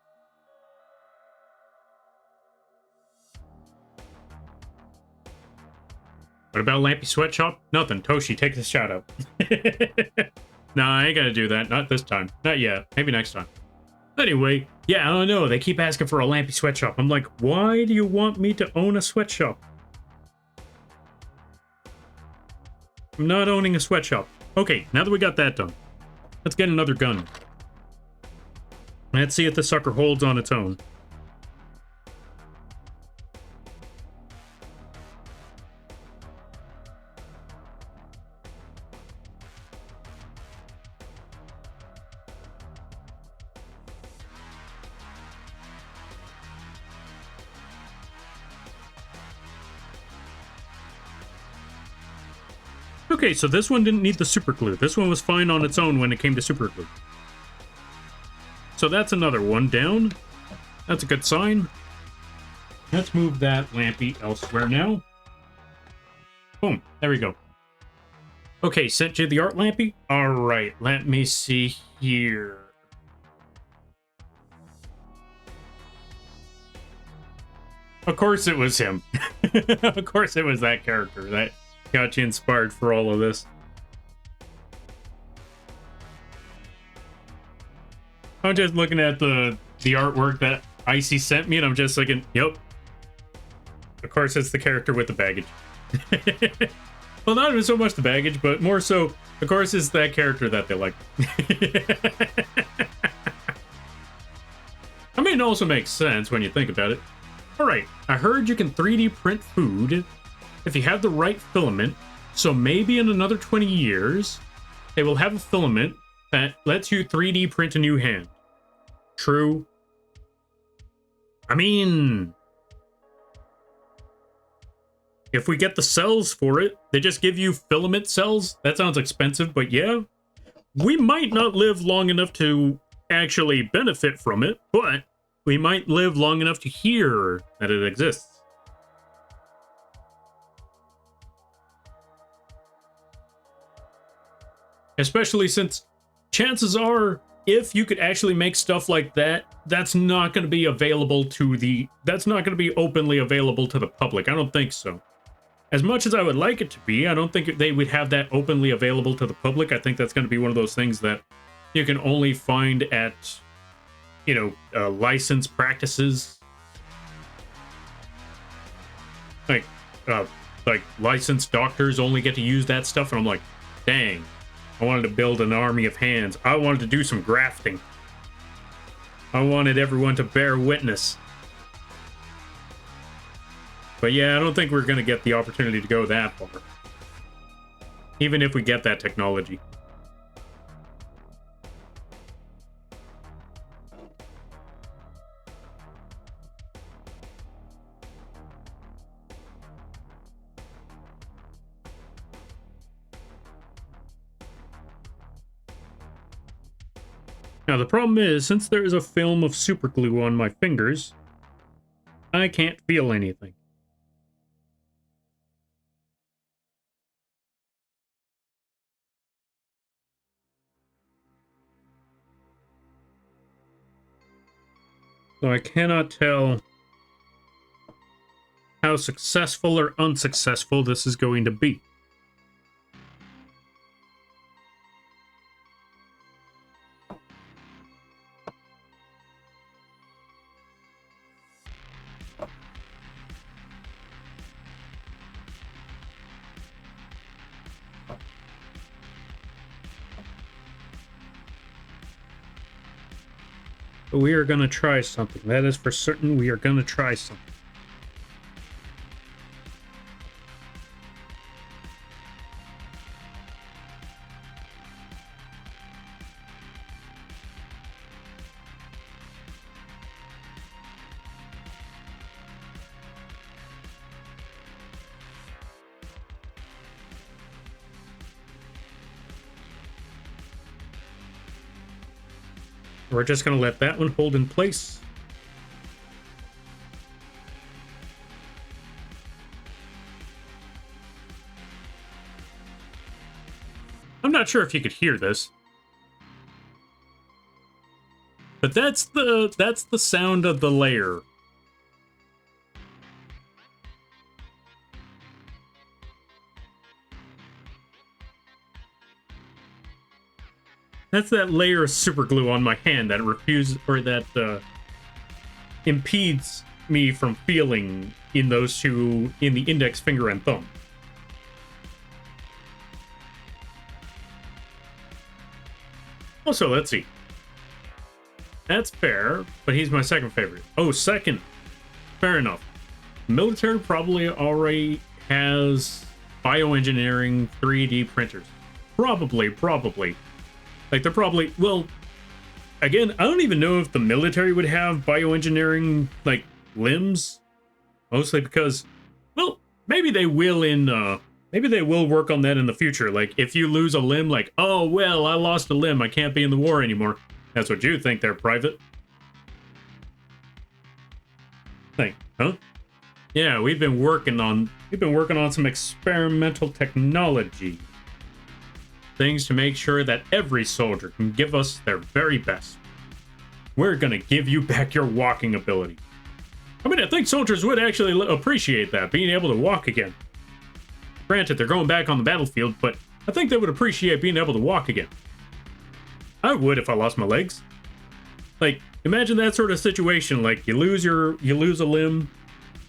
What about Lampy Sweatshop? Nothing. Toshi, take the shot out. Nah, I ain't gonna do that. Not this time. Not yet. Maybe next time. Anyway, yeah, I don't know. They keep asking for a Lampy Sweatshop. I'm like, why do you want me to own a sweatshop? I'm not owning a sweatshop. Okay, now that we got that done, let's get another gun. Let's see if the sucker holds on its own. Okay, so this one didn't need the super glue. This one was fine on its own when it came to super glue. So that's another one down. That's a good sign. Let's move that Lampy elsewhere now. Boom, there we go. Okay, sent you the art, Lampy? Alright, let me see here. Of course it was him. Of course it was that character that got you inspired for all of this. I'm just looking at the artwork that Icy sent me, and I'm just thinking, yep. Of course, it's the character with the baggage. Well, not even so much the baggage, but more so, of course, it's that character that they like. I mean, it also makes sense when you think about it. Alright, I heard you can 3D print food if you have the right filament, so maybe in another 20 years, they will have a filament that lets you 3D print a new hand. True. I mean, if we get the cells for it, they just give you filament cells. That sounds expensive, but yeah. We might not live long enough to actually benefit from it, but we might live long enough to hear that it exists. Especially since chances are, if you could actually make stuff like that, that's not going to be available to that's not going to be openly available to the public. I don't think so. As much as I would like it to be, I don't think they would have that openly available to the public. I think that's going to be one of those things that you can only find at, you know, licensed practices. Like, uh, like licensed doctors only get to use that stuff, and I'm like, dang, I wanted to build an army of hands. I wanted to do some grafting. I wanted everyone to bear witness. But yeah, I don't think we're going to get the opportunity to go that far. Even if we get that technology. Now, the problem is, since there is a film of super glue on my fingers, I can't feel anything. So I cannot tell how successful or unsuccessful this is going to be. But we are going to try something. That is for certain. We are going to try something. We're just going to let that one hold in place. I'm not sure if you could hear this, but that's the sound of the layer. That's that layer of super glue on my hand that refuses, or that impedes me from feeling in those two, in the index finger and thumb. Also, let's see. That's fair, but he's my second favorite. Oh, second. Fair enough. Military probably already has bioengineering 3D printers. Probably. Like, they're probably... Well, again, I don't even know if the military would have bioengineering, like, limbs. Mostly because, well, maybe they will in, maybe they will work on that in the future. Like, if you lose a limb, like, oh, well, I lost a limb, I can't be in the war anymore. That's what you think, they're private. Think, huh? Yeah, we've been working on some experimental technology. Things to make sure that every soldier can give us their very best. We're gonna give you back your walking ability. I mean, I think soldiers would actually appreciate that, being able to walk again. Granted, they're going back on the battlefield, but I think they would appreciate being able to walk again. I would if I lost my legs. Like, imagine that sort of situation. Like, you lose a limb,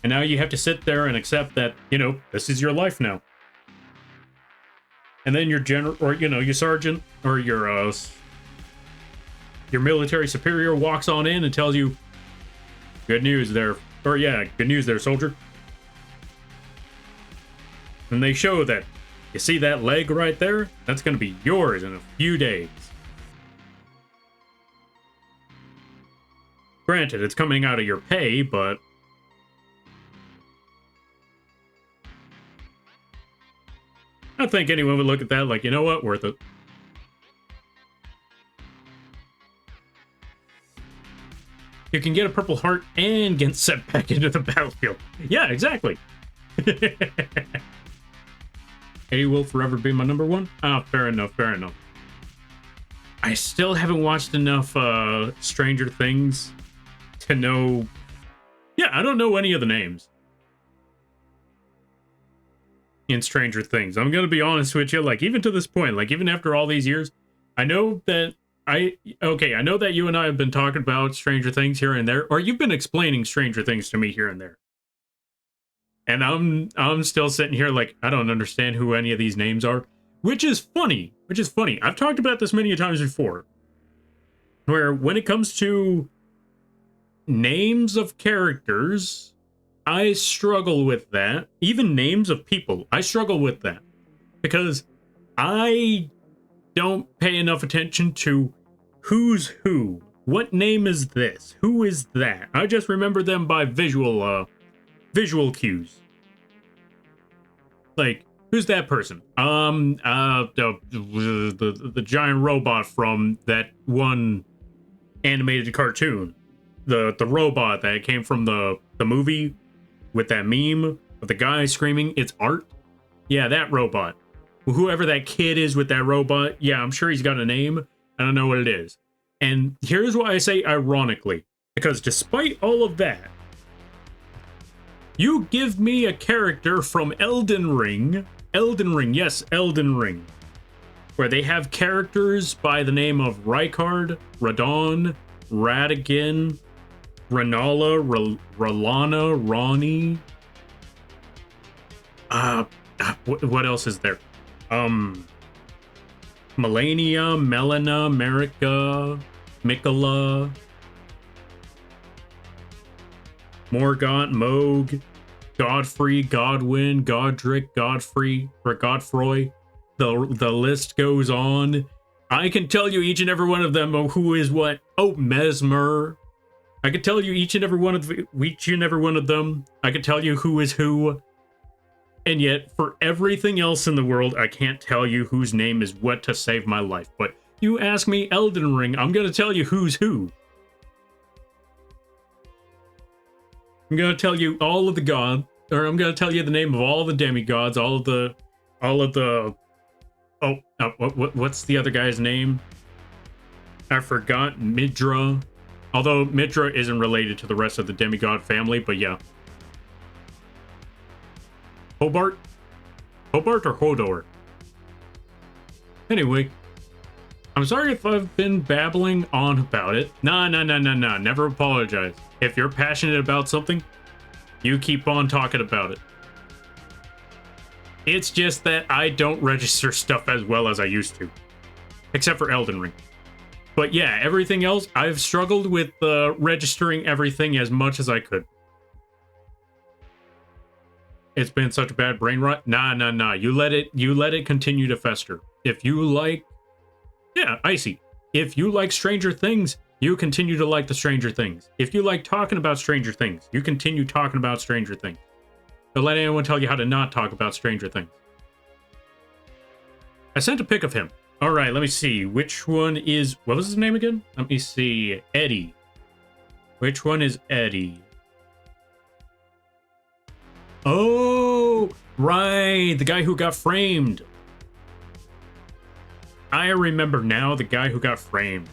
and now you have to sit there and accept that, you know, this is your life now. And then your general, or, you know, your sergeant, or your military superior walks on in and tells you, good news there, or yeah, good news there, soldier. And they show that, you see that leg right there? That's going to be yours in a few days. Granted, it's coming out of your pay, but... I think anyone would look at that like, you know what, worth it. You can get a Purple Heart and get sent back into the battlefield. Yeah, exactly. Eddie will forever be my number one? Ah, fair enough, fair enough. I still haven't watched enough Stranger Things to know... Yeah, I don't know any of the names in Stranger Things. I'm gonna be honest with you, like, even to this point, like, even after all these years, I know that I know that you and I have been talking about Stranger Things here and there, or you've been explaining Stranger Things to me here and there. And I'm still sitting here like, I don't understand who any of these names are, which is funny. I've talked about this many times before, where when it comes to names of characters, I struggle with that. Even names of people, I struggle with that. Because I don't pay enough attention to who's who. What name is this? Who is that? I just remember them by visual cues. Like, who's that person? The giant robot from that one animated cartoon. The robot that came from the movie with that meme of the guy screaming, "It's art." Yeah, that robot. Whoever that kid is with that robot, yeah, I'm sure he's got a name. I don't know what it is. And here's why I say ironically. Because despite all of that, you give me a character from Elden Ring, yes, Elden Ring, where they have characters by the name of Rykard, Radon, Radigan, Renala, Rolana, Ronnie. What else is there? Melania, Melina, Marika, Mikola, Morgaunt, Moog, Godfrey, Godwin, Godric, Godfrey, or Godfroy. The list goes on. I can tell you each and every one of them who is what. Oh, Mesmer. I could tell you each and every one of them. I could tell you who is who. And yet, for everything else in the world, I can't tell you whose name is what to save my life. But you ask me Elden Ring, I'm going to tell you who's who. I'm going to tell you all of the god, or I'm going to tell you the name of all the demigods, all of the, what's the other guy's name? I forgot. Midra. Although Midra isn't related to the rest of the demigod family, but yeah. Hobart or Hodor? Anyway, I'm sorry if I've been babbling on about it. Nah, never apologize. If you're passionate about something, you keep on talking about it. It's just that I don't register stuff as well as I used to. Except for Elden Ring. But yeah, everything else, I've struggled with registering everything as much as I could. It's been such a bad brain rot. Nah. You let it continue to fester. If you like, yeah, Icy. If you like Stranger Things, you continue to like the Stranger Things. If you like talking about Stranger Things, you continue talking about Stranger Things. Don't let anyone tell you how to not talk about Stranger Things. I sent a pic of him. All right, let me see. Which one is... What was his name again? Let me see. Eddie. Which one is Eddie? Oh, right. The guy who got framed. I remember now, the guy who got framed.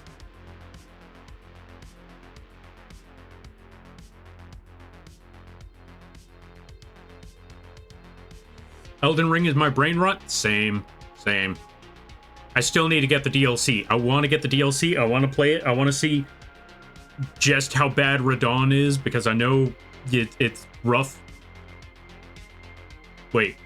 Elden Ring is my brain rot? Same. I still need to get the DLC. I want to get the DLC. I want to play it. I want to see just how bad Radon is, because I know it's rough. Wait.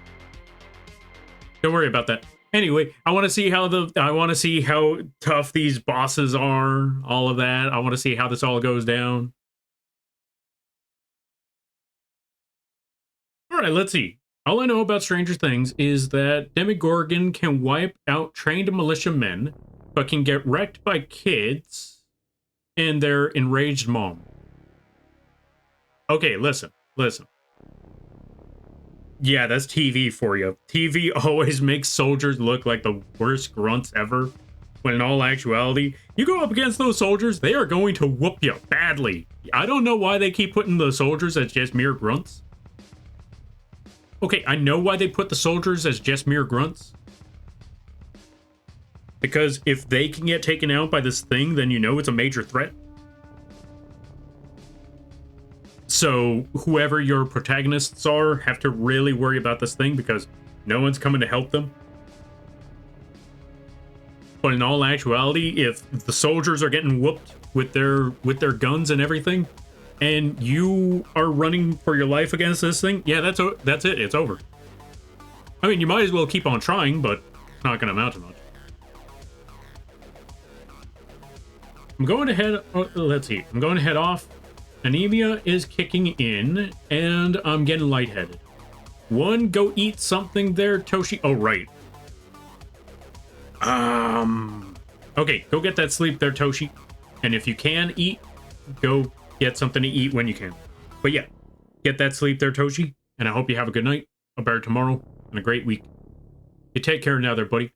Don't worry about that. Anyway, I want to see how tough these bosses are, all of that. I want to see how this all goes down. All right, let's see. All I know about Stranger Things is that Demogorgon can wipe out trained militiamen, but can get wrecked by kids and their enraged mom. Okay, listen. Yeah, that's TV for you. TV always makes soldiers look like the worst grunts ever, when in all actuality, you go up against those soldiers, they are going to whoop you badly. I don't know why they keep putting the soldiers as just mere grunts. Okay, I know why they put the soldiers as just mere grunts. Because if they can get taken out by this thing, then you know it's a major threat. So whoever your protagonists are have to really worry about this thing because no one's coming to help them. But in all actuality, if the soldiers are getting whooped with their guns and everything, and you are running for your life against this thing, yeah, that's it. It's over. I mean, you might as well keep on trying, but it's not going to amount to much. I'm going to head... let's see. I'm going to head off. Anemia is kicking in, and I'm getting lightheaded. One, go eat something there, Toshi. Oh, right. Okay, go get that sleep there, Toshi. And if you can eat, go get something to eat when you can. But yeah, get that sleep there, Toshi. And I hope you have a good night, a better tomorrow, and a great week. You take care now there, buddy.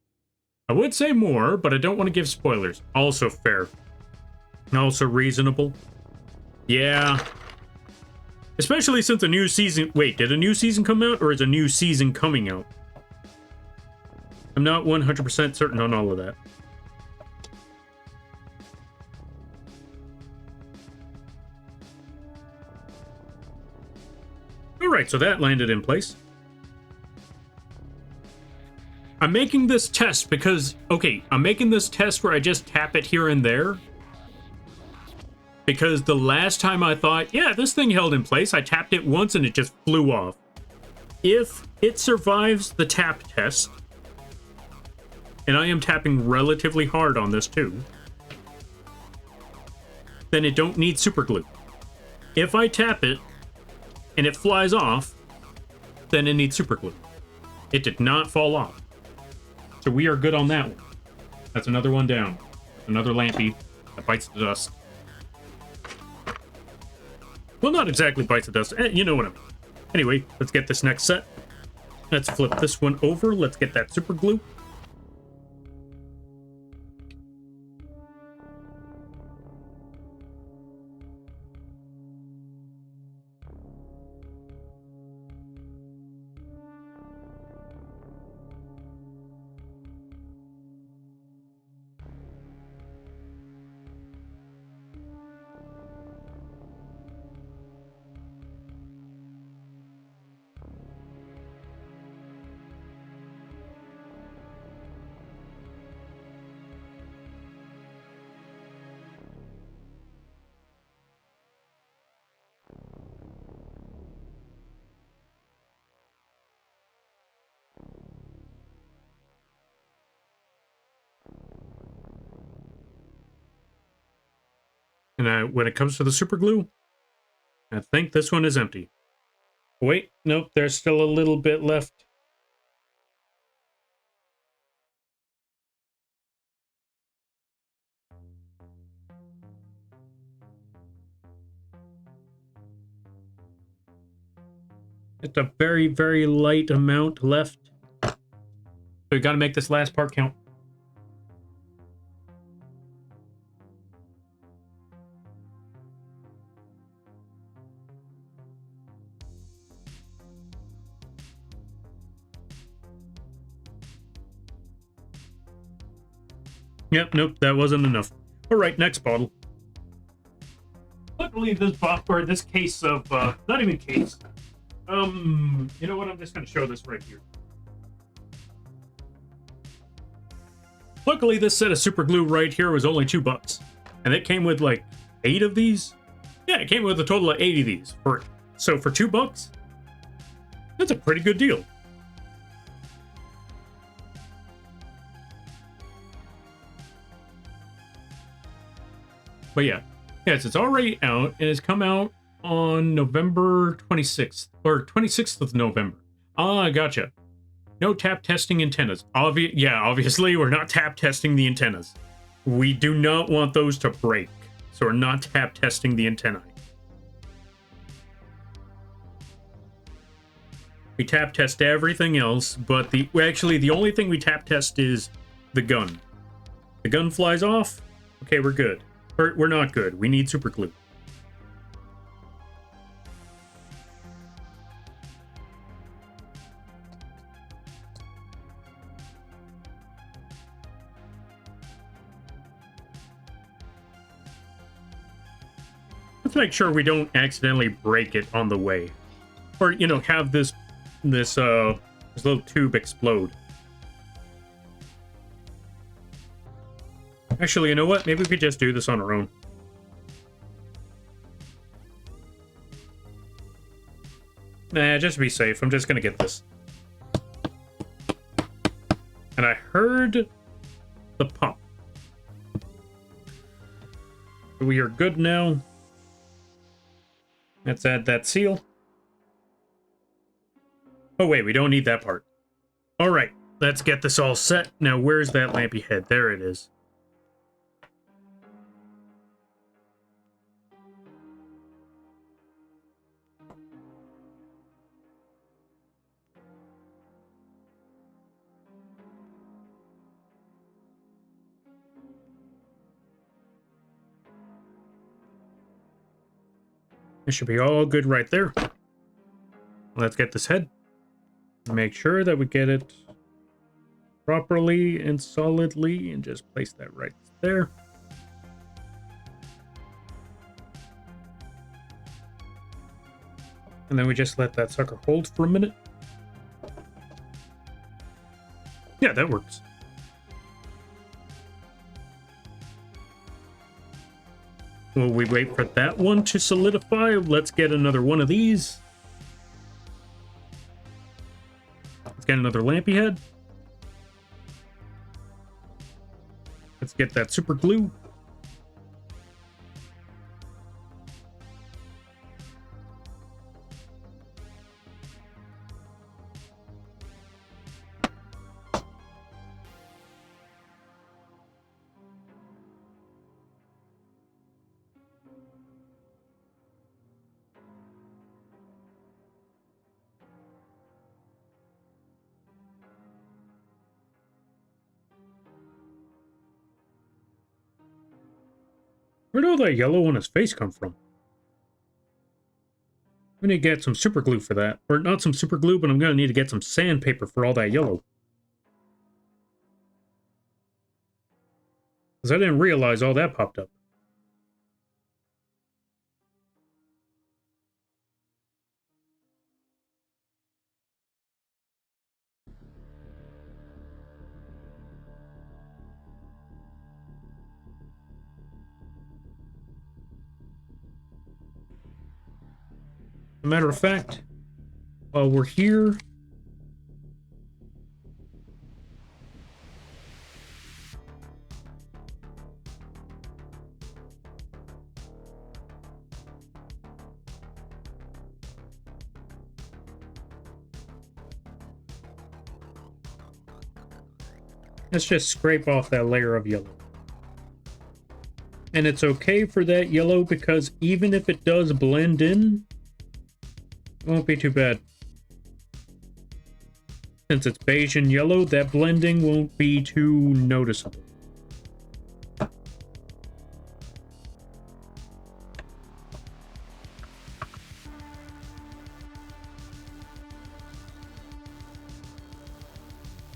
I would say more, but I don't want to give spoilers. Also fair. Also reasonable. Yeah. Especially since a new season... Wait, did a new season come out, or is a new season coming out? I'm not 100% certain on all of that. Alright, so that landed in place. I'm making this test because... Okay, I'm making this test where I just tap it here and there. Because the last time I thought, yeah, this thing held in place, I tapped it once and it just flew off. If it survives the tap test, and I am tapping relatively hard on this too, then it don't need super glue. If I tap it and it flies off, then it needs super glue. It did not fall off. So we are good on that one. That's another one down. Another Lampy that bites the dust. Well, not exactly bites the dust. You know what I mean. Anyway, let's get this next set. Let's flip this one over. Let's get that super glue. And when it comes to the super glue, I think this one is empty. Wait, nope, there's still a little bit left. Just a very, very light amount left. So we gotta make this last part count. Yep, nope, that wasn't enough. All right, next bottle. Luckily, this case of not even case. You know what? I'm just gonna show this right here. Luckily, this set of super glue right here was only $2, and it came with like 8 of these. Yeah, it came with a total of 8 of these. So for $2, that's a pretty good deal. But yeah, yes, it's already out, and it's come out on November 26th, or 26th of November. Ah, gotcha. No tap testing antennas. Obviously, we're not tap testing the antennas. We do not want those to break, so we're not tap testing the antennae. We tap test everything else, but the only thing we tap test is the gun. The gun flies off. Okay, we're good. We're not good. We need super glue. Let's make sure we don't accidentally break it on the way, or have this little tube explode. Actually, you know what? Maybe we could just do this on our own. Nah, just to be safe, I'm just gonna get this. And I heard the pump. We are good now. Let's add that seal. Oh wait, we don't need that part. All right, let's get this all set. Now, where's that lampy head? There it is. It should be all good right there. Let's get this head. Make sure that we get it properly and solidly, and just place that right there. And then we just let that sucker hold for a minute. Yeah, that works. While we wait for that one to solidify, let's get another one of these. Let's get another lampy head. Let's get that super glue. Where did all that yellow on his face come from? We need to get some super glue for that. Or not some super glue, but I'm going to need to get some sandpaper for all that yellow. Because I didn't realize all that popped up. As a matter of fact, while we're here, let's just scrape off that layer of yellow. And it's okay for that yellow because even if it does blend in, it won't be too bad. Since it's beige and yellow, that blending won't be too noticeable.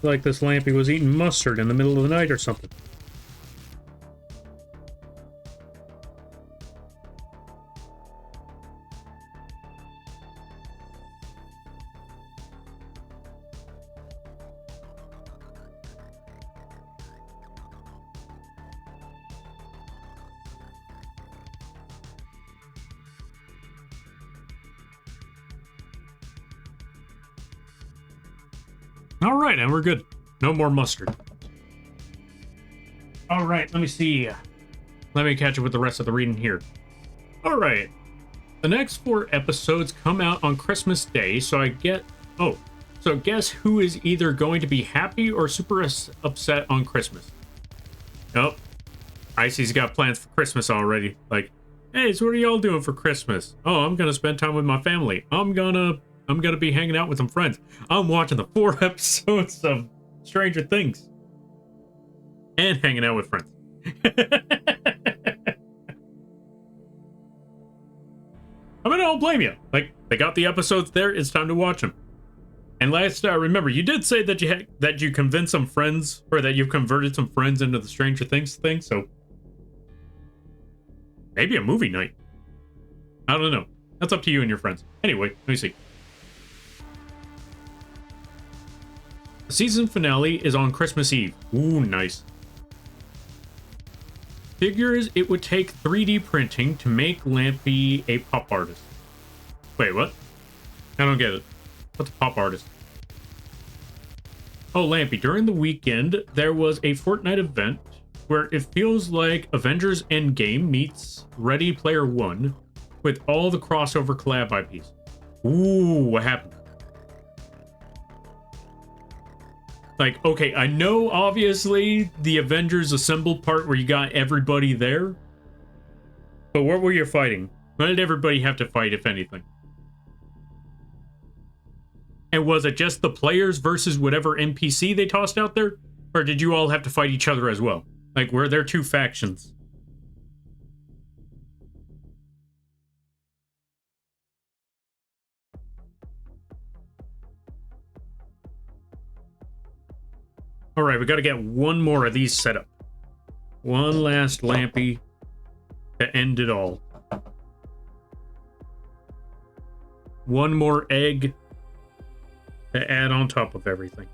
Like this Lampy was eating mustard in the middle of the night or something. All right, and we're good. No more mustard. All right, let me see. Let me catch up with the rest of the reading here. All right. The next 4 episodes come out on Christmas Day, so I get... Oh, so guess who is either going to be happy or super upset on Christmas? Oh, Icy's got plans for Christmas already. Like, hey, so what are y'all doing for Christmas? Oh, I'm gonna spend time with my family. I'm gonna be hanging out with some friends. I'm watching the 4 episodes of Stranger Things. And hanging out with friends. I mean, I don't blame you. Like, they got the episodes there. It's time to watch them. And last, remember, you did say that you convinced some friends, or that you've converted some friends into the Stranger Things thing. So maybe a movie night. I don't know. That's up to you and your friends. Anyway, let me see. The season finale is on Christmas Eve. Ooh, nice. Figures it would take 3D printing to make Lampy a pop artist. Wait, what? I don't get it. What's a pop artist? Oh, Lampy, during the weekend, there was a Fortnite event where it feels like Avengers Endgame meets Ready Player One with all the crossover collab IPs. Ooh, what happened? Like, okay, I know obviously the Avengers Assemble part where you got everybody there, but what were you fighting? What did everybody have to fight, if anything? And was it just the players versus whatever NPC they tossed out there? Or did you all have to fight each other as well? Like, were there two factions? Alright, we gotta get one more of these set up. One last Lampy to end it all. One more egg to add on top of everything.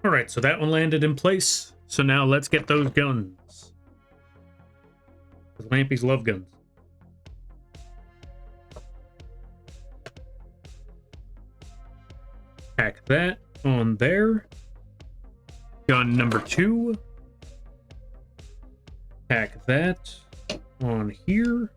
Alright, so that one landed in place. So now let's get those guns. Lampy's love guns. Pack that on there. Gun number 2. Pack that on here.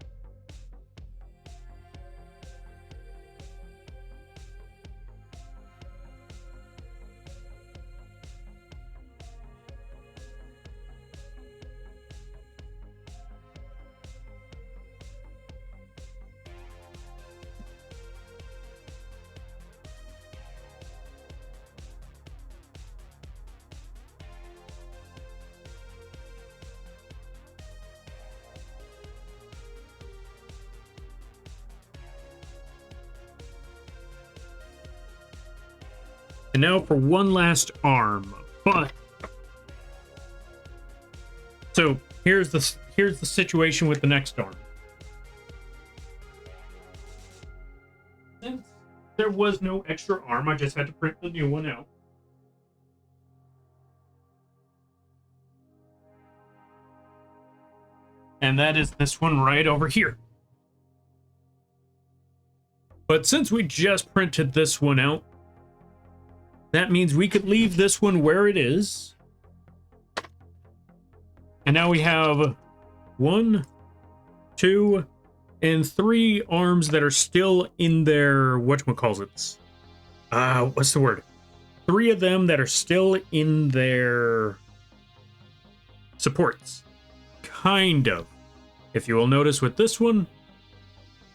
And now for one last arm. But so here's the situation with the next arm. Since there was no extra arm, I just had to print the new one out. And that is this one right over here. But since we just printed this one out, that means we could leave this one where it is. And now we have 1, 2, and 3 arms that are still in their whatchamacallits. What's the word? 3 of them that are still in their supports. Kind of. If you will notice with this one,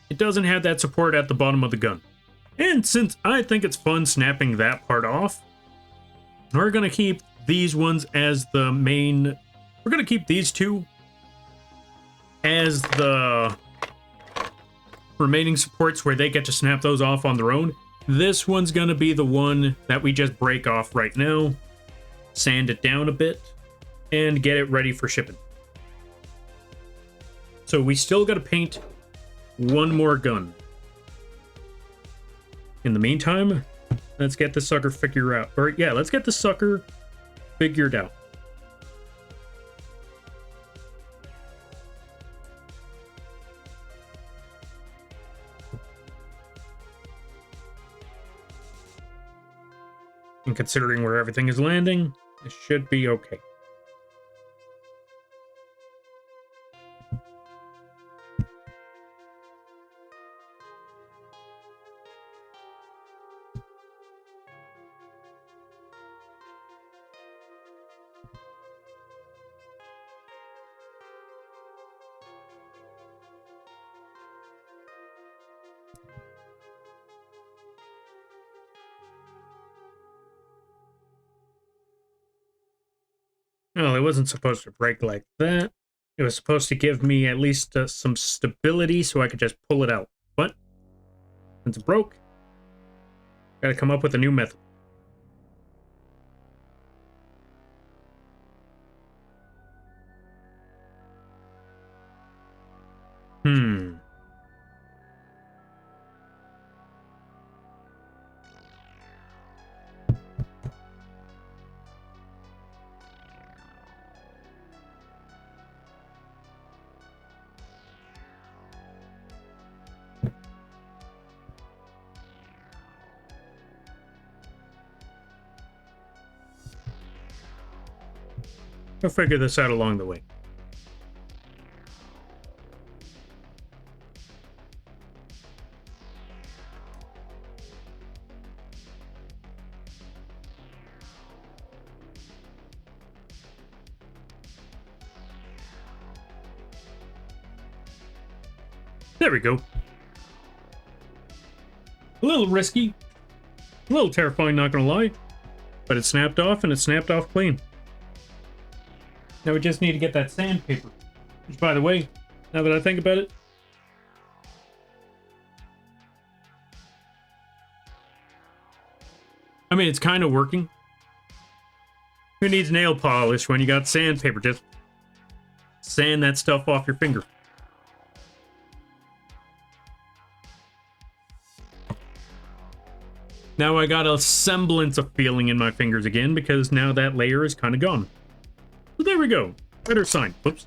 it doesn't have that support at the bottom of the gun. And since I think it's fun snapping that part off, we're going to keep these ones as the main. We're going to keep these 2 as the remaining supports where they get to snap those off on their own. This one's going to be the one that we just break off right now, sand it down a bit, and get it ready for shipping. So we still got to paint one more gun. In the meantime, let's get the sucker figured out. Or yeah, let's get the sucker figured out. And considering where everything is landing, it should be okay. Well, it wasn't supposed to break like that. It was supposed to give me at least some stability so I could just pull it out. But since it broke, gotta come up with a new method. I'll figure this out along the way. There we go. A little risky. A little terrifying, not gonna lie. But it snapped off, and it snapped off clean. Now we just need to get that sandpaper. Which, by the way, now that I think about it, I mean, it's kind of working. Who needs nail polish when you got sandpaper? Just sand that stuff off your finger. Now I got a semblance of feeling in my fingers again because now that layer is kind of gone. So there we go. Better sign. Whoops.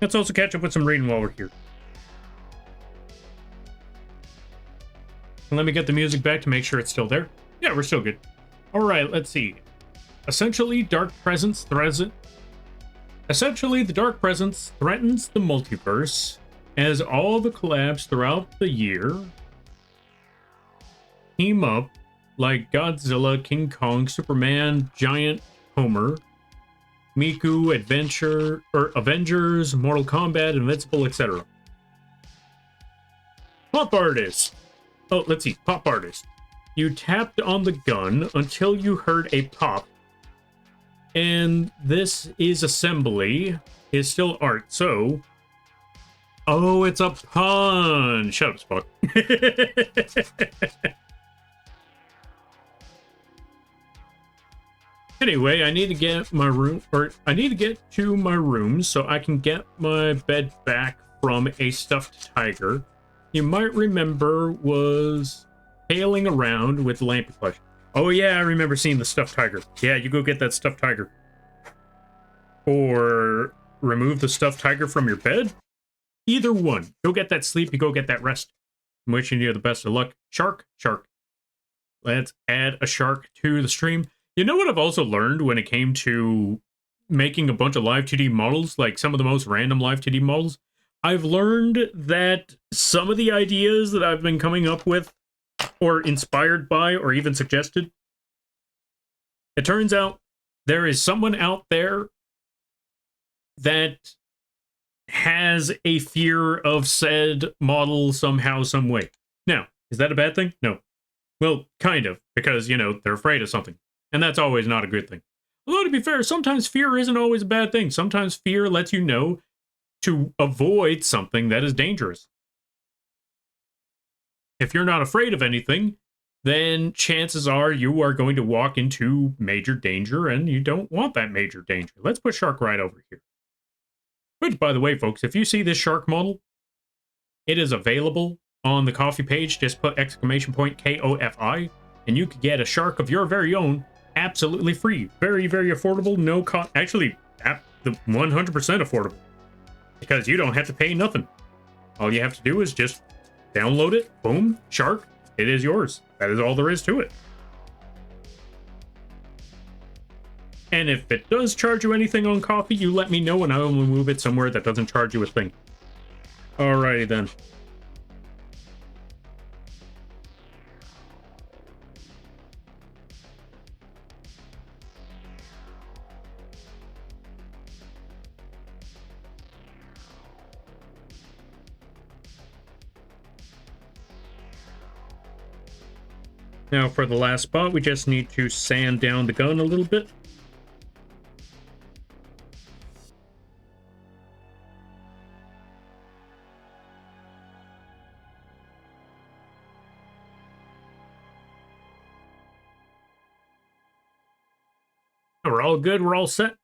Let's also catch up with some rain while we're here. And let me get the music back to make sure it's still there. Yeah, we're still good. All right, let's see. Essentially, the Dark Presence threatens the multiverse as all the collabs throughout the year team up like Godzilla, King Kong, Superman, Giant Homer, Miku, Avengers, Mortal Kombat, Invincible, etc. Pop artist. Oh, let's see. Pop artist. You tapped on the gun until you heard a pop. And this is assembly. Is still art. So. Oh, it's a pun. Shut up, Spock. Anyway, I need to get my room, or I need to get to my room so I can get my bed back from a stuffed tiger. You might remember was tailing around with Lampy Figures. Oh yeah, I remember seeing the stuffed tiger. Yeah, you go get that stuffed tiger. Or remove the stuffed tiger from your bed. Either one. Go get that sleep, you go get that rest. I'm wishing you the best of luck. Shark. Let's add a shark to the stream. You know what I've also learned when it came to making a bunch of live 2D models, like some of the most random live 2D models? I've learned that some of the ideas that I've been coming up with, or inspired by, or even suggested, it turns out there is someone out there that has a fear of said model somehow, some way. Now, is that a bad thing? No. Well, kind of, because, you know, they're afraid of something. And that's always not a good thing. Although, to be fair, sometimes fear isn't always a bad thing. Sometimes fear lets you know to avoid something that is dangerous. If you're not afraid of anything, then chances are you are going to walk into major danger, and you don't want that major danger. Let's put Shark right over here. Which, by the way, folks, if you see this shark model, it is available on the Coffee page. Just put !KOFI, and you could get a shark of your very own absolutely free. Very, very affordable. No cost. Actually, 100% affordable. Because you don't have to pay nothing. All you have to do is just download it. Boom. Shark. It is yours. That is all there is to it. And if it does charge you anything on Coffee, you let me know and I will move it somewhere that doesn't charge you a thing. Alrighty then. Now for the last spot, we just need to sand down the gun a little bit. We're all good. We're all set.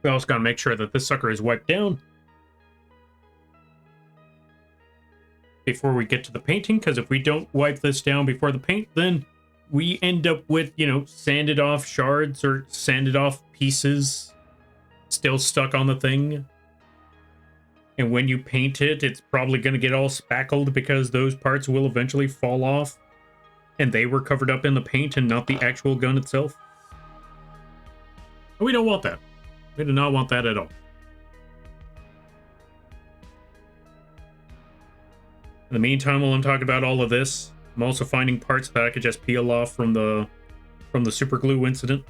We also got to make sure that this sucker is wiped down before we get to the painting, because if we don't wipe this down before the paint, then we end up with, you know, sanded off shards or sanded off pieces still stuck on the thing. And when you paint it, it's probably going to get all spackled because those parts will eventually fall off. And they were covered up in the paint and not the actual gun itself. We don't want that. We do not want that at all. In the meantime, while I'm talking about all of this, I'm also finding parts that I could just peel off from the super glue incident.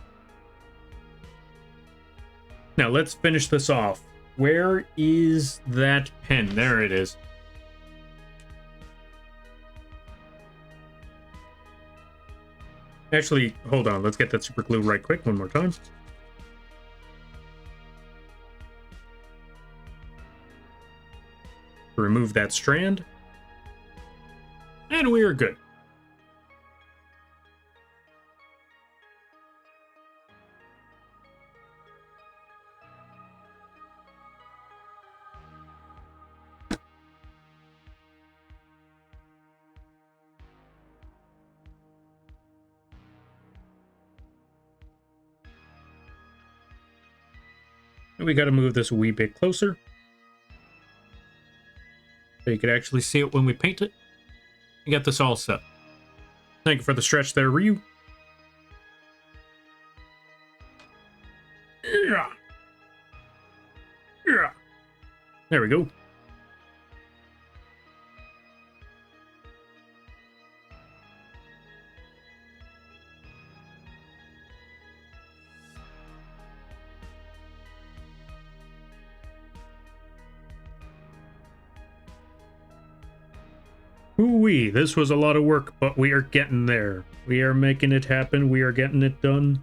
Now let's finish this off. Where is that pen? There it is. Actually, hold on. Let's get that super glue right quick one more time. Remove that strand. And we are good. And we got to move this a wee bit closer so you could actually see it when we paint it. You got this all set. Thank you for the stretch there, Ryu. Yeah. Yeah. There we go. Ooh-wee, this was a lot of work, but we are getting there. We are making it happen. We are getting it done.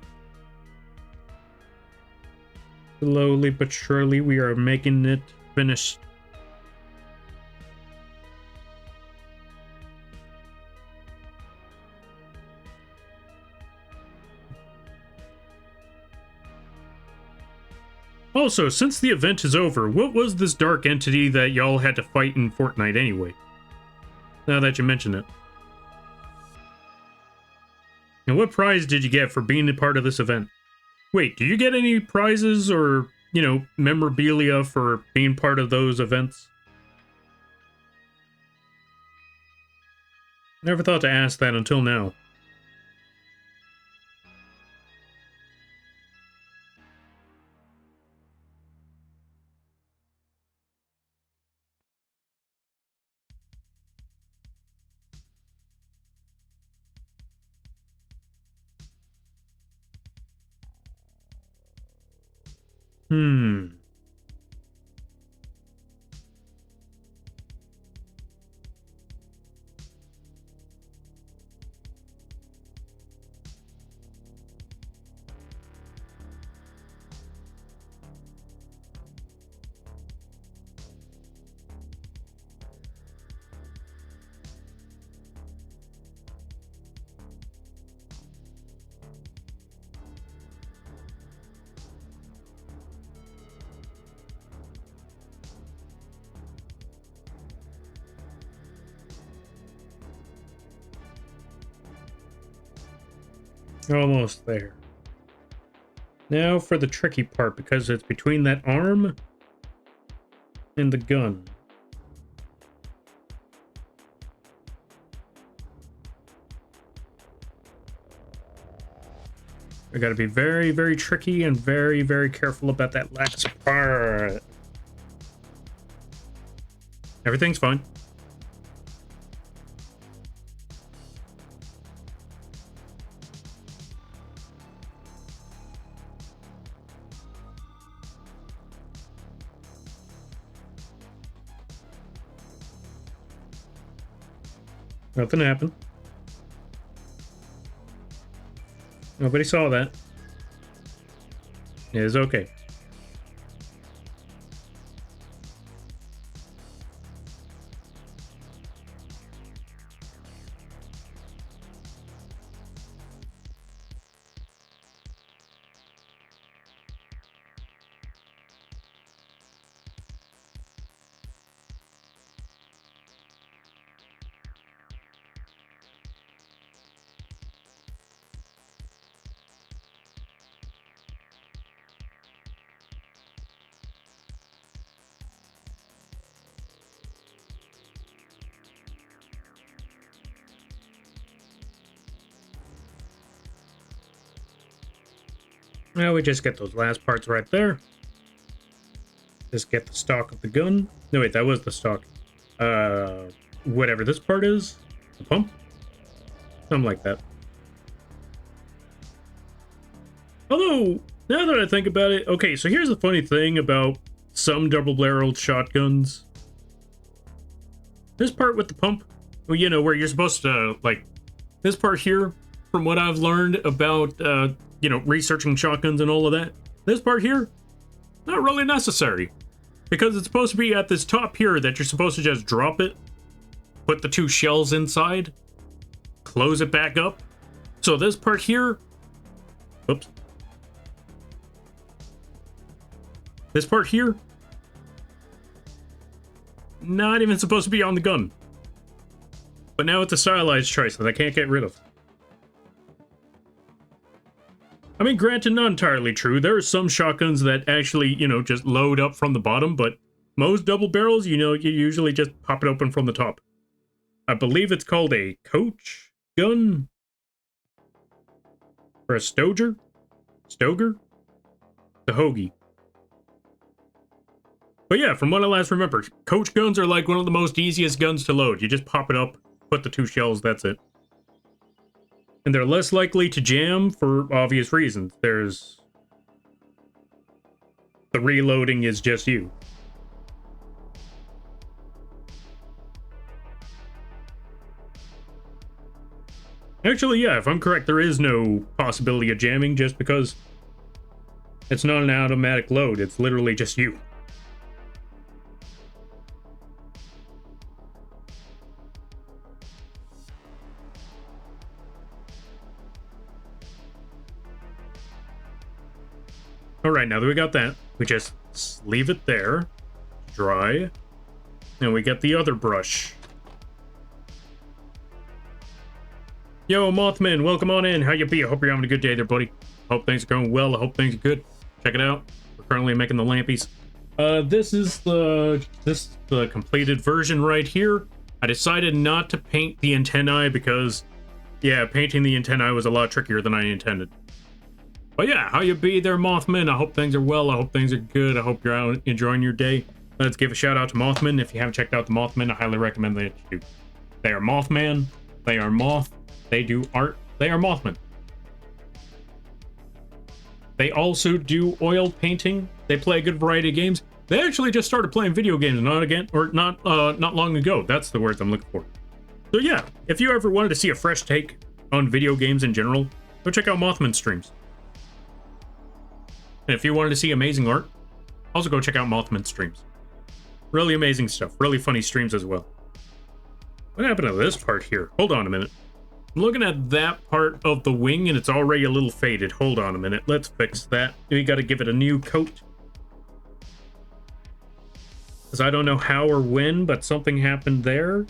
Slowly but surely, we are making it finished. Also, since the event is over, what was this dark entity that y'all had to fight in Fortnite anyway? Now that you mention it. And what prize did you get for being a part of this event? Wait, do you get any prizes or, you know, memorabilia for being part of those events? Never thought to ask that until now. Almost there. Now for the tricky part, because it's between that arm and the gun. I gotta be very, very tricky and very, very careful about that last part. Everything's fine. Nothing happened. Nobody saw that. It is okay. Now we just get those last parts right there. Just get the stock of the gun. No, wait, that was the stock. Whatever this part is. The pump? Something like that. Although, now that I think about it, okay, so here's the funny thing about some double-barreled shotguns. This part with the pump, well, you know, where you're supposed to, like, this part here, from what I've learned about, you know, researching shotguns and all of that, this part here, not really necessary. Because it's supposed to be at this top here that you're supposed to just drop it, put the 2 shells inside, close it back up. So this part here, oops. This part here, not even supposed to be on the gun. But now it's a stylized choice that I can't get rid of. I mean, granted, not entirely true. There are some shotguns that actually, you know, just load up from the bottom, but most double barrels, you know, you usually just pop it open from the top. I believe it's called a coach gun? Or a stoger? Stoger? The hoagie. But yeah, from what I last remember, coach guns are like one of the most easiest guns to load. You just pop it up, put the 2 shells, that's it. And they're less likely to jam for obvious reasons. There's... the reloading is just you. Actually, yeah, if I'm correct, there is no possibility of jamming just because it's not an automatic load. It's literally just you. Alright, now that we got that, we just leave it there, dry, and we get the other brush. Yo, Mothman, welcome on in. How you be? I hope you're having a good day there, buddy. Hope things are going well. I hope things are good. Check it out. We're currently making the lampies. This is the completed version right here. I decided not to paint the antennae because, yeah, painting the antennae was a lot trickier than I intended. But yeah, how you be there, Mothman? I hope things are well. I hope things are good. I hope you're out enjoying your day. Let's give a shout out to Mothman. If you haven't checked out the Mothman, I highly recommend that you do. They are Mothman. They are Moth. They do art. They are Mothman. They also do oil painting. They play a good variety of games. They actually just started playing video games not long ago. That's the words I'm looking for. So yeah, if you ever wanted to see a fresh take on video games in general, go check out Mothman streams. And if you wanted to see amazing art, also go check out Mothman streams. Really amazing stuff. Really funny streams as well. What happened to this part here? Hold on a minute. I'm looking at that part of the wing and it's already a little faded. Hold on a minute. Let's fix that. We got to give it a new coat. Because I don't know how or when, but something happened there.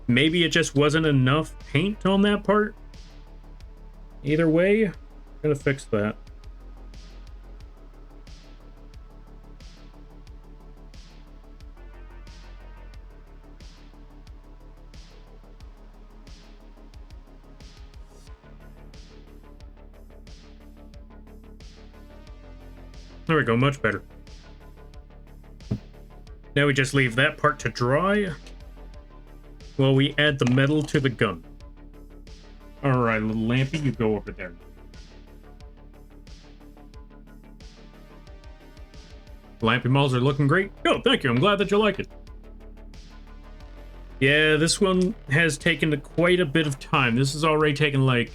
Maybe it just wasn't enough paint on that part. Either way, I'm going to fix that. There we go, much better. Now we just leave that part to dry while we add the metal to the gun. Alright, little Lampy, you go over there. Lampy malls are looking great. Oh, thank you, I'm glad that you like it. Yeah, this one has taken quite a bit of time. This has already taken like...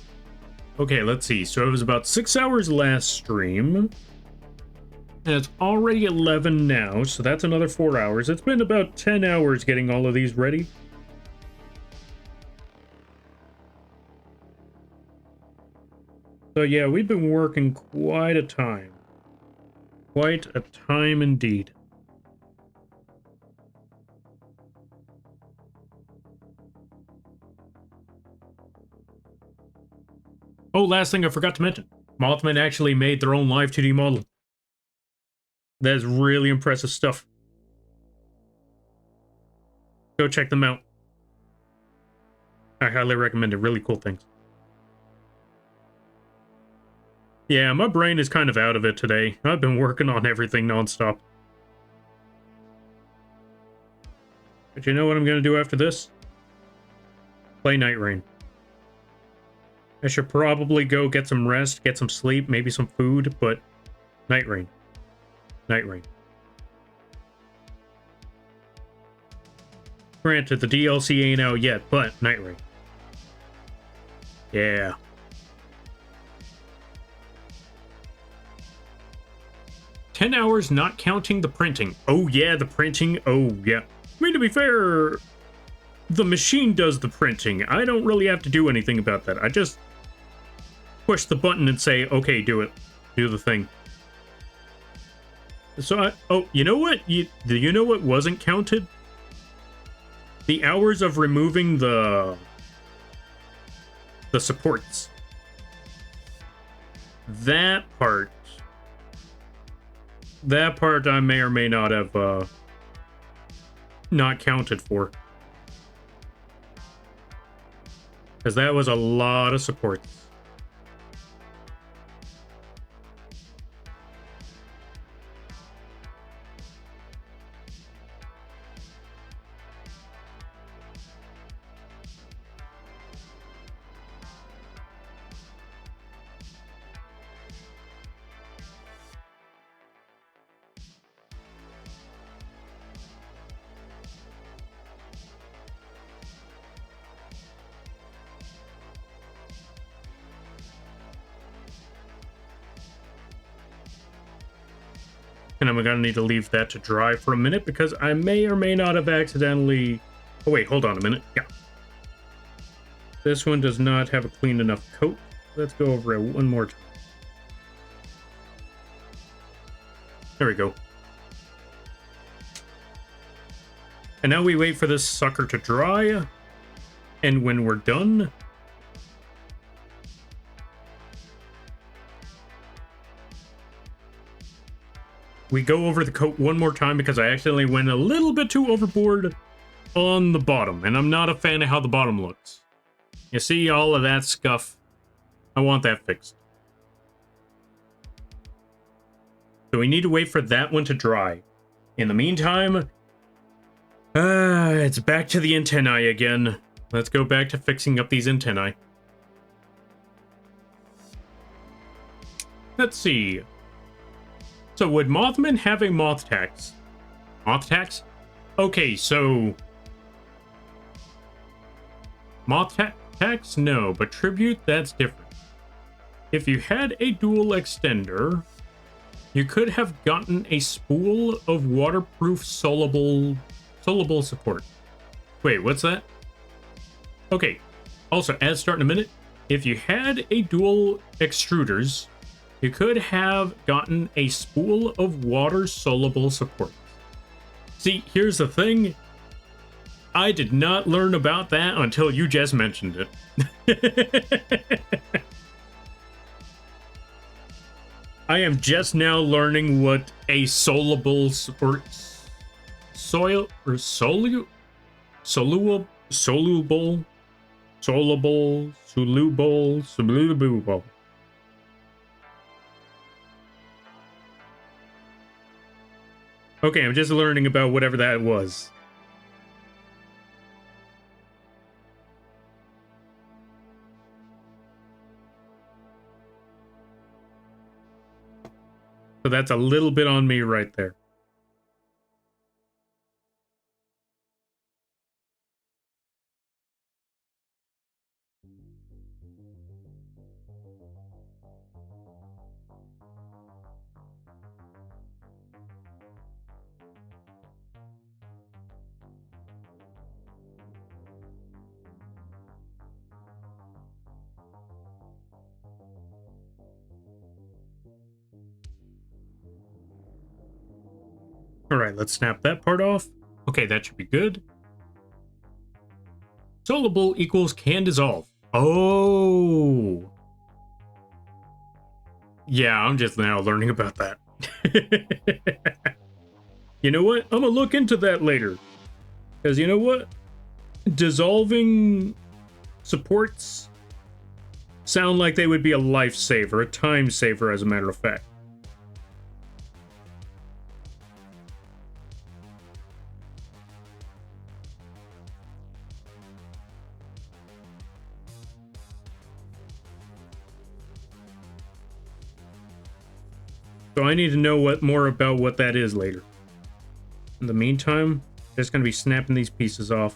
Okay, let's see. So it was about 6 hours last stream. And it's already 11 now, so that's another 4 hours. It's been about 10 hours getting all of these ready. So yeah, we've been working quite a time. Quite a time indeed. Oh, last thing I forgot to mention. Mothman actually made their own live 2D model. That is really impressive stuff. Go check them out. I highly recommend it. Really cool things. Yeah, my brain is kind of out of it today. I've been working on everything nonstop. But you know what I'm going to do after this? Play Night Rain. I should probably go get some rest, get some sleep, maybe some food, but Night Rain. Night Rain. Granted, the DLC ain't out yet, but Night Rain. Yeah. $10 hours not counting the printing. Oh yeah, the printing. Oh yeah. I mean, to be fair, the machine does the printing. I don't really have to do anything about that. I just push the button and say, okay, do it. Do the thing. So oh, you know what? Do you know what wasn't counted? The hours of removing the supports. That part I may or may not have not counted for. Because that was a lot of supports. And I'm gonna need to leave that to dry for a minute because I may or may not have accidentally... Oh wait, hold on a minute. Yeah. This one does not have a clean enough coat. Let's go over it one more time. There we go. And now we wait for this sucker to dry. And when we're done... we go over the coat one more time because I accidentally went a little bit too overboard on the bottom. And I'm not a fan of how the bottom looks. You see all of that scuff? I want that fixed. So we need to wait for that one to dry. In the meantime, it's back to the antennae again. Let's go back to fixing up these antennae. Let's see. So would Mothman have a moth tax? Moth tax? Okay, so... moth tax? No, but tribute, that's different. If you had a dual extender, you could have gotten a spool of waterproof soluble support. Wait, what's that? Okay, also, as start in a minute, if you had a dual extruders, you could have gotten a spool of water-soluble support. See, here's the thing. I did not learn about that until you just mentioned it. I am just now learning what a soluble support... soluble... Okay, I'm just learning about whatever that was. So that's a little bit on me right there. All right, let's snap that part off. Okay, that should be good. Soluble equals can dissolve. Oh. Yeah, I'm just now learning about that. You know what? I'm gonna look into that later. Because you know what? Dissolving supports sound like they would be a lifesaver, a time saver, as a matter of fact. So I need to know more about what that is later. In the meantime, just going to be snapping these pieces off.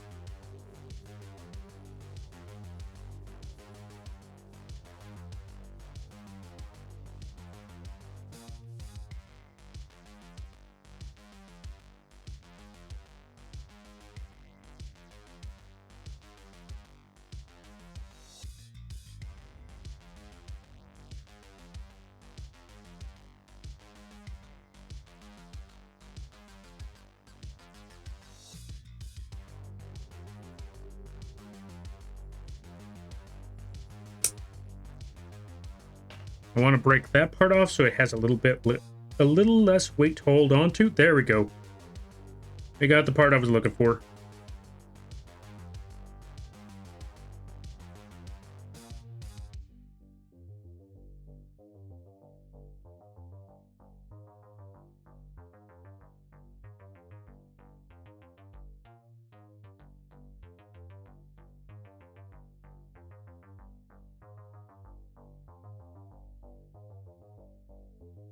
I want to break that part off so it has a little less weight to hold on to. There we go. I got the part I was looking for.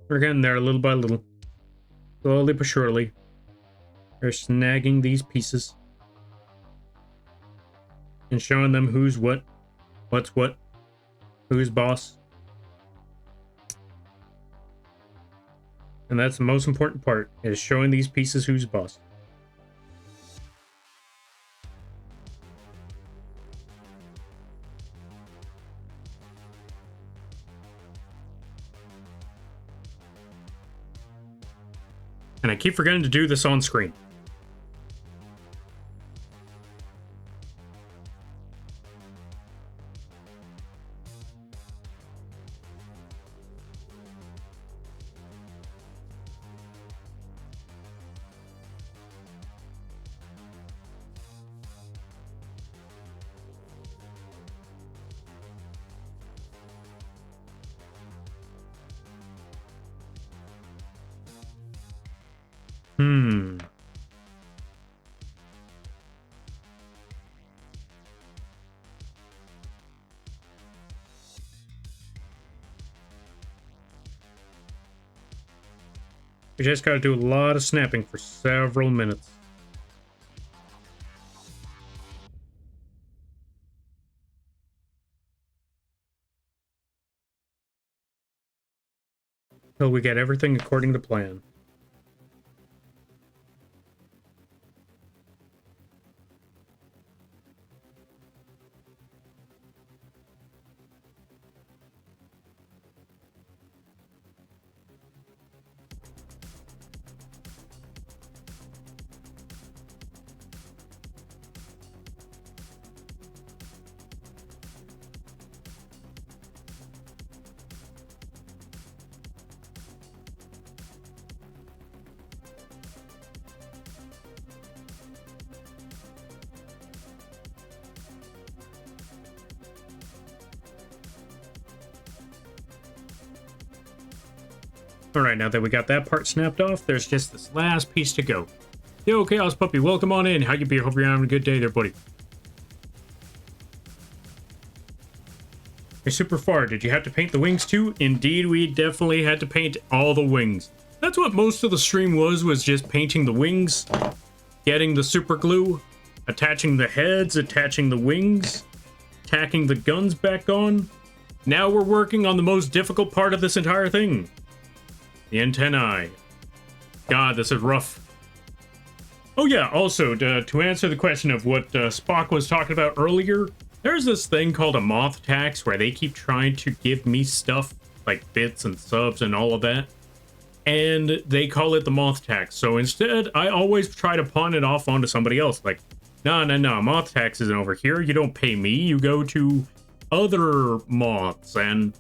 We're getting there little by little. Slowly but surely. They're snagging these pieces. And showing them who's what, what's what, who's boss. And that's the most important part, is showing these pieces who's boss. And I keep forgetting to do this on screen. We just gotta do a lot of snapping for several minutes. Till we get everything according to plan. Alright, now that we got that part snapped off, there's just this last piece to go. Yo, Chaos Puppy, welcome on in. How you be? Hope you're having a good day there, buddy. Hey, Super Far, did you have to paint the wings too? Indeed, we definitely had to paint all the wings. That's what most of the stream was just painting the wings, getting the super glue, attaching the heads, attaching the wings, tacking the guns back on. Now we're working on the most difficult part of this entire thing. The antennae. God, this is rough. Oh yeah, also, to answer the question of what Spock was talking about earlier, there's this thing called a moth tax where they keep trying to give me stuff, like bits and subs and all of that. and they call it the moth tax. So instead, I always try to pawn it off onto somebody else. Like, no, moth tax isn't over here. You don't pay me. You go to other moths. And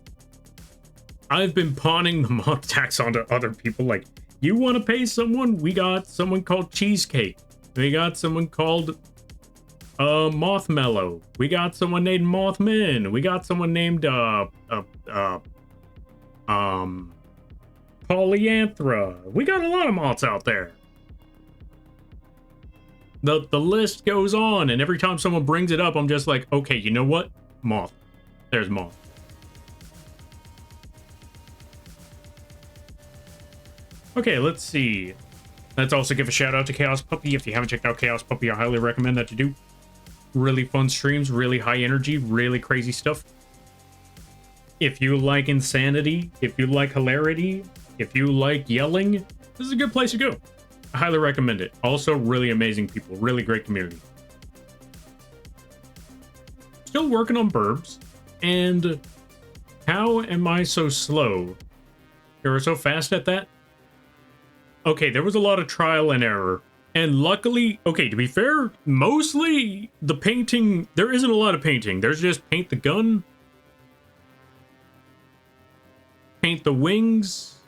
I've been pawning the moth tax onto other people. Like, you want to pay someone? We got someone called Cheesecake. We got someone called Mothmellow. We got someone named Mothman. We got someone named Polyanthra. We got a lot of moths out there. The list goes on, and every time someone brings it up, I'm just like, okay, you know what? Moth. There's moth. Okay, let's see. Let's also give a shout out to Chaos Puppy. If you haven't checked out Chaos Puppy, I highly recommend that you do. Really fun streams, really high energy, really crazy stuff. If you like insanity, if you like hilarity, if you like yelling, this is a good place to go. I highly recommend it. Also, really amazing people, really great community. Still working on burbs, and how am I so slow? You were so fast at that? Okay, there was a lot of trial and error. And luckily, okay, to be fair, mostly the painting, there isn't a lot of painting. There's just paint the gun, paint the wings,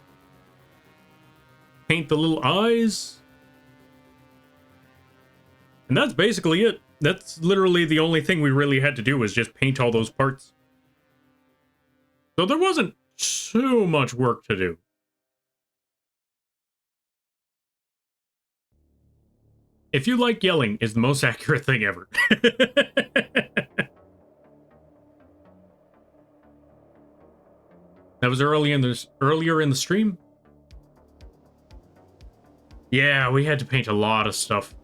paint the little eyes. And that's basically it. That's literally the only thing we really had to do was just paint all those parts. So there wasn't too much work to do. If you like yelling, is the most accurate thing ever. That was earlier in the stream. Yeah, we had to paint a lot of stuff.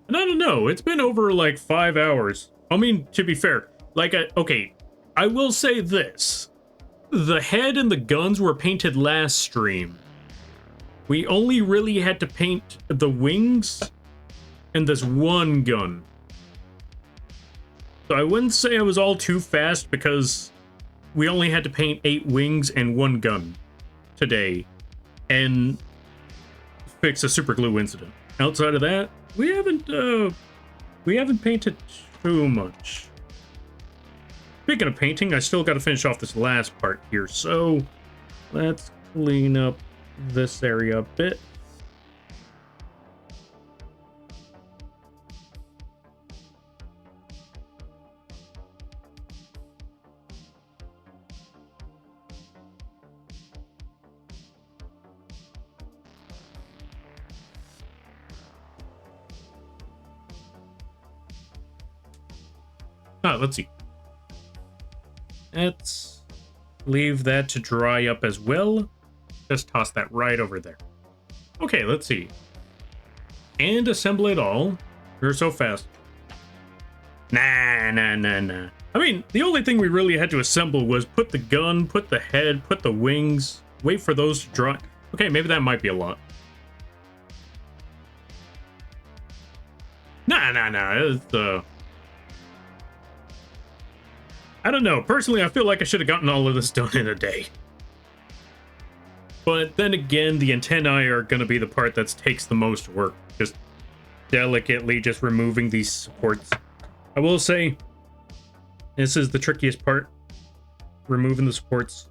And I don't know, it's been over like 5 hours. I mean, to be fair, like, okay, I will say this. The head and the guns were painted last stream. We only really had to paint the wings and this one gun. So I wouldn't say I was all too fast because we only had to paint 8 wings and 1 gun today and fix a super glue incident. Outside of that, we haven't painted too much. Speaking of painting, I still got to finish off this last part here, so let's clean up this area a bit. Let's see. Let's leave that to dry up as well. Just toss that right over there. Okay, let's see. And assemble it all. You're so fast. Nah. I mean, the only thing we really had to assemble was put the gun, put the head, put the wings, wait for those to dry. Okay, maybe that might be a lot. Nah. It's, I don't know. Personally, I feel like I should have gotten all of this done in a day. But then again, the antennae are going to be the part that takes the most work. Just delicately just removing these supports. I will say, this is the trickiest part. Removing the supports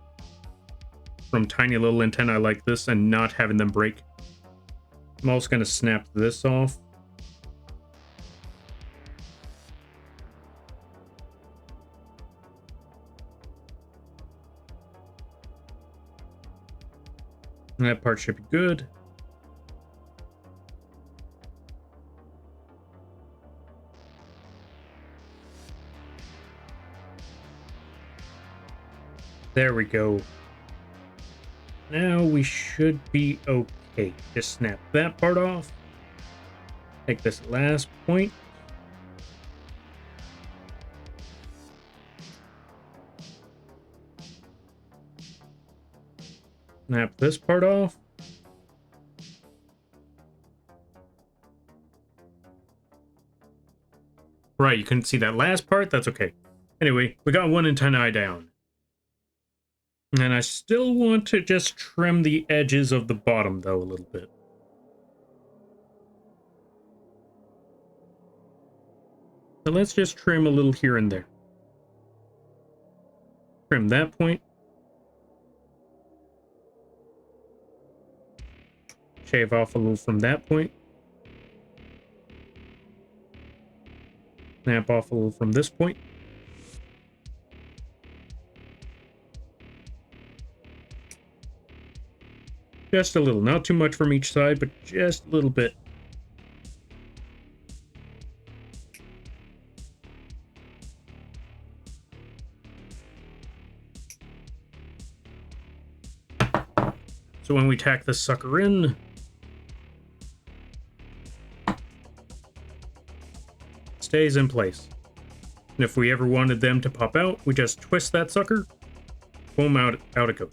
from tiny little antennae like this and not having them break. I'm also going to snap this off. That part should be good. There we go. Now we should be okay. Just snap that part off. Take this last point. Snap this part off. Right, you couldn't see that last part? That's okay. Anyway, we got one antennae down. And I still want to just trim the edges of the bottom, though, a little bit. So let's just trim a little here and there. Trim that point. Shave off a little from that point. Snap off a little from this point. Just a little, not too much from each side, but just a little bit. So when we tack this sucker in, it stays in place. And if we ever wanted them to pop out, we just twist that sucker, boom, out it goes.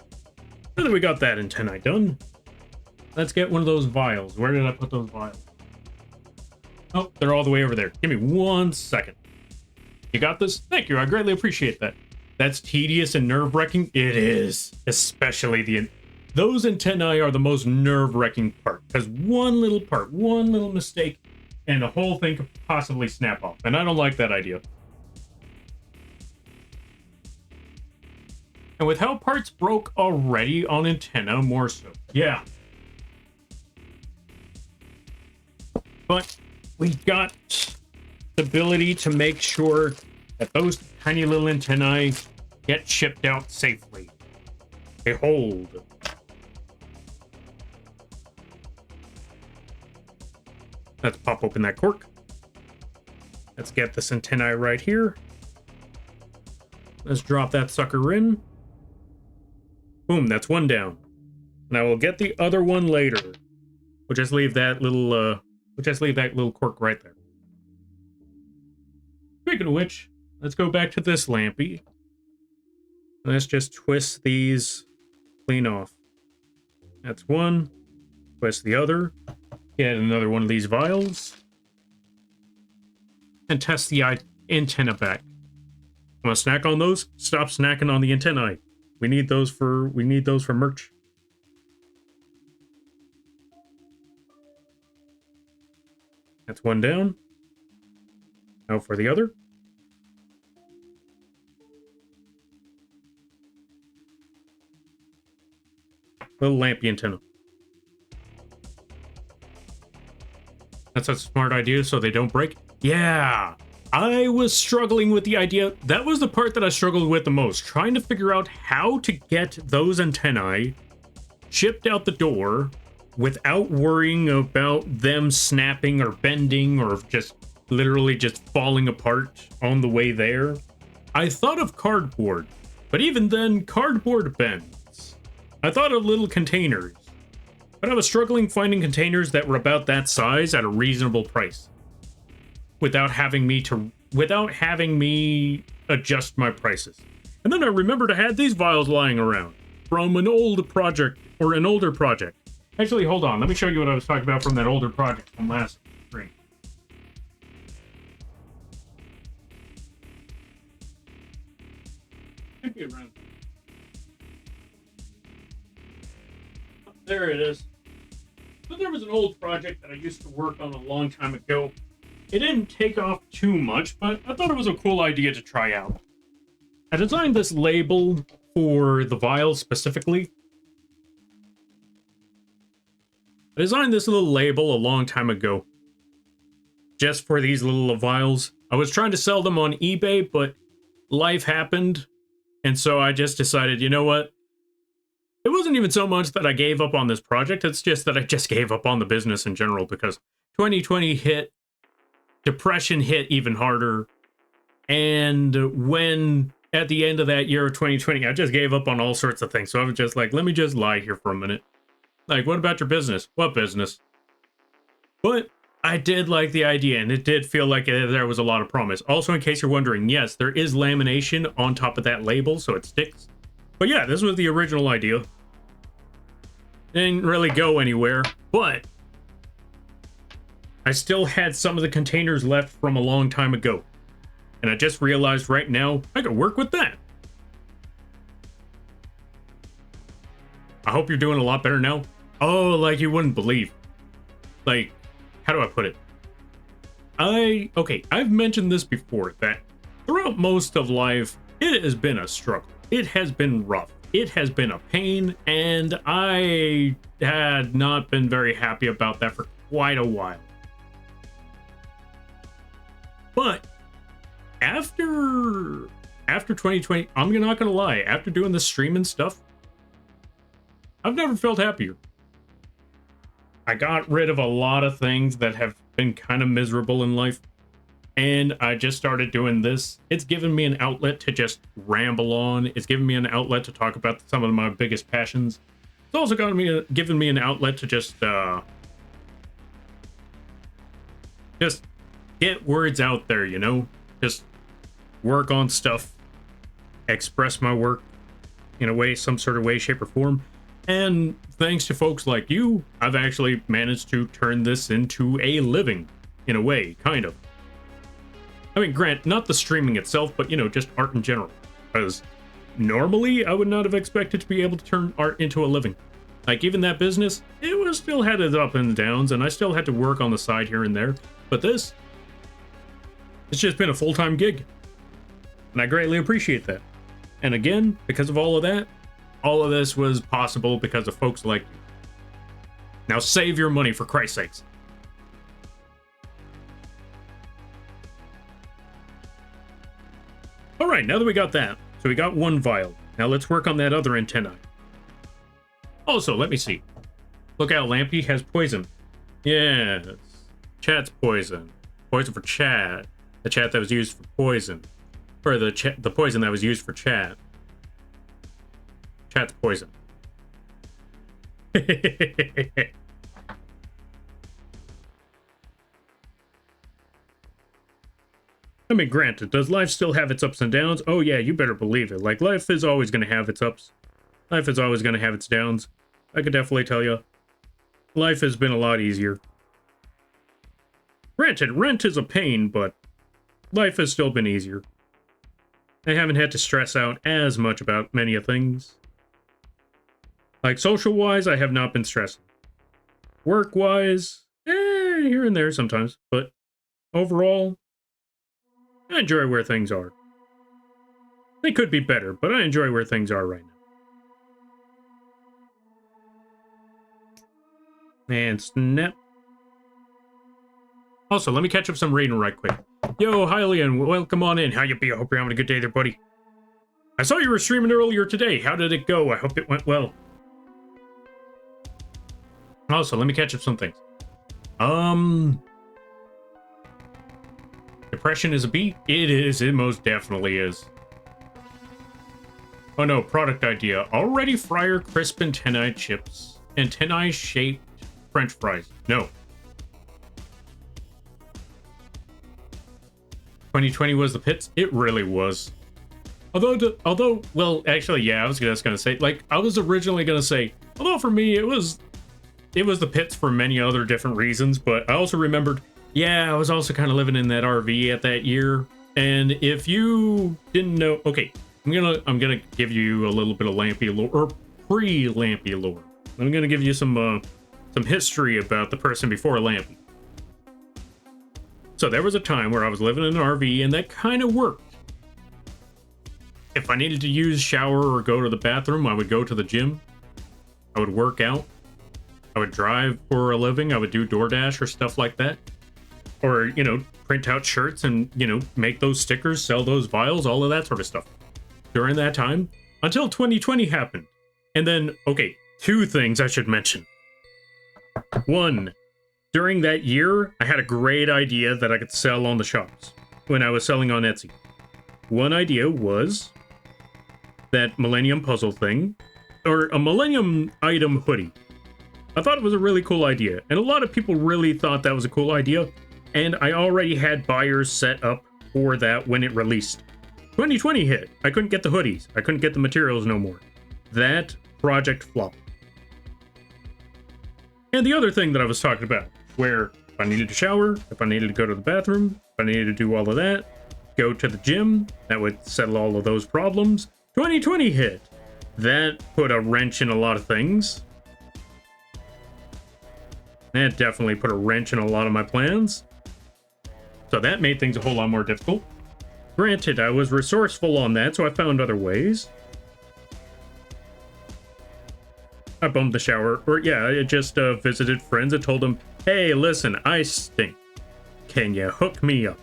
Now that we got that antennae done, let's get one of those vials. Where did I put those vials? Oh, they're all the way over there. Give me 1 second. You got this? Thank you. I greatly appreciate that. That's tedious and nerve-wracking. It is. Especially those antennae are the most nerve-wracking part. Because one little part, one little mistake, and the whole thing could possibly snap off. And I don't like that idea. And with how parts broke already on antenna, more so. Yeah. But we got the ability to make sure that those tiny little antennae get shipped out safely. They hold. Let's pop open that cork. Let's get this antennae right here. Let's drop that sucker in. Boom, that's one down. And I will get the other one later. We'll just leave that little cork right there. Speaking of which, let's go back to this lampy. Let's just twist these clean off. That's one. Twist the other. Get another one of these vials. And test the antenna back. Want to snack on those? Stop snacking on the antennae. We need those for merch. That's one down. Now for the other. Little lampy antenna. That's a smart idea so they don't break. Yeah. I was struggling with the idea. That was the part that I struggled with the most. Trying to figure out how to get those antennae shipped out the door without worrying about them snapping or bending or just literally just falling apart on the way there. I thought of cardboard, but even then, cardboard bends. I thought of little containers, but I was struggling finding containers that were about that size at a reasonable price without having me adjust my prices. And then I remembered I had these vials lying around from an old project or an older project. Actually, hold on. Let me show you what I was talking about from that older project from last spring. Might be around. There it is. So there was an old project that I used to work on a long time ago. It didn't take off too much, but I thought it was a cool idea to try out. I designed this label for the vials specifically. I designed this little label a long time ago just for these little vials. I was trying to sell them on eBay, but life happened. And so I just decided, you know what? It wasn't even so much that I gave up on this project. It's just that I just gave up on the business in general because 2020 hit. Depression hit even harder. And when at the end of that year of 2020, I just gave up on all sorts of things. So I was just like, let me just lie here for a minute. Like, what about your business? What business? But I did like the idea, and it did feel like there was a lot of promise. Also, in case you're wondering, yes, there is lamination on top of that label, so it sticks. But yeah, this was the original idea. Didn't really go anywhere, but I still had some of the containers left from a long time ago. And I just realized right now, I could work with that. I hope you're doing a lot better now. Oh, like you wouldn't believe. Like, how do I put it? Okay, I've mentioned this before, that throughout most of life, it has been a struggle. It has been rough. It has been a pain, and I had not been very happy about that for quite a while. But after 2020, I'm not gonna lie, after doing the stream and stuff, I've never felt happier. I got rid of a lot of things that have been kind of miserable in life, and I just started doing this. It's given me an outlet to just ramble on. It's given me an outlet to talk about some of my biggest passions. It's also given me an outlet to just get words out there, you know? Just work on stuff, express my work in a way, some sort of way, shape, or form. And thanks to folks like you, I've actually managed to turn this into a living, in a way, kind of. I mean, not the streaming itself, but, you know, just art in general. Because normally, I would not have expected to be able to turn art into a living. Like, even that business, it was still had its ups and downs, and I still had to work on the side here and there. But this, it's just been a full-time gig. And I greatly appreciate that. And again, because of all of that, all of this was possible because of folks like you. Now save your money, for Christ's sakes. Alright, now that we got that, so we got one vial. Now let's work on that other antenna. Also, let me see. Look out, Lampy has poison. Yes. Chat's poison. Poison for chat. The chat that was used for poison. Or the poison that was used for chat. Chat's poison. I mean, granted, does life still have its ups and downs? Oh yeah, you better believe it. Like, life is always going to have its ups. Life is always going to have its downs. I could definitely tell you. Life has been a lot easier. Granted, rent is a pain, but life has still been easier. I haven't had to stress out as much about many of things. Like, social-wise, I have not been stressing. Work-wise, here and there sometimes. But overall, I enjoy where things are. They could be better, but I enjoy where things are right now. And snap. Also, let me catch up some raiding right quick. Yo, Hylian, welcome on in. How you be? I hope you're having a good day there, buddy. I saw you were streaming earlier today. How did it go? I hope it went well. Also, let me catch up some things. Depression is a beat? It is. It most definitely is. Oh no, product idea. Already fryer crisp antennae chips. Antennae shaped French fries. No. 2020 was the pits? It really was. Although, well, actually, yeah, I was just gonna say, like, I was originally gonna say, although for me, it was the pits for many other different reasons, but I also remembered, yeah, I was also kind of living in that RV at that year, and if you didn't know, okay, I'm gonna give you a little bit of Lampy lore, or pre-Lampy lore. I'm gonna give you some history about the person before Lampy. So there was a time where I was living in an RV, and that kind of worked. If I needed to use shower or go to the bathroom, I would go to the gym. I would work out. I would drive for a living. I would do DoorDash or stuff like that. Or, you know, print out shirts and, you know, make those stickers, sell those vials, all of that sort of stuff. During that time, until 2020 happened. And then, okay, two things I should mention. One, during that year, I had a great idea that I could sell on the shops when I was selling on Etsy. One idea was that Millennium Puzzle thing, or a Millennium item hoodie. I thought it was a really cool idea, and a lot of people really thought that was a cool idea, and I already had buyers set up for that when it released. 2020 hit. I couldn't get the hoodies. I couldn't get the materials no more. That project flopped. And the other thing that I was talking about, where if I needed to shower, if I needed to go to the bathroom, if I needed to do all of that, go to the gym, that would settle all of those problems. 2020 hit. that put a wrench in a lot of things. That definitely put a wrench in a lot of my plans. So that made things a whole lot more difficult. Granted, I was resourceful on that, so I found other ways. I bummed the shower, or yeah, I just visited friends and told them, hey, listen, I stink. Can you hook me up?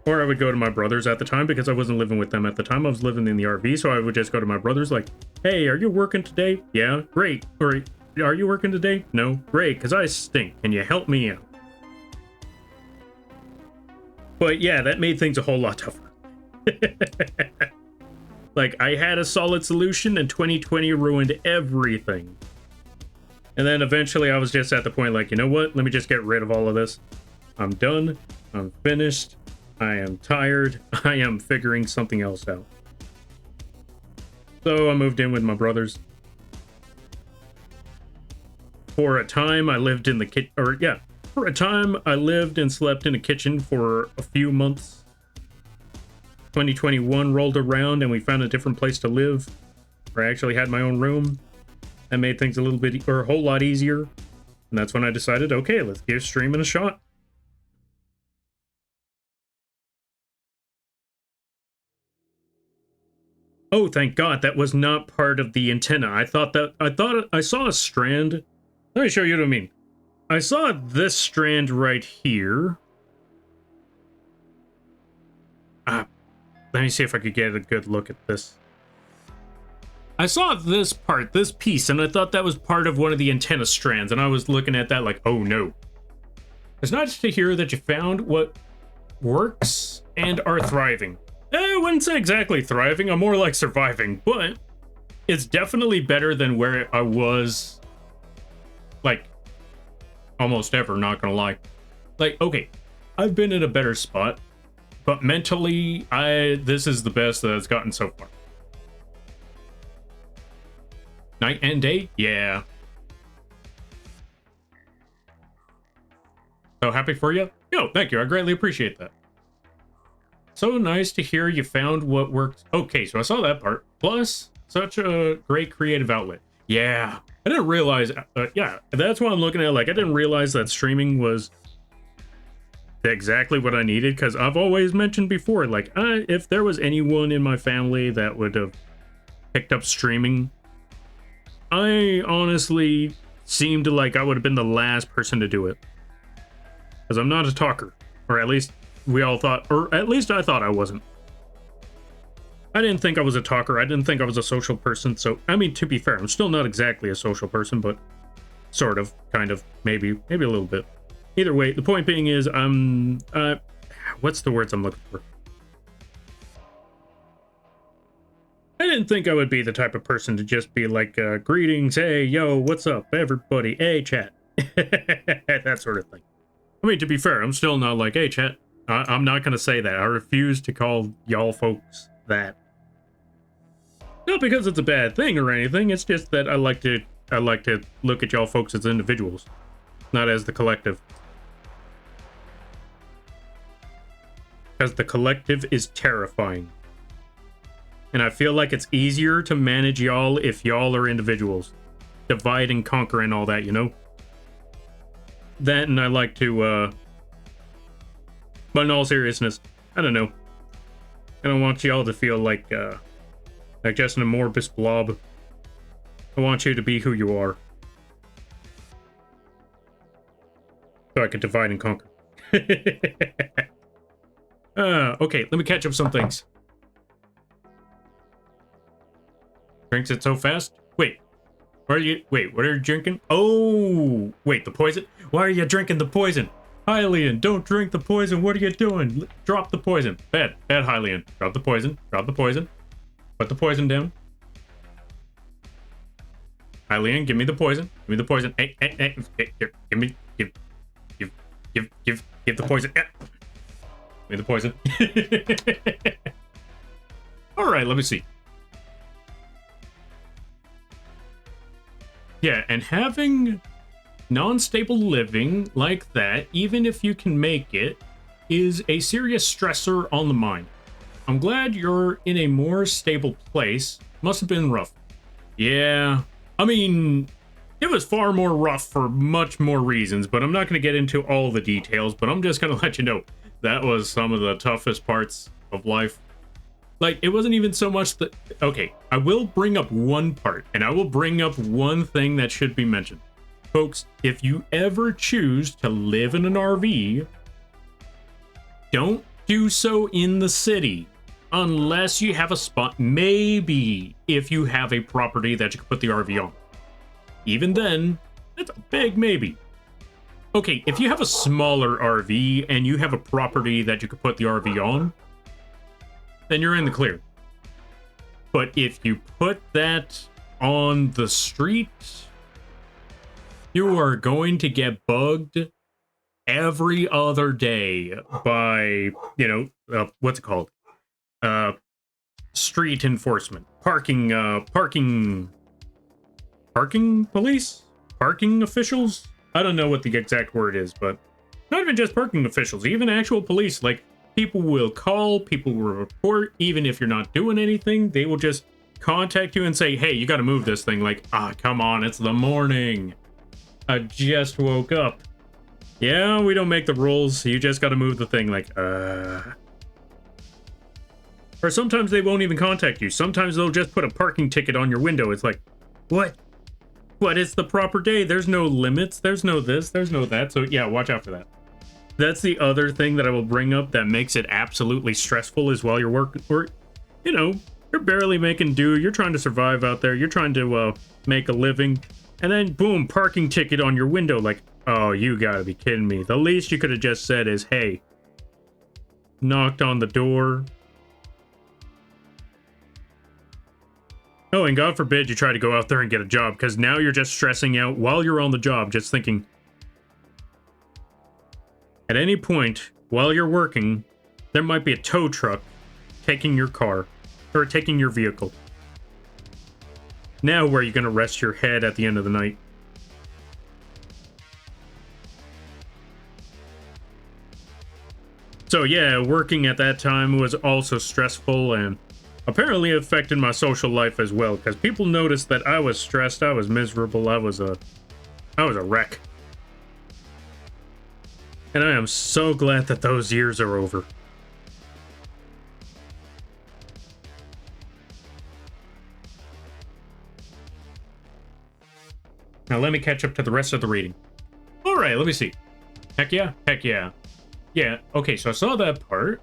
Or I would go to my brothers at the time because I wasn't living with them at the time. I was living in the RV, so I would just go to my brothers like, hey, are you working today? Yeah, great. Or are you working today? No, great, because I stink. Can you help me out? But yeah, that made things a whole lot tougher. Like, I had a solid solution and 2020 ruined everything. And then eventually I was just at the point like, you know what? Let me just get rid of all of this. I'm done. I'm finished. I am tired. I am figuring something else out. So I moved in with my brothers. For a time, I lived in the kitchen, or yeah, for a time, I lived and slept in a kitchen for a few months. 2021 rolled around and we found a different place to live, where I actually had my own room. That made things a little bit, or a whole lot easier. And that's when I decided, okay, let's give streaming a shot. Oh, thank God, that was not part of the antenna. I thought I saw a strand. Let me show you what I mean. I saw this strand right here. Let me see if I could get a good look at this. I saw this part, this piece, and I thought that was part of one of the antenna strands, and I was looking at that like, oh no. It's nice to hear that you found what works and are thriving. I wouldn't say exactly thriving, I'm more like surviving, but it's definitely better than where I was, like, almost ever, not gonna lie. Like, okay, I've been in a better spot, but mentally, this is the best that it's gotten so far. Night and day? Yeah. So happy for you? Yo, thank you, I greatly appreciate that. So nice to hear you found what worked. Okay, so I saw that part. Plus, such a great creative outlet. Yeah, I didn't realize, yeah, that's what I'm looking at. Like, I didn't realize that streaming was exactly what I needed, because I've always mentioned before, like, if there was anyone in my family that would have picked up streaming, I honestly seemed like I would have been the last person to do it. Because I'm not a talker, or at least we all thought, or at least I thought I wasn't. I didn't think I was a talker. I didn't think I was a social person. So, I mean, to be fair, I'm still not exactly a social person, but sort of, kind of, maybe a little bit. Either way, the point being is, what's the words I'm looking for? I didn't think I would be the type of person to just be like, greetings, hey, yo, what's up, everybody, hey, chat. That sort of thing. I mean, to be fair, I'm still not like, hey, chat. I'm not going to say that. I refuse to call y'all folks that. Not because it's a bad thing or anything, it's just that I like to look at y'all folks as individuals, not as the collective. Because the collective is terrifying. And I feel like it's easier to manage y'all if y'all are individuals. Divide and conquer and all that, you know? That, and I like to, but in all seriousness, I don't know. I don't want y'all to feel like just an amorphous blob. I want you to be who you are. So I can divide and conquer. Okay, let me catch up some things. Drinks it so fast? Wait. What are you drinking? Oh, wait, the poison? Why are you drinking the poison? Hylian, don't drink the poison. What are you doing? Drop the poison. Bad Hylian. Drop the poison. Drop the poison. Put the poison down. Hylian, give me the poison. Give me the poison. Hey, here, give the poison. Give me the poison. All right, let me see. Yeah, and having non-stable living like that, even if you can make it, is a serious stressor on the mind. I'm glad you're in a more stable place. Must have been rough. Yeah, I mean, it was far more rough for much more reasons, but I'm not going to get into all the details, but I'm just going to let you know that was some of the toughest parts of life. Like, it wasn't even so much that... Okay, I will bring up one part, and I will bring up one thing that should be mentioned. Folks, if you ever choose to live in an RV, don't do so in the city. Unless you have a spot, maybe if you have a property that you can put the RV on. Even then, it's a big maybe. Okay, if you have a smaller RV and you have a property that you could put the RV on, then you're in the clear. But if you put that on the street, you are going to get bugged every other day by, you know, what's it called? Street enforcement, parking police, parking officials. I don't know what the exact word is, but not even just parking officials, even actual police. Like, people will call, people will report, even if you're not doing anything. They will just contact you and say, hey, you got to move this thing. Like, come on, it's the morning. I just woke up. Yeah, we don't make the rules. You just got to move the thing. Like, Or sometimes they won't even contact you. Sometimes they'll just put a parking ticket on your window. It's like, what? What? It's the proper day. There's no limits. There's no this. There's no that. So yeah, watch out for that. That's the other thing that I will bring up that makes it absolutely stressful is while you're working, or, you know, you're barely making do. You're trying to survive out there. You're trying to make a living. And then, boom, parking ticket on your window. Like, oh, you gotta be kidding me. The least you could have just said is, hey, knocked on the door. Oh, and God forbid you try to go out there and get a job, because now you're just stressing out while you're on the job, just thinking, at any point while you're working, there might be a tow truck taking your car, or taking your vehicle. Now where are you going to rest your head at the end of the night? So yeah, working at that time was also stressful, and apparently affected my social life as well, because people noticed that I was stressed, I was miserable, I was a wreck. And I am so glad that those years are over. Now let me catch up to the rest of the reading. Alright, let me see. Heck yeah, heck yeah. Yeah, okay, so I saw that part.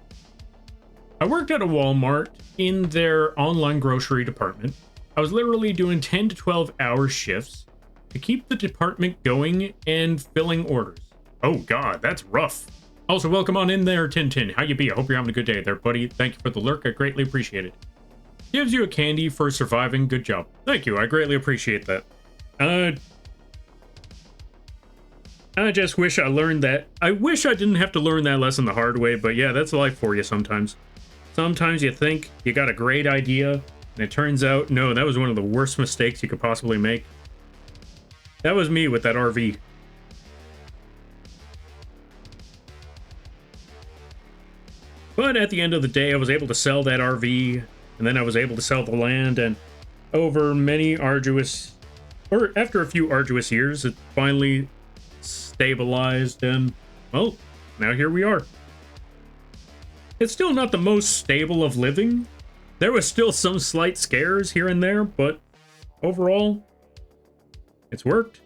I worked at a Walmart in their online grocery department. I was literally doing 10 to 12 hour shifts to keep the department going and filling orders. Oh god, that's rough. Also, welcome on in there, Tintin. How you be? I hope you're having a good day there, buddy. Thank you for the lurk. I greatly appreciate it. Gives you a candy for surviving. Good job. Thank you. I greatly appreciate that. I just wish I learned that. I wish I didn't have to learn that lesson the hard way, but yeah, that's life for you sometimes. Sometimes you think you got a great idea, and it turns out, no, that was one of the worst mistakes you could possibly make. That was me with that RV. But at the end of the day, I was able to sell that RV, and then I was able to sell the land, and over many arduous, or after a few arduous years, it finally stabilized, and, well, now here we are. It's still not the most stable of living. There was still some slight scares here and there, but overall, it's worked.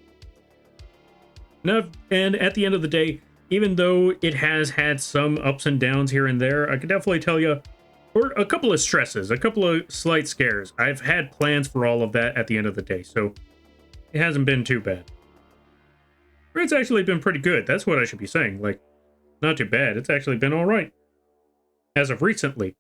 And at the end of the day, even though it has had some ups and downs here and there, I can definitely tell you, or a couple of stresses, a couple of slight scares. I've had plans for all of that at the end of the day, so it hasn't been too bad. Or it's actually been pretty good. That's what I should be saying. Like, not too bad. It's actually been all right. As of recently.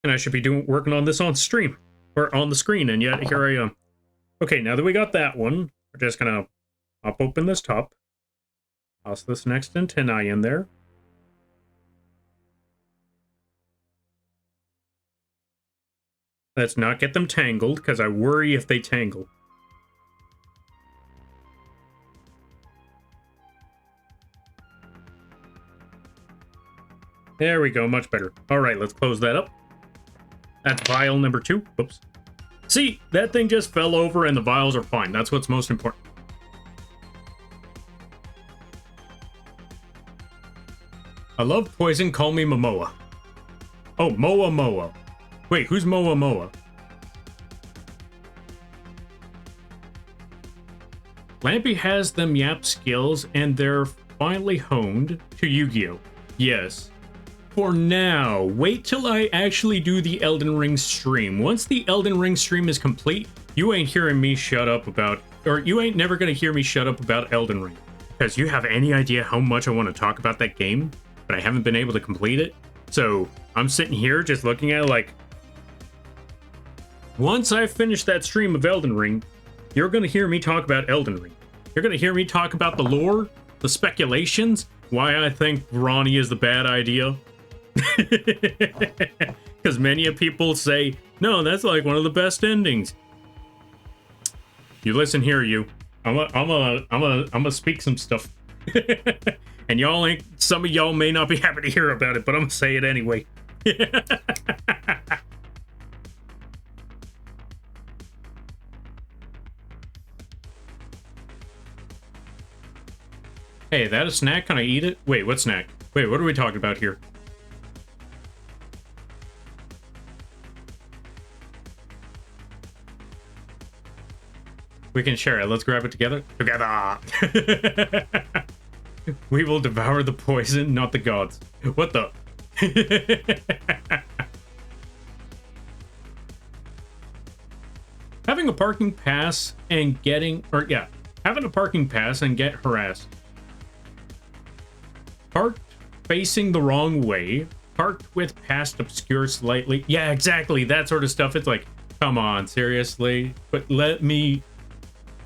And I should be working on this on stream. Or on the screen, and yet here I am. Okay, now that we got that one, we're just gonna pop open this top. Toss this next antennae in there. Let's not get them tangled, because I worry if they tangle. There we go, much better. All right, let's close that up. That's vial number 2. Oops. See, that thing just fell over and the vials are fine. That's what's most important. I love poison, call me Momoa. Oh, Moa Moa. Wait, who's Moa Moa? Lampy has them Yap skills and they're finally honed to Yu-Gi-Oh! Yes. For now, wait till I actually do the Elden Ring stream. Once the Elden Ring stream is complete, you ain't hearing me shut up about, or you ain't never gonna hear me shut up about Elden Ring. Because you have any idea how much I want to talk about that game, but I haven't been able to complete it? So, I'm sitting here just looking at it like, once I finish that stream of Elden Ring, you're gonna hear me talk about Elden Ring. You're gonna hear me talk about the lore, the speculations, why I think Ronnie is the bad idea. Because many of people say, no, that's like one of the best endings. You listen here, you. I'm gonna speak some stuff. And y'all ain't, some of y'all may not be happy to hear about it, but I'm gonna say it anyway. Hey, is that a snack? Can I eat it? Wait, what snack? Wait, what are we talking about here? We can share it. Let's grab it together. Together! We will devour the poison, not the gods. What the? Having a parking pass and getting... Or, yeah. Having a parking pass and get harassed. Parked facing the wrong way. Parked with past obscure slightly. Yeah, exactly. That sort of stuff. It's like, come on, seriously? But let me...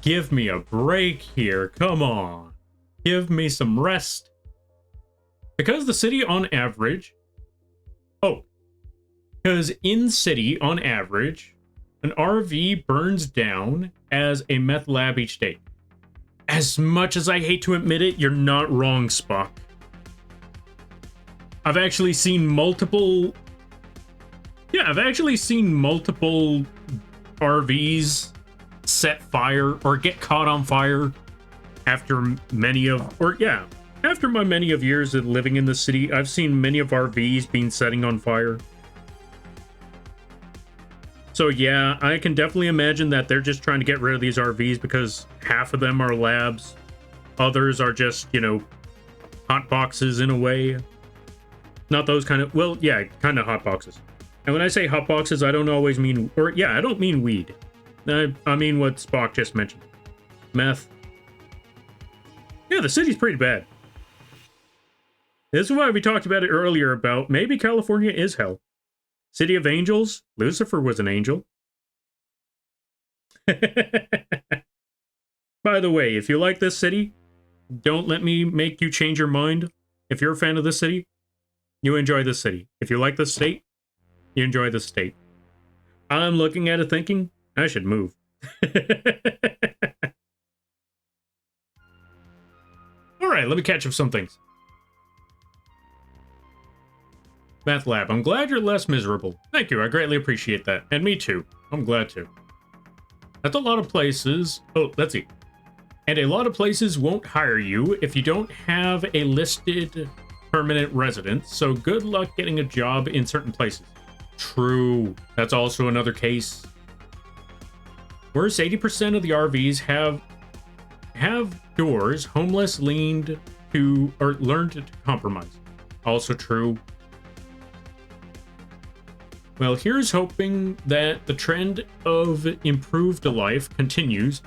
Give me a break here. Come on. Give me some rest. Because the city on average... Oh. Because in city on average, an RV burns down as a meth lab each day. As much as I hate to admit it, you're not wrong, Spock. I've actually seen multiple... Yeah, I've actually seen multiple RVs set fire or get caught on fire after many of... Or, yeah, after my many of years of living in the city, I've seen many of RVs being setting on fire. So, yeah, I can definitely imagine that they're just trying to get rid of these RVs because half of them are labs. Others are just, you know, hot boxes in a way. Not those kind of... Well, yeah, kind of hot boxes. And when I say hot boxes, I don't always mean... Or, yeah, I don't mean weed. I mean what Spock just mentioned. Meth. Yeah, the city's pretty bad. This is why we talked about it earlier about maybe California is hell. City of Angels? Lucifer was an angel. By the way, if you like this city, don't let me make you change your mind. If you're a fan of this city, you enjoy this city. If you like this state, you enjoy this state. I'm looking at it thinking, I should move. Alright, let me catch up some things. Math Lab, I'm glad you're less miserable. Thank you, I greatly appreciate that. And me too. I'm glad to. That's a lot of places... Oh, let's see. And a lot of places won't hire you if you don't have a listed permanent residence, so good luck getting a job in certain places. True. That's also another case. Worse, 80% of the RVs have doors homeless leaned to or learned to compromise. Also true. Well, here's hoping that the trend of improved life continues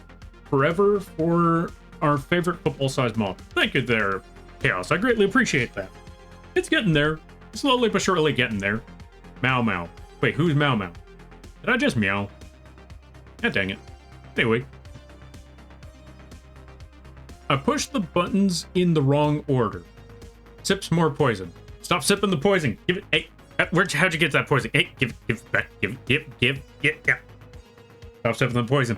forever for our favorite football-sized mob. Thank you there, Chaos. I greatly appreciate that. It's getting there. Slowly but surely getting there. Meow Meow. Wait, who's Meow Meow? Did I just meow? God dang it. Anyway. I pushed the buttons in the wrong order. Sips more poison. Stop sipping the poison. Give it. Hey, how'd you get that poison? Hey, give it back. Give. Yeah. Stop sipping the poison.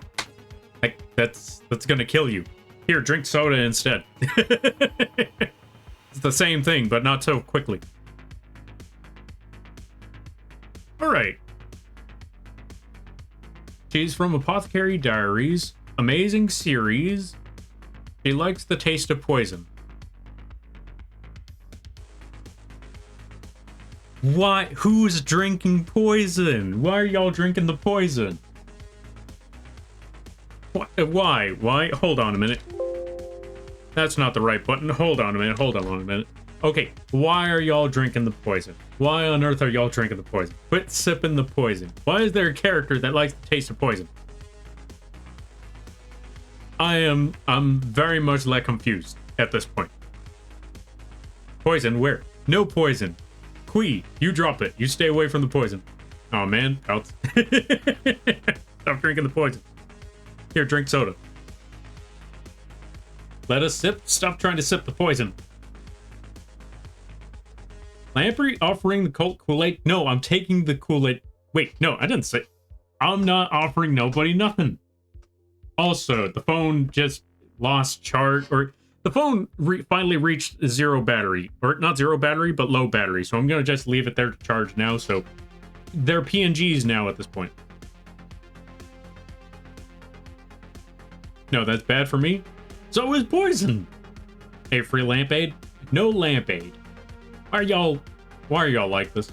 Like, that's gonna kill you. Here, drink soda instead. It's the same thing, but not so quickly. She's from Apothecary Diaries. Amazing series. She likes the taste of poison. Why? Who's drinking poison? Why are y'all drinking the poison? Why? Why? Hold on a minute. That's not the right button. Hold on a minute. Hold on a minute. Okay, why are y'all drinking the poison? Why on earth are y'all drinking the poison? Quit sipping the poison. Why is there a character that likes the taste of poison? I'm very much like confused at this point. Poison where? No poison. Quee, you drop it. You stay away from the poison. Oh man, out. Stop drinking the poison. Here, drink soda. Let us sip. Stop trying to sip the poison. Lampy offering the cult Kool-Aid. No, I'm taking the Kool-Aid. Wait, no, I didn't say. I'm not offering nobody nothing. Also, the phone just lost charge, or the phone finally reached zero battery, or not zero battery, but low battery. So I'm gonna just leave it there to charge now. So they're PNGs now at this point. No, that's bad for me. So is poison. Hey, free lamp aid? No lamp aid. Why are y'all like this?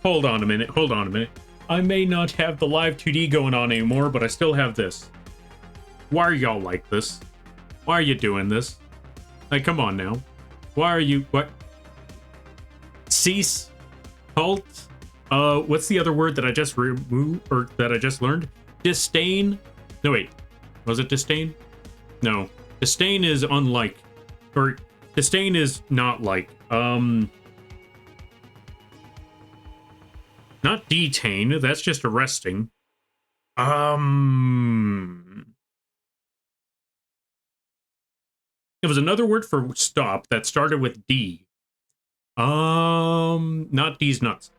Hold on a minute. Hold on a minute. I may not have the live 2D going on anymore, but I still have this. Why are y'all like this? Why are you doing this? Like, come on now. Why are you... What? Cease? Cult? What's the other word that I just removed, or that I just learned? Disdain? No, wait. Was it disdain? No. Disdain is unlike. Or, disdain is not like. Not detain, that's just arresting. It was another word for stop that started with D. Not D's nuts.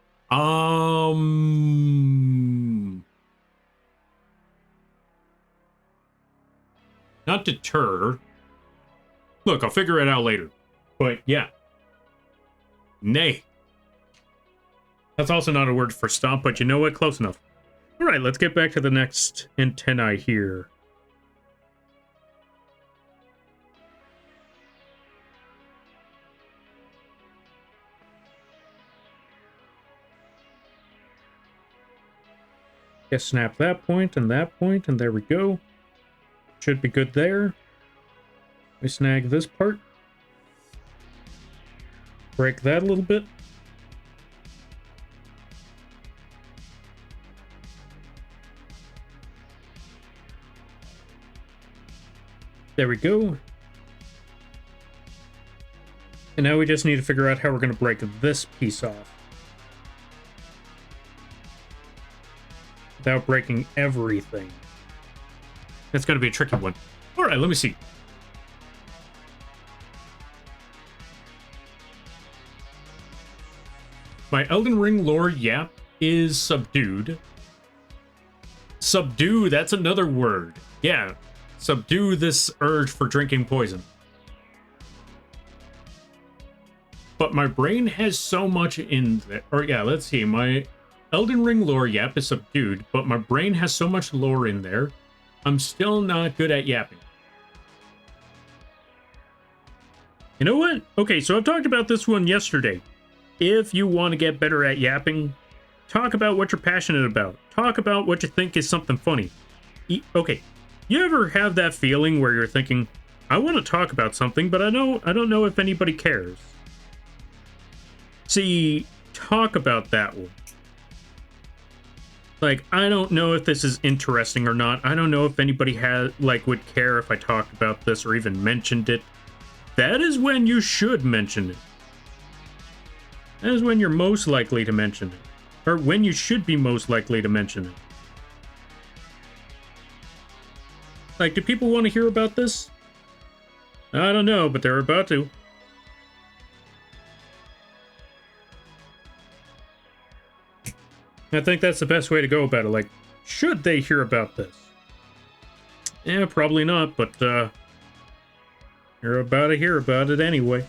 Not deter. Look, I'll figure it out later. But yeah. Nay. That's also not a word for stop, but you know what? Close enough. All right, let's get back to the next antennae here. Just snap that point, and there we go. Should be good there. We snag this part. Break that a little bit. There we go. And now we just need to figure out how we're going to break this piece off without breaking everything. That's going to be a tricky one. All right, let me see. My Elden Ring lore, yeah, is subdued. Subdue, that's another word. Yeah, subdue this urge for drinking poison. But my brain has so much in there. Or yeah, let's see. My Elden Ring lore, yap, is subdued, but my brain has so much lore in there, I'm still not good at yapping. You know what? Okay, so I've talked about this one yesterday. If you want to get better at yapping, talk about what you're passionate about. Talk about what you think is something funny. Okay, you ever have that feeling where you're thinking, I want to talk about something, but I don't know if anybody cares. See, talk about that one. Like, I don't know if this is interesting or not. I don't know if anybody would care if I talked about this or even mentioned it. That is when you should mention it. That is when you're most likely to mention it. Or when you should be most likely to mention it. Like, do people want to hear about this? I don't know, but they're about to. I think that's the best way to go about it. Like, should they hear about this? Yeah, probably not, but, you're about to hear about it anyway.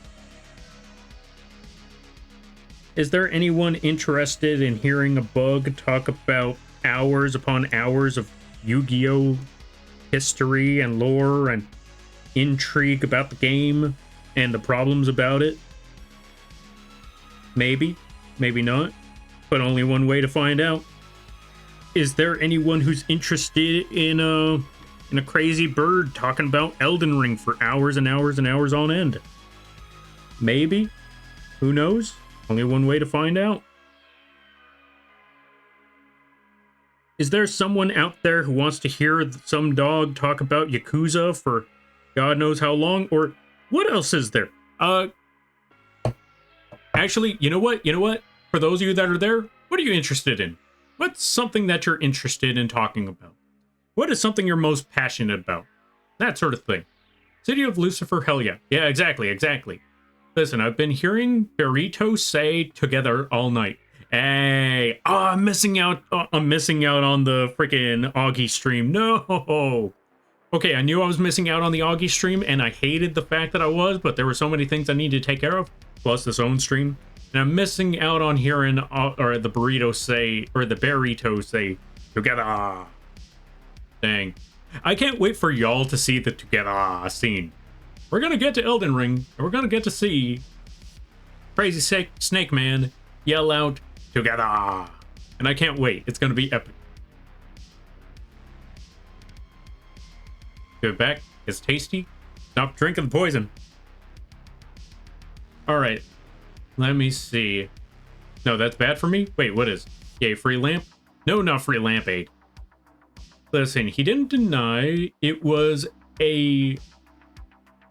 Is there anyone interested in hearing a bug talk about hours upon hours of Yu-Gi-Oh history and lore and intrigue about the game and the problems about it? Maybe, maybe not, but only one way to find out. Is there anyone who's interested in a crazy bird talking about Elden Ring for hours and hours and hours on end? Maybe. Who knows? Only one way to find out. Is there someone out there who wants to hear some dog talk about Yakuza for God knows how long? Or what else is there? Actually, you know what? You know what? For those of you that are there, what are you interested in? What's something that you're interested in talking about? What is something you're most passionate about? That sort of thing. City of Lucifer, hell yeah. Yeah, exactly, exactly. Listen, I've been hearing Burrito say together all night. Hey, oh, I'm missing out on the freaking Augie stream. No. Okay, I knew I was missing out on the Augie stream, and I hated the fact that I was, but there were so many things I needed to take care of, plus this own stream. And I'm missing out on hearing or the Burrito say, or the Burrito say, together. Dang. I can't wait for y'all to see the together scene. We're gonna get to Elden Ring, and we're gonna get to see Crazy Snake Man yell out, together. And I can't wait. It's gonna be epic. Go back. It's tasty. Stop drinking the poison. Alright. Let me see. No, that's bad for me? Wait, what is? Yay, free lamp? No, not free lamp aid. Listen, he didn't deny it was a...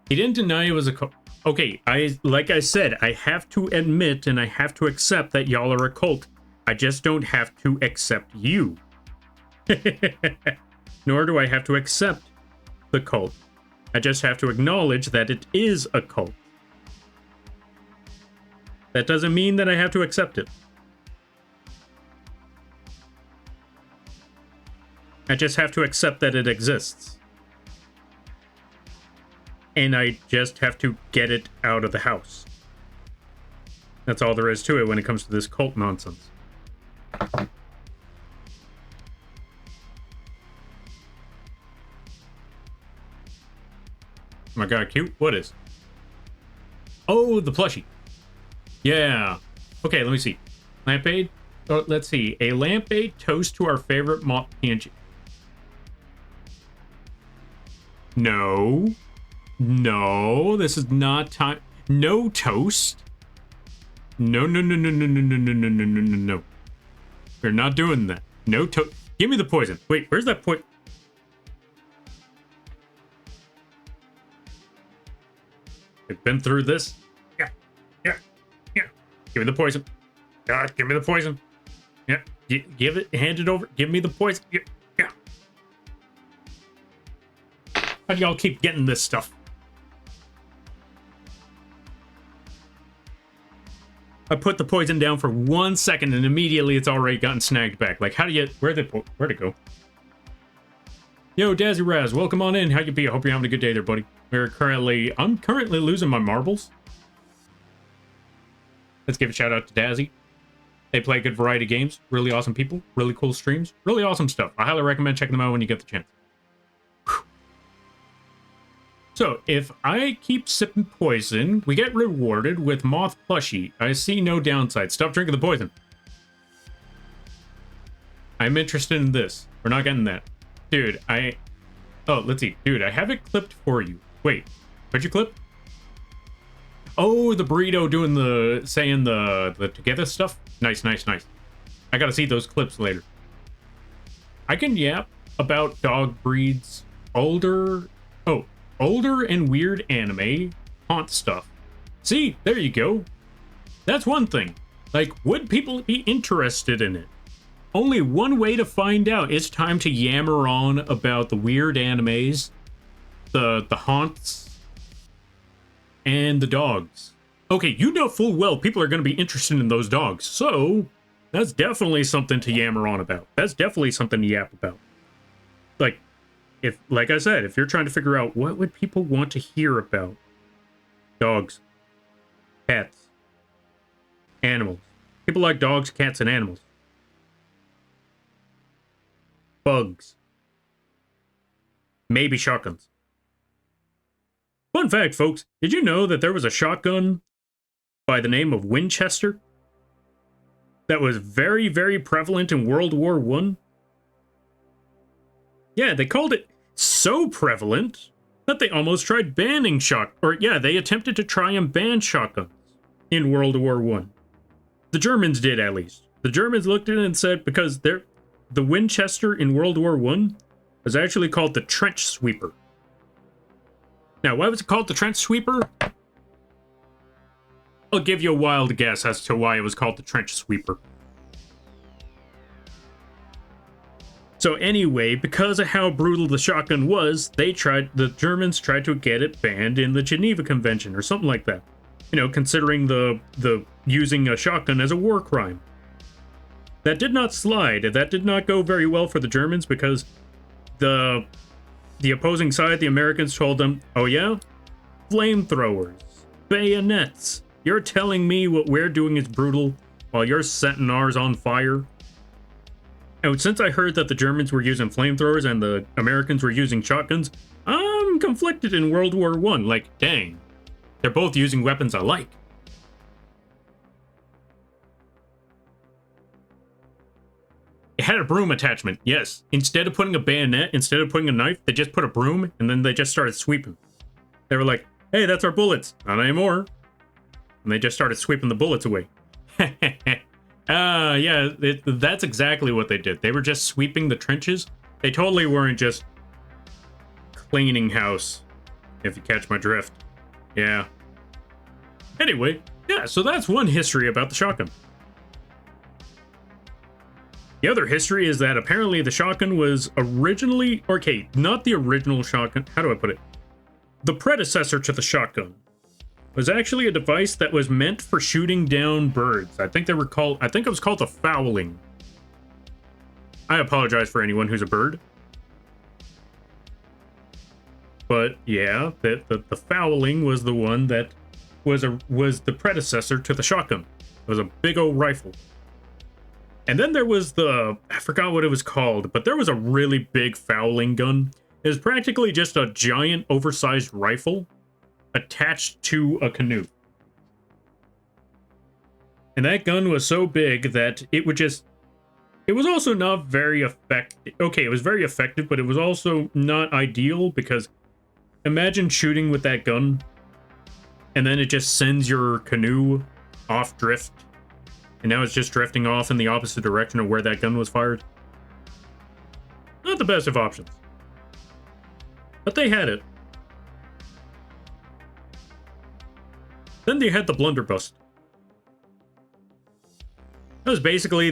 He didn't deny it was a... Okay, like I said, I have to admit and I have to accept that y'all are a cult. I just don't have to accept you. Nor do I have to accept the cult. I just have to acknowledge that it is a cult. That doesn't mean that I have to accept it. I just have to accept that it exists. And I just have to get it out of the house. That's all there is to it when it comes to this cult nonsense. Oh my god, cute. What is? Oh, the plushie. Yeah. Okay, let me see. Lampade. Oh, let's see. A lampade toast to our favorite mop PNG. No. No, this is not time. No toast. No. We're not doing that. No toast. Give me the poison. Wait, where's that point? I've been through this. Yeah. Give me the poison. God, give me the poison. Yeah. Give it. Hand it over. Give me the poison. Yeah. How do y'all keep getting this stuff? I put the poison down for 1 second and immediately it's already gotten snagged back. Like, how do you... Where'd it go? Yo, Dazzy Raz, welcome on in. How you be? I hope you're having a good day there, buddy. I'm currently losing my marbles. Let's give a shout out to Dazzy. They play a good variety of games. Really awesome people. Really cool streams. Really awesome stuff. I highly recommend checking them out when you get the chance. Whew. So, if I keep sipping poison, we get rewarded with Moth Plushie. I see no downside. Stop drinking the poison. I'm interested in this. We're not getting that. Dude, Oh, let's see. Dude, I have it clipped for you. Wait, what'd you clip? Oh, the burrito doing saying the together stuff. Nice. I gotta see those clips later. I can yap about dog breeds, older and weird anime, haunt stuff. See, there you go. That's one thing. Like, would people be interested in it? Only one way to find out. It's time to yammer on about the weird animes, the haunts, and the dogs. Okay, you know full well people are going to be interested in those dogs, so that's definitely something to yammer on about. That's definitely something to yap about. Like I said, if you're trying to figure out what would people want to hear about, dogs, cats, animals. People like dogs, cats, and animals. Bugs. maybe shotguns. Fun fact, folks, did you know that there was a shotgun by the name of Winchester that was very, very prevalent in World War I? Yeah, they called it so prevalent that they almost tried banning they attempted to try and ban shotguns in World War I. The Germans did, at least. The Germans looked at it and said, because the Winchester in World War I was actually called the trench sweeper. Now, why was it called the trench sweeper? I'll give you a wild guess as to why it was called the trench sweeper. So anyway, because of how brutal the shotgun was, the Germans tried to get it banned in the Geneva Convention or something like that. You know, considering the using a shotgun as a war crime. That did not slide. That did not go very well for the Germans because the opposing side, the Americans, told them, oh yeah? Flamethrowers, bayonets. You're telling me what we're doing is brutal while you're setting ours on fire? And since I heard that the Germans were using flamethrowers and the Americans were using shotguns, I'm conflicted in World War I. Like, dang. They're both using weapons I like. It had a broom attachment, yes. Instead of putting a bayonet, instead of putting a knife, they just put a broom, and then they just started sweeping. They were like, hey, that's our bullets. Not anymore. And they just started sweeping the bullets away. Yeah, that's exactly what they did. They were just sweeping the trenches. They totally weren't just cleaning house, if you catch my drift. Yeah. Anyway, yeah, so that's one history about the shotgun. The other history is that apparently the shotgun was originally, okay, not the original shotgun, how do I put it? The predecessor to the shotgun was actually a device that was meant for shooting down birds. I think it was called the fowling. I apologize for anyone who's a bird. But yeah, the fowling was the one that was the predecessor to the shotgun. It was a big old rifle. And then there was I forgot what it was called, but there was a really big fowling gun. It was practically just a giant oversized rifle attached to a canoe. And that gun was so big that it was also not very effective. Okay, it was very effective, but it was also not ideal because imagine shooting with that gun and then it just sends your canoe off drift. And now it's just drifting off in the opposite direction of where that gun was fired. Not the best of options. But they had it. Then they had the blunderbuss. That was basically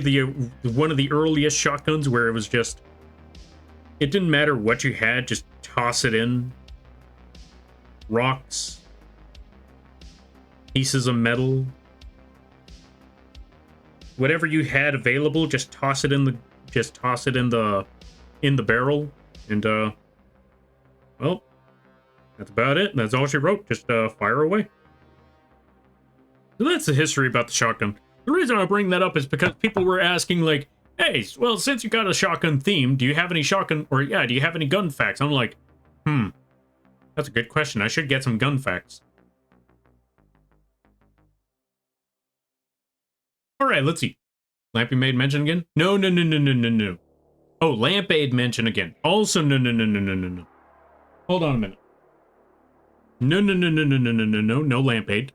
one of the earliest shotguns where it was just... It didn't matter what you had, just toss it in. Rocks. Pieces of metal. Whatever you had available, just toss it in the barrel, and well, that's about it. That's all she wrote. Just fire away. So that's the history about the shotgun. The reason I bring that up is because people were asking, like, hey, well, since you got a shotgun theme, do you have any shotgun, or yeah, do you have any gun facts? I'm like, that's a good question. I should get some gun facts. All right, let's see. Lampy made mention again? No. Oh, Lampade mention again. Also, no. Hold on a minute. No, Lampade.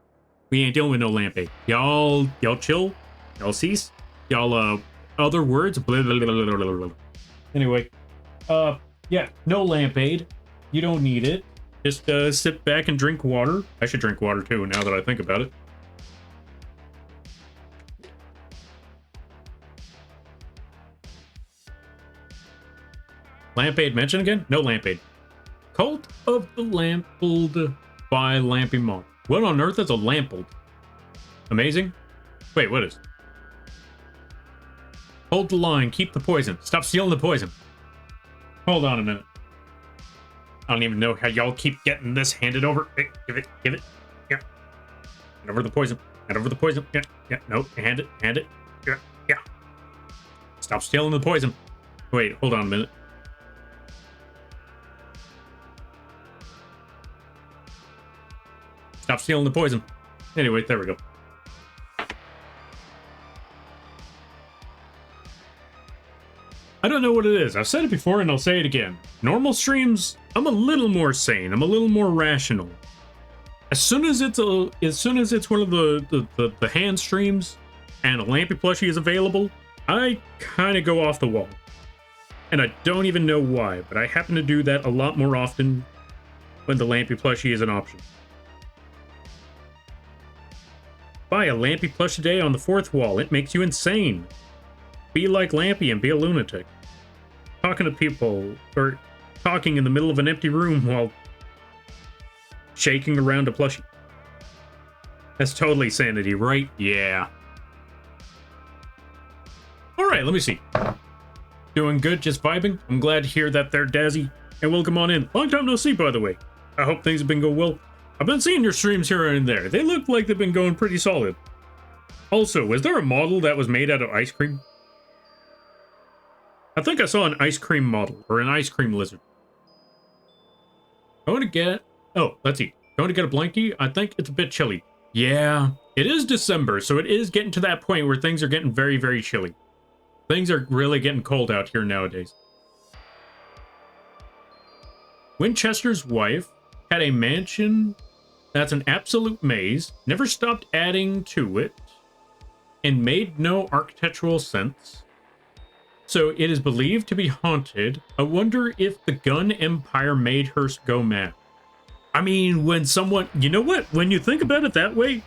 We ain't dealing with no Lampade. Y'all chill. Y'all cease. Y'all, other words. Blah, blah, blah, blah, blah, blah. Anyway, yeah, no Lampade. You don't need it. Just, sit back and drink water. I should drink water, too, now that I think about it. Lampade mention again? No Lampade. Cult of the Lampled by Lampy Monk. What on earth is a Lampled? Amazing? Wait, what is? Hold the line, keep the poison. Stop stealing the poison. Hold on a minute. I don't even know how y'all keep getting this handed over. Hey, give it. Yeah. Hand over the poison. Yeah, no, hand it. Yeah. Stop stealing the poison. Wait, hold on a minute. Stop stealing the poison. Anyway, there we go. I don't know what it is. I've said it before and I'll say it again. Normal streams, I'm a little more sane. I'm a little more rational. As soon as it's one of the hand streams and a Lampy plushie is available, I kind of go off the wall. And I don't even know why, but I happen to do that a lot more often when the Lampy plushie is an option. Buy a Lampy plush today on the 4th wall. It makes you insane. Be like Lampy and be a lunatic. Talking to people, or talking in the middle of an empty room while shaking around a plushie. That's totally sanity, right? Yeah. Alright, let me see. Doing good, just vibing. I'm glad to hear that there, Dazzy. And welcome on in. Long time no see, by the way. I hope things have been going well. I've been seeing your streams here and there. They look like they've been going pretty solid. Also, was there a model that was made out of ice cream? I think I saw an ice cream model, or an ice cream lizard. I want to get... Oh, let's see. Going to get a blankie? I think it's a bit chilly. Yeah, it is December, so it is getting to that point where things are getting very, very chilly. Things are really getting cold out here nowadays. Winchester's wife had a mansion that's an absolute maze, never stopped adding to it, and made no architectural sense. So it is believed to be haunted. I wonder if the gun empire made her go mad. I mean, when someone... You know what? When you think about it that way,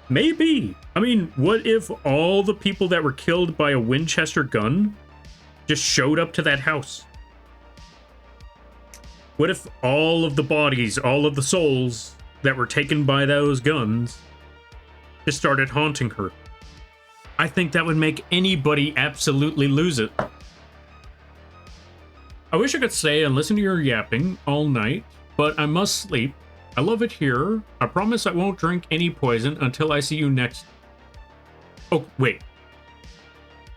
maybe. I mean, what if all the people that were killed by a Winchester gun just showed up to that house? What if all of the bodies, all of the souls that were taken by those guns just started haunting her? I think that would make anybody absolutely lose it. I wish I could stay and listen to your yapping all night, but I must sleep. I love it here. I promise I won't drink any poison until I see you next. Oh, wait.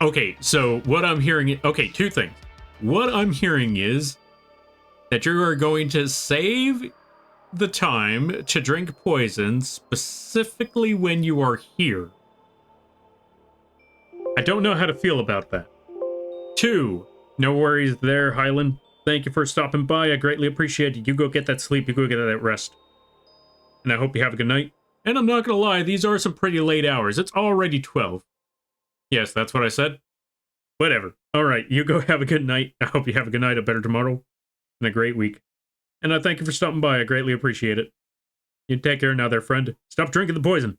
Okay, so what I'm hearing... Okay, 2 things. What I'm hearing is that you are going to save the time to drink poison specifically when you are here. I don't know how to feel about that. 2, no worries there, Highland. Thank you for stopping by. I greatly appreciate it. You go get that sleep. You go get that rest. And I hope you have a good night. And I'm not going to lie, these are some pretty late hours. It's already 12. Yes, that's what I said. Whatever. All right, you go have a good night. I hope you have a good night, a better tomorrow, and a great week. And I thank you for stopping by. I greatly appreciate it. You take care now there, friend. Stop drinking the poison.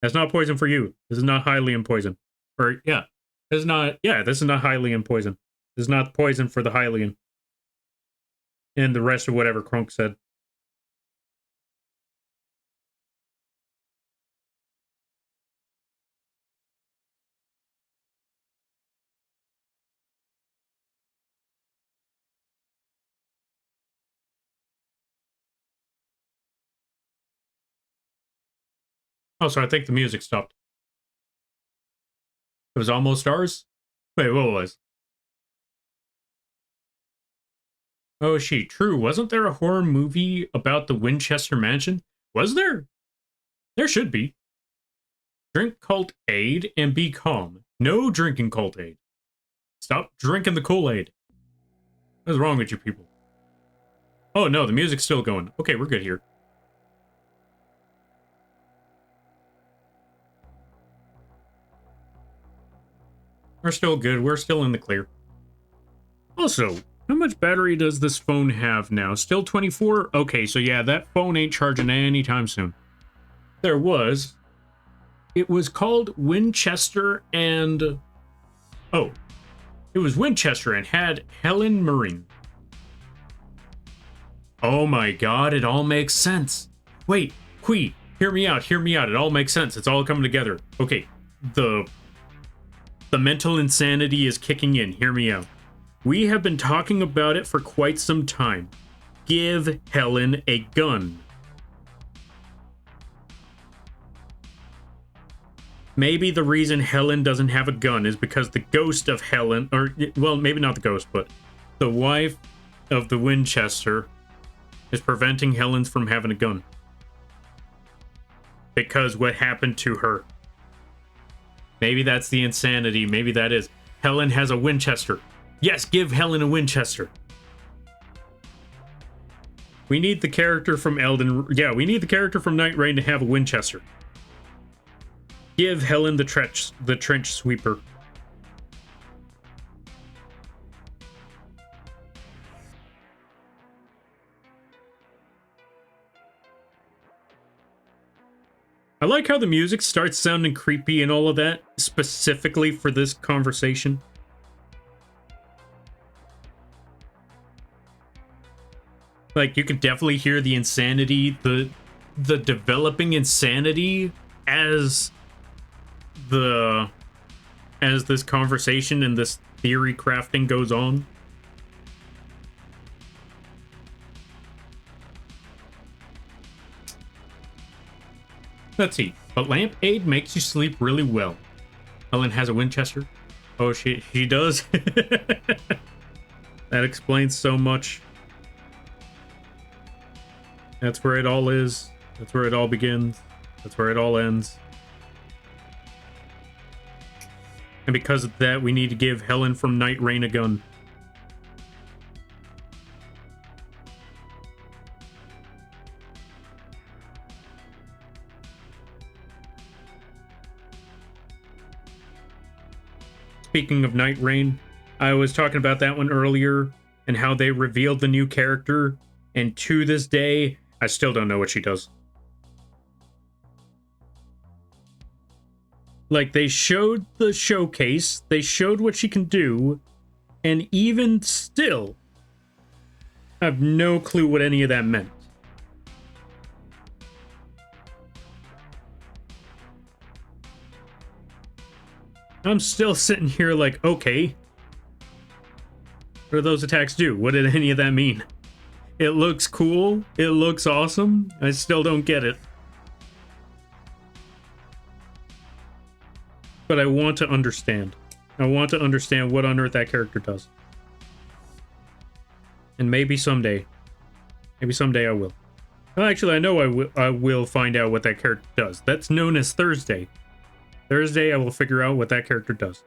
That's not poison for you. This is not Hylian poison. Or, yeah. This is not... Yeah, this is not Hylian poison. This is not poison for the Hylian. And the rest of whatever Kronk said. Oh, so I think the music stopped. It was almost ours? Wait, what was? Oh, true. Wasn't there a horror movie about the Winchester Mansion? Was there? There should be. Drink Cult Aid and be calm. No drinking Cult Aid. Stop drinking the Kool-Aid. What's wrong with you people? Oh, no, the music's still going. Okay, we're good here. We're still good. We're still in the clear. Also, how much battery does this phone have now? Still 24? Okay, so yeah, that phone ain't charging anytime soon. There was. It was called Winchester and... Oh. It was Winchester and had Helen Mirren. Oh my god, it all makes sense. Wait, Qui, hear me out, hear me out. It all makes sense. It's all coming together. Okay, the mental insanity is kicking in. Hear me out. We have been talking about it for quite some time. Give Helen a gun. Maybe the reason Helen doesn't have a gun is because the ghost of Helen, or, well, maybe not the ghost, but the wife of the Winchester is preventing Helen from having a gun. Because what happened to her. Maybe that's the insanity. Maybe that is. Helen has a Winchester. Yes, give Helen a Winchester. We need the character from Elden... Yeah, we need the character from Night Rain to have a Winchester. Give Helen the trench sweeper. I like how the music starts sounding creepy and all of that, specifically for this conversation. Like, you can definitely hear the insanity, the developing insanity as this conversation and this theory crafting goes on. Let's see. But lamp aid makes you sleep really well. Helen has a Winchester. Oh, she does? That explains so much. That's where it all is. That's where it all begins. That's where it all ends. And because of that, we need to give Helen from Night Rain a gun. Speaking of Night Rain, I was talking about that one earlier and how they revealed the new character, and to this day, I still don't know what she does. Like, they showed the showcase, they showed what she can do, and even still, I have no clue what any of that meant. I'm still sitting here like, okay, what do those attacks do? What did any of that mean? It looks cool. It looks awesome. I still don't get it. But I want to understand. I want to understand what on earth that character does. And maybe someday I will. Well, actually, I know I will find out what that character does. That's known as Thursday. Thursday, I will figure out what that character does.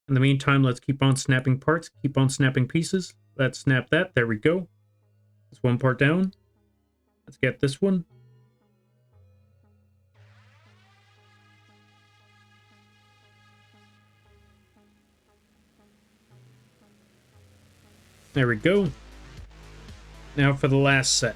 In the meantime, let's keep on snapping parts, keep on snapping pieces. Let's snap that. There we go. That's one part down. Let's get this one. There we go. Now for the last set.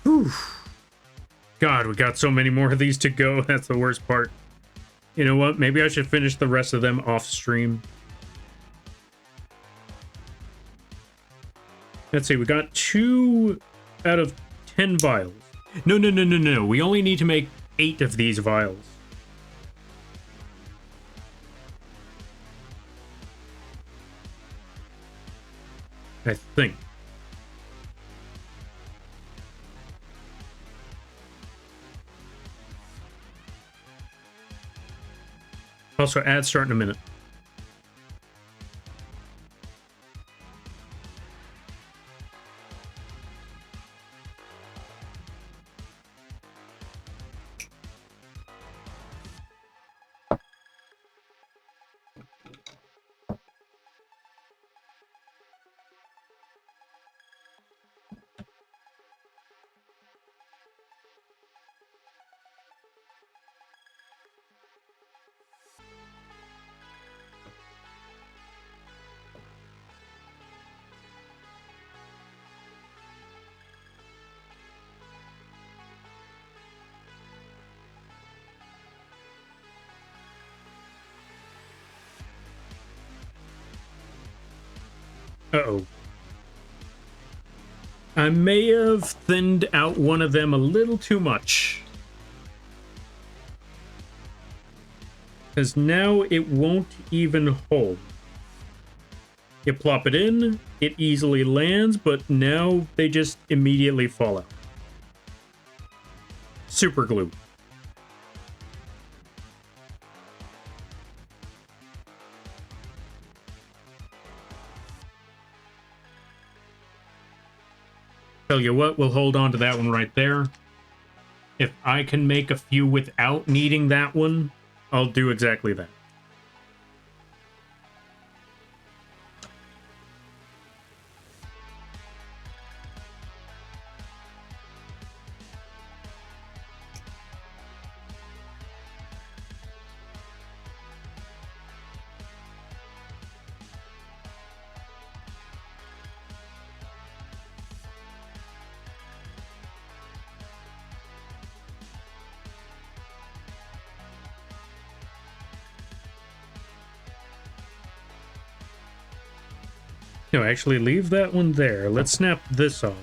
Whew. God, we got so many more of these to go. That's the worst part. You know what? Maybe I should finish the rest of them off stream. Let's see. We got 2 out of 10 vials. No. We only need to make 8 of these vials. I think. Also, ads start in a minute. Uh-oh. I may have thinned out one of them a little too much. Because now it won't even hold. You plop it in, it easily lands, but now they just immediately fall out. Super glue. Tell you what, we'll hold on to that one right there. If I can make a few without needing that one, I'll do exactly that. No, actually leave that one there. Let's snap this off.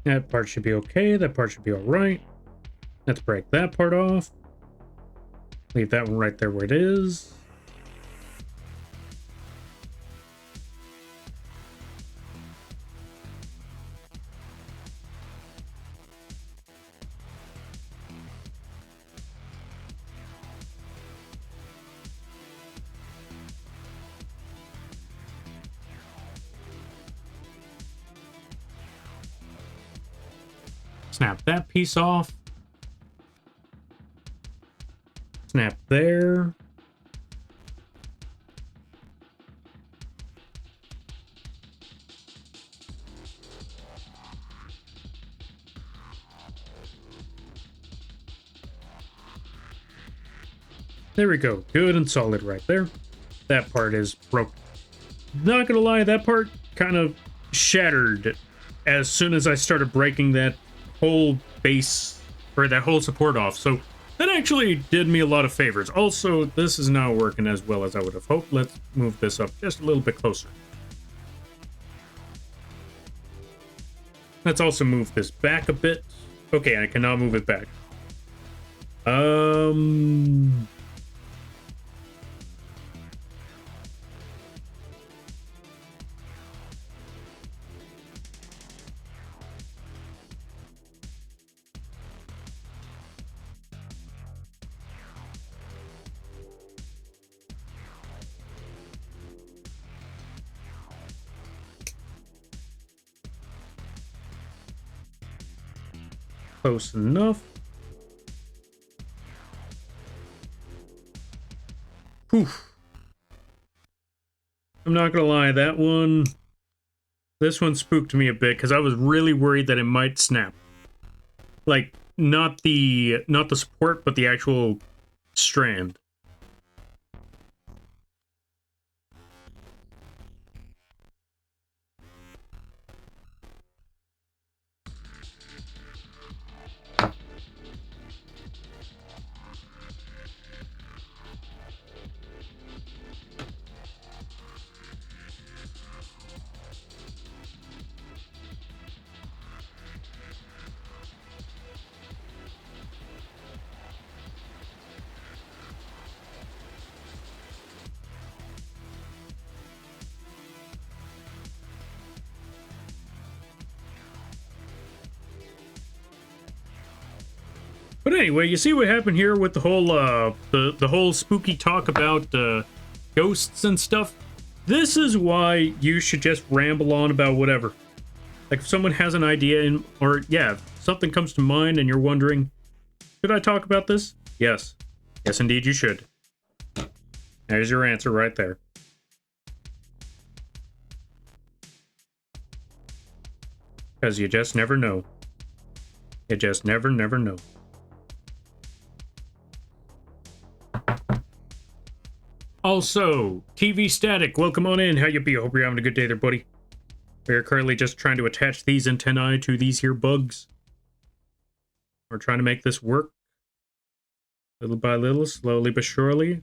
That part should be okay. That part should be all right. Let's break that part off. Leave that one right there where it is. Snap that piece off. Snap there. There we go. Good and solid right there. That part is broken. Not gonna lie, that part kind of shattered as soon as I started breaking that whole base, or that whole support off. So that actually did me a lot of favors. Also, this is not working as well as I would have hoped. Let's move this up just a little bit closer. Let's also move this back a bit. Okay, I can now move it back. Close enough. Whew. I'm not gonna lie, this one spooked me a bit because I was really worried that it might snap. Like, not the support, but the actual strand. But anyway, you see what happened here with the whole the whole spooky talk about ghosts and stuff? This is why you should just ramble on about whatever. Like, if someone has an idea, or yeah, if something comes to mind and you're wondering, Should I talk about this? Yes. Yes, indeed you should. There's your answer right there. Because you just never know. You just never know. Also, TV Static, welcome on in. How you be? I hope you're having a good day there, buddy. We're currently just trying to attach these antennae to these here bugs. We're trying to make this work. Little by little, slowly but surely.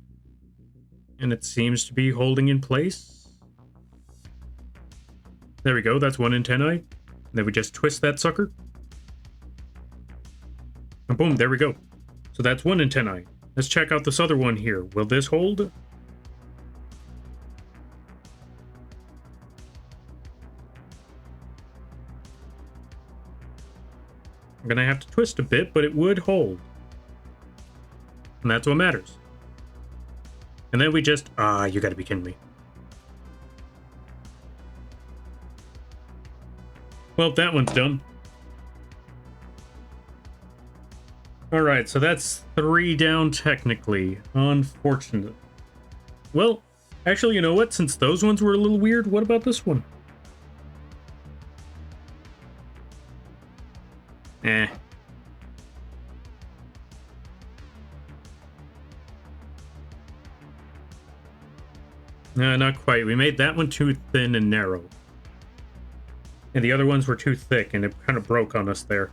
And it seems to be holding in place. There we go, that's one antennae. And then we just twist that sucker. And boom, there we go. So that's one antennae. Let's check out this other one here. Will this hold? I'm gonna have to twist a bit, but it would hold. And that's what matters. And then we just... you gotta be kidding me. Well, that one's done. Alright, so that's 3 down technically. Unfortunate. Well, actually, you know what? Since those ones were a little weird, what about this one? Eh. No, not quite. We made that one too thin and narrow. And the other ones were too thick, and it kind of broke on us there.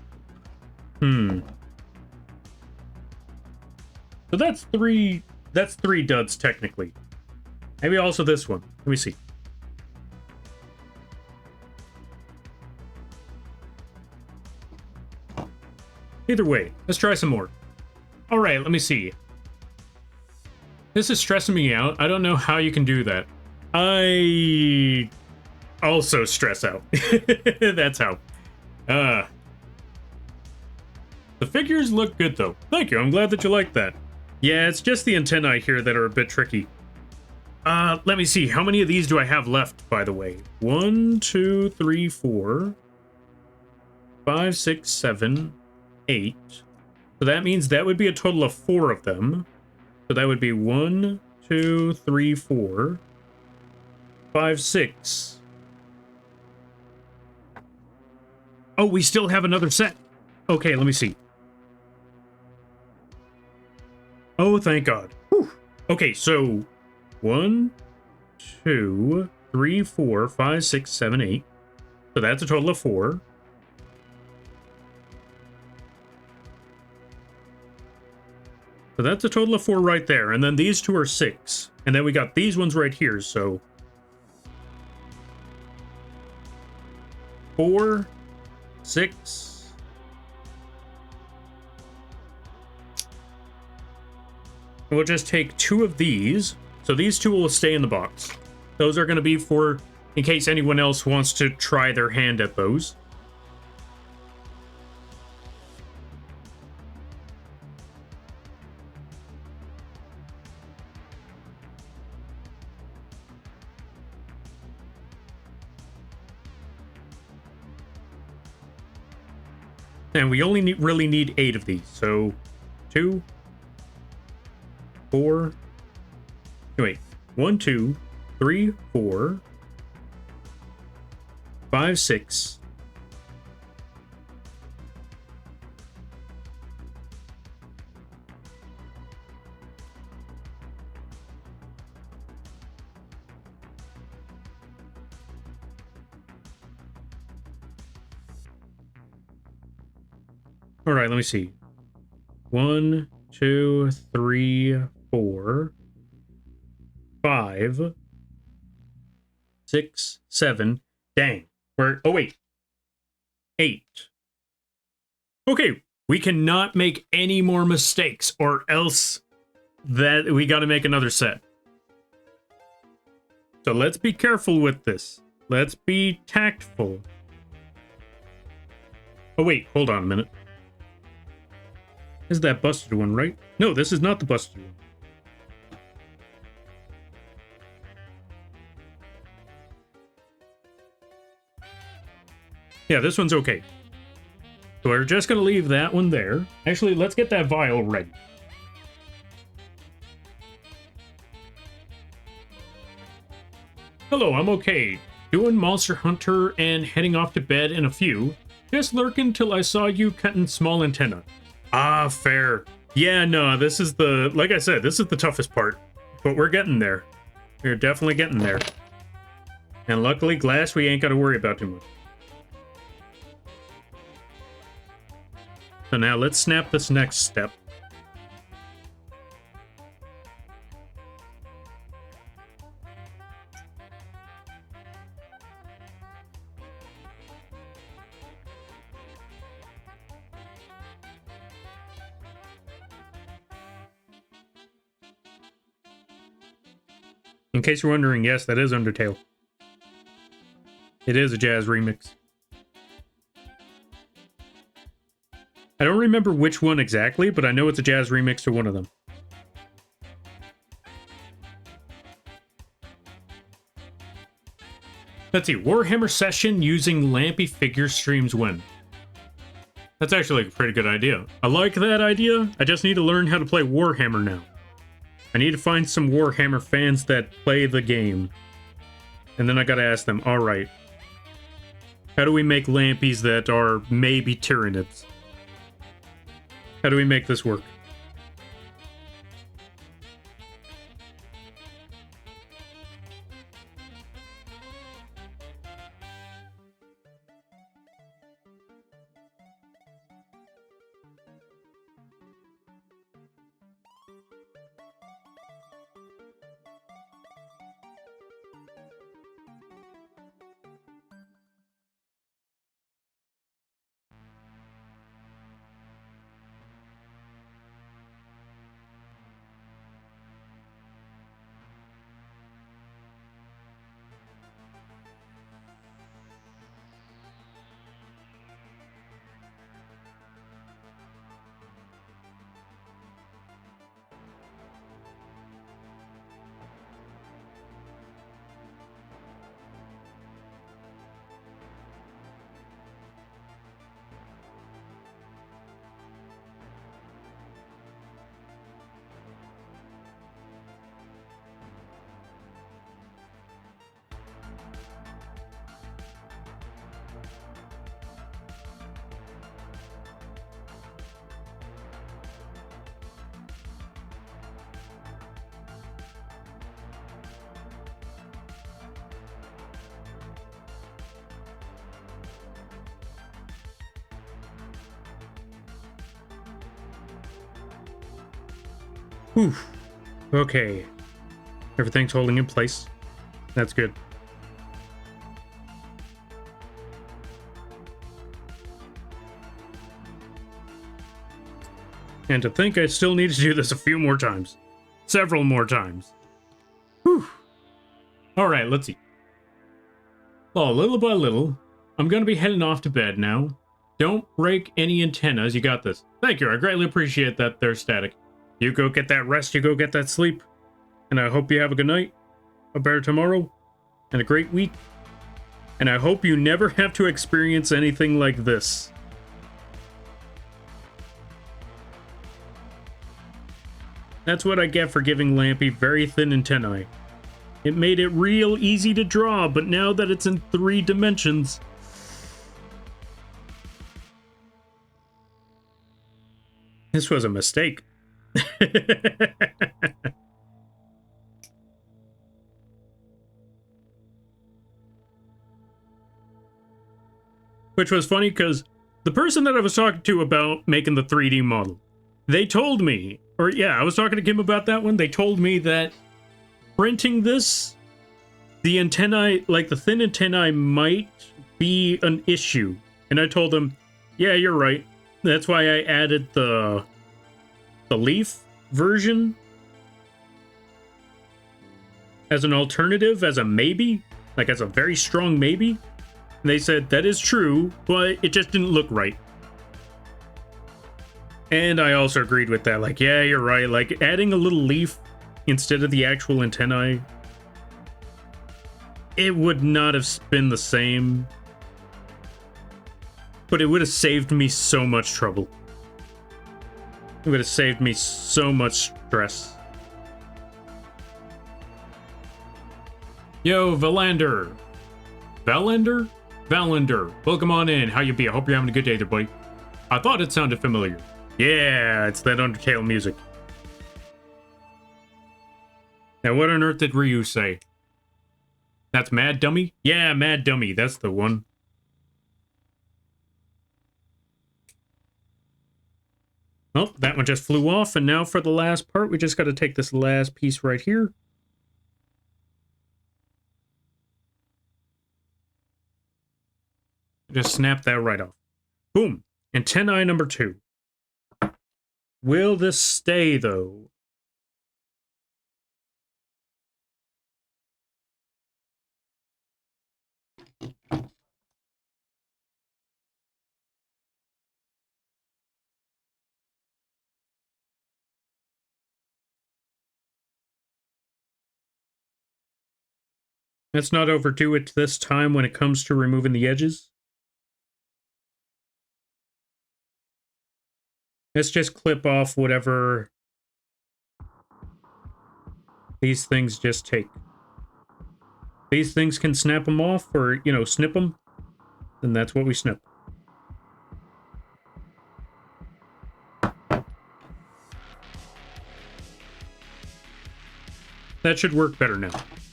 So that's three duds, technically. Maybe also this one. Let me see. Either way, let's try some more. Alright, let me see. This is stressing me out. I don't know how you can do that. I also stress out. That's how. The figures look good, though. Thank you. I'm glad that you like that. Yeah, it's just the antennae here that are a bit tricky. Let me see. How many of these do I have left, by the way? 1, 2, 3, 4, 5, 6, 7, 8. So that means that would be a total of 4 of them. So that would be 1, 2, 3, 4, 5, 6. Oh, we still have another set. Okay, let me see. Oh, thank God. Whew. Okay, so 1, 2, 3, 4, 5, 6, 7, 8. So that's a total of 4. So that's a total of 4 right there. And then these 2 are 6. And then we got these ones right here, so 4, 6. We'll just take 2 of these. So these 2 will stay in the box. Those are going to be for in case anyone else wants to try their hand at those. And we only really need 8 of these. So 2, 4, wait, 1, 2, 3, 4, 5, 6. All right, let me see. 1, 2, 3, 4, 5, 6, 7. Dang. Oh, wait. 8. Okay, we cannot make any more mistakes, or else that we got to make another set. So let's be careful with this. Let's be tactful. Oh, wait. Hold on a minute. This is that busted one, right? No, this is not the busted one. Yeah, this one's okay. So we're just going to leave that one there. Actually, let's get that vial ready. Hello, I'm okay. Doing Monster Hunter and heading off to bed in a few. Just lurking till I saw you cutting small antenna. Ah, fair. Yeah, no, this is the... Like I said, this is the toughest part. But we're getting there. We're definitely getting there. And luckily, glass we ain't got to worry about too much. So now let's snap this next step. In case you're wondering, yes, that is Undertale. It is a jazz remix. I don't remember which one exactly, but I know it's a jazz remix to one of them. Let's see, Warhammer session using Lampy Figures streams when? That's actually a pretty good idea. I like that idea. I just need to learn how to play Warhammer now. I need to find some Warhammer fans that play the game. And then I gotta ask them, alright, how do we make Lampies that are maybe Tyranids? How do we make this work? Whew. Okay. Everything's holding in place. That's good. And to think I still need to do this a few more times. Several more times. Whew. Alright, let's see. Well, little by little, I'm gonna be heading off to bed now. Don't break any antennas. You got this. Thank you. I greatly appreciate that there, Static. You go get that rest. You go get that sleep. And I hope you have a good night, a better tomorrow, and a great week. And I hope you never have to experience anything like this. That's what I get for giving Lampy very thin antennae. It made it real easy to draw, but now that it's in 3 dimensions... This was a mistake. Which was funny because the person that I was talking to about making the 3D model, they told me, or yeah, I was talking to Kim about that one. They told me that printing this, the antennae, like the thin antennae might be an issue. And I told them, yeah, you're right. That's why I added the leaf version as an alternative, as a maybe, like as a very strong maybe. And they said that is true, but it just didn't look right. And I also agreed with that. Like, yeah, you're right. Like adding a little leaf instead of the actual antennae, it would not have been the same. But it would have saved me so much trouble. It would have saved me so much stress. Yo, Valander. Valander? Valander. Welcome on in. How you be? I hope you're having a good day there, buddy. I thought it sounded familiar. Yeah, it's that Undertale music. Now, what on earth did Ryu say? That's Mad Dummy? Yeah, Mad Dummy. That's the one. Oh, that one just flew off, and now for the last part, we just got to take this last piece right here. Just snap that right off. Boom. Antennae number 2. Will this stay, though? Let's not overdo it this time when it comes to removing the edges. Let's just clip off whatever these things just take. These things can snap them off or, you know, snip them. Then that's what we snip. That should work better now.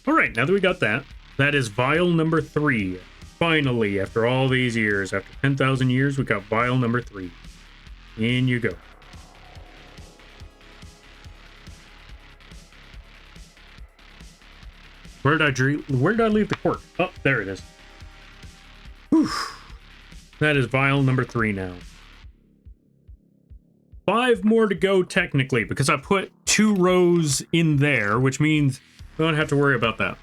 All right, now that we got that, that is vial number 3. Finally, after all these years, after 10,000 years, we got vial number 3. In you go. Where did I leave the cork? Oh, there it is. Whew. That is vial number 3 now. 5 more to go technically, because I put 2 rows in there, which means we don't have to worry about that.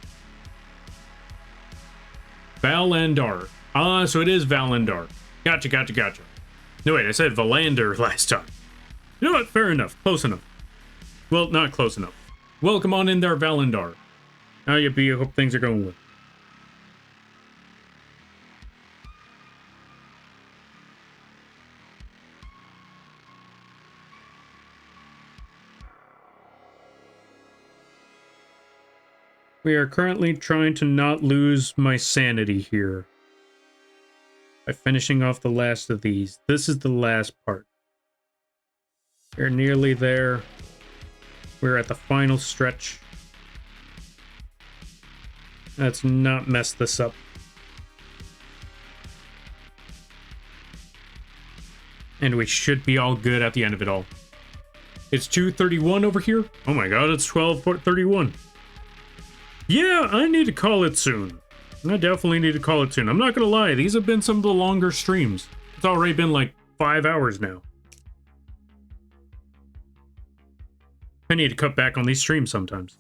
Valandar. Ah, so it is Valandar. Gotcha. No, wait, I said Valander last time. You know what? Fair enough. Close enough. Well, not close enough. Welcome on in there, Valandar. How you be? I hope things are going well. We are currently trying to not lose my sanity here by finishing off the last of these. This is the last part. We're nearly there. We're at the final stretch. Let's not mess this up. And we should be all good at the end of it all. It's 2:31 over here. Oh my god, it's 12:31. Yeah, I need to call it soon. I definitely need to call it soon. I'm not gonna lie, these have been some of the longer streams. It's already been like 5 hours now. I need to cut back on these streams sometimes.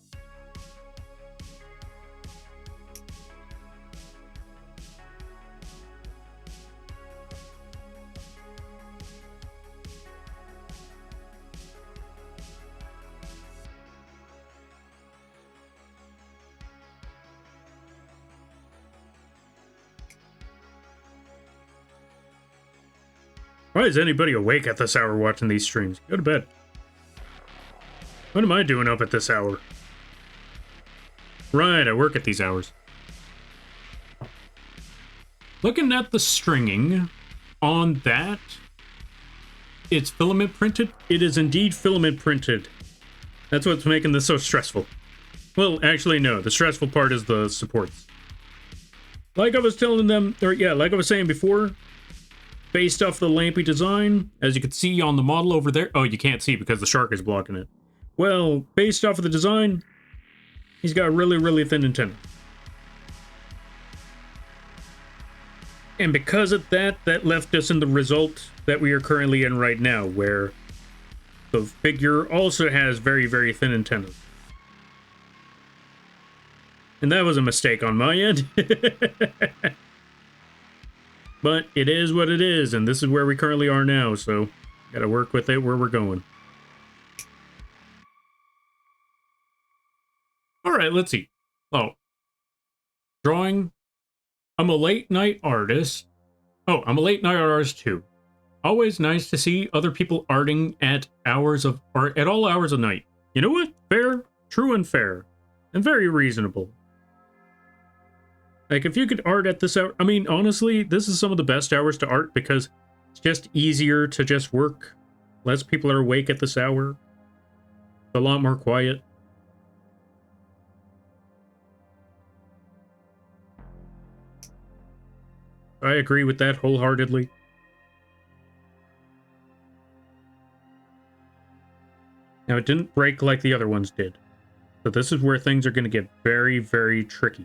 Why is anybody awake at this hour watching these streams? Go to bed. What am I doing up at this hour? Right, I work at these hours. Looking at the stringing on that, it's filament printed. It is indeed filament printed. That's what's making this so stressful. Well, actually, no. The stressful part is the supports. Like I was telling them, or yeah, like I was saying before, based off the Lampy design, as you can see on the model over there. Oh, you can't see because the shark is blocking it. Well, based off of the design, he's got a really, really thin antenna. And because of that, that left us in the result that we are currently in right now, where the figure also has very, very thin antennas. And that was a mistake on my end. But it is what it is, and this is where we currently are now, so gotta work with it where we're going. Alright, let's see. Oh. Drawing. I'm a late night artist. Oh, I'm a late night artist too. Always nice to see other people arting at at all hours of night. You know what? Fair, true and fair, and very reasonable. Like, if you could art at this hour, I mean, honestly, this is some of the best hours to art because it's just easier to just work. Less people are awake at this hour. It's a lot more quiet. I agree with that wholeheartedly. Now, it didn't break like the other ones did. So this is where things are going to get very, very tricky.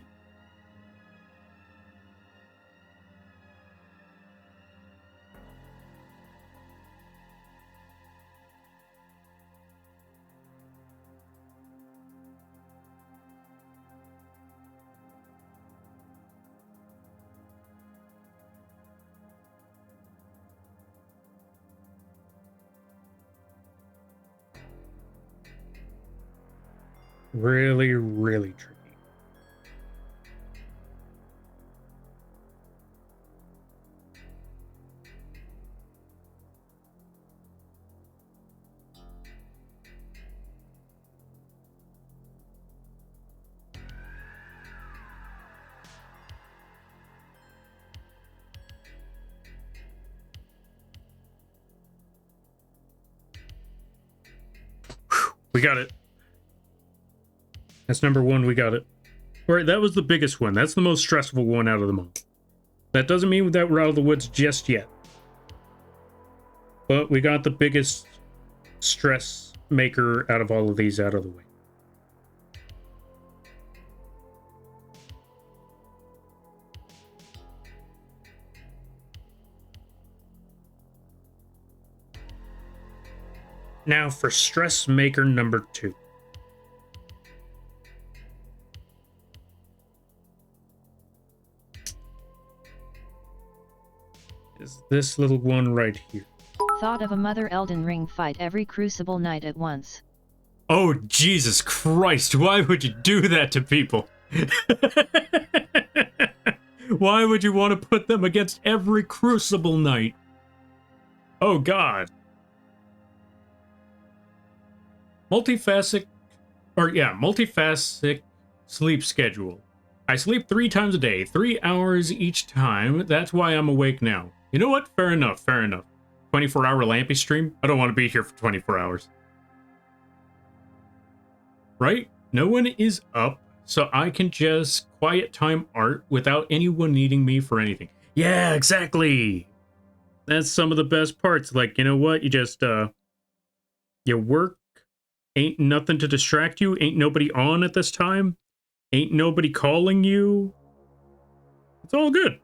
Really, really tricky. Whew, we got it. That's number one, we got it. Alright, that was the biggest one. That's the most stressful one out of them all. That doesn't mean that we're out of the woods just yet. But we got the biggest stress maker out of all of these out of the way. Now for stress maker number 2. Is this little one right here. Thought of a Mother Elden Ring fight every Crucible night at once. Oh, Jesus Christ, why would you do that to people? Why would you want to put them against every Crucible night? Oh, God. Multifaceted sleep schedule. I sleep 3 times a day, 3 hours each time. That's why I'm awake now. You know what? Fair enough, fair enough. 24-hour Lampy stream? I don't want to be here for 24 hours. Right? No one is up, so I can just quiet time art without anyone needing me for anything. Yeah, exactly! That's some of the best parts. Like, you know what? You just, you work. Ain't nothing to distract you. Ain't nobody on at this time. Ain't nobody calling you. It's all good.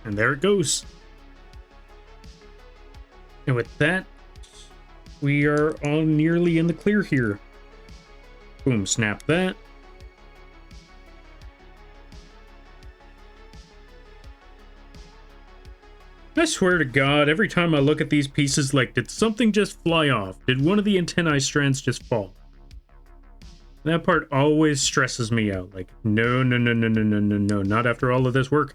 And there it goes. And with that, we are all nearly in the clear here. Boom, snap that. I swear to God, every time I look at these pieces, like, did something just fly off? Did one of the antennae strands just fall? That part always stresses me out. Like, no, not after all of this work.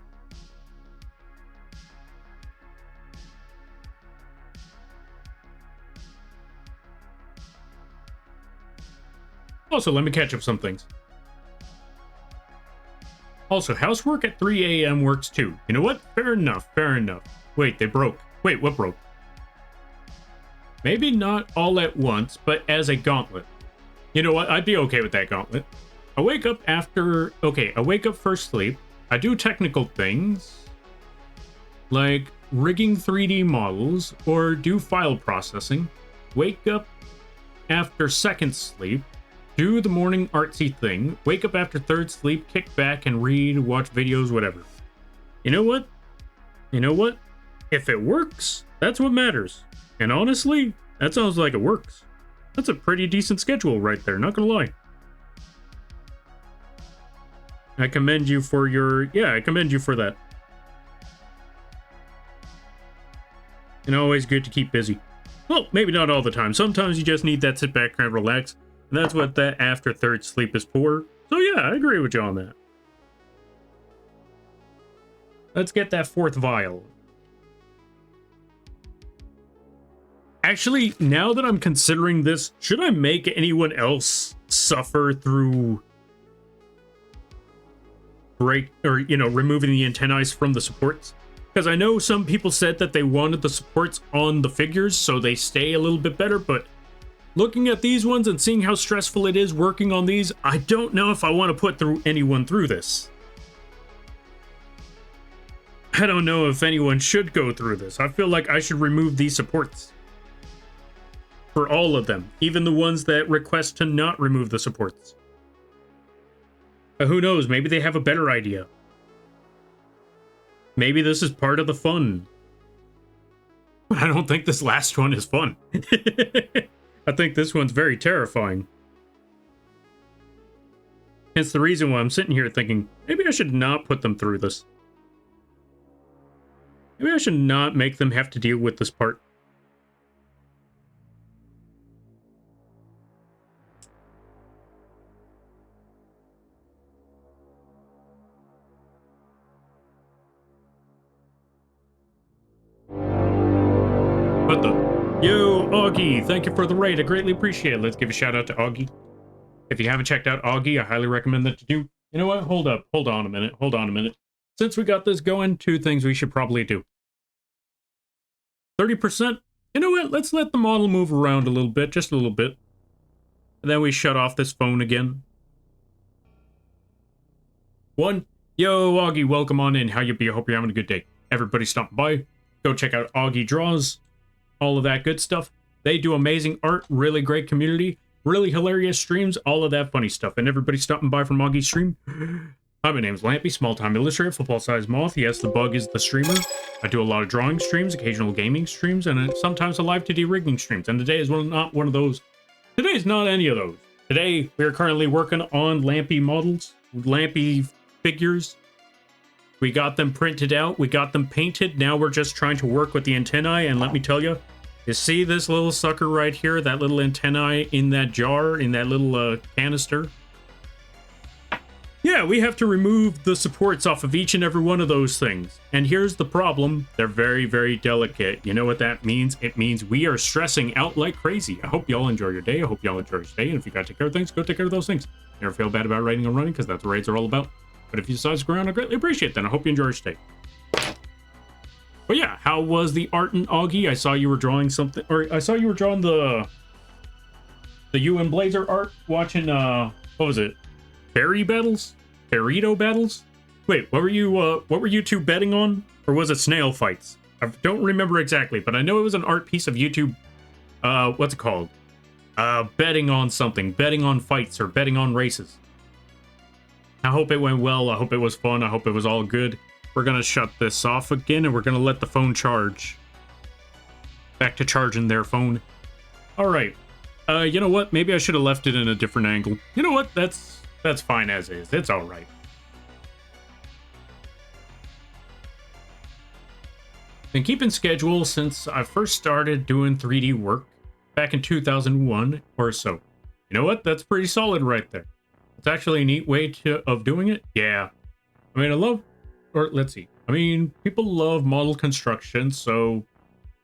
Also, let me catch up some things. Also, housework at 3 a.m. works too. You know what? Fair enough, fair enough. Wait, they broke. Wait, what broke? Maybe not all at once, but as a gauntlet. You know what? I'd be okay with that gauntlet. I wake up after... Okay, I wake up first sleep. I do technical things, like rigging 3D models or do file processing. Wake up after second sleep. Do the morning artsy thing, wake up after third sleep, kick back and read, watch videos, whatever. You know what? You know what? If it works, that's what matters. And honestly, that sounds like it works. That's a pretty decent schedule right there, not gonna lie. I commend you for your... Yeah, I commend you for that. And always good to keep busy. Well, maybe not all the time. Sometimes you just need that sit back and relax. And that's what that after third sleep is for. So yeah, I agree with you on that. Let's get that fourth vial. Actually, now that I'm considering this, should I make anyone else suffer through removing the antennae from the supports? Because I know some people said that they wanted the supports on the figures so they stay a little bit better, but looking at these ones and seeing how stressful it is working on these, I don't know if I want to put anyone through this. I don't know if anyone should go through this. I feel like I should remove these supports. For all of them, even the ones that request to not remove the supports. But who knows, maybe they have a better idea. Maybe this is part of the fun. But I don't think this last one is fun. I think this one's very terrifying. Hence the reason why I'm sitting here thinking, maybe I should not put them through this. Maybe I should not make them have to deal with this part. What the? Yo, Augie, thank you for the raid. I greatly appreciate it. Let's give a shout out to Augie. If you haven't checked out Augie, I highly recommend that you do. You know what? Hold up. Hold on a minute. Hold on a minute. Since we got this going, 2 things we should probably do. 30%. You know what? Let's let the model move around a little bit. Just a little bit. And then we shut off this phone again. 1. Yo, Augie, welcome on in. How you be? I hope you're having a good day. Everybody stop by. Go check out Augie Draws. All of that good stuff. They do amazing art, really great community, really hilarious streams, all of that funny stuff. And everybody stopping by from Augie's stream. Hi, my name's Lampy, small-time illustrator, football-sized moth. Yes, the bug is the streamer. I do a lot of drawing streams, occasional gaming streams, and sometimes a live 2D rigging streams. And today is not one of those. Today is not any of those. Today, we are currently working on Lampy models, Lampy Figures. We got them printed out, we got them painted, now we're just trying to work with the antennae, and let me tell you, you see this little sucker right here, that little antennae in that jar, in that little canister? Yeah, we have to remove the supports off of each and every one of those things. And here's the problem, they're very, very delicate. You know what that means? It means we are stressing out like crazy. I hope y'all enjoy your day, I hope y'all enjoy your day, and if you gotta take care of things, go take care of those things. Never feel bad about writing and running, because that's what raids are all about. But if you decide to go around, I greatly appreciate that. I hope you enjoy your stay. But yeah, how was the art in Augie? I saw you were drawing something, or I saw you were drawing the UN Blazer art, watching, what was it? Fairy battles? Burrito battles? Wait, what were you two betting on? Or was it snail fights? I don't remember exactly, but I know it was an art piece of YouTube, what's it called? Betting on something, betting on fights, or betting on races. I hope it went well, I hope it was fun, I hope it was all good. We're gonna shut this off again, and we're gonna let the phone charge. Back to charging their phone. Alright. You know what? Maybe I should have left it in a different angle. You know what? That's fine as is. It's alright. Been keeping schedule since I first started doing 3D work back in 2001 or so. You know what? That's pretty solid right there. It's actually a neat way of doing it. Yeah. I mean, let's see. I mean, people love model construction, so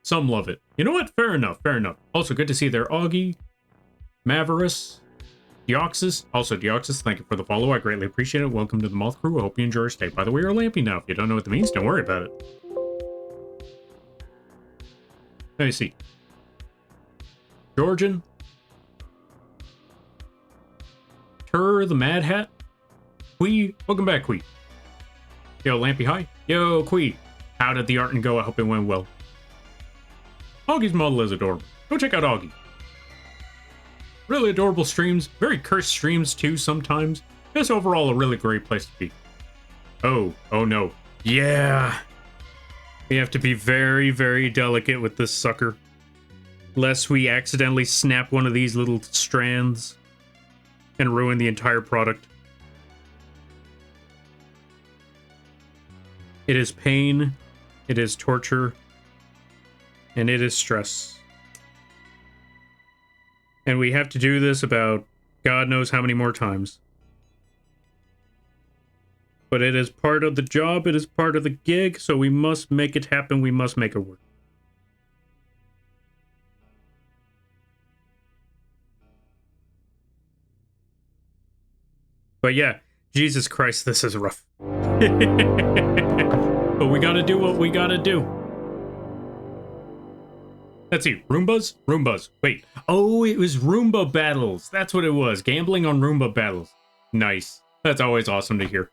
some love it. You know what? Fair enough, fair enough. Also, good to see there, Augie, Maverus, Deoxys. Also, Deoxys, thank you for the follow. I greatly appreciate it. Welcome to the Moth Crew. I hope you enjoy your stay. By the way, you're Lampy now. If you don't know what that means, don't worry about it. Let me see. Georgian. Tur the Mad Hat. Quee. Welcome back, Quee. Yo, Lampy, hi. Yo, Quee. How did the art and go? I hope it went well. Augie's model is adorable. Go check out Augie. Really adorable streams. Very cursed streams, too, sometimes. Just overall a really great place to be. Oh no. Yeah. We have to be very, very delicate with this sucker. lest we accidentally snap one of these little strands and ruin the entire product. It is pain, it is torture, and it is stress. And we have to do this about God knows how many more times. But it is part of the job, it is part of the gig, so we must make it happen, we must make it work. But yeah, Jesus Christ, this is rough. But we gotta do what we gotta do. Let's see, Roombas? Roombas. Wait. Oh, it was Roomba battles. That's what it was. Gambling on Roomba battles. Nice. That's always awesome to hear.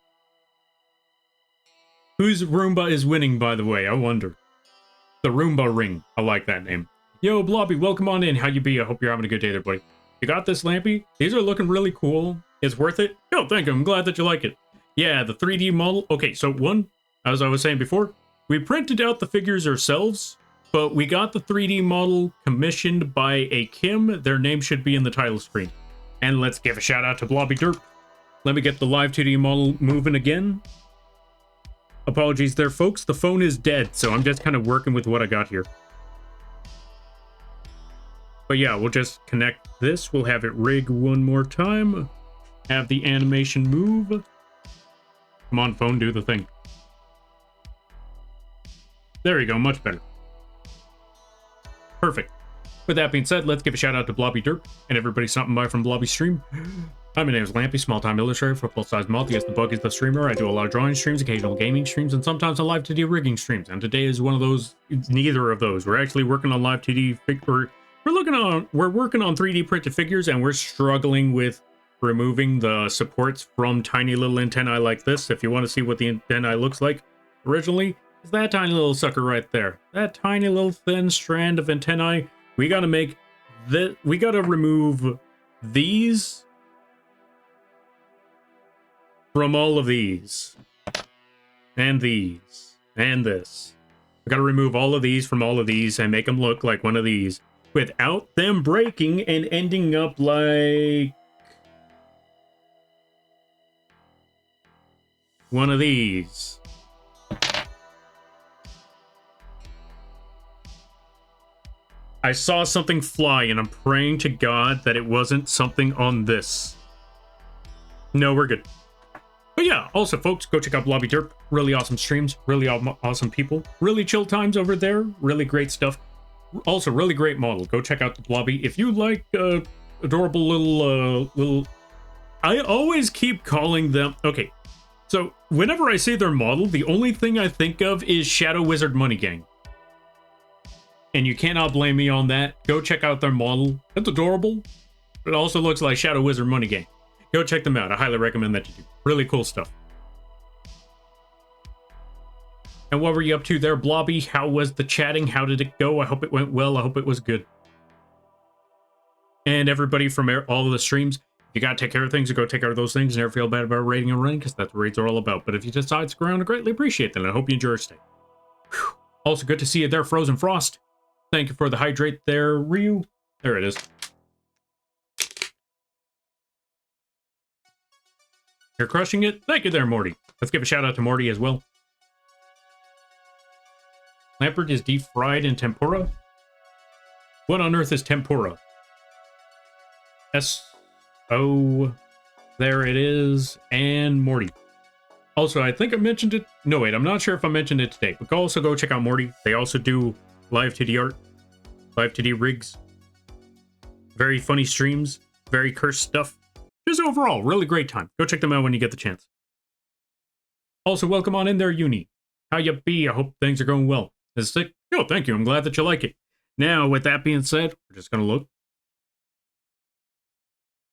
Whose Roomba is winning, by the way? I wonder. The Roomba Ring. I like that name. Yo, Blobby, welcome on in. How you be? I hope you're having a good day there, buddy. You got this, Lampy? These are looking really cool. It's worth it? Oh, thank you. I'm glad that you like it. Yeah, the 3D model. Okay, so one, as I was saying before, we printed out the figures ourselves, but we got the 3D model commissioned by a Kim. Their name should be in the title screen. And let's give a shout out to Blobby Derp. Let me get the live 2D model moving again. Apologies there, folks. The phone is dead, so I'm just kind of working with what I got here. But yeah, we'll just connect this. We'll have it rig one more time. Have the animation move. Come on, phone, do the thing. There you go, much better. Perfect. With that being said, let's give a shout out to Blobby Derp and everybody stopping by from Blobby Stream. Hi, my name is Lampy, small-time illustrator, football-sized multi. Yes, the bug is the streamer. I do a lot of drawing streams, occasional gaming streams, and sometimes a live 2D rigging streams. And today is one of those, neither of those. We're actually working on live 2D, we're working on 3D printed figures, and we're struggling with removing the supports from tiny little antennae like this. If you want to see what the antennae looks like originally, it's that tiny little sucker right there. That tiny little thin strand of antennae. We gotta make that. We gotta remove these from all of these, and these, and this. We gotta remove all of these from all of these and make them look like one of these without them breaking and ending up like one of these. I saw something fly and I'm praying to God that it wasn't something on this. No, we're good. But yeah, also folks, go check out Blobby Derp. Really awesome streams, really awesome people, really chill times over there, really great stuff. Also, really great model. Go check out the Blobby. If you like adorable little... I always keep calling them... Okay, so whenever I say their model, the only thing I think of is Shadow Wizard Money Gang. And you cannot blame me on that. Go check out their model. It's adorable. It also looks like Shadow Wizard Money Gang. Go check them out. I highly recommend that you do. Really cool stuff. And what were you up to there, Blobby? How was the chatting? How did it go? I hope it went well. I hope it was good. And everybody from all of the streams, you gotta take care of things, you go take care of those things. Never feel bad about raiding and running, because that's what raids are all about. But if you decide to stick around, I greatly appreciate that. And I hope you enjoy your stay. Whew. Also, good to see you there, Frozen Frost. Thank you for the hydrate there, Ryu. There it is. You're crushing it. Thank you there, Morty. Let's give a shout out to Morty as well. Lampert is deep fried in tempura. What on earth is tempura? S-O. There it is. And Morty. Also, I think I mentioned it. No, wait, I'm not sure if I mentioned it today. But also go check out Morty. They also do live 2D art, live 2D rigs. Very funny streams. Very cursed stuff. Just overall, really great time. Go check them out when you get the chance. Also, welcome on in there, Uni. How you be? I hope things are going well. Is it sick? Oh, thank you. I'm glad that you like it. Now, with that being said, we're just going to look.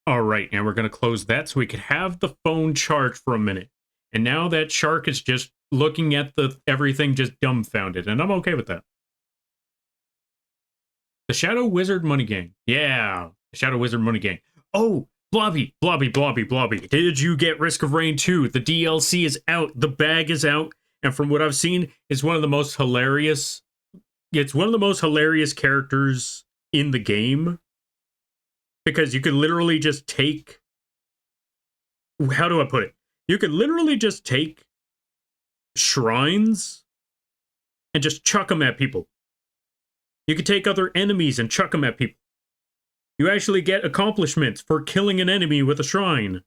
All right, and we're going to close that so we could have the phone charged for a minute. And now that shark is just looking at everything just dumbfounded, and I'm okay with that. The Shadow Wizard Money Gang. Yeah, the Shadow Wizard Money Gang. Oh, Blobby. Did you get Risk of Rain 2? The DLC is out. The bag is out. And from what I've seen, it's one of the most hilarious. It's one of the most hilarious characters in the game. Because you could literally just take... How do I put it? You could literally just take shrines and just chuck them at people. You could take other enemies and chuck them at people. You actually get accomplishments for killing an enemy with a shrine.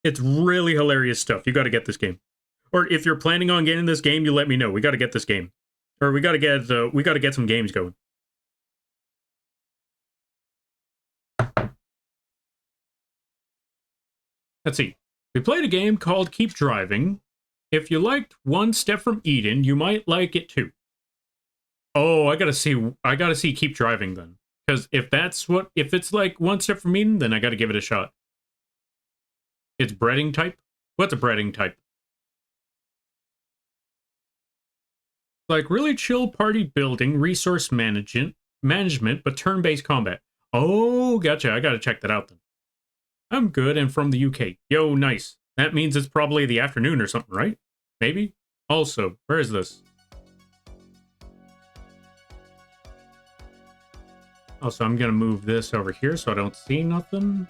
It's really hilarious stuff. You got to get this game. Or if you're planning on getting this game, you let me know. We got to get this game. Or we got to get some games going. Let's see. We played a game called Keep Driving. If you liked One Step from Eden, you might like it too. Oh, I gotta see Keep Driving then. Because if it's like One Step from Eden, then I gotta give it a shot. It's breading type? What's a breading type? Like really chill party building, resource management, but turn-based combat. Oh, gotcha. I gotta check that out then. I'm good and from the UK. Yo, nice. That means it's probably the afternoon or something, right? Maybe? Also, where is this? Also, I'm gonna move this over here so I don't see nothing.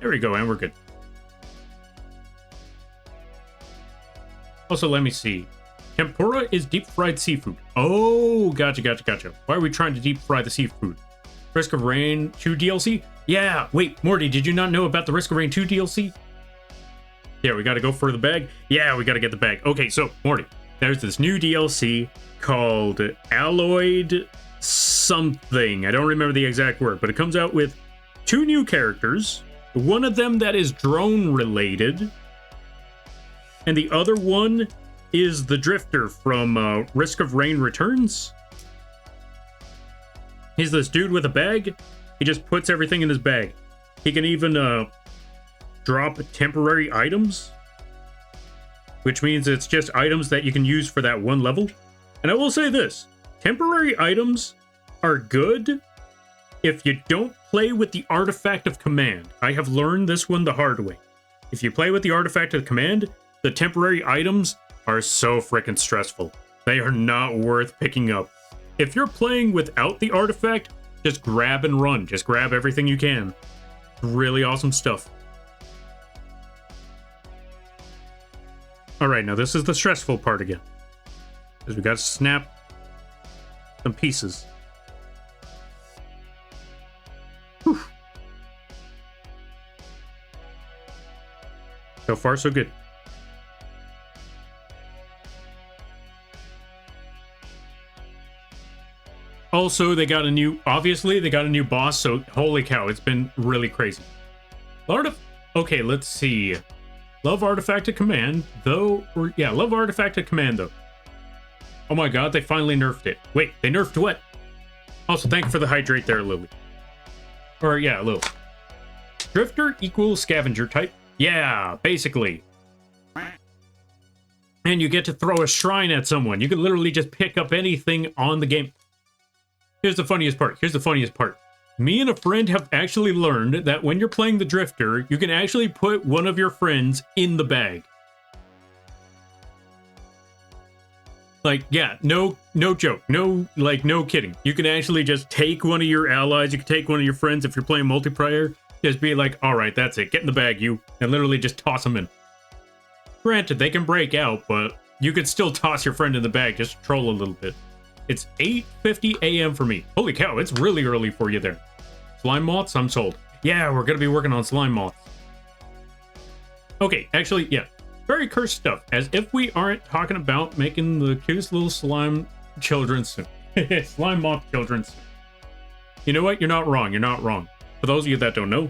There we go, and we're good. Also, let me see. Tempura is deep-fried seafood. Oh, gotcha. Why are we trying to deep-fry the seafood? Risk of Rain 2 DLC? Yeah, wait, Morty, did you not know about the Risk of Rain 2 DLC? Yeah, we gotta go for the bag? Yeah, we gotta get the bag. Okay, so, Morty, there's this new DLC called Alloyed something. I don't remember the exact word, but it comes out with 2 new characters. One of them that is drone-related, and the other one is the Drifter from Risk of Rain Returns. He's this dude with a bag. He just puts everything in his bag. He can even drop temporary items, which means it's just items that you can use for that one level. And I will say this, temporary items are good if you don't play with the Artifact of Command. I have learned this one the hard way. If you play with the Artifact of Command, the temporary items are so freaking stressful. They are not worth picking up. If you're playing without the artifact, just grab and run. Just grab everything you can. Really awesome stuff. Alright, now this is the stressful part again. Because we gotta snap some pieces. Whew. So far, so good. Also, obviously, they got a new boss, so holy cow, it's been really crazy. Okay, let's see. Love Artifact of Command, though. Love Artifact of Command, though. Oh my god, they finally nerfed it. Wait, they nerfed what? Also, thank you for the hydrate there, Lily. Or, yeah, Lily. Drifter equals scavenger type. Yeah, basically. And you get to throw a shrine at someone. You can literally just pick up anything on the game. Here's the funniest part. Me and a friend have actually learned that when you're playing the Drifter, you can actually put one of your friends in the bag. Like, yeah, no joke. No kidding. You can actually just take one of your allies, you can take one of your friends if you're playing multiplayer, just be like, alright, that's it, get in the bag, you, and literally just toss them in. Granted, they can break out, but you could still toss your friend in the bag just to troll a little bit. It's 8:50 a.m. for me. Holy cow, it's really early for you there. Slime moths, I'm sold. Yeah, we're gonna be working on slime moths. Okay, actually, yeah. Very cursed stuff. As if we aren't talking about making the cutest little slime children soon. Slime moth children soon. You know what? You're not wrong. For those of you that don't know,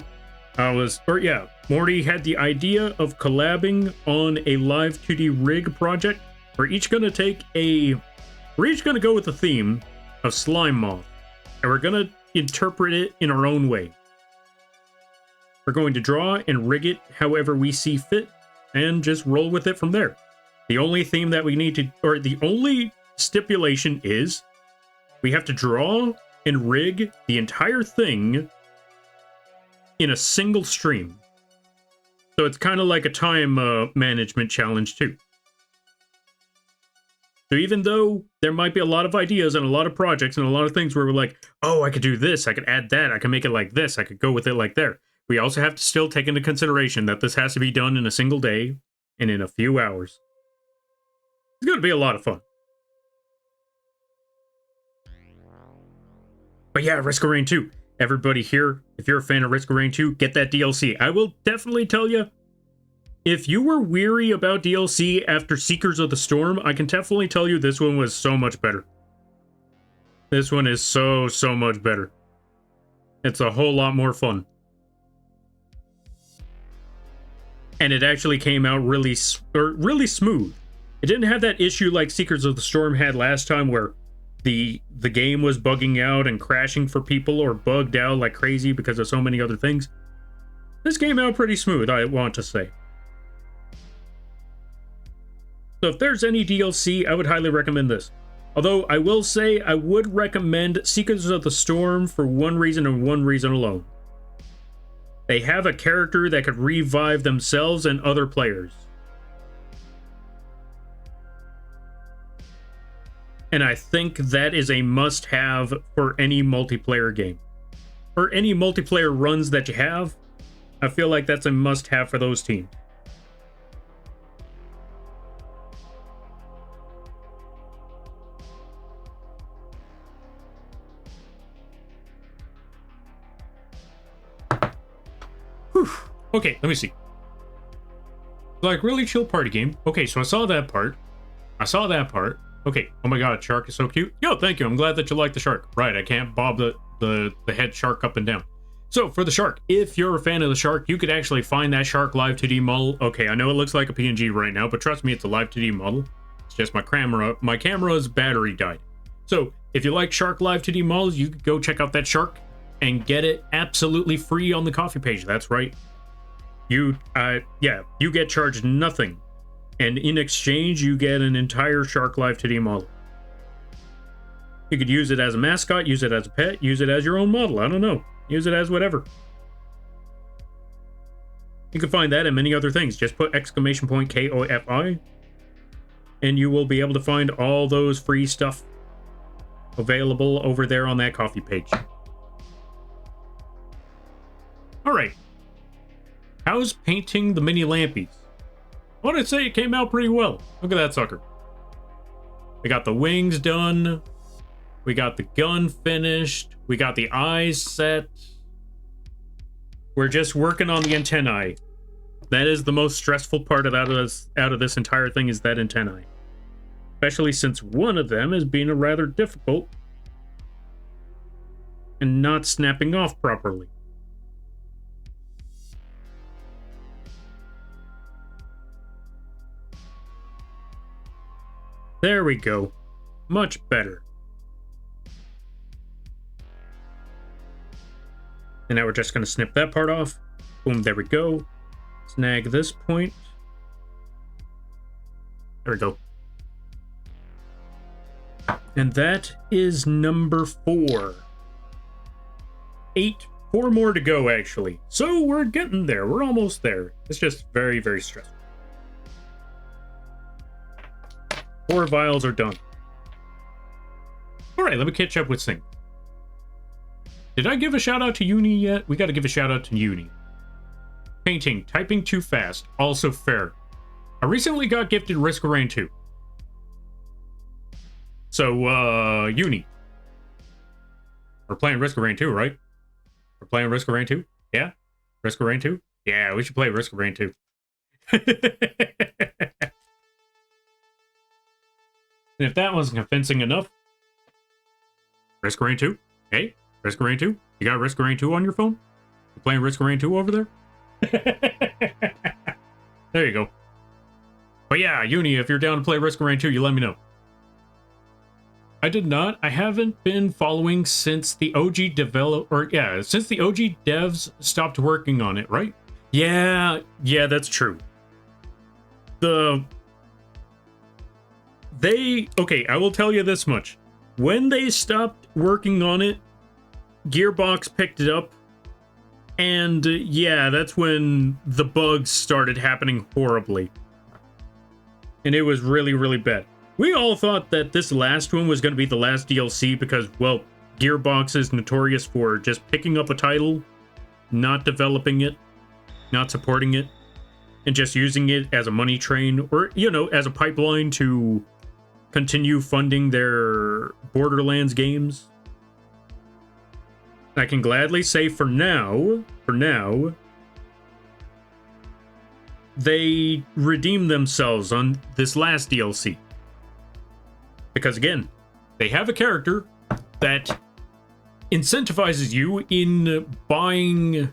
Morty had the idea of collabing on a live 2D rig project. We're each gonna go with the theme of slime moth, and we're gonna interpret it in our own way. We're going to draw and rig it however we see fit, and just roll with it from there. The only theme that we need to, or the only stipulation is, we have to draw and rig the entire thing in a single stream. So it's kind of like a time management challenge too. So even though there might be a lot of ideas and a lot of projects and a lot of things where we're like, oh, I could do this, I could add that, I can make it like this, I could go with it like there. We also have to still take into consideration that this has to be done in a single day and in a few hours. It's going to be a lot of fun. But yeah, Risk of Rain 2. Everybody here, if you're a fan of Risk of Rain 2, get that DLC. I will definitely tell you, if you were weary about DLC after Seekers of the Storm, I can definitely tell you this one was so much better. This one is so much better. It's a whole lot more fun. And it actually came out really smooth. It didn't have that issue like Seekers of the Storm had last time where the game was bugging out and crashing for people or bugged out like crazy because of so many other things. This came out pretty smooth, I want to say. So if there's any DLC, I would highly recommend this. Although I will say I would recommend Seekers of the Storm for one reason and one reason alone. They have a character that could revive themselves and other players. And I think that is a must-have for any multiplayer game. For any multiplayer runs that you have, I feel like that's a must-have for those teams. Whew. Okay, let me see. Like, really chill party game. Okay, so I saw that part. Okay, oh my god, shark is so cute. Yo, thank you, I'm glad that you like the shark. Right, I can't bob the head shark up and down. So, for the shark, if you're a fan of the shark, you could actually find that shark live 2D model. Okay, I know it looks like a PNG right now, but trust me, it's a live 2D model. It's just my camera's battery died. So, if you like shark live 2D models, you could go check out that shark and get it absolutely free on the coffee page. That's right. You get charged nothing. And in exchange, you get an entire Shark Live 2D model. You could use it as a mascot, use it as a pet, use it as your own model. I don't know. Use it as whatever. You can find that and many other things. Just put !KOFI and you will be able to find all those free stuff available over there on that coffee page. Alright. How's painting the mini Lampies? I want to say it came out pretty well. Look at that sucker. We got the wings done. We got the gun finished. We got the eyes set. We're just working on the antennae. That is the most stressful part out of this entire thing, is that antennae. Especially since one of them is being rather difficult and not snapping off properly. There we go. Much better. And now we're just going to snip that part off. Boom, there we go. Snag this point. There we go. And that is number 4. 4 more to go, actually. So we're getting there. We're almost there. It's just very, very stressful. 4 vials are done. Alright, let me catch up with Sing. Did I give a shout out to Uni yet? We gotta give a shout out to Uni. Painting, typing too fast, also fair. I recently got gifted Risk of Rain 2. So, Uni. We're playing Risk of Rain 2, right? We're playing Risk of Rain 2? Yeah? Risk of Rain 2? Yeah, we should play Risk of Rain 2. And if that wasn't convincing enough, Risk of Rain 2? Hey, Risk of Rain 2? You got Risk of Rain 2 on your phone? You playing Risk of Rain 2 over there? There you go. But yeah, Uni, if you're down to play Risk of Rain 2, you let me know. I did not. I haven't been following since the OG since the OG devs stopped working on it, right? Yeah, that's true. Okay, I will tell you this much. When they stopped working on it, Gearbox picked it up, and yeah, that's when the bugs started happening horribly. And it was really, really bad. we all thought that this last one was going to be the last DLC because, well, Gearbox is notorious for just picking up a title, not developing it, not supporting it, and just using it as a money train or, you know, as a pipeline to continue funding their Borderlands games. I can gladly say for now, they redeemed themselves on this last DLC. Because again, they have a character that incentivizes you in buying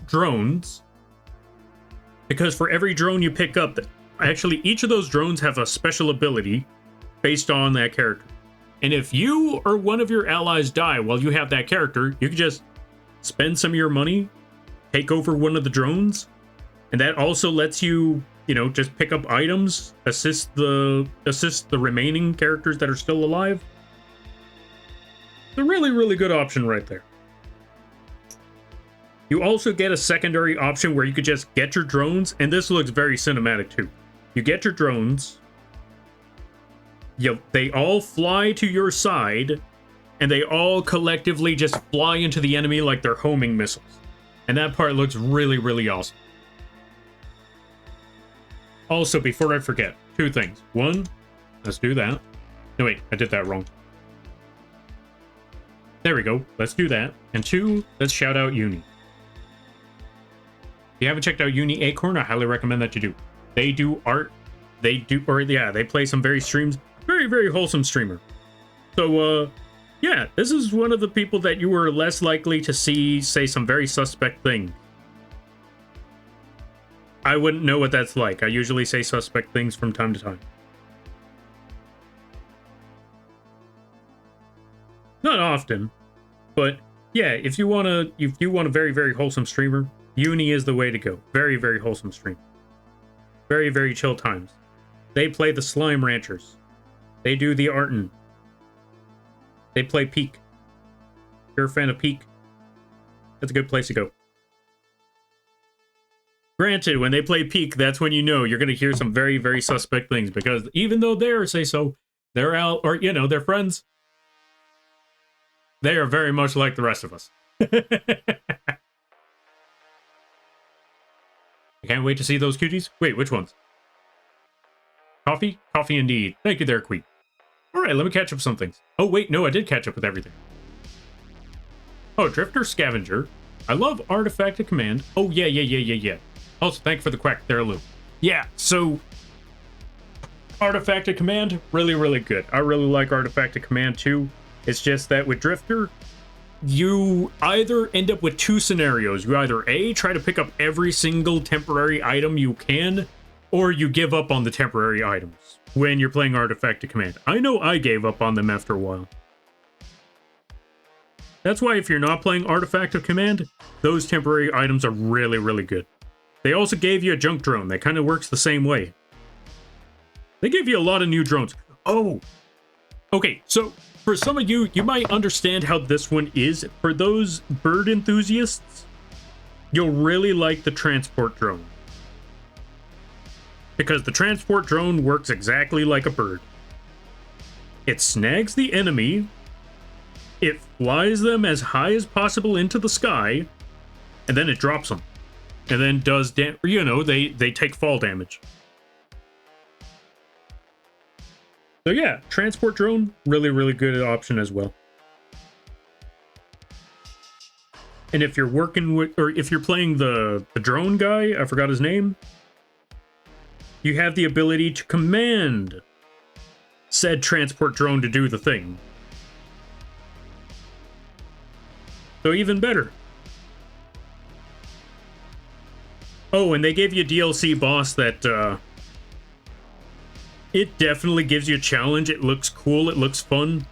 drones. Because for every drone you pick up, actually each of those drones have a special ability based on that character. And if you or one of your allies die while you have that character, you can just spend some of your money, take over one of the drones, and that also lets you, you know, just pick up items, assist the remaining characters that are still alive. It's a really, really good option right there. You also get a secondary option where you could just get your drones, and this looks very cinematic too. You get your drones, they all fly to your side, and they all collectively just fly into the enemy like they're homing missiles. And that part looks really, really awesome. Also, before I forget, two things. One, let's do that. No, wait, I did that wrong. There we go. Let's do that. And two, let's shout out Uni. If you haven't checked out Uni Acorn, I highly recommend that you do. They do art. They play some very streams. Very, very wholesome streamer. So, yeah, this is one of the people that you were less likely to see say some very suspect things. I wouldn't know what that's like. I usually say suspect things from time to time. Not often, but yeah, if you want a very, very wholesome streamer, Uni is the way to go. Very, very wholesome stream. Very, very chill times. They play the Slime Ranchers. They do the Arton. They play Peak. If you're a fan of Peak, that's a good place to go. Granted, when they play Peak, that's when you know you're going to hear some very, very suspect things, because even though they're, say so, they're out, or, you know, they're friends, they are very much like the rest of us. I can't wait to see those cuties. Wait, which ones? Coffee? Coffee indeed. Thank you there, Queen. Alright, let me catch up some things. Oh, wait, no, I did catch up with everything. Oh, Drifter Scavenger. I love Artifacted Command. Oh, yeah. Also, thank you for the quack there, Lou. Yeah, so... Artifacted Command, really, really good. I really like Artifacted Command, too. It's just that with Drifter, you either end up with two scenarios. You either A, try to pick up every single temporary item you can, or you give up on the temporary items when you're playing Artifacted Command. I know I gave up on them after a while. That's why if you're not playing Artifacted Command, those temporary items are really, really good. They also gave you a junk drone that kind of works the same way. They gave you a lot of new drones. Oh! Okay, so for some of you, you might understand how this one is. For those bird enthusiasts, you'll really like the transport drone. Because the transport drone works exactly like a bird. It snags the enemy, it flies them as high as possible into the sky, and then it drops them. And then does damage, you know, they take fall damage. So yeah, transport drone, really, really good option as well. And if you're working with, or if you're playing the drone guy, I forgot his name, you have the ability to command said transport drone to do the thing. So even better. Oh, and they gave you a DLC boss that, it definitely gives you a challenge. It looks cool. It looks fun.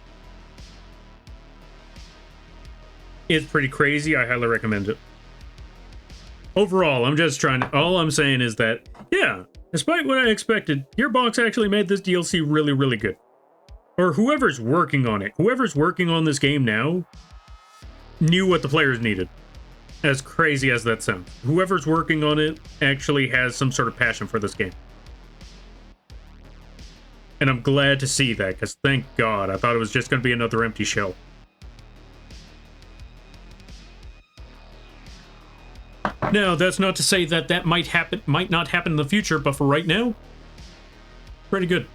It's pretty crazy. I highly recommend it. Overall, all I'm saying is that, yeah, despite what I expected, Gearbox actually made this DLC really, really good. Or whoever's working on it. Whoever's working on this game now knew what the players needed. As crazy as that sounds. Whoever's working on it actually has some sort of passion for this game. And I'm glad to see that, because thank God, I thought it was just going to be another empty shell. Now, that's not to say that that might not happen in the future, but for right now, pretty good.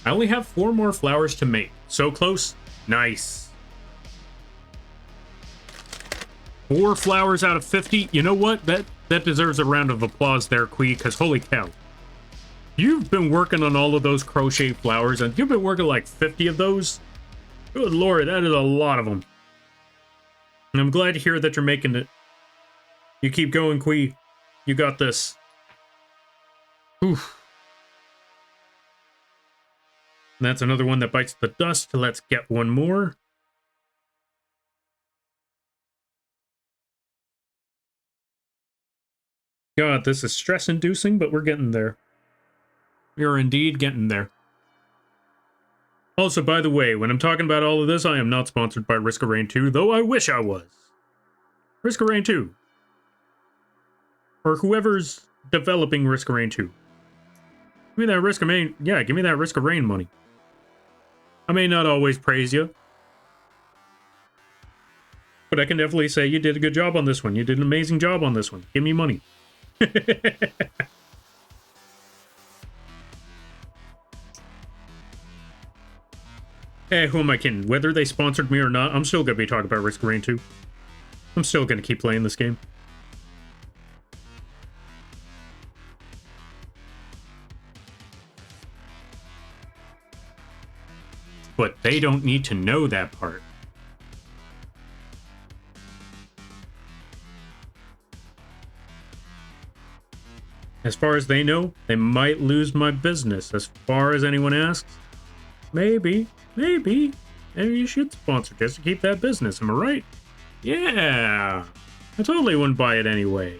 I only have 4 more flowers to make. So close. Nice. 4 flowers out of 50. You know what? That deserves a round of applause there, Quee, because holy cow. You've been working on all of those crochet flowers, and you've been working like 50 of those. Good lord, that is a lot of them. And I'm glad to hear that you're making it. You keep going, Quee. You got this. Oof. And that's another one that bites the dust. Let's get one more. God, this is stress-inducing, but we're getting there. We are indeed getting there. Also, by the way, when I'm talking about all of this, I am not sponsored by Risk of Rain 2, though I wish I was. Risk of Rain 2. Or whoever's developing Risk of Rain 2. Give me that Risk of Rain. Yeah, give me that Risk of Rain money. I may not always praise you, but I can definitely say you did a good job on this one. You did an amazing job on this one. Give me money. Hey, who am I kidding? Whether they sponsored me or not, I'm still going to be talking about Risk of Rain 2. I'm still going to keep playing this game. But they don't need to know that part. As far as they know, they might lose my business. As far as anyone asks, maybe you should sponsor just to keep that business. Am I right? Yeah, I totally wouldn't buy it anyway.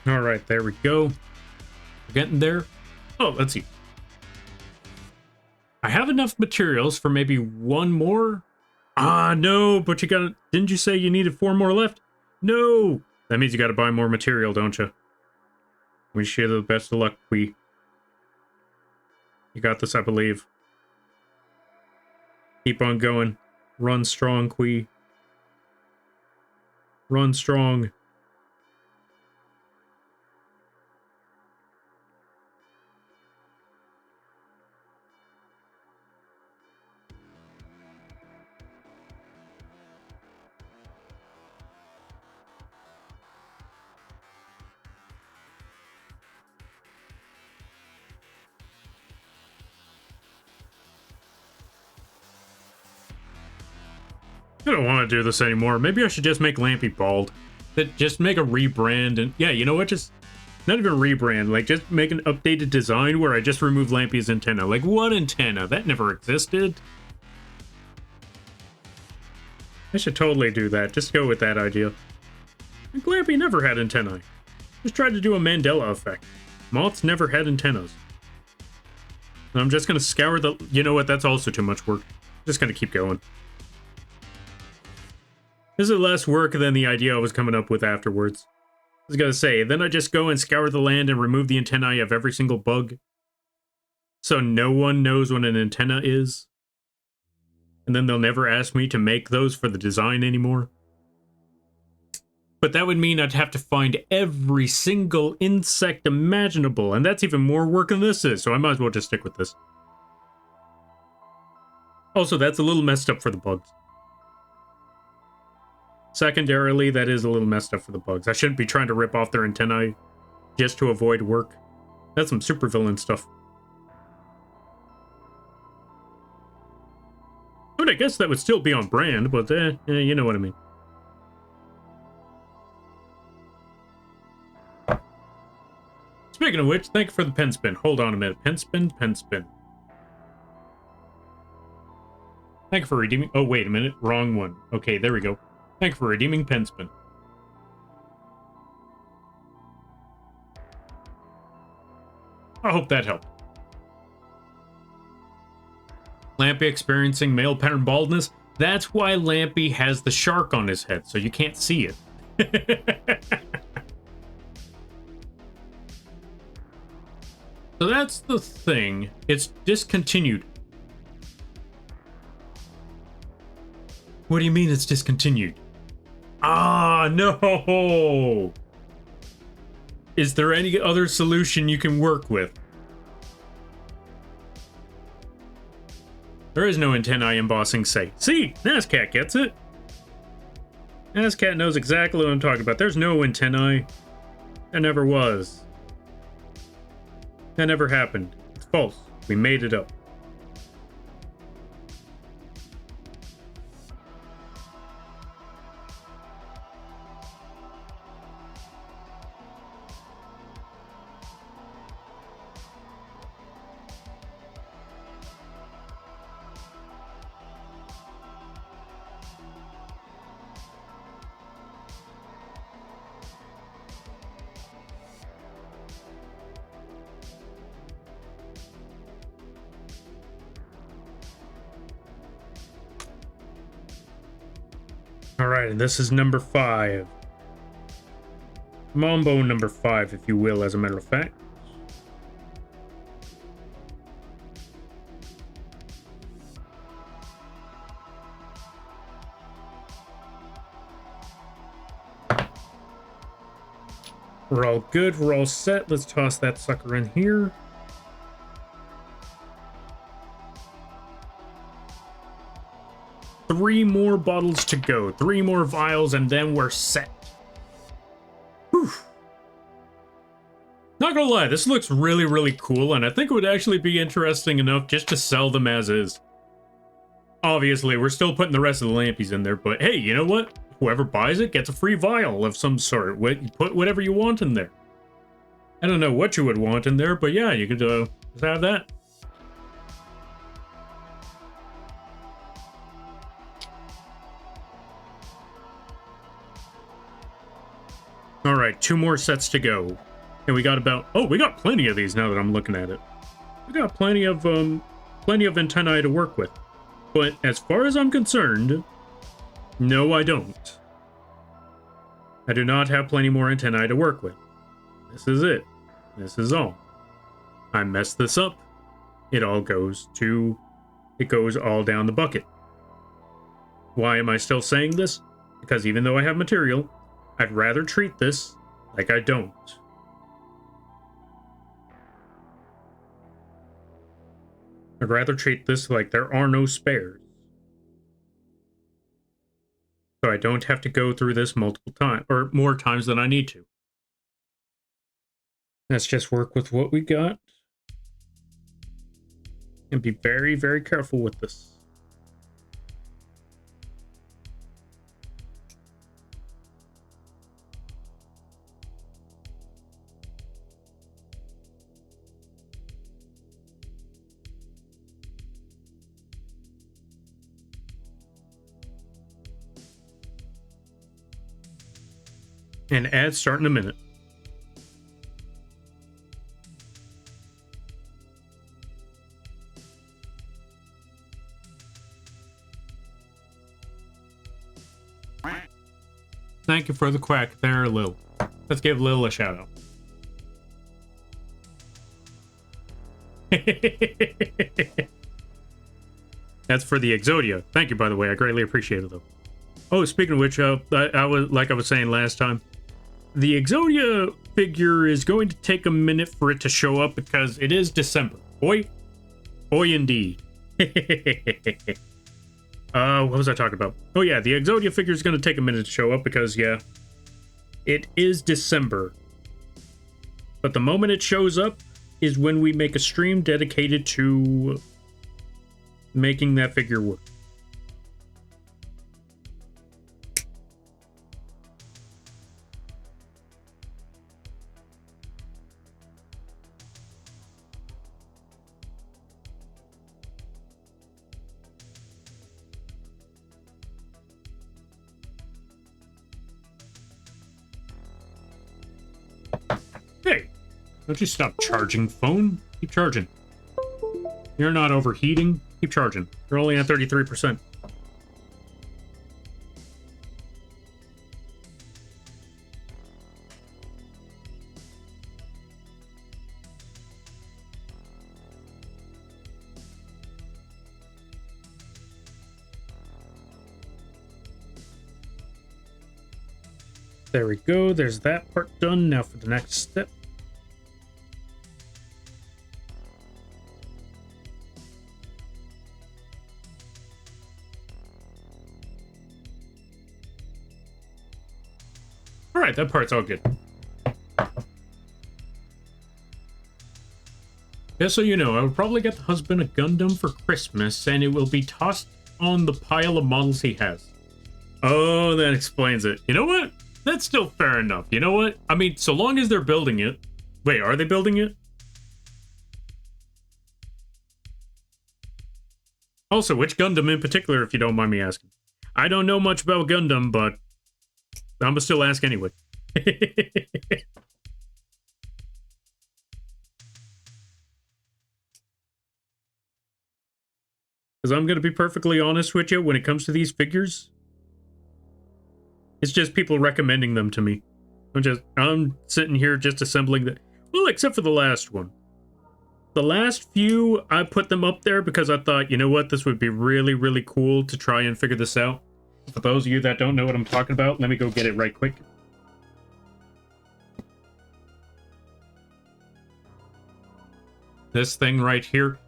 All right, there we go. We're getting there. Oh, let's see. I have enough materials for maybe 1 more. Ah, no, but you gotta... Didn't you say you needed 4 more left? No! That means you gotta buy more material, don't you? Wish you the best of luck, Quee. You got this, I believe. Keep on going. Run strong, Quee. Run strong. I don't want to do this anymore. Maybe I should just make Lampy bald. Just make a rebrand and... Yeah, you know what? Just... Not even rebrand. Like, just make an updated design where I just remove Lampy's antenna. Like, what antenna? That never existed. I should totally do that. Just go with that idea. Like, Lampy never had antennae. Just tried to do a Mandela effect. Moths never had antennas. And I'm just going to scour the... You know what? That's also too much work. Just going to keep going. This is less work than the idea I was coming up with afterwards. I was gonna say, then I just go and scour the land and remove the antennae of every single bug. So no one knows what an antenna is. And then they'll never ask me to make those for the design anymore. But that would mean I'd have to find every single insect imaginable, and that's even more work than this is, so I might as well just stick with this. Also, that's a little messed up for the bugs. Secondarily, that is a little messed up for the bugs. I shouldn't be trying to rip off their antennae just to avoid work. That's some supervillain stuff. I mean, I guess that would still be on brand, but you know what I mean. Speaking of which, thank you for the pen spin. Hold on a minute. Pen spin, pen spin. Thank you for redeeming... Oh, wait a minute. Wrong one. Okay, there we go. Thank you for redeeming pen spin. I hope that helped. Lampy experiencing male pattern baldness. That's why Lampy has the shark on his head, so you can't see it. So that's the thing. It's discontinued. What do you mean it's discontinued? Ah, no! Is there any other solution you can work with? There is no antennae embossing site. See, Nazcat gets it. Nazcat knows exactly what I'm talking about. There's no antennae. There never was. That never happened. It's false. We made it up. Alright, and this is number 5. Mambo number 5, if you will, as a matter of fact. We're all good, we're all set. Let's toss that sucker in here. Three more bottles to go. 3 more vials, and then we're set. Whew. Not gonna lie, this looks really, really cool, and I think it would actually be interesting enough just to sell them as is. Obviously, we're still putting the rest of the Lampies in there, but hey, you know what? Whoever buys it gets a free vial of some sort. Put whatever you want in there. I don't know what you would want in there, but yeah, you could just have that. All right, 2 more sets to go. And we got about... Oh, we got plenty of these now that I'm looking at it. We got plenty of antennae to work with. But as far as I'm concerned, no, I don't. I do not have plenty more antennae to work with. This is it. This is all. I messed this up. It goes all down the bucket. Why am I still saying this? Because even though I have material, I'd rather treat this like I don't. I'd rather treat this like there are no spares. So I don't have to go through this multiple times, or more times than I need to. Let's just work with what we got. And be very, very careful with this. And ads start in a minute. Thank you for the quack there, Lil. Let's give Lil a shout out. That's for the Exodia. Thank you, by the way. I greatly appreciate it, though. Oh, speaking of which, I was saying last time, the Exodia figure is going to take a minute for it to show up because it is December. Boy indeed. What was I talking about? Oh yeah, the Exodia figure is going to take a minute to show up because, yeah, it is December. But the moment it shows up is when we make a stream dedicated to making that figure work. Hey, Don't you stop charging, phone? Keep charging. You're not overheating. Keep charging. You're only at 33%. There we go. There's that part done. Now for the next step. All right, that part's all good. Just so you know, I would probably get the husband a Gundam for Christmas, and it will be tossed on the pile of models he has. Oh, that explains it. You know what? That's still fair enough. You know what? I mean, so long as they're building it. Wait, are they building it? Also, which Gundam in particular, if you don't mind me asking? I don't know much about Gundam, but I'm gonna still ask anyway. Because I'm gonna be perfectly honest with you, when it comes to these figures, it's just people recommending them to me. I'm sitting here just assembling the, well, except for the last one. The last few, I put them up there because I thought, you know what, this would be really, really cool to try and figure this out. For those of you that don't know what I'm talking about, let me go get it right quick. This thing right here.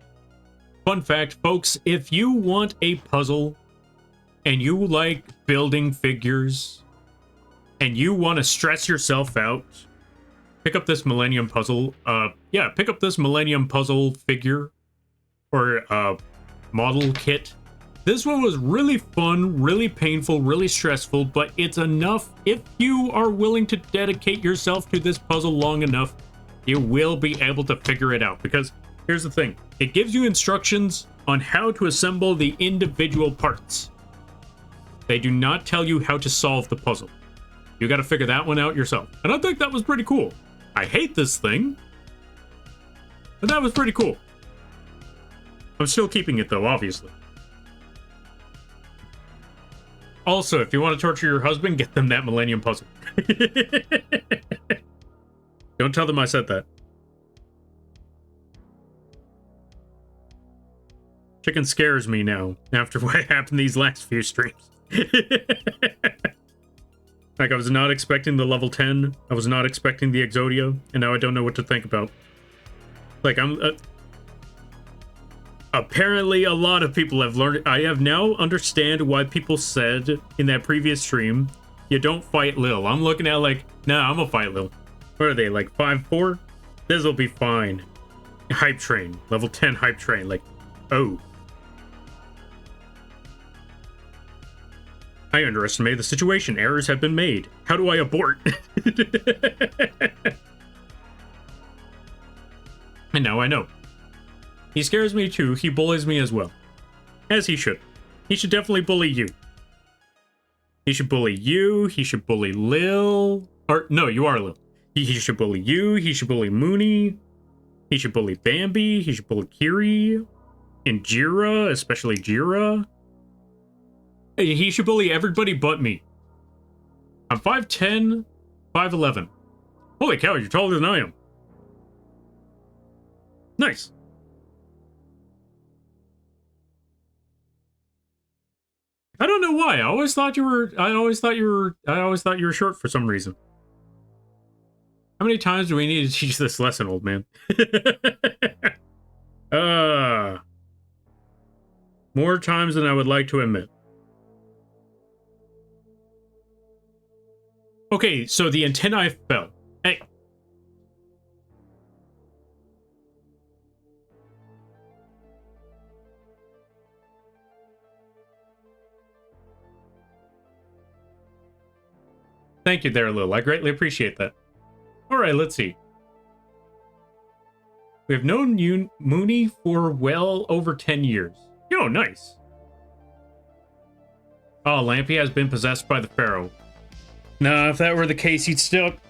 Fun fact, folks, if you want a puzzle and you like building figures and you want to stress yourself out, pick up this Millennium Puzzle. Pick up this Millennium Puzzle figure or model kit. This one was really fun, really painful, really stressful, but it's enough. If you are willing to dedicate yourself to this puzzle long enough, you will be able to figure it out. Because here's the thing. It gives you instructions on how to assemble the individual parts. They do not tell you how to solve the puzzle. You got to figure that one out yourself. And I think that was pretty cool. I hate this thing, but that was pretty cool. I'm still keeping it though, obviously. Also, if you want to torture your husband, get them that Millennium Puzzle. Don't tell them I said that. Chicken scares me now after what happened these last few streams. Like, I was not expecting the level 10. I was not expecting the Exodia, and now I don't know what to think about. Like, I'm... apparently, a lot of people have learned... I have now understand why people said in that previous stream, you don't fight Lil. I'm looking at like, nah, I'm gonna fight Lil. What are they, like 5'4"? This'll be fine. Hype train. Level 10 hype train. Like, oh. I underestimated the situation. Errors have been made. How do I abort? And now I know. He scares me too. He bullies me as well. As he should. He should definitely bully you. He should bully you. He should bully Lil. Or, no, you are Lil. He should bully you. He should bully Mooney. He should bully Bambi. He should bully Kiri. And Jira, especially Jira. He should bully everybody but me. I'm 5'10", 5'11". Holy cow, you're taller than I am. Nice. I don't know why. I always thought you were short for some reason. How many times do we need to teach this lesson, old man? More times than I would like to admit. Okay, so the antennae fell. Hey. Thank you there, Lil. I greatly appreciate that. Alright, let's see. We have known Mooney for well over 10 years. Yo, nice. Oh, Lampy has been possessed by the Pharaoh. Nah, if that were the case,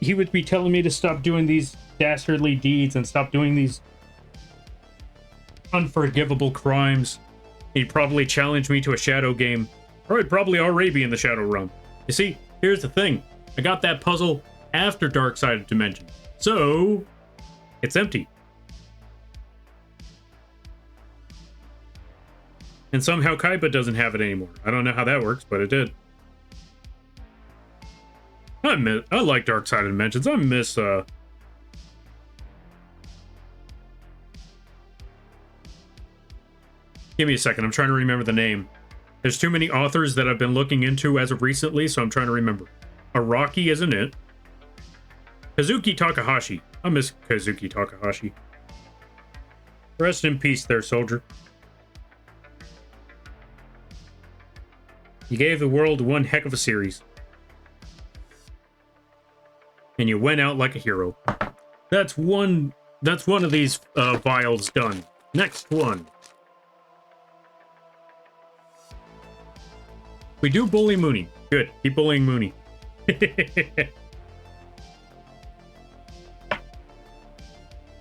he would be telling me to stop doing these dastardly deeds and stop doing these unforgivable crimes, he'd probably challenge me to a shadow game, or I'd probably already be in the shadow realm. You see, here's the thing. I got that puzzle after Dark-Sided Dimension, so it's empty. And somehow Kaiba doesn't have it anymore. I don't know how that works, but it did. I like Dark-Sided Dimensions. I miss, Give me a second. I'm trying to remember the name. There's too many authors that I've been looking into as of recently, so I'm trying to remember. Araki isn't it? Kazuki Takahashi. I miss Kazuki Takahashi. Rest in peace there, soldier. You gave the world one heck of a series. And you went out like a hero. That's one of these vials done. Next one. We do bully Mooney. Good. Keep bullying Mooney.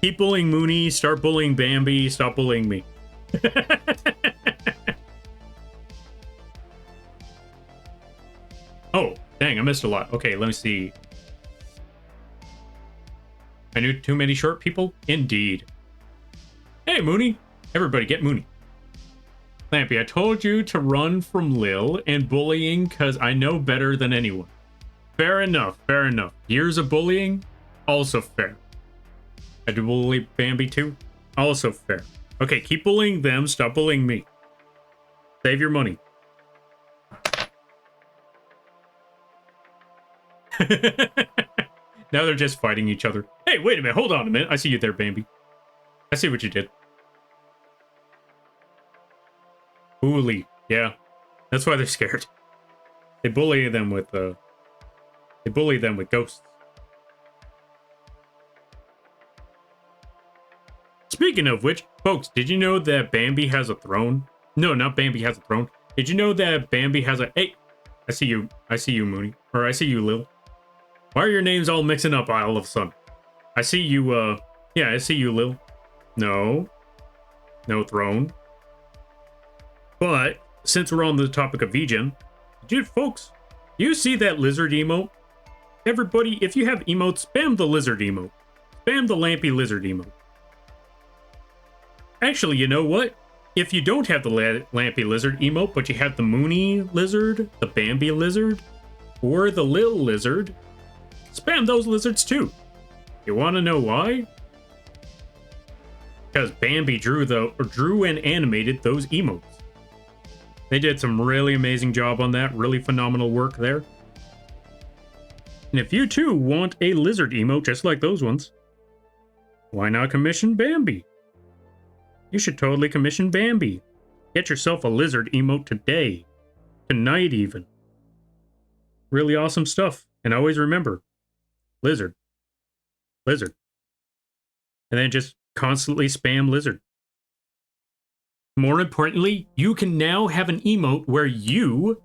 Keep bullying Mooney. Start bullying Bambi. Stop bullying me. Oh, dang. I missed a lot. Okay, let me see. I knew too many short people? Indeed. Hey, Mooney. Everybody get Mooney. Lampy, I told you to run from Lil and bullying because I know better than anyone. Fair enough, fair enough. Years of bullying? Also fair. I do bully Bambi too? Also fair. Okay, keep bullying them, stop bullying me. Save your money. Now they're just fighting each other. Hey, wait a minute, hold on a minute. I see you there, Bambi. I see what you did. Bully. Yeah. That's why they're scared. They bully them with ghosts. Speaking of which, folks, did you know that Bambi has a throne? No, not Bambi has a throne. Did you know that Bambi has a... Hey! I see you, Mooney. Or I see you, Lil. Why are your names all mixing up all of a sudden? I see you, yeah, I see you, Lil. No. No throne. But, since we're on the topic of vgen, folks, you see that lizard emote? Everybody, if you have emotes, spam the lizard emote. Spam the Lampy lizard emote. Actually, you know what? If you don't have the Lampy lizard emote, but you have the Mooney lizard, the Bambi lizard, or the Lil lizard, spam those lizards too. You want to know why? Because Bambi drew and animated those emotes. They did some really amazing job on that. Really phenomenal work there. And if you too want a lizard emote just like those ones, why not commission Bambi? You should totally commission Bambi. Get yourself a lizard emote today. Tonight even. Really awesome stuff. And always remember, lizard. Lizard. And then just constantly spam lizard. More importantly, you can now have an emote where you,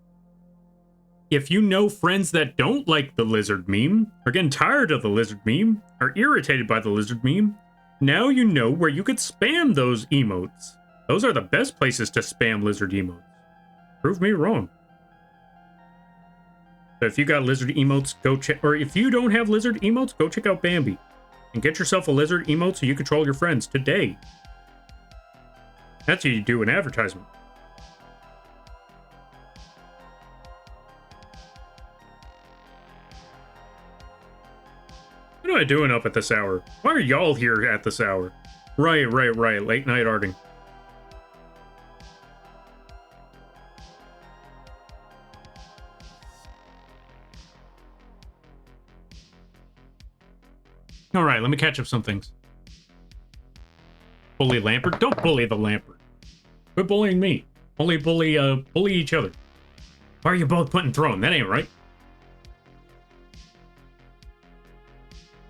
if you know friends that don't like the lizard meme, are getting tired of the lizard meme, are irritated by the lizard meme, now you know where you could spam those emotes. Those are the best places to spam lizard emotes. Prove me wrong. So if you got lizard emotes, go check, or if you don't have lizard emotes, go check out Bambi. And get yourself a lizard emote so you control your friends today. That's how you do an advertisement. What am I doing up at this hour? Why are y'all here at this hour? Right. Late night arting. Alright, let me catch up some things. Bully Lampert? Don't bully the Lampert. Quit bullying me. Only bully each other. Why are you both putting throne? That ain't right.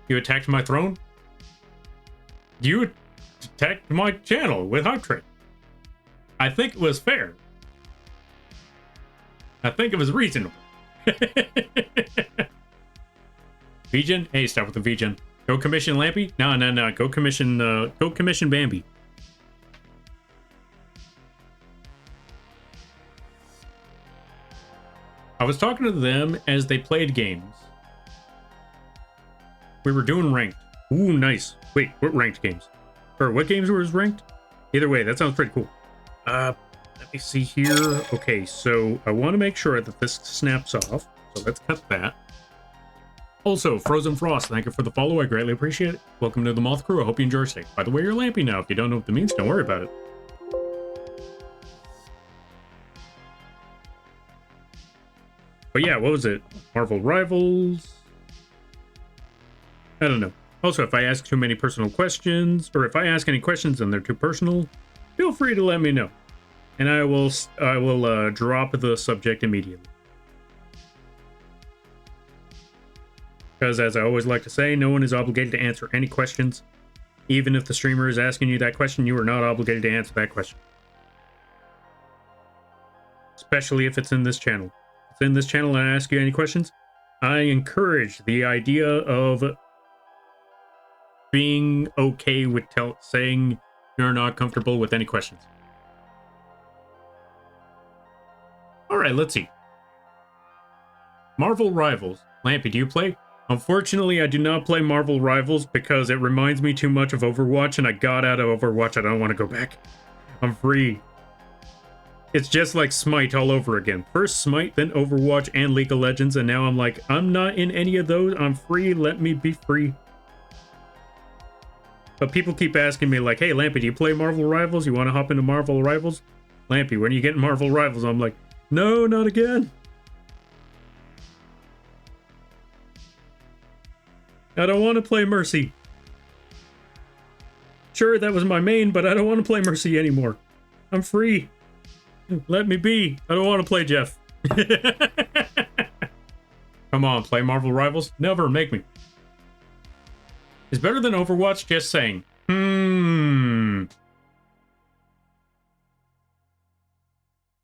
You attacked my throne? You attacked my channel with Hype Train. I think it was fair. I think it was reasonable. Vgen? Hey, stop with the Vgen. Go commission Lampy? No. Go commission Bambi. I was talking to them as they played games. We were doing ranked. Ooh, nice. Wait, what ranked games? Or what games was ranked? Either way, that sounds pretty cool. Let me see here. Okay, so I want to make sure that this snaps off. So let's cut that. Also, Frozen Frost, thank you for the follow. I greatly appreciate it. Welcome to the Moth Crew. I hope you enjoy your stay. By the way, you're Lampy now. If you don't know what that means, don't worry about it. But yeah, what was it? Marvel Rivals? I don't know. Also, if I ask too many personal questions, or if I ask any questions and they're too personal, feel free to let me know. And I will drop the subject immediately. Because as I always like to say, no one is obligated to answer any questions. Even if the streamer is asking you that question, you are not obligated to answer that question. Especially if it's in this channel. If it's in this channel and I ask you any questions, I encourage the idea of being okay with saying you're not comfortable with any questions. Alright, let's see. Marvel Rivals. Lampy, do you play? Unfortunately, I do not play Marvel Rivals because it reminds me too much of Overwatch, and I got out of Overwatch. I don't want to go back. I'm free. It's just like Smite all over again. First Smite, then Overwatch and League of Legends, and now I'm like, I'm not in any of those. I'm free. Let me be free. But people keep asking me like, hey, Lampy, do you play Marvel Rivals? You want to hop into Marvel Rivals? Lampy, when are you getting Marvel Rivals? I'm like, no, not again. I don't want to play Mercy. Sure, that was my main, but I don't want to play Mercy anymore. I'm free. Let me be. I don't want to play Jeff. Come on, play Marvel Rivals? Never, make me. It's better than Overwatch, just saying.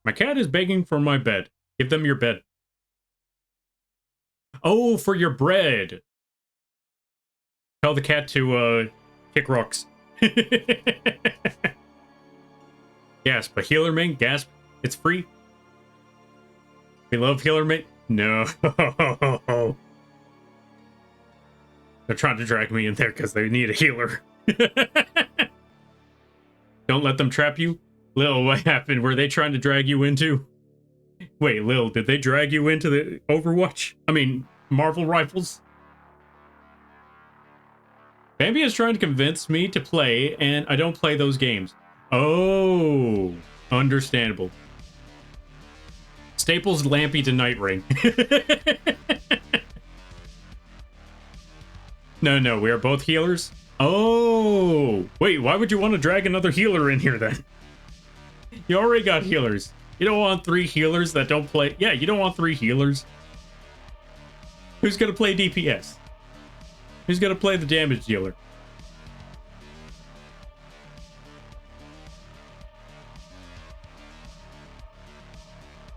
My cat is begging for my bed. Give them your bed. Oh, for your bread. Tell the cat to, kick rocks. Gasp, a healer main? Gasp, it's free. We love healer main? No. They're trying to drag me in there because they need a healer. Don't let them trap you. Lil, what happened? Were they trying to drag you into? Wait, Lil, did they drag you into the Overwatch? I mean, Marvel Rivals? Bambi is trying to convince me to play, and I don't play those games. Oh, understandable. Staples Lampy to Night Rain. No, we are both healers. Oh, wait, why would you want to drag another healer in here then? You already got healers. You don't want 3 healers that don't play. Yeah, you don't want 3 healers. Who's gonna play DPS? Who's gonna play the damage dealer?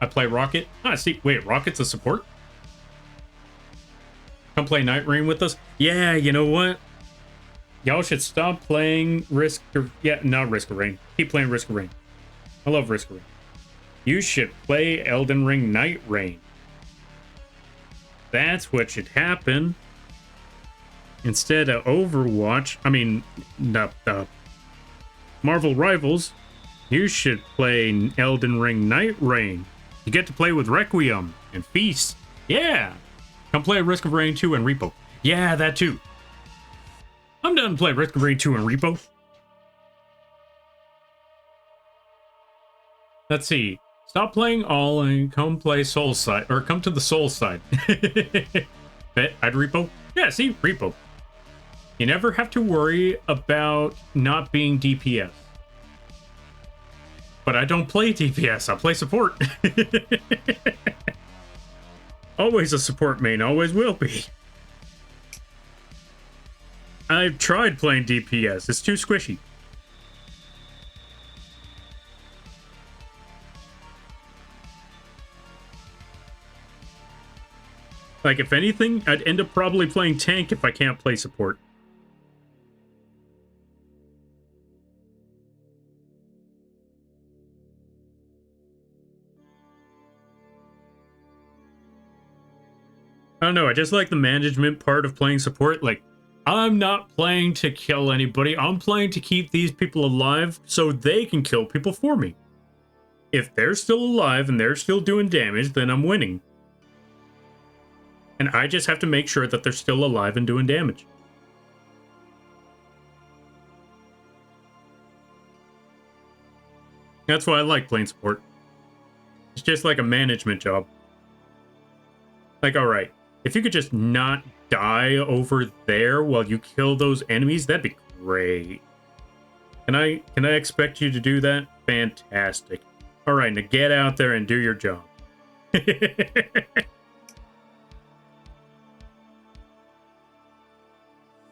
I play Rocket. Ah, see, wait, Rocket's a support? Come play Night Rain with us? Yeah, you know what? Y'all should stop playing not Risk of Rain. Keep playing Risk of Rain. I love Risk of Rain. You should play Elden Ring Night Rain. That's what should happen. Instead of Overwatch, I mean, Marvel Rivals, you should play Elden Ring Night Rain. You get to play with Requiem and Feast. Yeah. Come play Risk of Rain 2 and Repo. Yeah, that too. I'm done playing Risk of Rain 2 and Repo. Let's see. Stop playing all and come play Soul side, or come to the Soul side. Bet I'd Repo. Yeah, see, Repo. You never have to worry about not being DPS. But I don't play DPS, I play support. Always a support main, always will be. I've tried playing DPS, it's too squishy. Like, if anything, I'd end up probably playing tank if I can't play support. I don't know, I just like the management part of playing support. Like, I'm not playing to kill anybody. I'm playing to keep these people alive so they can kill people for me. If they're still alive and they're still doing damage, then I'm winning. And I just have to make sure that they're still alive and doing damage. That's why I like playing support. It's just like a management job. Like, alright, if you could just not die over there while you kill those enemies, that'd be great. Can I expect you to do that? Fantastic. Alright, now get out there and do your job.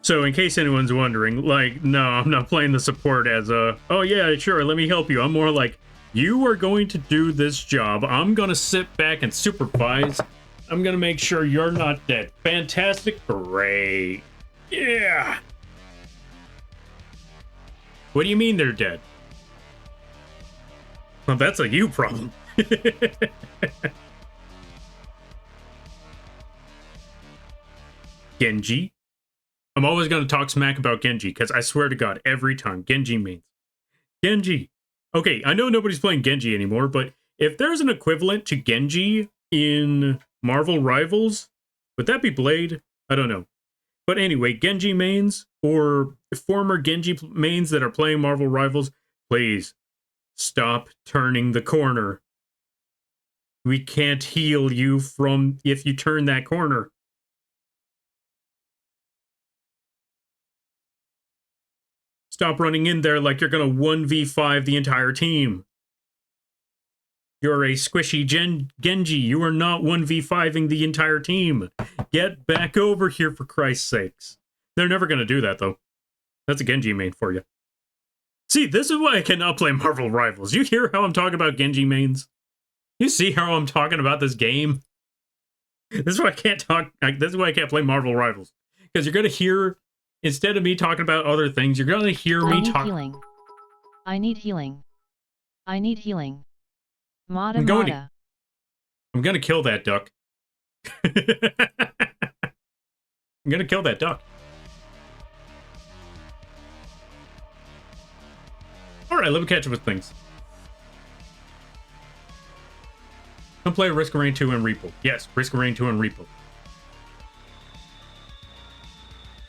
So, in case anyone's wondering, like, no, I'm not playing the support as a, oh yeah, sure, let me help you. I'm more like, you are going to do this job. I'm gonna sit back and supervise. I'm gonna make sure you're not dead. Fantastic, great. Yeah. What do you mean they're dead? Well, that's a you problem. Genji. I'm always going to talk smack about Genji, because I swear to God, every time, Genji means. Genji. Okay, I know nobody's playing Genji anymore, but if there's an equivalent to Genji in Marvel Rivals, would that be Blade? I don't know. But anyway, Genji mains, or former Genji mains that are playing Marvel Rivals, please, stop turning the corner. We can't heal you from if you turn that corner. Stop running in there like you're going to 1v5 the entire team. You're a squishy Genji. You are not 1v5ing the entire team. Get back over here, for Christ's sakes. They're never going to do that, though. That's a Genji main for you. See, this is why I cannot play Marvel Rivals. You hear how I'm talking about Genji mains? You see how I'm talking about this game? This is why I can't talk. This is why I can't play Marvel Rivals. Because you're going to hear... Instead of me talking about other things, you're going to hear me talk. I need healing. I need healing. Mada I'm going Mada. I'm going to kill that duck. I'm going to kill that duck. Alright, let me catch up with things. Don't play Risk of Rain 2 and Repo. Yes, Risk of Rain 2 and Repo.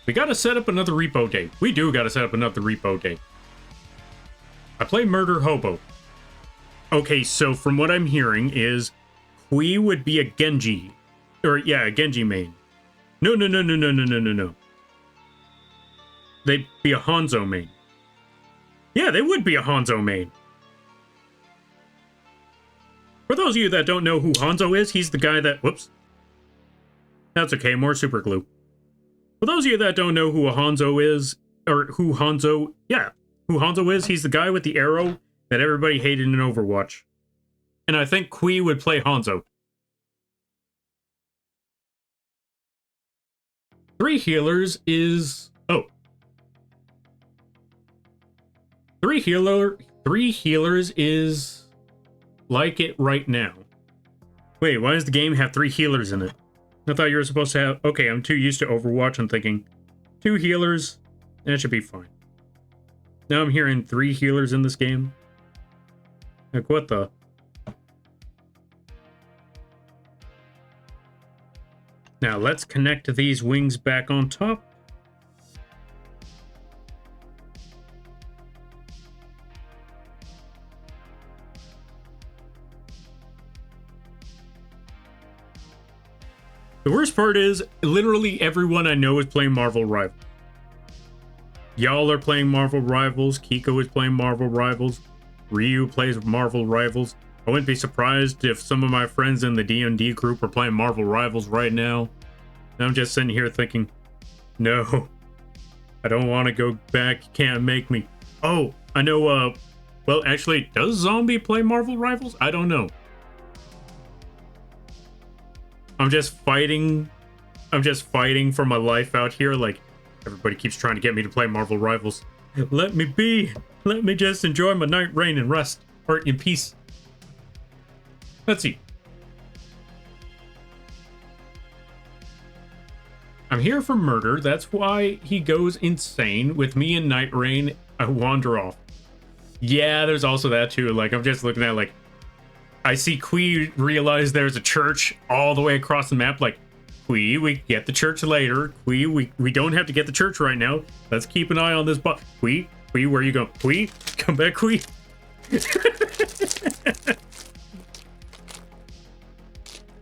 We gotta set up another repo day. We do gotta set up another repo day. I play Murder Hobo. Okay, so from what I'm hearing is Kui would be a Genji. Or, yeah, a Genji main. No. They'd be a Hanzo main. Yeah, they would be a Hanzo main. For those of you that don't know who Hanzo is, he's the guy that... Whoops. That's okay, more super glue. For those of you that don't know who a Hanzo is, or who Hanzo is, he's the guy with the arrow that everybody hated in Overwatch. And I think Kui would play Hanzo. 3 healers is... Oh. 3 healers is like it right now. Wait, why does the game have 3 healers in it? I thought you were supposed to have... Okay, I'm too used to Overwatch. I'm thinking 2 healers. That should be fine. Now I'm hearing 3 healers in this game. Like, what the... Now, let's connect these wings back on top. The worst part is, literally everyone I know is playing Marvel Rivals. Y'all are playing Marvel Rivals, Kiko is playing Marvel Rivals, Ryu plays Marvel Rivals. I wouldn't be surprised if some of my friends in the D&D group are playing Marvel Rivals right now. And I'm just sitting here thinking, no, I don't want to go back, you can't make me. Oh, I know, well, actually, does Zombie play Marvel Rivals? I don't know. I'm just fighting for my life out here, like, everybody keeps trying to get me to play Marvel Rivals. Let me be! Let me just enjoy my night rain and rest, or in peace. Let's see. I'm here for murder. That's why he goes insane. With me and Night Rain, I wander off. Yeah, there's also that too. Like, I'm just looking at, like, I see Kui realize there's a church all the way across the map. Like, Kui, we get the church later. Kui, we don't have to get the church right now. Let's keep an eye on this bot. Kui, where are you going? Kui, come back, Kui.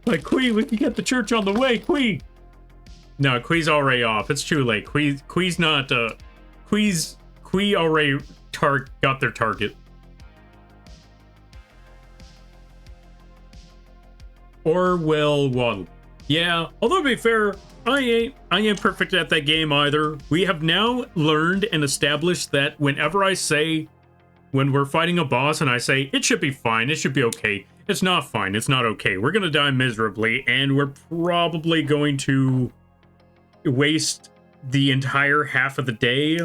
Like, Kui, we can get the church on the way, Kui. No, Kui's already off. It's too late. Kui's not, Kui already got their target. Or will waddle. Yeah, although to be fair, I ain't perfect at that game either. We have now learned and established that whenever I say, when we're fighting a boss and I say, it should be fine, it should be okay, it's not fine, it's not okay. We're gonna die miserably, and we're probably going to waste the entire half of the day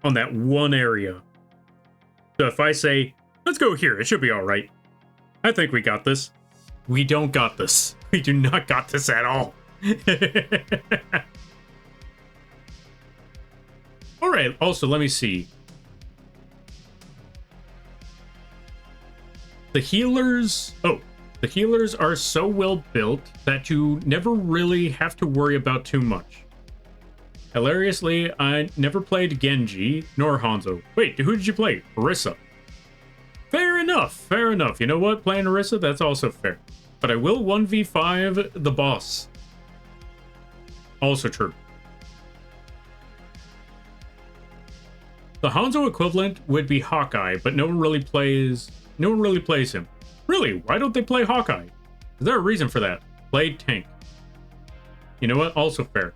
on that one area. So if I say, let's go here, it should be alright. I think we got this. We don't got this. We do not got this at all. Alright, also, let me see. The healers... Oh, the healers are so well built that you never really have to worry about too much. Hilariously, I never played Genji nor Hanzo. Wait, who did you play? Orisa. Fair enough, fair enough. You know what? Playing Orisa, that's also fair. But I will 1v5 the boss. Also true. The Hanzo equivalent would be Hawkeye, but no one really plays him. Really? Why don't they play Hawkeye? Is there a reason for that? Play tank. You know what? Also fair.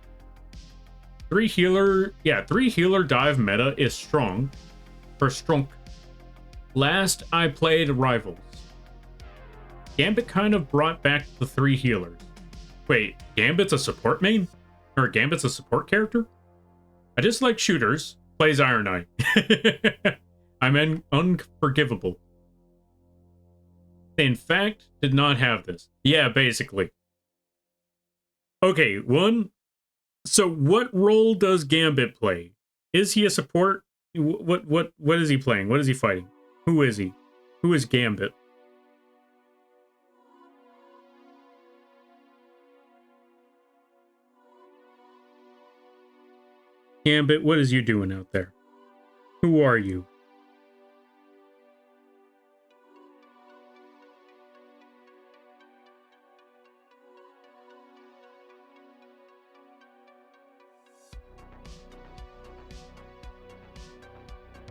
3 healer dive meta is strong. Or strong. Last I played Rivals. Gambit kind of brought back the 3 healers. Wait, Gambit's a support main? Or Gambit's a support character? I just like shooters. Plays Iron Eye. I'm unforgivable. They in fact did not have this. Yeah, basically. Okay, so what role does Gambit play? Is he a support? What is he playing? What is he fighting? Who is he? Who is Gambit? Gambit, what is you doing out there? Who are you?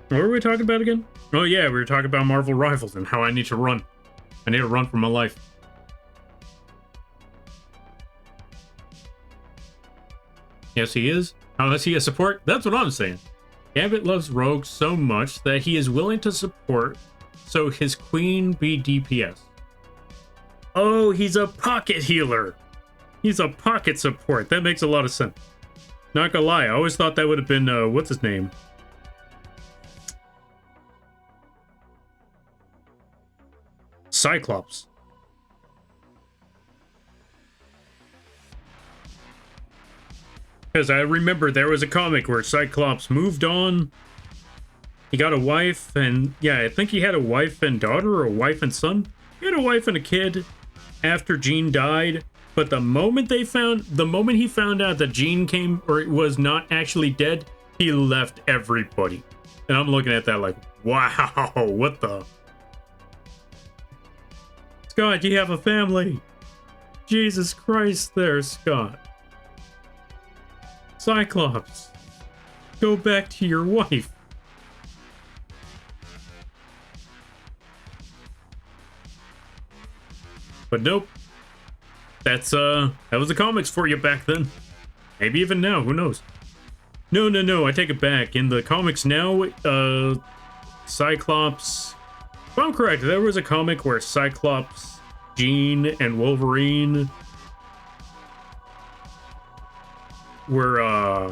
What were we talking about again? Oh yeah, we were talking about Marvel Rivals and how I need to run. I need to run for my life. Yes, he is. How is he a support? That's what I'm saying. Gambit loves Rogue so much that he is willing to support so his queen be DPS. Oh, he's a pocket healer. He's a pocket support. That makes a lot of sense. Not gonna lie, I always thought that would have been, what's his name? Cyclops. Because I remember there was a comic where Cyclops moved on. He got a wife, and yeah, I think he had a wife and daughter, or a wife and son. He had a wife and a kid after Jean died. But the moment he found out that Jean came, or was not actually dead, he left everybody. And I'm looking at that like, wow, what the? Scott, you have a family. Jesus Christ there, Scott. Cyclops, go back to your wife. But nope. That was the comics for you back then. Maybe even now, who knows? No, I take it back. In the comics now, Cyclops... If I'm correct, there was a comic where Cyclops, Jean, and Wolverine were,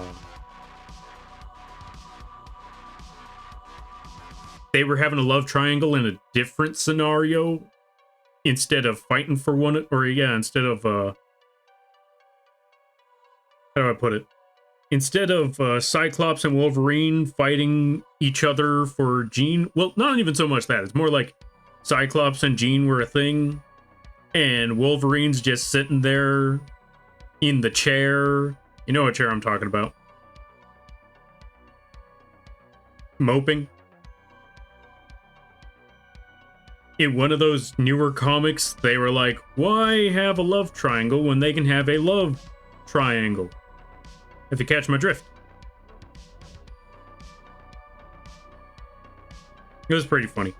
they were having a love triangle in a different scenario instead of fighting for one, or yeah, instead of, how do I put it? instead of Cyclops and Wolverine fighting each other for Jean, well, not even so much that. It's more like Cyclops and Jean were a thing, and Wolverine's just sitting there in the chair. You know what chair I'm talking about. Moping. In one of those newer comics, they were like, why have a love triangle when they can have a love triangle? If you catch my drift. It was pretty funny.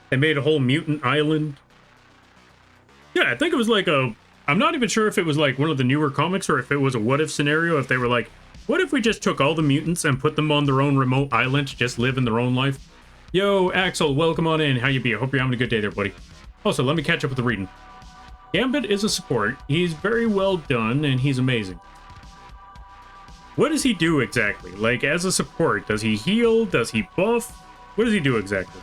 They made a whole mutant island. Yeah, I think it was like a... I'm not even sure if it was like one of the newer comics or if it was a what-if scenario. If they were like, what if we just took all the mutants and put them on their own remote island to just live in their own life? Yo, Axel, welcome on in. How you be? I hope you're having a good day there, buddy. Also, let me catch up with the reading. Gambit is a support. He's very well done, and he's amazing. What does he do exactly? Like, as a support, does he heal? Does he buff? What does he do exactly?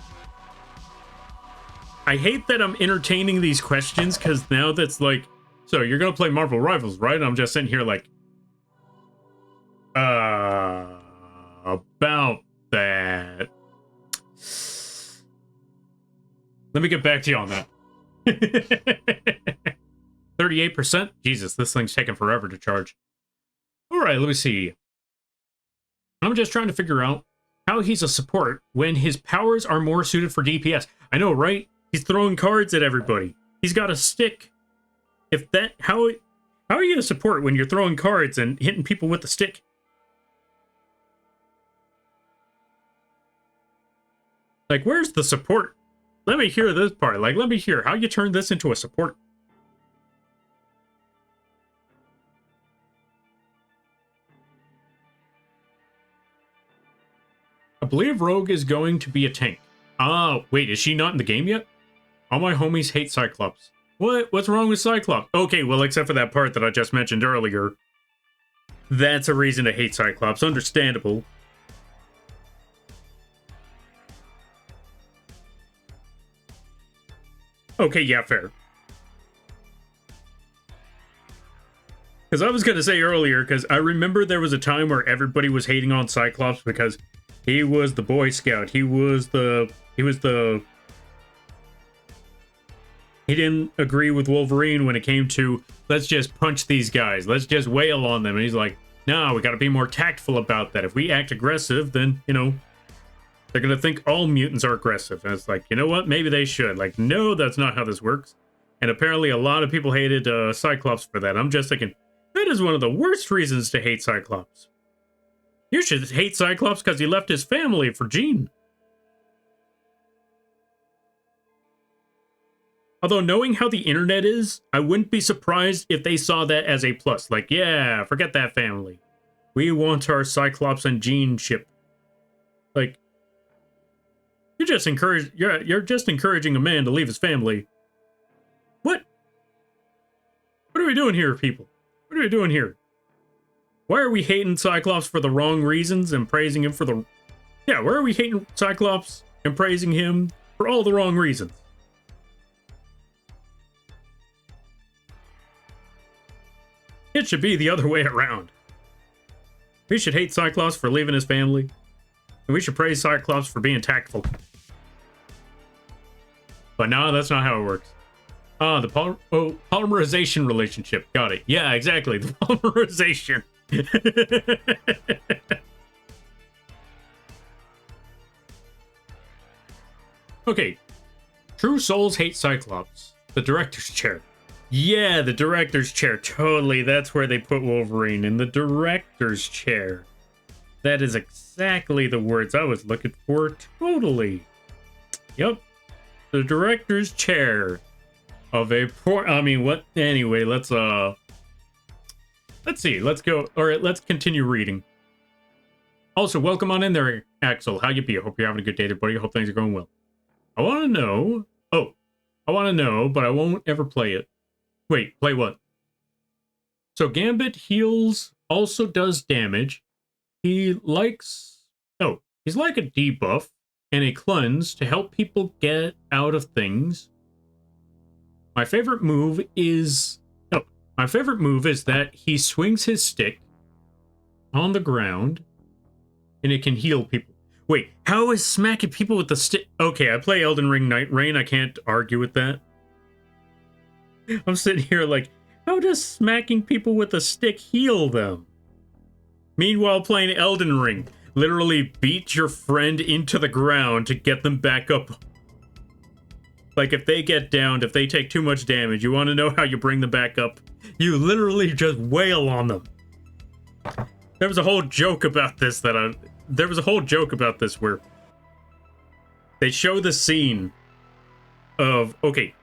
I hate that I'm entertaining these questions, because now that's like, so you're going to play Marvel Rivals, right? And I'm just sitting here like, about that. Let me get back to you on that. 38%? Jesus, this thing's taking forever to charge. Alright, let me see. I'm just trying to figure out how he's a support when his powers are more suited for DPS. I know, right? He's throwing cards at everybody. He's got a stick. If that... How are you a support when you're throwing cards and hitting people with the stick? Like, where's the support? Let me hear this part. Like, let me hear how you turn this into a support. I believe Rogue is going to be a tank. Ah, wait, is she not in the game yet? All my homies hate Cyclops. What? What's wrong with Cyclops? Okay, well, except for that part that I just mentioned earlier. That's a reason to hate Cyclops. Understandable. Okay, yeah, fair. Because I was going to say earlier, because I remember there was a time where everybody was hating on Cyclops because he was the Boy Scout. He didn't agree with Wolverine when it came to, let's just punch these guys. Let's just wail on them. And he's like, no, we got to be more tactful about that. If we act aggressive, then, you know, they're going to think all mutants are aggressive. And it's like, you know what? Maybe they should. Like, no, that's not how this works. And apparently a lot of people hated Cyclops for that. I'm just thinking, that is one of the worst reasons to hate Cyclops. You should hate Cyclops because he left his family for Jean. Although knowing how the internet is, I wouldn't be surprised if they saw that as a plus. Like, yeah, forget that family. We want our Cyclops and Jean ship. Like, you're just encouraging a man to leave his family. What? What are we doing here, people? What are we doing here? Why are we hating Cyclops for the wrong reasons and praising him for the... Yeah, why are we hating Cyclops and praising him for all the wrong reasons? It should be the other way around. We should hate Cyclops for leaving his family, and we should praise Cyclops for being tactful. But no, that's not how it works. Ah, the polymerization relationship. Got it. Yeah, exactly. The polymerization. Okay. True souls hate Cyclops. The director's chair. Yeah, the director's chair. Totally. That's where they put Wolverine. In the director's chair. That is exactly the words I was looking for. Totally. Yep. The director's chair. Of a poor... I mean, what... Anyway, let's see. Let's go... Alright, let's continue reading. Also, welcome on in there, Axel. How you be? I hope you're having a good day there, buddy. I hope things are going well. I want to know... Oh. I want to know, but I won't ever play it. Wait, play what? So, Gambit heals, also does damage. He likes... Oh, he's like a debuff and a cleanse to help people get out of things. My favorite move is My favorite move is that he swings his stick on the ground and it can heal people. Wait, how is smacking people with the stick? Okay, I play Elden Ring Night Rain. I can't argue with that. I'm sitting here like, how does smacking people with a stick heal them? Meanwhile, playing Elden Ring, literally beat your friend into the ground to get them back up. Like, if they get downed, if they take too much damage, you want to know how you bring them back up? You literally just wail on them. There was a whole joke about this where they show the scene of, okay,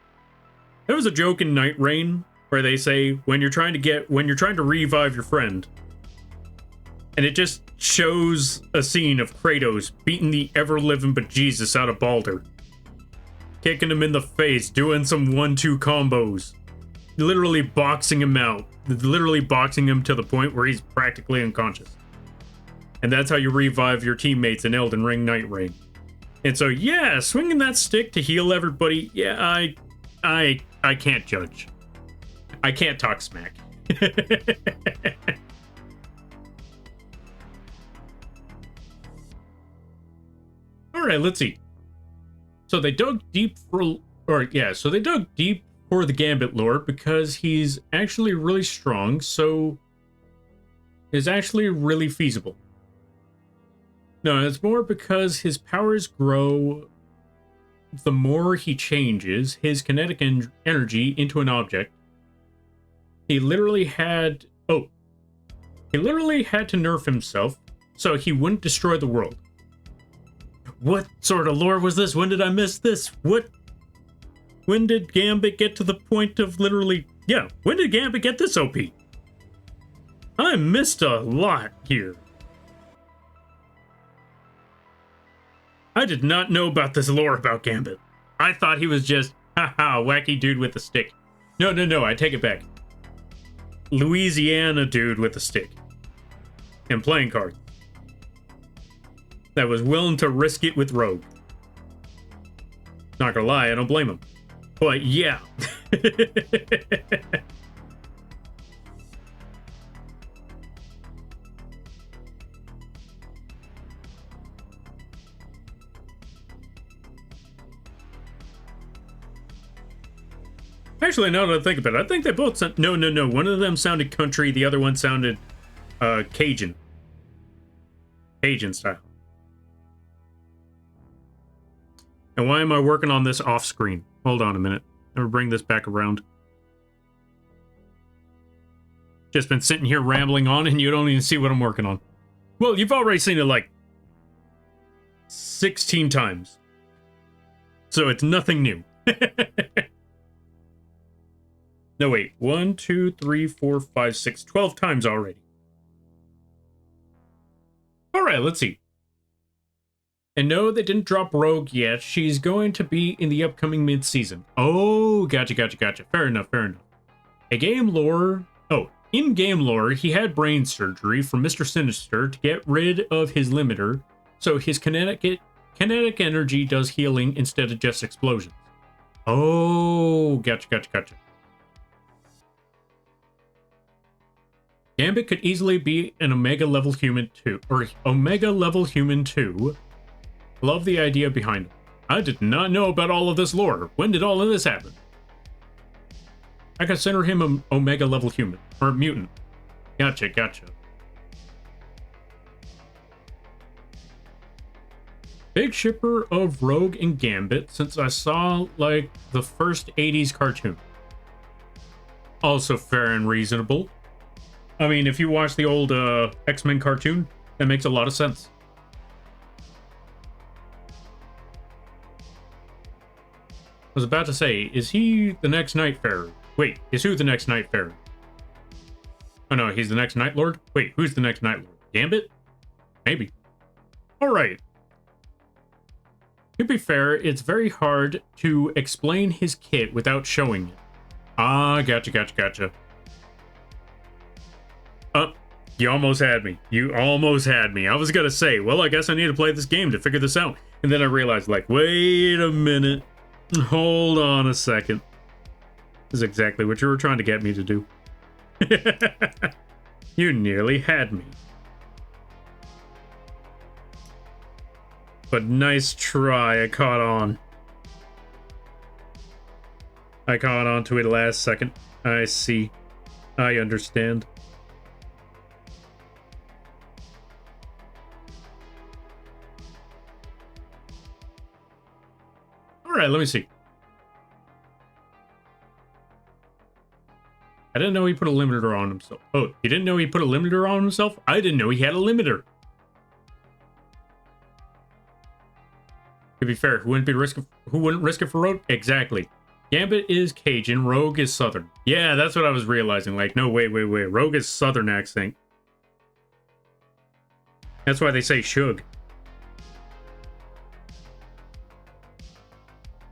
there was a joke in Night Rain where they say when you're trying to revive your friend, and it just shows a scene of Kratos beating the ever-living bejesus out of Baldur, kicking him in the face, doing some 1-2 combos, literally boxing him out, literally boxing him to the point where he's practically unconscious. And that's how you revive your teammates in Elden Ring Night Rain. And so, yeah, swinging that stick to heal everybody, yeah, I can't judge. I can't talk smack. All right, let's see. So they dug deep for the Gambit lore because he's actually really strong, so is actually really feasible. No, it's more because his powers grow the more he changes his kinetic energy into an object. He literally had to nerf himself so he wouldn't destroy the world. What sort of lore was this? When did I miss this? When did Gambit get to the point of literally... Yeah, when did Gambit get this OP? I missed a lot here. I did not know about this lore about Gambit. I thought he was just, haha, wacky dude with a stick. No, I take it back. Louisiana dude with a stick. And playing cards. That was willing to risk it with Rogue. Not gonna lie, I don't blame him. But yeah. Actually, now that I think about it, I think they both sound... No. One of them sounded country, the other one sounded Cajun. Cajun style. And why am I working on this off screen? Hold on a minute. Let me bring this back around. Just been sitting here rambling on and you don't even see what I'm working on. Well, you've already seen it like 16 times. So it's nothing new. No, wait. 1, 2, 3, 4, 5, 6, 12 times already. Alright, let's see. And no, they didn't drop Rogue yet. She's going to be in the upcoming mid-season. Oh, gotcha. Fair enough. In game lore, he had brain surgery from Mr. Sinister to get rid of his limiter, so his kinetic energy does healing instead of just explosions. Oh, gotcha. Gambit could easily be an Omega level human too. Love the idea behind it. I did not know about all of this lore. When did all of this happen? I consider him an Omega level human. Or mutant. Gotcha. Big shipper of Rogue and Gambit since I saw, like, the first 80s cartoon. Also fair and reasonable. I mean, if you watch the old X-Men cartoon, that makes a lot of sense. I was about to say, is he the next Nightfarer? Wait, is who the next Nightfarer? Oh no, he's the next Night Lord? Wait, who's the next Night Lord? Gambit? Maybe. Alright. To be fair, it's very hard to explain his kit without showing it. Ah, gotcha. You almost had me. I was gonna say, well, I guess I need to play this game to figure this out. And then I realized, like, wait a minute. Hold on a second. This is exactly what you were trying to get me to do. You nearly had me. But nice try, I caught on. I caught on to it last second. I see. I understand. Alright, let me see. I didn't know he put a limiter on himself. Oh, you didn't know he put a limiter on himself? I didn't know he had a limiter. To be fair, who wouldn't risk it for Rogue? Exactly. Gambit is Cajun, Rogue is Southern. Yeah, that's what I was realizing. Like, no, wait. Rogue is Southern accent. That's why they say Shug.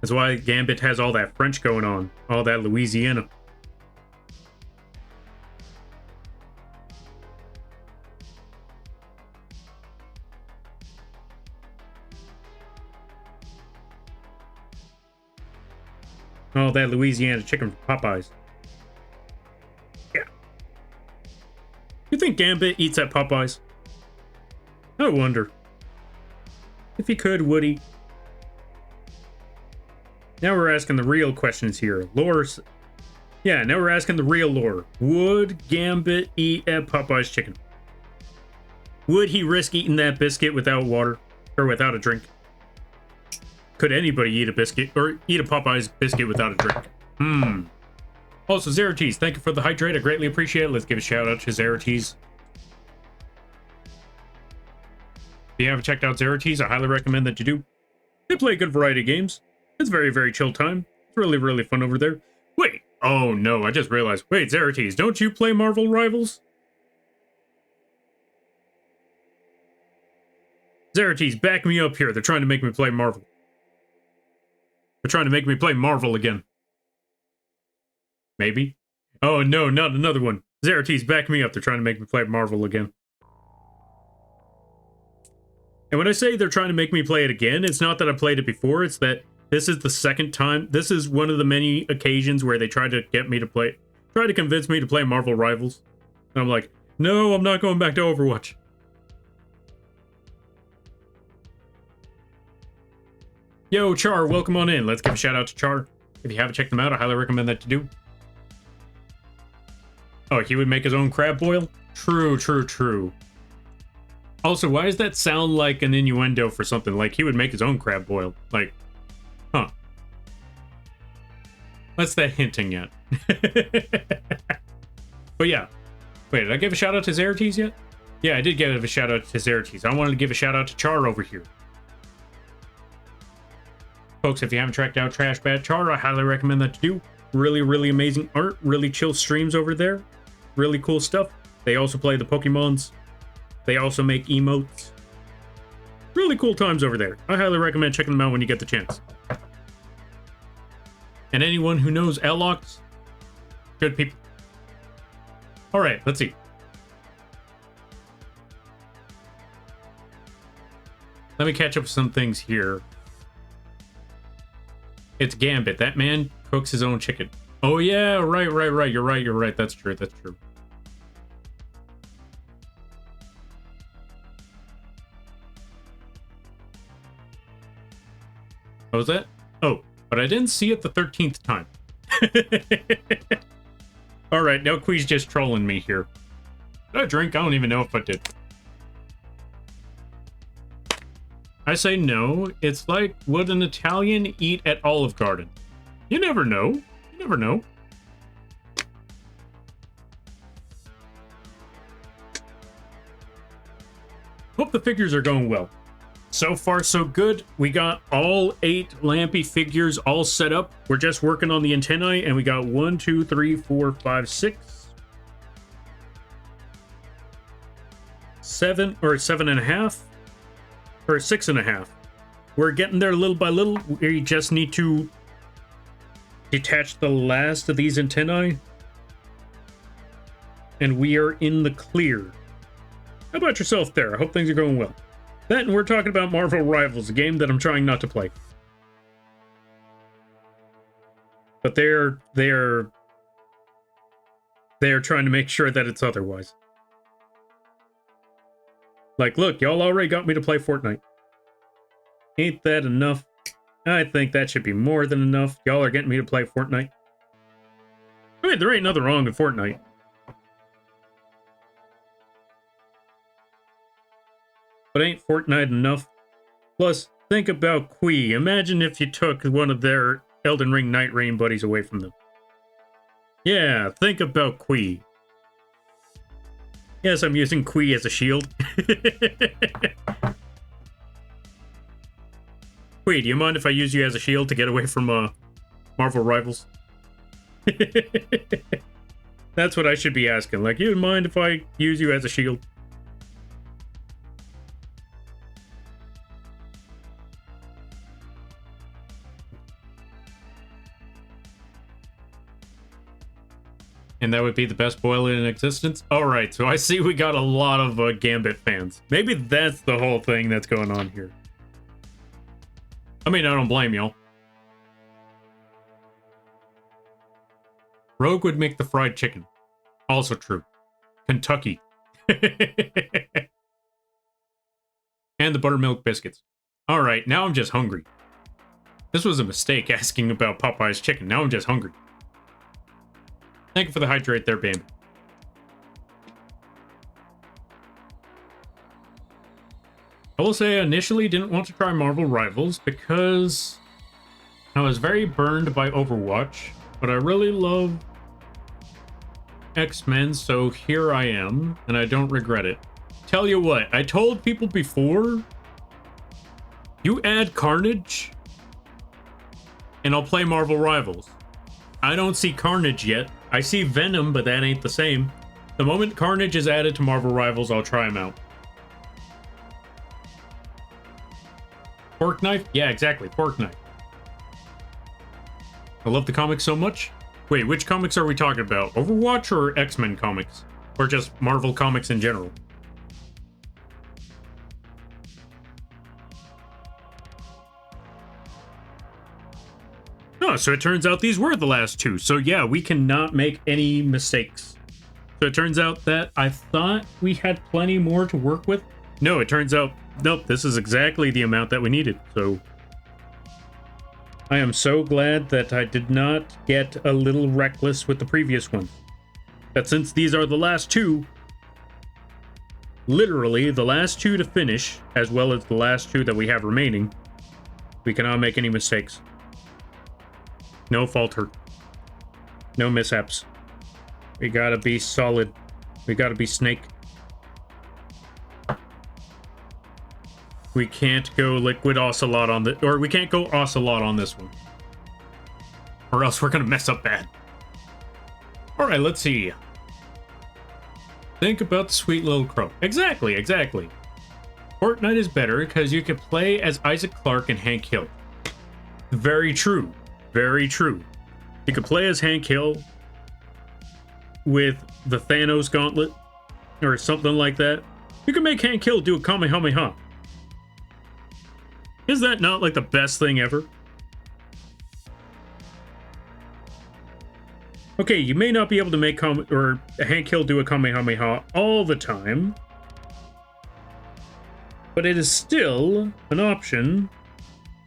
That's why Gambit has all that French going on. All that Louisiana. Oh, that Louisiana chicken from Popeyes. Yeah. You think Gambit eats at Popeyes? I wonder. If he could, would he? Now we're asking the real questions here. Lore. Yeah, now we're asking the real lore. Would Gambit eat at Popeyes chicken? Would he risk eating that biscuit without water? Or without a drink? Could anybody eat a biscuit or eat a Popeyes biscuit without a drink? Also, Zeratees, thank you for the hydrate. I greatly appreciate it. Let's give a shout out to Zeratees. If you haven't checked out Zeratees, I highly recommend that you do. They play a good variety of games. It's very, very chill time. It's really, really fun over there. Wait. Oh, no. I just realized. Wait, Zeratees, don't you play Marvel Rivals? Zeratees, back me up here. They're trying to make me play Marvel. They're trying to make me play Marvel again. Maybe? Oh, no, not another one. Zeratees, back me up. They're trying to make me play Marvel again. And when I say they're trying to make me play it again, it's not that I played it before. It's that this is the second time. This is one of the many occasions where they try to get me to play, try to convince me to play Marvel Rivals. And I'm like, no, I'm not going back to Overwatch. Yo, Char, welcome on in. Let's give a shout out to Char. If you haven't checked them out, I highly recommend that you do. Oh, he would make his own crab boil? True, true, true. Also, why does that sound like an innuendo for something? Like he would make his own crab boil. Like, huh. What's that hinting at? But yeah. Wait, did I give a shout out to Zeratees yet? Yeah, I did give a shout out to Zeratees. I wanted to give a shout out to Char over here. Folks, if you haven't tracked out Trash Bad Char, I highly recommend that you do. Really, really amazing art. Really chill streams over there. Really cool stuff. They also play the Pokemons. They also make emotes. Really cool times over there. I highly recommend checking them out when you get the chance. And anyone who knows Alox, good people. Alright, let's see. Let me catch up with some things here. It's Gambit. That man cooks his own chicken. Oh yeah, right. You're right. That's true. What was that? Oh, but I didn't see it the 13th time. Alright, now Quee's just trolling me here. Did I drink? I don't even know if I did. I say no. It's like, would an Italian eat at Olive Garden? You never know. You never know. Hope the figures are going well. So far, so good. We got all 8 Lampy figures all set up. We're just working on the antennae, and we got 1, 2, 3, 4, 5, 6, 7, or 7.5, or 6.5. We're getting there little by little. We just need to detach the last of these antennae, and we are in the clear. How about yourself there? I hope things are going well. That, and we're talking about Marvel Rivals, a game that I'm trying not to play. But they're They are trying to make sure that it's otherwise. Like, look, y'all already got me to play Fortnite. Ain't that enough? I think that should be more than enough. Y'all are getting me to play Fortnite. I mean, there ain't nothing wrong with Fortnite. But ain't Fortnite enough? Plus, think about Quee. Imagine if you took one of their Elden Ring Night Rain buddies away from them. Yeah, think about Quee. Yes, I'm using Quee as a shield. Quee, do you mind if I use you as a shield to get away from Marvel Rivals? That's what I should be asking. Like, you mind if I use you as a shield? And that would be the best boiler in existence? Alright, so I see we got a lot of Gambit fans. Maybe that's the whole thing that's going on here. I mean, I don't blame y'all. Rogue would make the fried chicken. Also true. Kentucky. And the buttermilk biscuits. Alright, now I'm just hungry. This was a mistake asking about Popeye's chicken. Now I'm just hungry. Thank you for the hydrate there, Bambi. I will say I initially didn't want to try Marvel Rivals because I was very burned by Overwatch, but I really love X-Men, so here I am, and I don't regret it. Tell you what, I told people before, you add Carnage, and I'll play Marvel Rivals. I don't see Carnage yet. I see Venom, but that ain't the same. The moment Carnage is added to Marvel Rivals, I'll try him out. Fork knife? Yeah, exactly. Fork knife. I love the comics so much. Wait, which comics are we talking about? Overwatch or X-Men comics? Or just Marvel comics in general? Oh, so it turns out these were the last two. So yeah, we cannot make any mistakes. So it turns out that I thought we had plenty more to work with. No, it turns out, nope, this is exactly the amount that we needed. So I am so glad that I did not get a little reckless with the previous one. That since these are the last two, literally the last two to finish, as well as the last two that we have remaining, we cannot make any mistakes. No falter. No mishaps. We gotta be solid. We gotta be Snake. We can't go Liquid Ocelot on the... Or we can't go Ocelot on this one. Or else we're gonna mess up bad. Alright, let's see. Think about the sweet little crow. Exactly, exactly. Fortnite is better because you can play as Isaac Clarke and Hank Hill. Very true. Very true. You could play as Hank Hill with the Thanos gauntlet or something like that. You can make Hank Hill do a Kamehameha. Is that not like the best thing ever? Okay, you may not be able to make Hank Hill do a Kamehameha all the time, but it is still an option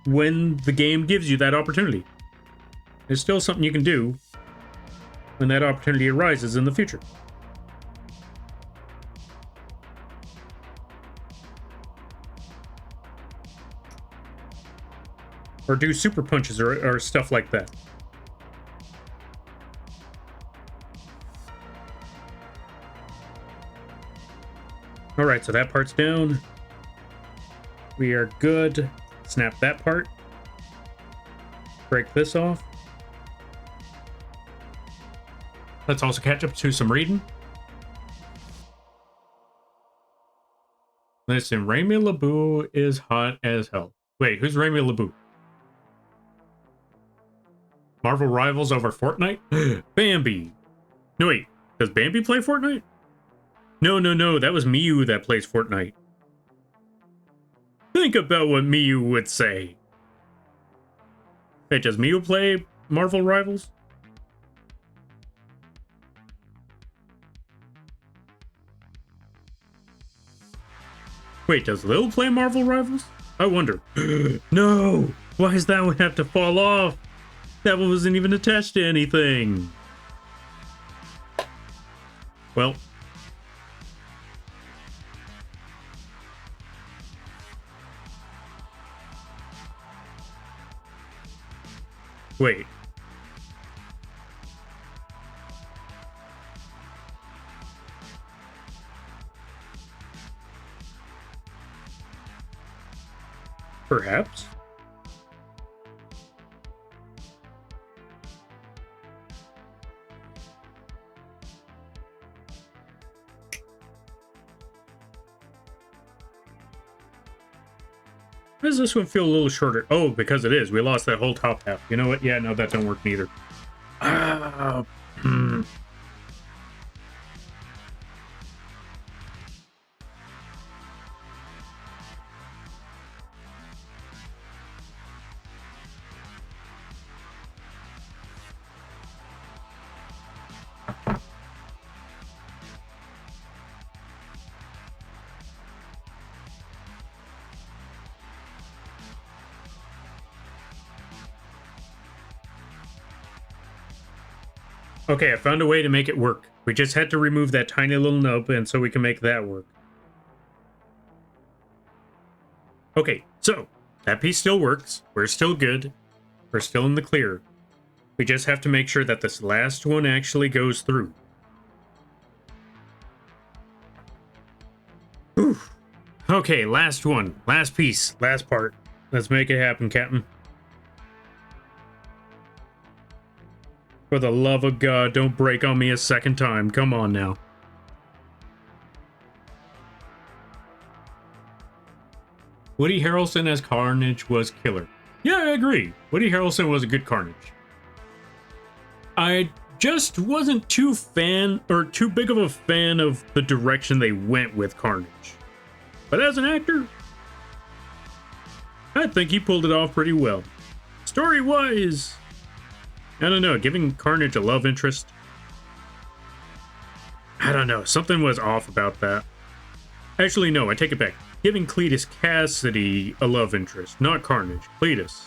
when the game gives you that opportunity. It's still something you can do when that opportunity arises in the future. Or do super punches or stuff like that. Alright, so that part's down. We are good. Snap that part. Break this off. Let's also catch up to some reading. Listen, Remy LeBeau is hot as hell. Wait, who's Remy LeBeau? Marvel Rivals over Fortnite? Bambi. No, wait. Does Bambi play Fortnite? No. That was Miyu that plays Fortnite. Think about what Miyu would say. Wait, does Miyu play Marvel Rivals? Wait, does Lil play Marvel Rivals? I wonder. No! Why does that one have to fall off? That one wasn't even attached to anything. Well. Wait. Perhaps. Why does this one feel a little shorter? Oh, because it is. We lost that whole top half. You know what? Yeah, no, that don't work neither. Okay, I found a way to make it work. We just had to remove that tiny little nub, and so we can make that work. Okay, so that piece still works. We're still good. We're still in the clear. We just have to make sure that this last one actually goes through. Whew. Okay, last one. Last piece. Last part. Let's make it happen, Captain. For the love of God, don't break on me a second time. Come on now. Woody Harrelson as Carnage was killer. Yeah, I agree. Woody Harrelson was a good Carnage. I just wasn't too big of a fan of the direction they went with Carnage. But as an actor, I think he pulled it off pretty well. Story-wise, I don't know, giving Carnage a love interest, I don't know, something was off about that. Actually, no, I take it back. Giving Cletus Cassidy a love interest, not Carnage. Cletus.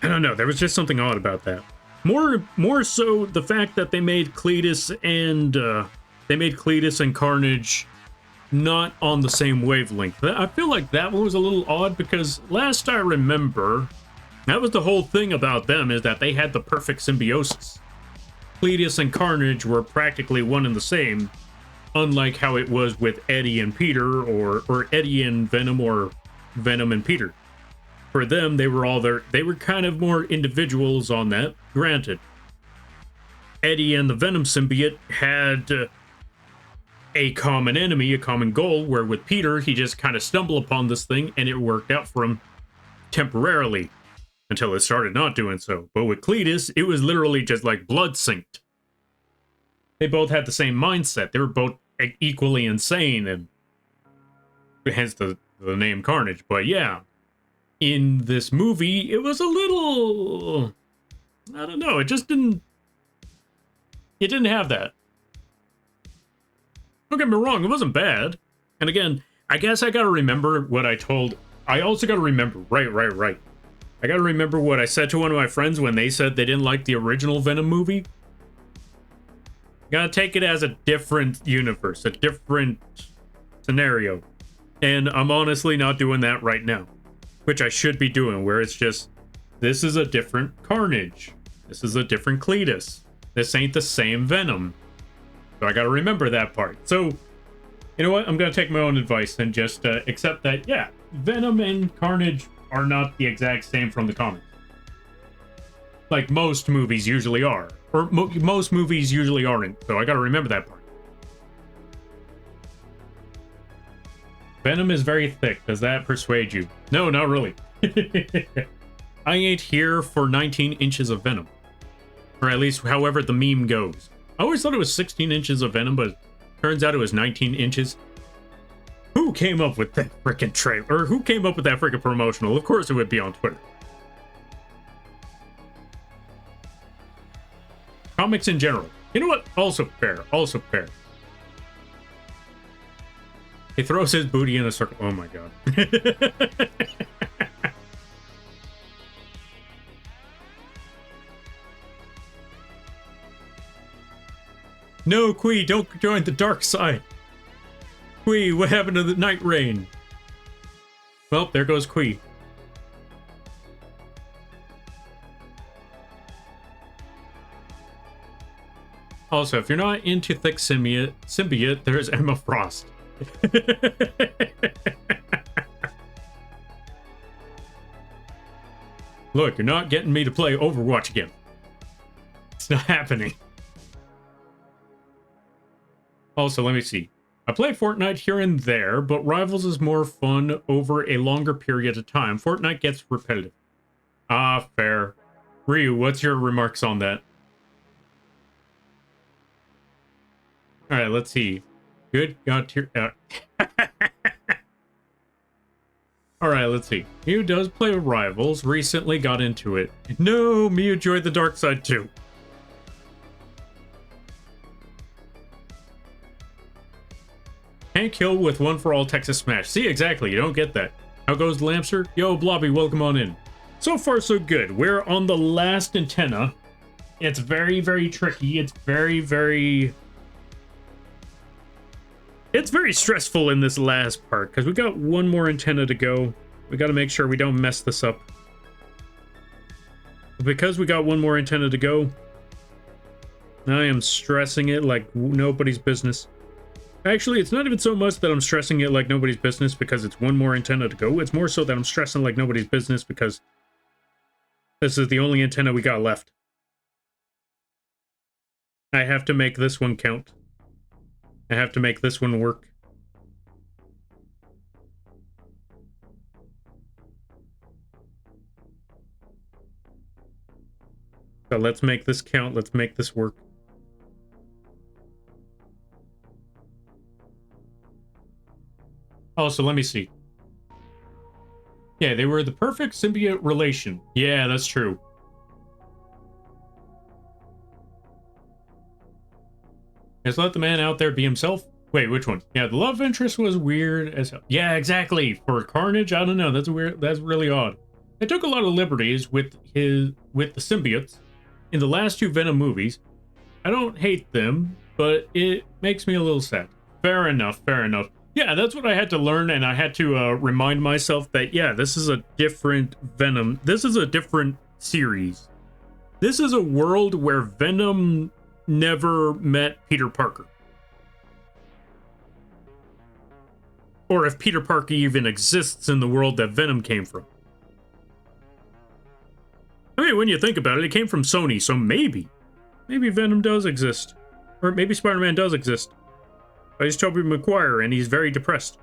I don't know, there was just something odd about that. More so the fact that they made Cletus and Carnage not on the same wavelength. I feel like that one was a little odd because last I remember, that was the whole thing about them, is that they had the perfect symbiosis. Cletus and Carnage were practically one and the same, unlike how it was with Eddie and Peter, or Eddie and Venom, or Venom and Peter. For them, they were kind of more individuals on that. Granted, Eddie and the Venom symbiote had a common enemy, a common goal, where with Peter, he just kind of stumbled upon this thing and it worked out for him temporarily until it started not doing so. But with Cletus, it was literally just like blood synced. They both had the same mindset. They were both equally insane, and hence the name Carnage. But yeah, in this movie, it was a little, I don't know, it didn't have that. Don't get me wrong, it wasn't bad. And again, I guess I gotta remember what I also gotta remember, right. I gotta remember what I said to one of my friends when they said they didn't like the original Venom movie. Gotta take it as a different universe, a different scenario. And I'm honestly not doing that right now. Which I should be doing, where it's just, this is a different Carnage. This is a different Cletus. This ain't the same Venom. So I gotta remember that part. So, you know what? I'm gonna take my own advice and just accept that, yeah, Venom and Carnage are not the exact same from the comics. Like most movies usually are. Or most movies usually aren't. So I gotta remember that part. Venom is very thick. Does that persuade you? No, not really. I ain't here for 19 inches of Venom. Or at least however the meme goes. I always thought it was 16 inches of Venom, but turns out it was 19 inches. Who came up with that freaking trailer? Or who came up with that freaking promotional? Of course it would be on Twitter. Comics in general. You know what? Also fair. Also fair. He throws his booty in a circle. Oh my god. No, Quee, don't join the dark side. Quee, what happened to the night rain? Well, there goes Quee. Also, if you're not into thick symbiote, there's Emma Frost. Look, you're not getting me to play Overwatch again. It's not happening. Also, let me see. I play Fortnite here and there, but Rivals is more fun over a longer period of time. Fortnite gets repetitive. Ah, fair. Ryu, what's your remarks on that? Alright, let's see. Good God tier. Alright, let's see. Mew does play Rivals, recently got into it. No, Mew joined the dark side too. Can't kill with one for all Texas Smash. See, exactly, you don't get that. How goes Lampster? Yo, Blobby, welcome on in. So far, so good. We're on the last antenna. It's very, very tricky. It's very, very stressful in this last part, because we got one more antenna to go. We got to make sure we don't mess this up. Because we got one more antenna to go, I am stressing it like nobody's business. Actually, it's not even so much that I'm stressing it like nobody's business because it's one more antenna to go. It's more so that I'm stressing like nobody's business because this is the only antenna we got left. I have to make this one count. I have to make this one work. So let's make this count. Let's make this work. Oh, so let me see. Yeah, they were the perfect symbiote relation. Yeah, that's true. Just let the man out there be himself. Wait, which one? Yeah, the love interest was weird as hell. Yeah, exactly. For Carnage, I don't know. That's weird. That's really odd. They took a lot of liberties with the symbiotes in the last two Venom movies. I don't hate them, but it makes me a little sad. Fair enough. Fair enough. Yeah, that's what I had to learn, and I had to remind myself that, yeah, this is a different Venom. This is a different series. This is a world where Venom never met Peter Parker. Or if Peter Parker even exists in the world that Venom came from. I mean, when you think about it, it came from Sony, so maybe Venom does exist. Or maybe Spider-Man does exist. But he's Tobey Maguire, and he's very depressed.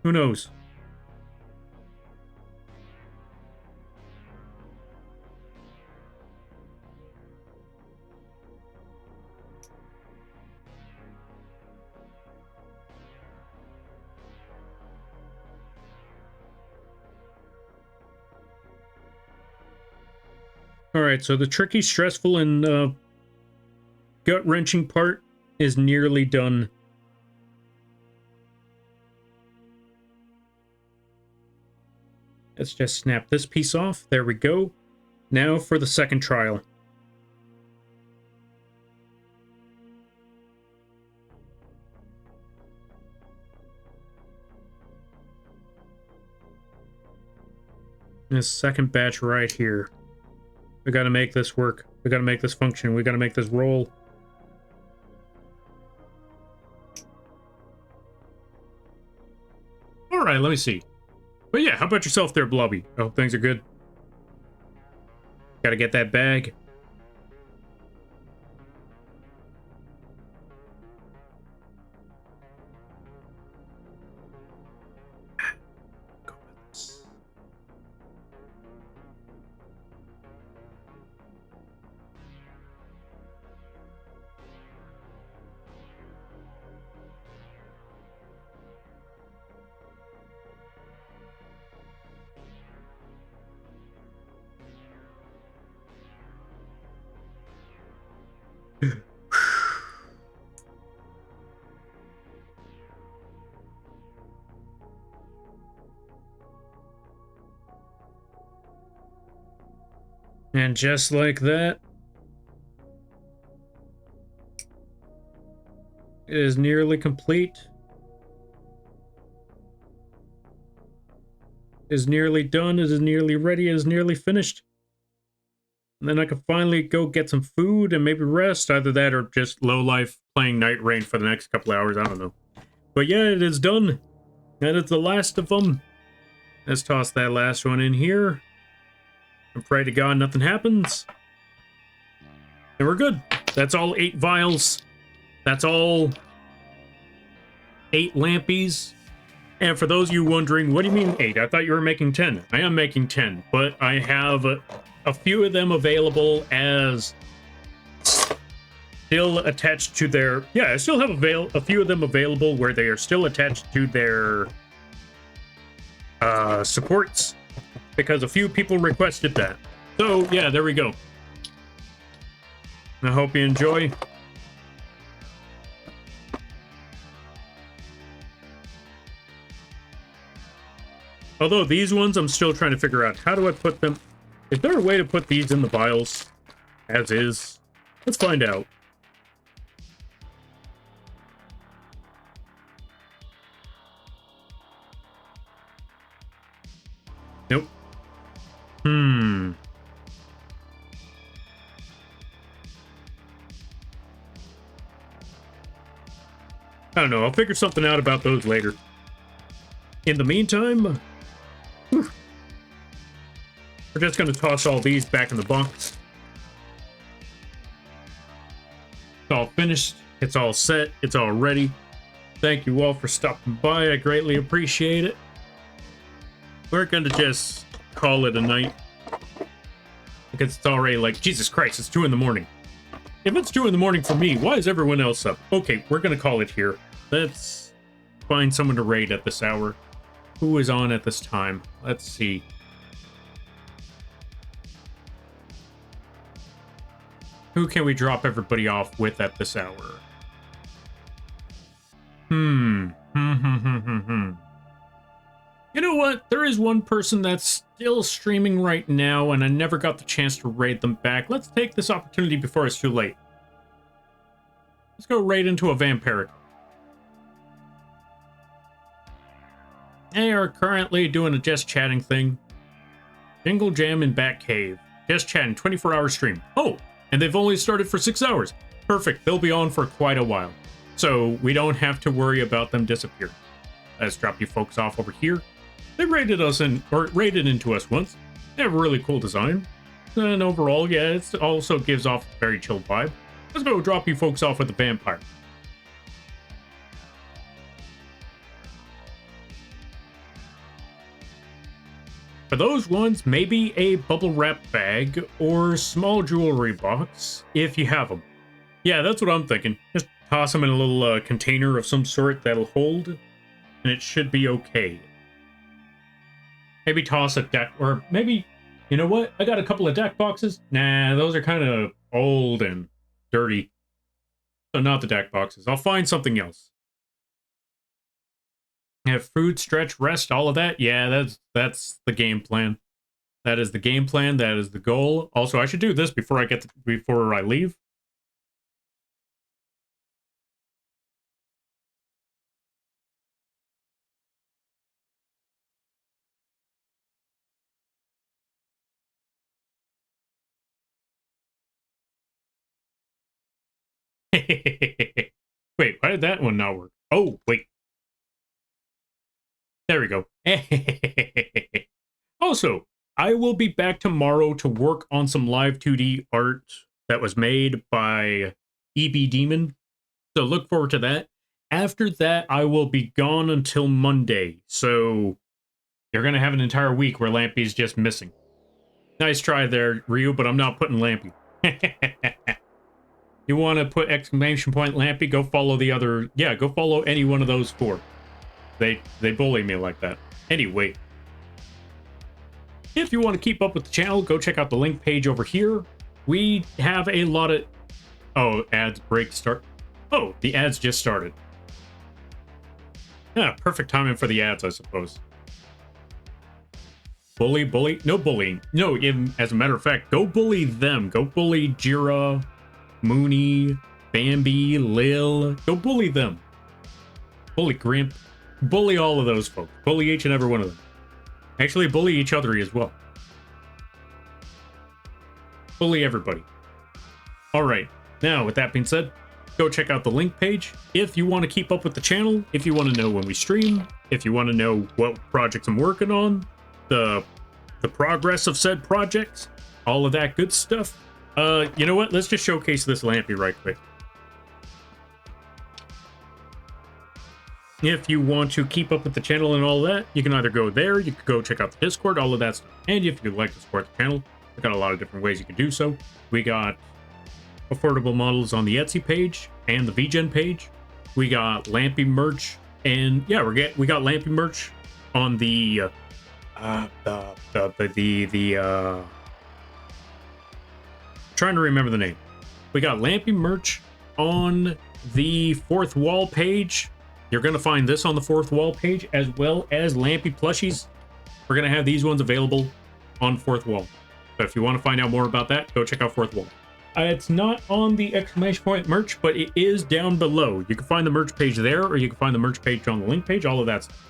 Who knows? Alright, so the tricky, stressful, and gut-wrenching part is nearly done. Let's just snap this piece off. There we go. Now for the second trial. This second batch right here. We gotta make this work. We gotta make this function. We gotta make this roll. Alright, let me see. But yeah, how about yourself there, Blobby? I hope things are good. Gotta get that bag. And just like that, it is nearly complete. It is nearly done. It is nearly ready. It is nearly finished. And then I can finally go get some food and maybe rest. Either that or just low life playing Night Rain for the next couple hours. I don't know. But yeah, it is done. That is the last of them. Let's toss that last one in here. And pray to God nothing happens. And we're good. That's all 8 vials. That's all 8 lampies. And for those of you wondering, what do you mean 8? I thought you were making 10. I am making 10, but I have a few of them available as still attached to their... Yeah, I still have a few of them available where they are still attached to their supports, because a few people requested that. So, yeah, there we go. I hope you enjoy. Although these ones, I'm still trying to figure out, how do I put them? Is there a way to put these in the vials as is? Let's find out. Nope. I don't know. I'll figure something out about those later. In the meantime, we're just going to toss all these back in the box. It's all finished. It's all set. It's all ready. Thank you all for stopping by. I greatly appreciate it. We're going to just call it a night, because it's already like, Jesus Christ, it's 2 in the morning. If it's 2 in the morning for me, why is everyone else up? Okay, we're going to call it here. Let's find someone to raid at this hour. Who is on at this time? Let's see. Who can we drop everybody off with at this hour? You know what? There is one person that's still streaming right now, and I never got the chance to raid them back. Let's take this opportunity before it's too late. Let's go raid into a vampiric. They are currently doing a just chatting thing. Jingle Jam in Bat Cave. Just chatting, 24-hour stream. Oh, and they've only started for 6 hours. Perfect, they'll be on for quite a while. So we don't have to worry about them disappearing. Let's drop you folks off over here. They raided us in, or raided into us once. They have a really cool design. And overall, yeah, it also gives off a very chill vibe. Let's go drop you folks off with the vampire. For those ones, maybe a bubble wrap bag or small jewelry box, if you have them. Yeah, that's what I'm thinking. Just toss them in a little container of some sort that'll hold, and it should be okay. Maybe toss a deck, or maybe, you know what? I got a couple of deck boxes. Nah, those are kind of old and dirty. So not the deck boxes. I'll find something else. Have food, stretch, rest, all of that. Yeah, that's the game plan. That is the game plan. That is the goal. Also, I should do this before I leave. Wait, why did that one not work? Oh, wait. There we go. Also, I will be back tomorrow to work on some live 2D art that was made by EB Demon. So look forward to that. After that, I will be gone until Monday. So you're going to have an entire week where Lampy's just missing. Nice try there, Ryu, but I'm not putting Lampy. You want to put exclamation point Lampy? Go follow the other... Yeah, go follow any one of those 4. They bully me like that. Anyway. If you want to keep up with the channel, go check out the link page over here. We have a lot of... Oh, ads break start... Oh, the ads just started. Yeah, perfect timing for the ads, I suppose. Bully. No bullying. No, as a matter of fact, go bully them. Go bully Jira, Mooney, Bambi, Lil. Go bully them. Bully Grimp. Bully all of those folks. Bully each and every one of them. Actually, bully each other as well. Bully everybody. Alright, now with that being said, go check out the link page. If you want to keep up with the channel, if you want to know when we stream, if you want to know what projects I'm working on, the progress of said projects, all of that good stuff. You know what? Let's just showcase this Lampy right quick. If you want to keep up with the channel and all that, you can either go there, you can go check out the Discord, all of that stuff. And if you'd like to support the channel, we've got a lot of different ways you can do so. We got affordable models on the Etsy page and the vgen page. We got Lampy merch, and yeah, we got Lampy merch on the trying to remember the name. We got Lampy merch on the Fourth Wall page. You're gonna find this on the Fourth Wall page, as well as Lampy plushies. We're gonna have these ones available on Fourth Wall. But if you want to find out more about that, go check out Fourth Wall. It's not on the exclamation point merch, but it is down below. You can find the merch page there, or you can find the merch page on the link page, all of that stuff.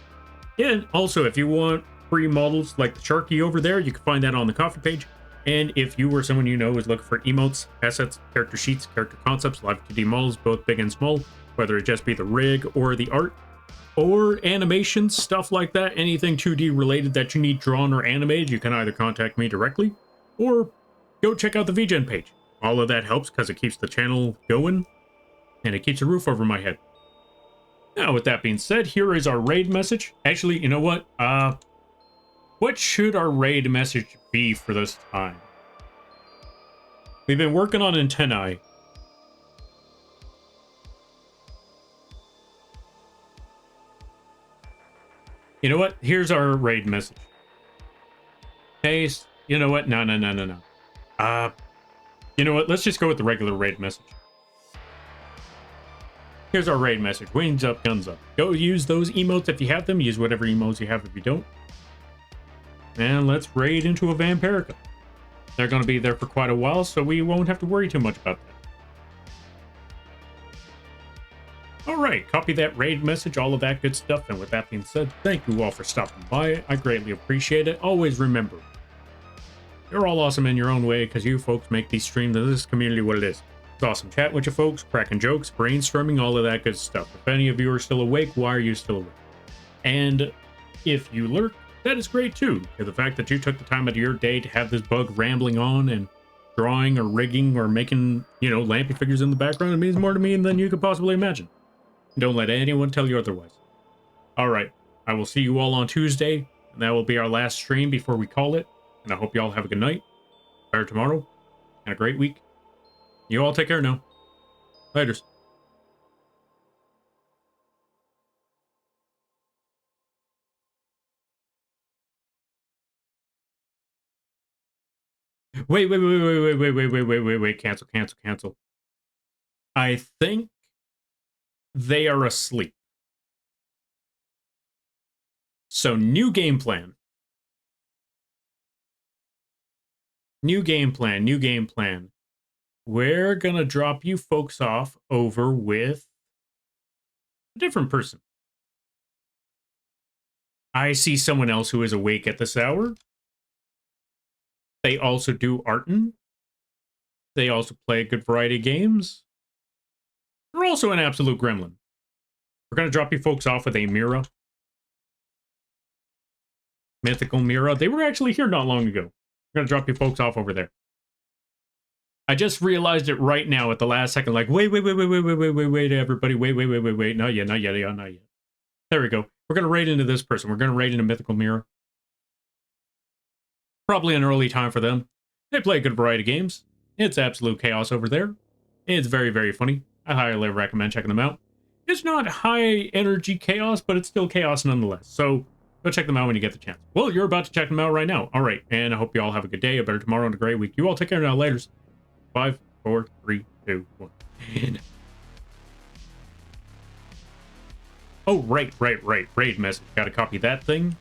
And also, if you want free models like the Sharky over there, you can find that on the coffee page. And if you or someone you know is looking for emotes, assets, character sheets, character concepts, live 2D models, both big and small, whether it just be the rig or the art, or animations, stuff like that, anything 2D related that you need drawn or animated, you can either contact me directly, or go check out the vgen page. All of that helps because it keeps the channel going, and it keeps a roof over my head. Now, with that being said, here is our raid message. Actually, you know what? What should our raid message be for this time? We've been working on antennae. You know what? Here's our raid message. Hey, you know what? No. You know what? Let's just go with the regular raid message. Here's our raid message. Wings up, guns up. Go use those emotes if you have them. Use whatever emotes you have if you don't. And let's raid into a Vampirica. They're going to be there for quite a while, so we won't have to worry too much about that. Alright, copy that raid message, all of that good stuff. And with that being said, thank you all for stopping by. I greatly appreciate it. Always remember, you're all awesome in your own way, because you folks make these streams and this community what it is. It's awesome chat with you folks, cracking jokes, brainstorming, all of that good stuff. If any of you are still awake, why are you still awake? And if you lurk, that is great too. The fact that you took the time out of your day to have this bug rambling on and drawing or rigging or making, you know, Lampy figures in the background, it means more to me than you could possibly imagine. Don't let anyone tell you otherwise. Alright, I will see you all on Tuesday, and that will be our last stream before we call it. And I hope you all have a good night, better tomorrow, and a great week. You all take care now. Laters. Wait. Cancel. I think they are asleep. So, new game plan. New game plan. We're gonna drop you folks off over with a different person. I see someone else who is awake at this hour. They also do artin. They also play a good variety of games. They're also an absolute gremlin. We're gonna drop you folks off with a Mira. Mythical Mira. They were actually here not long ago. We're gonna drop you folks off over there. I just realized it right now at the last second, like, wait, everybody, wait, not yet. There we go. We're gonna raid into this person. We're gonna raid into Mythical Mirror. Probably an early time for them. They play a good variety of games. It's absolute chaos over there. It's very, very funny. I highly recommend checking them out. It's not high energy chaos, but it's still chaos nonetheless. So go check them out when you get the chance. Well, you're about to check them out right now. All right, and I hope you all have a good day, a better tomorrow, and a great week. You all take care now. Laters. 5, 4, 3, 2, 1. And... oh, right. Raid message. Gotta copy that thing.